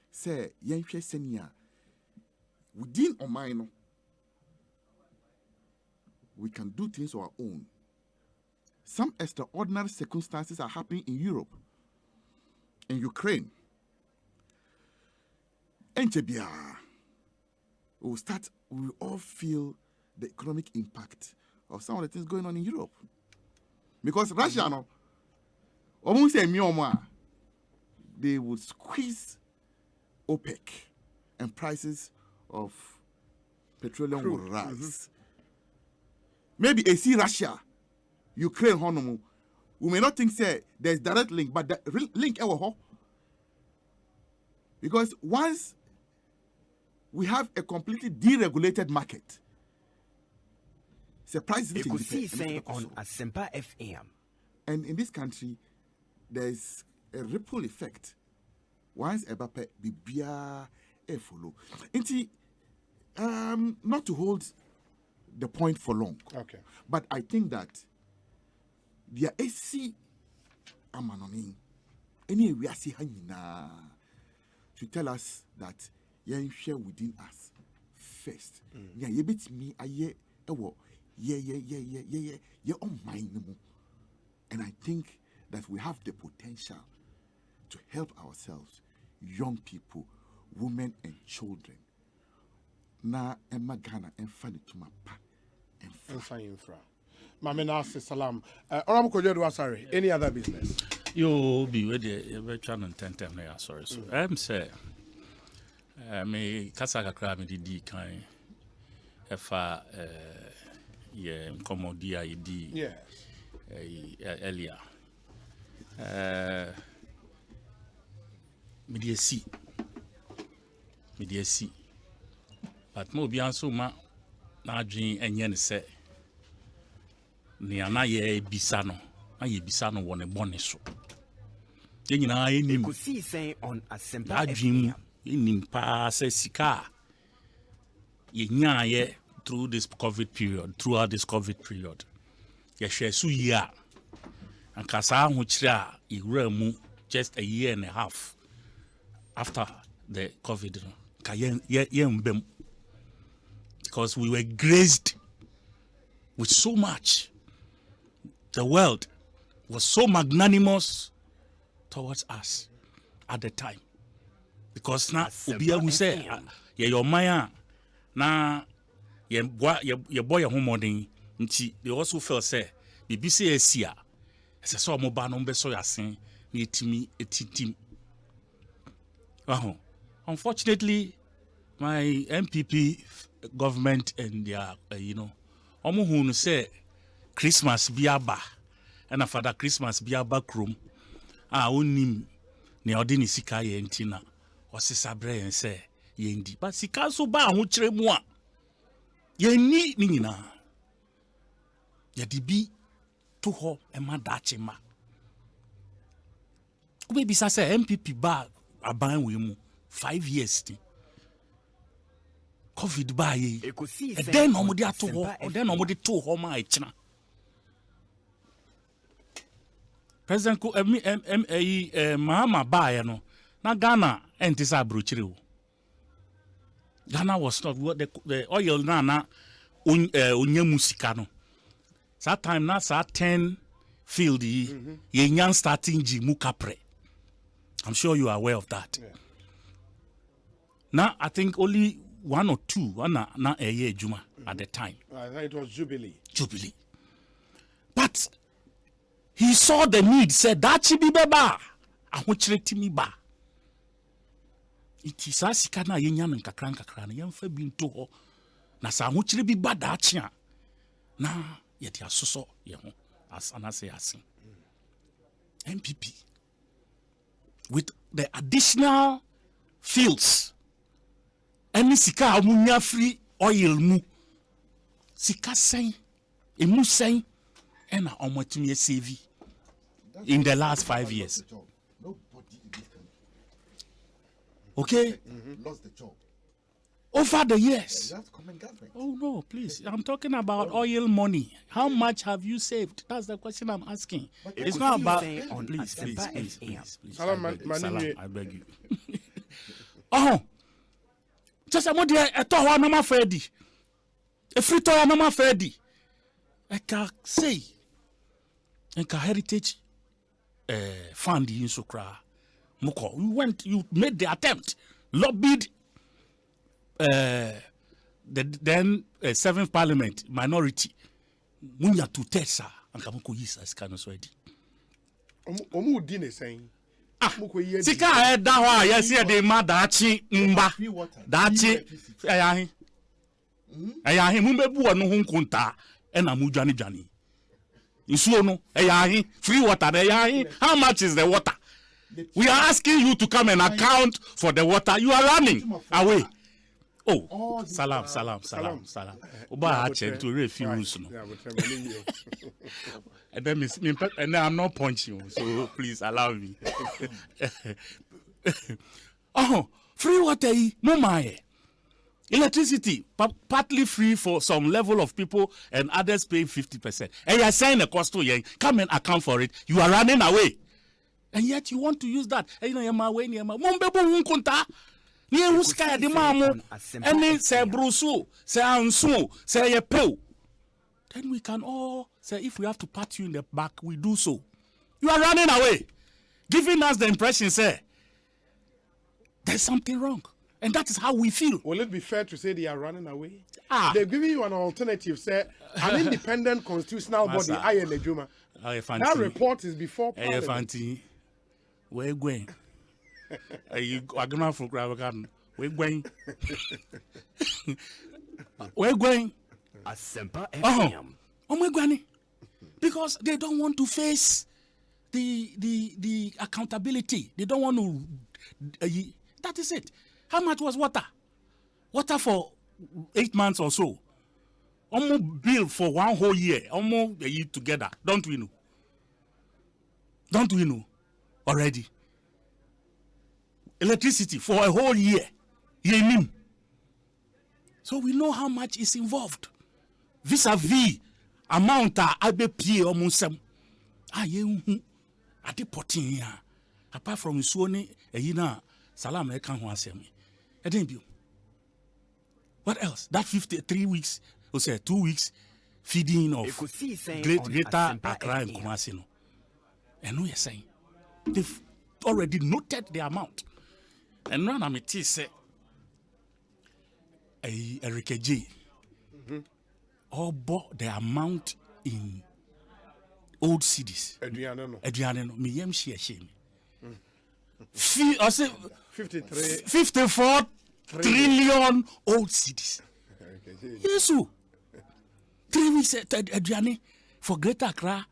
say, Yankee Senior, within Omaino, we can do things on our own. Some extraordinary circumstances are happening in Europe, in Ukraine. And we all feel the economic impact of some of the things going on in Europe. Because Russia, no, almost a Myanmar, they would squeeze OPEC and prices of petroleum will rise. Maybe a see Russia, Ukraine, Honomu, we may not think say there's direct link, but the link because once we have a completely deregulated market, surprise Ekosiisen On Asempa FM. And in this country, there's a ripple effect. Once Ebape Bibia follow. Not to hold the point for long. Okay. But I think that the AC Amanonin, any we are seeing to tell us that you share within us first. Yeah, you bit me a year. Yeah, on mine. And I think that we have the potential to help ourselves, young people, women and children. Na Emma Ghana and Fanny to my pa and fine infra. Mamina salam. Oram Kojo sorry. Any other business? You be with the channel 10 sorry. So I'm say me kasaka kra me di kan efa yeah komodia idi yes earlier mediasi but mo bi anso ma na adwen enye ne se ne ana ye bisa no aye bisa no won e bone so ye nyina enim Ekosiisen On Asempa adwim enim pa se sika ye nyaaye throughout this COVID period ye hwe so yia anka saa ho kire a iwura mu just a year and a half after the COVID ka ye mbem, because we were graced with so much. The world was so magnanimous towards us at the time, because na ubia who say ye your maya na ye boy home modern nti they also felt say BBC Asia as a so mobile number so yasin ni etimi etitim. Unfortunately, my MPP government and their omo hu say Christmas biaba and after Christmas biaba krom onim ne odini sika ye ntina osisa en say ye ndi but sika so ba ho kire mu a ye ni nyina ya dibi to ho e ma dache ma ko be say MPP ba aban we mu 5 years ti COVID ba ye e den no mo di ato ho o den no mo di to ho ma e kina President ko Mahama ba ye no na Ghana entisa brochire o Ghana was not what the oil na onya musika no that time na sa 10 field ye nyan starting ji mu kapre. I'm sure you are aware of that. Yeah. Now I think only 1 or 2 na a year juma at the time. I think it was Jubilee. But he saw the need, said that she be beba. I want you to me ba. It is as kana yenyan and kakran yan fe bin to ho. Na sa want you be bad that ya. Na yet ya so ye ho as anase asin. MPP with the additional fields. Any sika amunya free oil mu sika sen emu sen and omotumi save in the last 5 years. Okay, lost the job over the years. That's common government. Oh no, please! I'm talking about oil money. How much have you saved? That's the question I'm asking. It's not about. Please. Salam, I beg you. Just a modi a to ho na fedi. A free to na fedi. I can say enka heritage fund in Sukra Muko. You made the attempt, lobbied the then 7th Parliament minority. Munya to tesa anka muko yisa scan so edi. Omu di ne saying Sika da ho yes de ma dachi mba dachi ayahin mu bebu onu hu nkunta e na mu dwane isuo no ayahin free water ayahin. How much is the water? We are asking you to come and account for the water. You are running away. Oh, salam. Oba ache to refuse no. And then I'm not punching you, so please allow me. Free water, mumaye. Electricity, partly free for some level of people and others paying 50%. And you are saying a cost to you, come and account for it. You are running away. And yet you want to use that. And you know, you're my way, you're my kunta. Ni uska de mamu. And say brusu, say ansu, say a pew. Then we can all say, if we have to pat you in the back, we do so. You are running away, giving us the impression, say, there's something wrong. And that is how we feel. Will it be fair to say they are running away? They're giving you an alternative, say, an independent constitutional body, Ejuma. That report is before Parliament. Where you going? You are going for Gravagan. We're going. We're going. Asempa FM. Oh my granny. Because they don't want to face the accountability. They don't want to that is it. How much was water? Water for 8 months or so. Almost bill for 1 whole year. Almost a year together. Don't we know? Don't we know already? Electricity for a whole year. So we know how much is involved. Vis-a-vis amount abe pie omunsem. Ade potin ya. Apart from suoni eyina salam e kan ho asem. Eden bio. What else? That 53 weeks, or say 2 weeks feeding of greater Accra and Kumasi no. And no, you're saying they've already noted the amount. And now I'm say a J. All bought the amount in old cities. Adriano, me yem shame. I say 54 trillion old cities. Yes, 3 weeks Adriani for Greater Accra,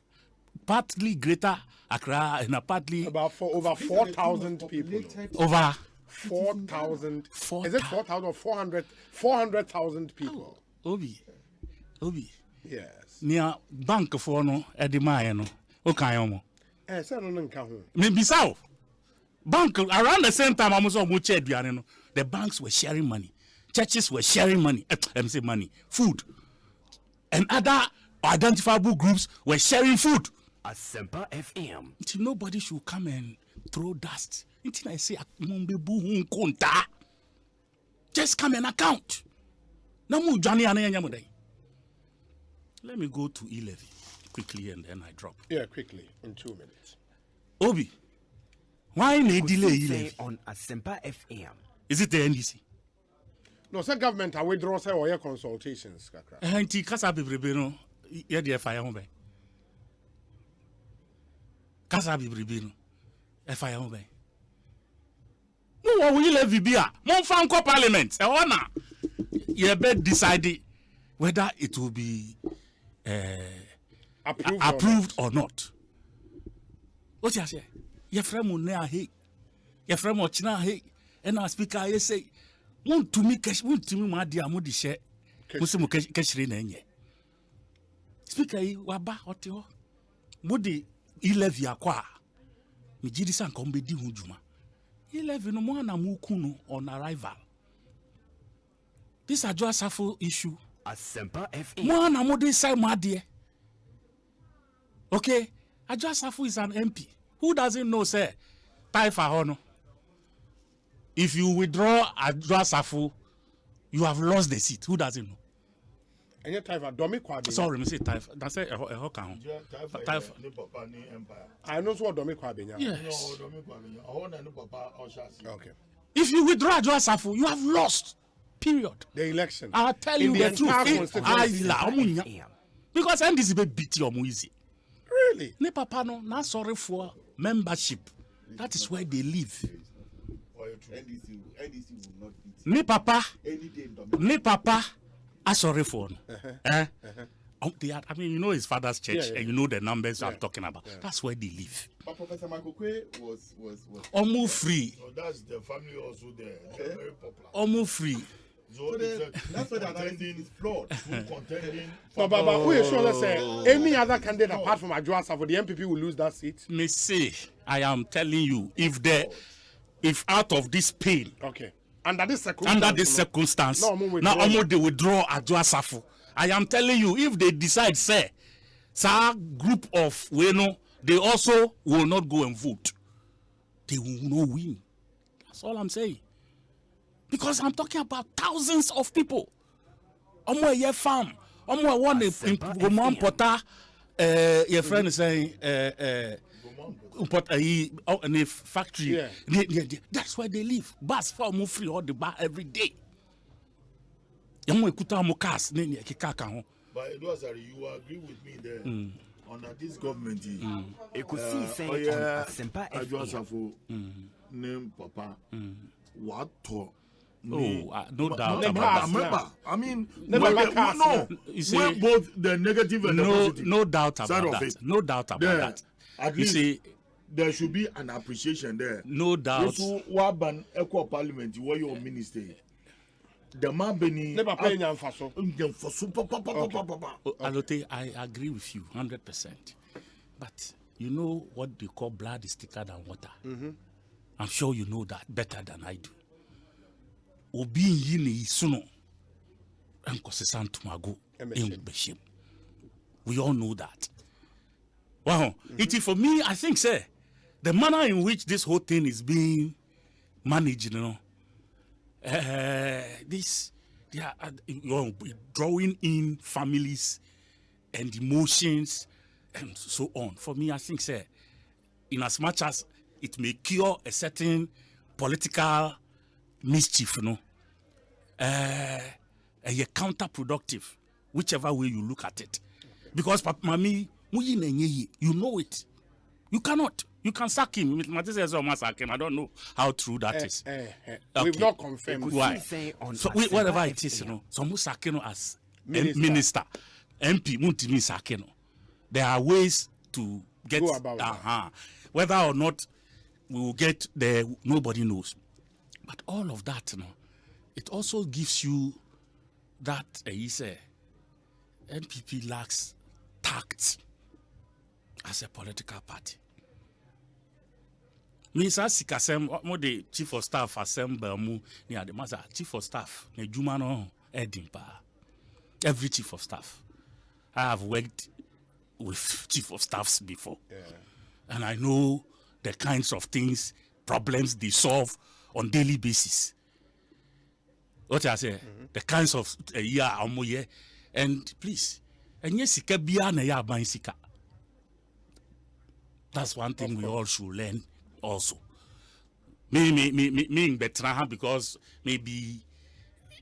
partly Greater Accra and partly about over 4,000 people. Over 4,000. Is it 4,000 or 400,000 people? Obi. Yes. Near bank for no edimaya no. Okayomo. Say no nka ho. Maybe so. Bank around the same time almost no. The banks were sharing money. Churches were sharing money. Money, food. And other identifiable groups were sharing food. Asempa FM. Nobody should come and throw dust. Until I say, just come and account. Let me go to 11 quickly and then I drop. Yeah, quickly, in 2 minutes. Obi, why they delay 11? On Asempa FM. Is it the NDC? No, sir, government are withdraw say or consultations. Anti Casa Bibribino, yeah, dear fire home. Casa Bibribino, a fire home. No, we live Vibia, Mon Franco Parliament, a honor. You better decide whether it will be approved or not. What you say? Your friend Munea hey, your friend Mochina hey, and our speaker I say. Want to me my dear Moody share. Muslim Kashrin. Speaker, Waba Hotio. Woody 11 aqua. Mijidisan Kombedi Hujuma. 11 no more Namukuno on arrival. This is just a full issue. Asempa FM. One Amodi say my dear. Okay, Ajasafu is an MP. Who doesn't know, sir? Taifa Hono. If you withdraw Ajasafu, you have lost the seat. Who doesn't know? And your Taifa, Domi Kwabi. Sorry, me say Taifa. That's a Hokan. Taifa. I know what Domi Kwabi. Yes. Okay. If you withdraw Ajasafu, you have lost. Period. The election. I'll tell you the truth. Because NDC be beat you easy. Really? Ne papa no not sorry for membership. That is where they live. NDC will not beat. Ne papa are sorry for. I mean, you know his father's church, and you know the numbers I'm talking about. That's where they live. But Professor Michael Kwe was almost free. So that's the family also there. They're very popular. Almost free. So that's why the analysis is flawed. No, but who is sure that say any other candidate apart from Adjoasa for the MPP will lose that seat? Me say, I am telling you, if out of this pain, okay, under this circumstance, now they withdraw Adjoasa. I am telling you, if they decide, say, group of Weno, they also will not go and vote. They will not win. That's all I'm saying. Because I'm talking about thousands of people. Omo ye farm. Omo one in Pota. Your friend is saying a factory. Yeah. That's where they live. Bus for mo free all the bar every day. But you agree with me there. Under this government, Ekosiisen On Asempa FM. Name Papa. What talk? No doubt about that. I mean, you see, both the negative and the positive. No doubt about that. No doubt about that. At least there should be an appreciation there. No doubt. So, Waban Eco Parliament, you were your minister. The man Beni never paying for Alote, I agree with you 100%. But you know what they call blood is thicker than water. I'm sure you know that better than I do. Obi yini isuno enkosesantumago embeshim. We all know that. Wow. It is for me, I think, sir, the manner in which this whole thing is being managed, you know, they are drawing in families and emotions and so on. For me, I think, sir, in as much as it may cure a certain political mischief, you know, counterproductive, whichever way you look at it. Because Papa Mami, you know it. You cannot. You can sack him. I don't know how true that is. Okay. We've not confirmed. Why? So whatever it is, you know, some Sakeno as minister, MP, Muntimi Sakeno. There are ways to get about whether or not we will get there, nobody knows. But all of that, you know, it also gives you that NPP lacks tact as a political party. Mr. Sikasem, mo the chief of staff Asempa mu near the master chief of staff ne juma no edimpa. Every chief of staff. I have worked with chief of staffs before. And I know the kinds of things, problems they solve on daily basis. What I say, the kinds of and please, and yes, that's one thing we all should learn also. Me better because maybe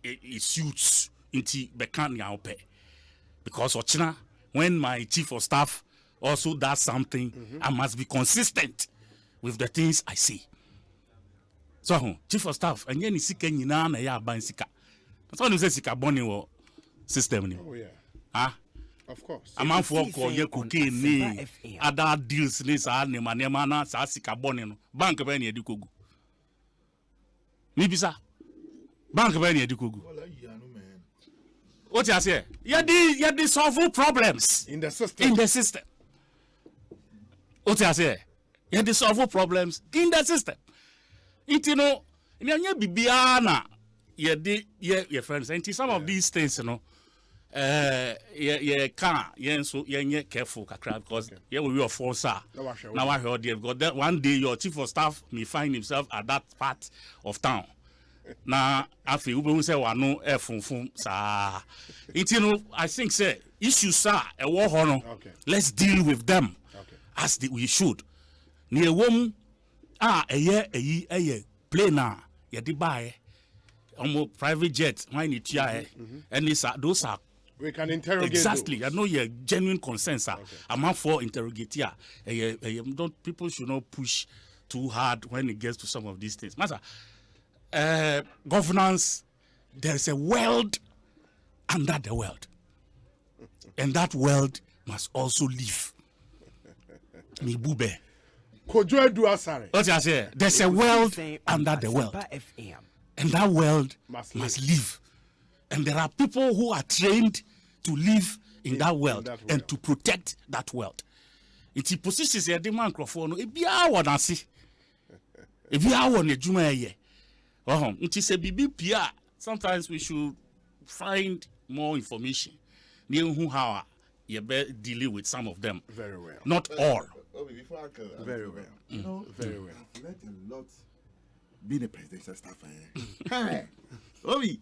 it suits into Bekanya Ope. Because Ochina, when my chief of staff also does something, I must be consistent with the things I say. So, chief of staff, and yen is sick and yana ya bansika. That's why you say sika boni system. Oh, yeah. Of course. A man for ye cocaine ni other deals ni sa ne manemana sa sika boni no. Bank be ni edikogu. Ni bisa. Bank be ni edikogu. What you say? You di solve problems in the system. What you say? You di solve problems in the system. You know, you bibiana your friends. And some of these things, you know, you can't careful because you will be a forcer. Now I heard because that one day your chief of staff may find himself at that part of town. Now after you will say no sa. You know, I think say issues are a war honor. Let's deal with them as we should. Near woman. A plane now, buy almost private jet, why need and those are we can interrogate exactly. Those. I know your genuine concerns, sir. I'm not for interrogate here. People should not push too hard when it gets to some of these things. Master, governance, there's a world under the world, and that world must also live. Me bube. What I say? There's a world under the world, and that world must live. And there are people who are trained to live in that world and to protect that world. It's a position a demand microphone. If you are one, I see. If you are one, a juma ye. It is a BBPR. Sometimes we should find more information. Know who how you better dealing with some of them. Very well. Not all. Very well. Very well. Let a lot be the presidential staff. Hey, Obi,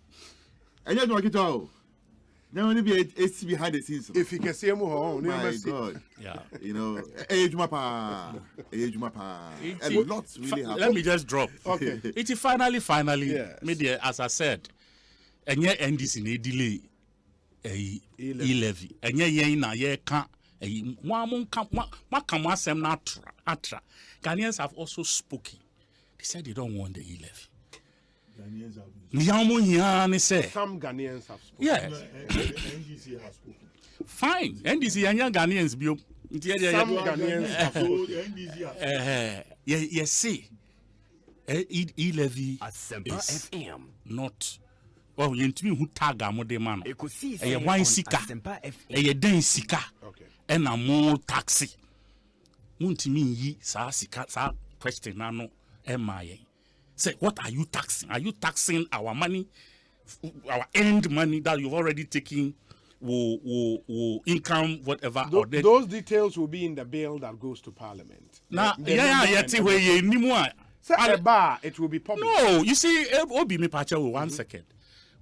I just want to talk. There will be a behind the scenes. If you can see him, oh my God, yeah, you know, age mapa, a lot really happen. Let me just drop. Okay, it is finally, yes. Media, as I said, and yet end this in a delay, a levy, and yet na ye can't. Ghanaians have also spoken. They said they don't want the E-levy. Some Ghanaians have spoken. Yes. NDC has spoken. Fine. NDC and young Ghanaians. Some Ghanaians have spoken. Yes, see. E-levy is not. Well, you need who tag a modern man. A wine sika. A den sika. And a more taxi. Muntimi yi sa question nano emaye. Say, what are you taxing? Are you taxing our money, our end money that you've already taken, will income, whatever? Those details will be in the bill that goes to Parliament. Now, it will be public. No, you see, Obi me pacha 1 second.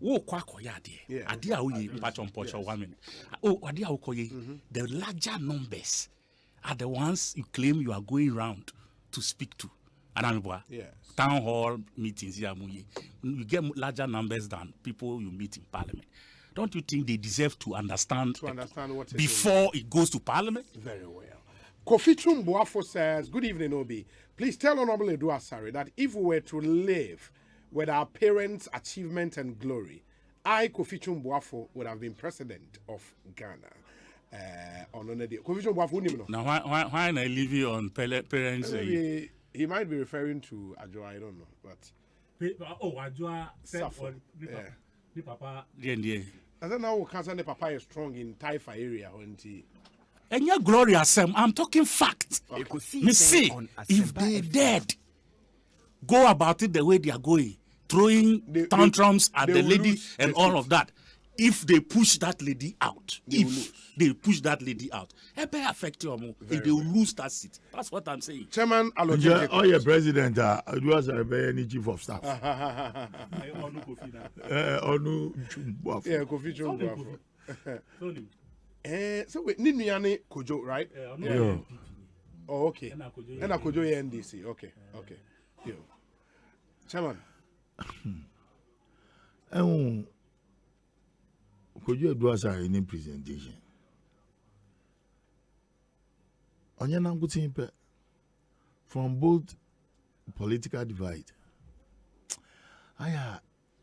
Oh, adia uye pacha 1 minute. Oh, adia ukoye. The larger numbers are the ones you claim you are going round to speak to. Yes. Town hall meetings, you get larger numbers than people you meet in Parliament. Don't you think they deserve to understand what before it goes to Parliament? Very well. Kofi Chumbuafo says, good evening, Obi. Please tell Honorable Edu Asare that if we were to live with our parents' achievement and glory, I, Kofi Chumbuafo, would have been president of Ghana. Now, why I leave you on parents? He might be referring to Adjoa, I don't know, but Adjoa said Papa. I don't know how the Papa is strong in Taifa area, and your glorious, I'm talking fact. Me see, if they dead, go about it the way they are going, throwing tantrums at the lady and all of that. If they push that lady out, it may affect you. If they will lose that seat. That's what I'm saying. Chairman, all your president, you as a chief of staff. Kofi Chumbuafo. So wait, Niniane Kojo, right? Yeah. Oh, okay. And Kojo NDC. Okay. Yo. Chairman. Could you do us any presentation? From both political divide,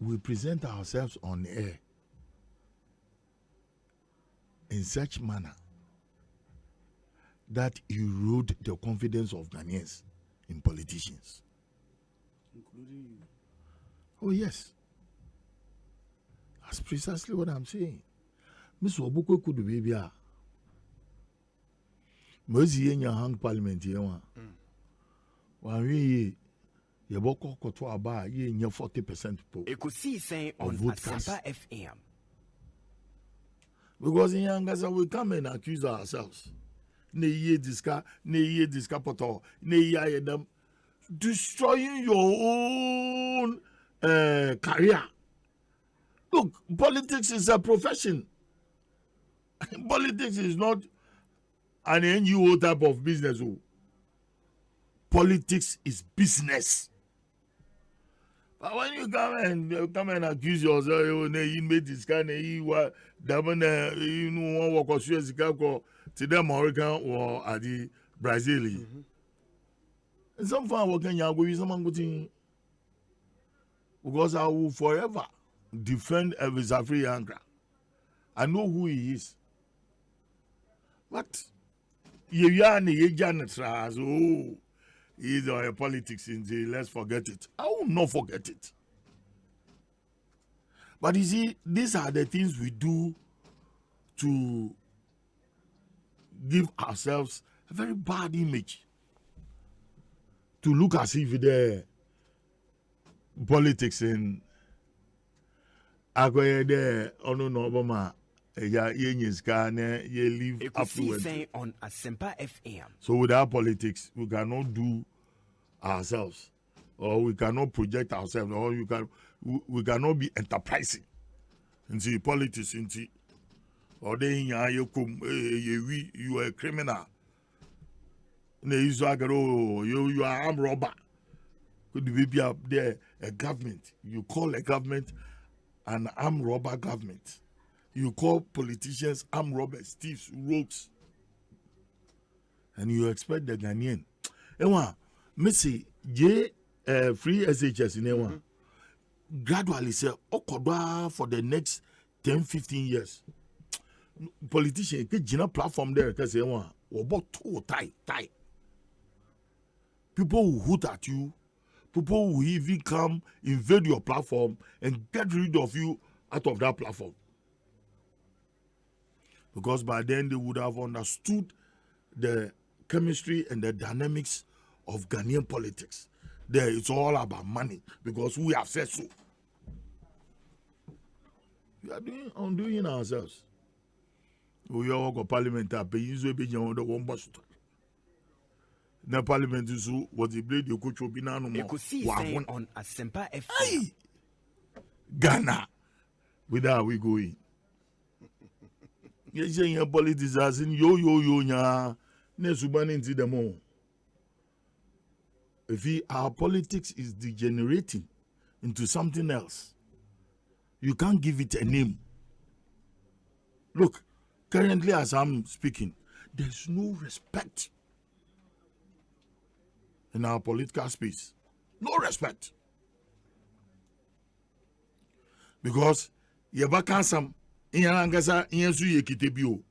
we present ourselves on air in such manner that erode the confidence of Ghanaians in politicians. Including you. Oh, yes. That's precisely what I'm saying. Miss Obuko could be here. Mozi in your hang parliament here. When we Yaboko Kotoa Bar, ye in your 40% poll. Ekosiisen On Asempa FM. Because in Yangaza we come and accuse ourselves. Ne ye disca poto, ne ye them destroying your own career. Look, politics is a profession. Politics is not an NGO type of business. Politics is business. But when you come and accuse yourself, you made this kind of you know what to the American or at the Brazilian. And some fun working with someone because I will forever defend Elvis Afriyangra. I know who he is. But he's a politics in the let's forget it. I will not forget it. But you see, these are the things we do to give ourselves a very bad image. To look as if the politics in Agoye Obama live Ekosiisen On Asempa FM. So without politics, we cannot do ourselves, or we cannot project ourselves, or we cannot be enterprising. And see politics, or then you are a criminal. You are armed robber. Could be up there a government? You call a government an armed robber government. You call politicians armed robbers, thieves, rogues, and you expect the Ghanaian. Missy, free SHS in Ewa. Gradually, say, for the next 10-15 years. Politicians get a platform there because they want about too tight. People will hoot at you. People will even come invade your platform and get rid of you out of that platform. Because by then they would have understood the chemistry and the dynamics of Ghanaian politics. There, it's all about money because we have said so. We are undoing ourselves. We all go parliament up, usually be on the one bus. The parliament is what the blade you could be now. Ekosiisen On Asempa FM. Ghana, where are we going? You're saying your politics as in yo nya. Nesuban into them all. If our politics is degenerating into something else, you can't give it a name. Look, currently as I'm speaking, there's no respect in our political space. No respect. Because yebaka sam inyangasa inyesu yekitebio.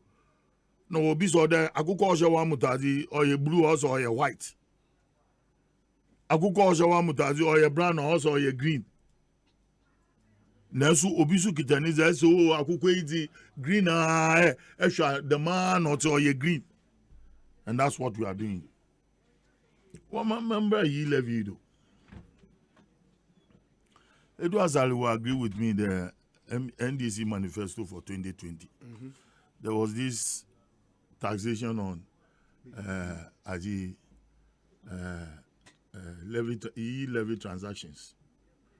No be so there akuko ojewa mutazi or ye blue also or ye white. Akuko ojewa mutazi or ye brown also or ye green. Nesu obisu kitaniza so akuko iti green the man or ye green. And that's what we are doing. One member he levied. Edward Zali will agree with me the NDC manifesto for 2020. There was this taxation on levy transactions,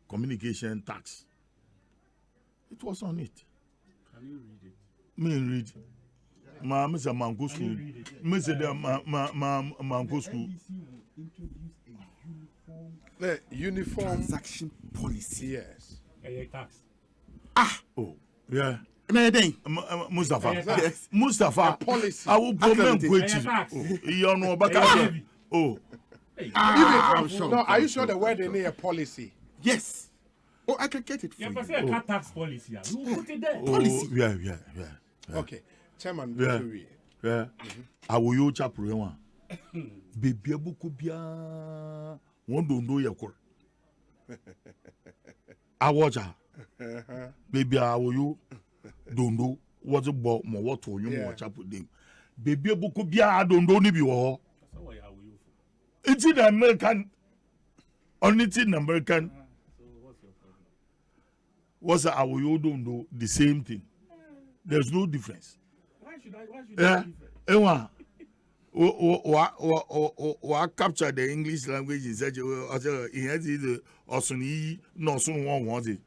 communication tax. It was on it. Can you read it? Me read. Ma Mr. Mango School. Mr. Mango School. The uniform transaction policy. Yes. Tax. Oh, yeah. Mustafa. Yes. Mustafa. Policy. I will comment with you. You know, but oh. No, are you sure the word in here policy? Yes. Oh, I can get it for you. Tax policy. You put it there. Policy. Yeah. Okay. Chairman, yeah. I will you chap one. Baby abuku bia one don't know your call. I watch her. Baby, I will you don't know what's about more what to you watch up with them. Baby abuku bia I don't know ni war. It's in American. Only in American. What's I will you don't know the same thing. There's no difference. Why should yeah. Ewa. Wa capture the English language in such a way he has the osuni no soon one wants it.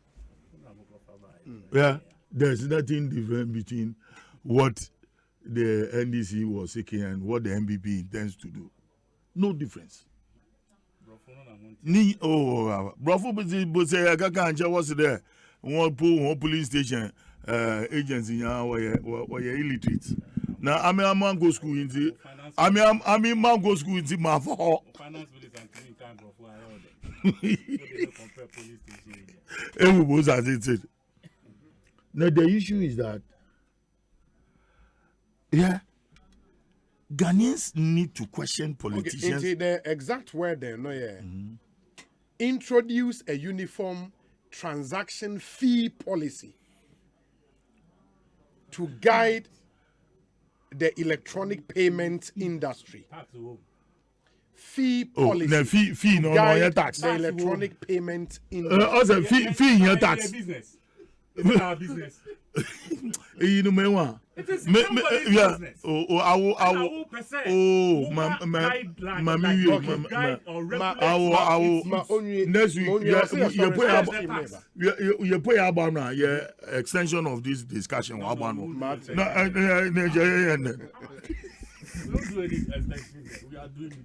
Yeah, there's nothing different between what the NDC was seeking and what the MBP intends to do. No difference. Ni brofo but say I can't what's there. One police station agency were illiterate. Now I'm a mango school in the I'm in mango school in the Mafo. Everybody as it said. Now the issue is that Ghanaians need to question politicians. Okay, the exact word there, introduce a uniform transaction fee policy to guide the electronic payment industry. Fee policy. Fee no tax. The electronic payment industry. Also fee your tax. Business. It's our business. You know it is somebody's business. I will. Next week, you pay about extension of this discussion. Don't do any extension. We are doing it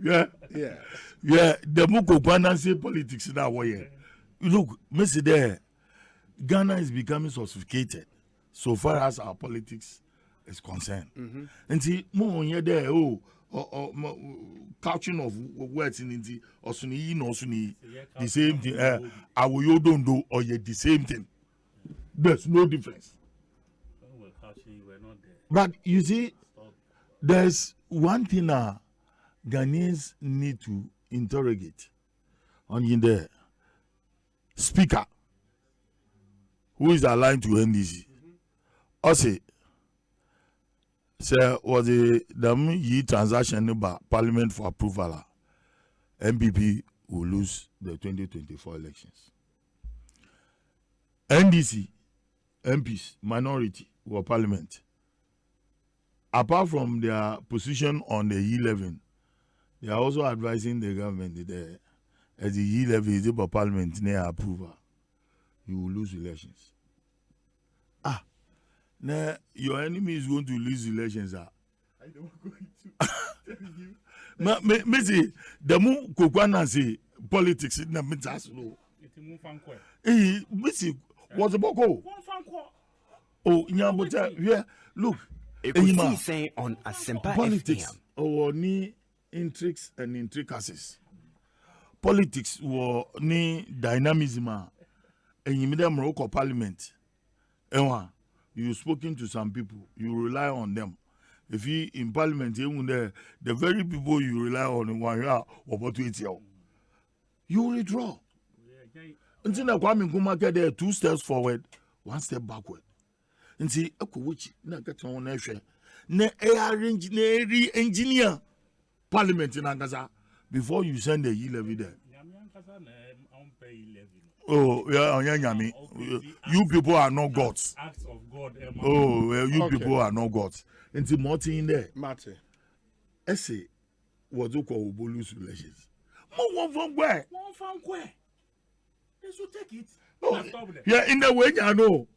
here. Yeah. The Muko Banansi politics in our way. Look, Mr. There, Ghana is becoming sophisticated so far as our politics is concerned. And see, more on there, couching of words in the Osuni, no Suni, the same thing. I will you don't do or yet the same thing. There's no difference. But you see, there's one thing Ghanaians need to interrogate on in there. Speaker, who is aligned to NDC, I say, So was the ye transaction by Parliament for approval. MPP will lose the 2024 elections. NDC MPs minority or Parliament. Apart from their position on the E11, they are also advising the government that as the E11 is about Parliament near approval, you will lose elections. Now your enemy is going to lose elections. I don't going to. Me say the mo kokwana say politics na me just slow. Me say what's the boko? Oh, nyambota yeah. Look, Ekosiisen On Asempa politics or ni intrigues and intricacies. Politics were ni dynamism. And you made them local parliament. You've spoken to some people, you rely on them. If you in parliament, the very people you rely on, you withdraw. Until the Kwame Nkrumah there 2 steps forward, 1 step backward. And see, which na get on nation, ne engineer parliament in Angaza before you send the E-levy there. Oh, yeah, you people are not gods. Acts of God. Oh, well, you people are not gods. And the Martin in there. Martin. Essay what you call Bolus relations. One from where? They should take it. Oh, yeah, in the way I know.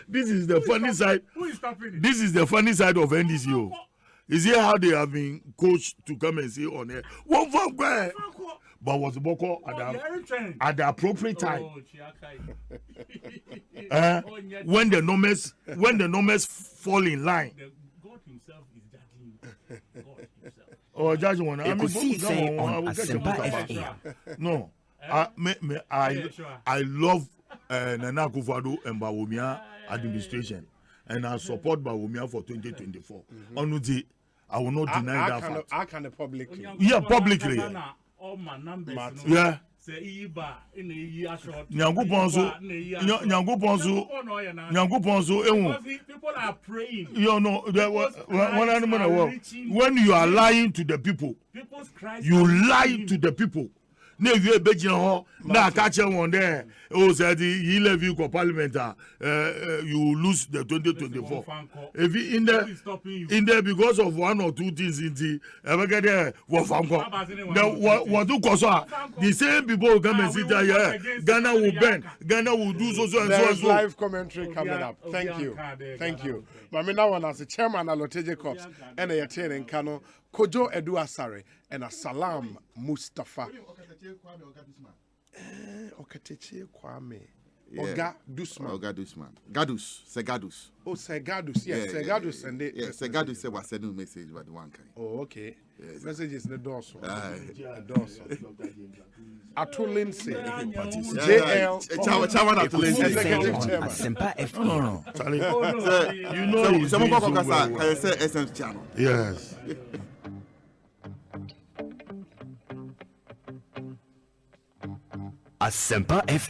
This is the funny side. Who is stopping it? This is the funny side of NDCO. Is here how they have been coached to come and say on air? One from where? But was Boko at the appropriate time? When the numbers fall in line. God himself is judging. God himself. Oh, judge one. Ekosiisen On Asempa. No, I love Nana Akufo-Addo and Bawumia administration, and I support Bawumia for 2024. Onuti, I will not deny that fact. I can publicly. Yeah, publicly. All my numbers. Yeah. People are praying. You know, when you are lying to the people, you lie to the people. Na catch one there. Oh, said he levy you parliament. You lose the 2024. If in there because of 1 or 2 things in the what do the same people will come and sit there. Yeah, Ghana will bend. Ghana will do so and so. There's live commentary coming up. Thank you. But me now as the chairman of Loteje Corps and a training Kano Kojo Edu Asare and a Salam Mustafa. Okateche Kwame. Oga Dusman. Gadus. Segadus. Oh, Segadus. Yes, Segadus. And Segadus said was sending a message about one kind. Oh, okay. Yes. Message is the dorsal. Atulinse. JL. Ekosiisen On Asempa FM. No. You know, someone say SM channel. Yes. Asempa FM.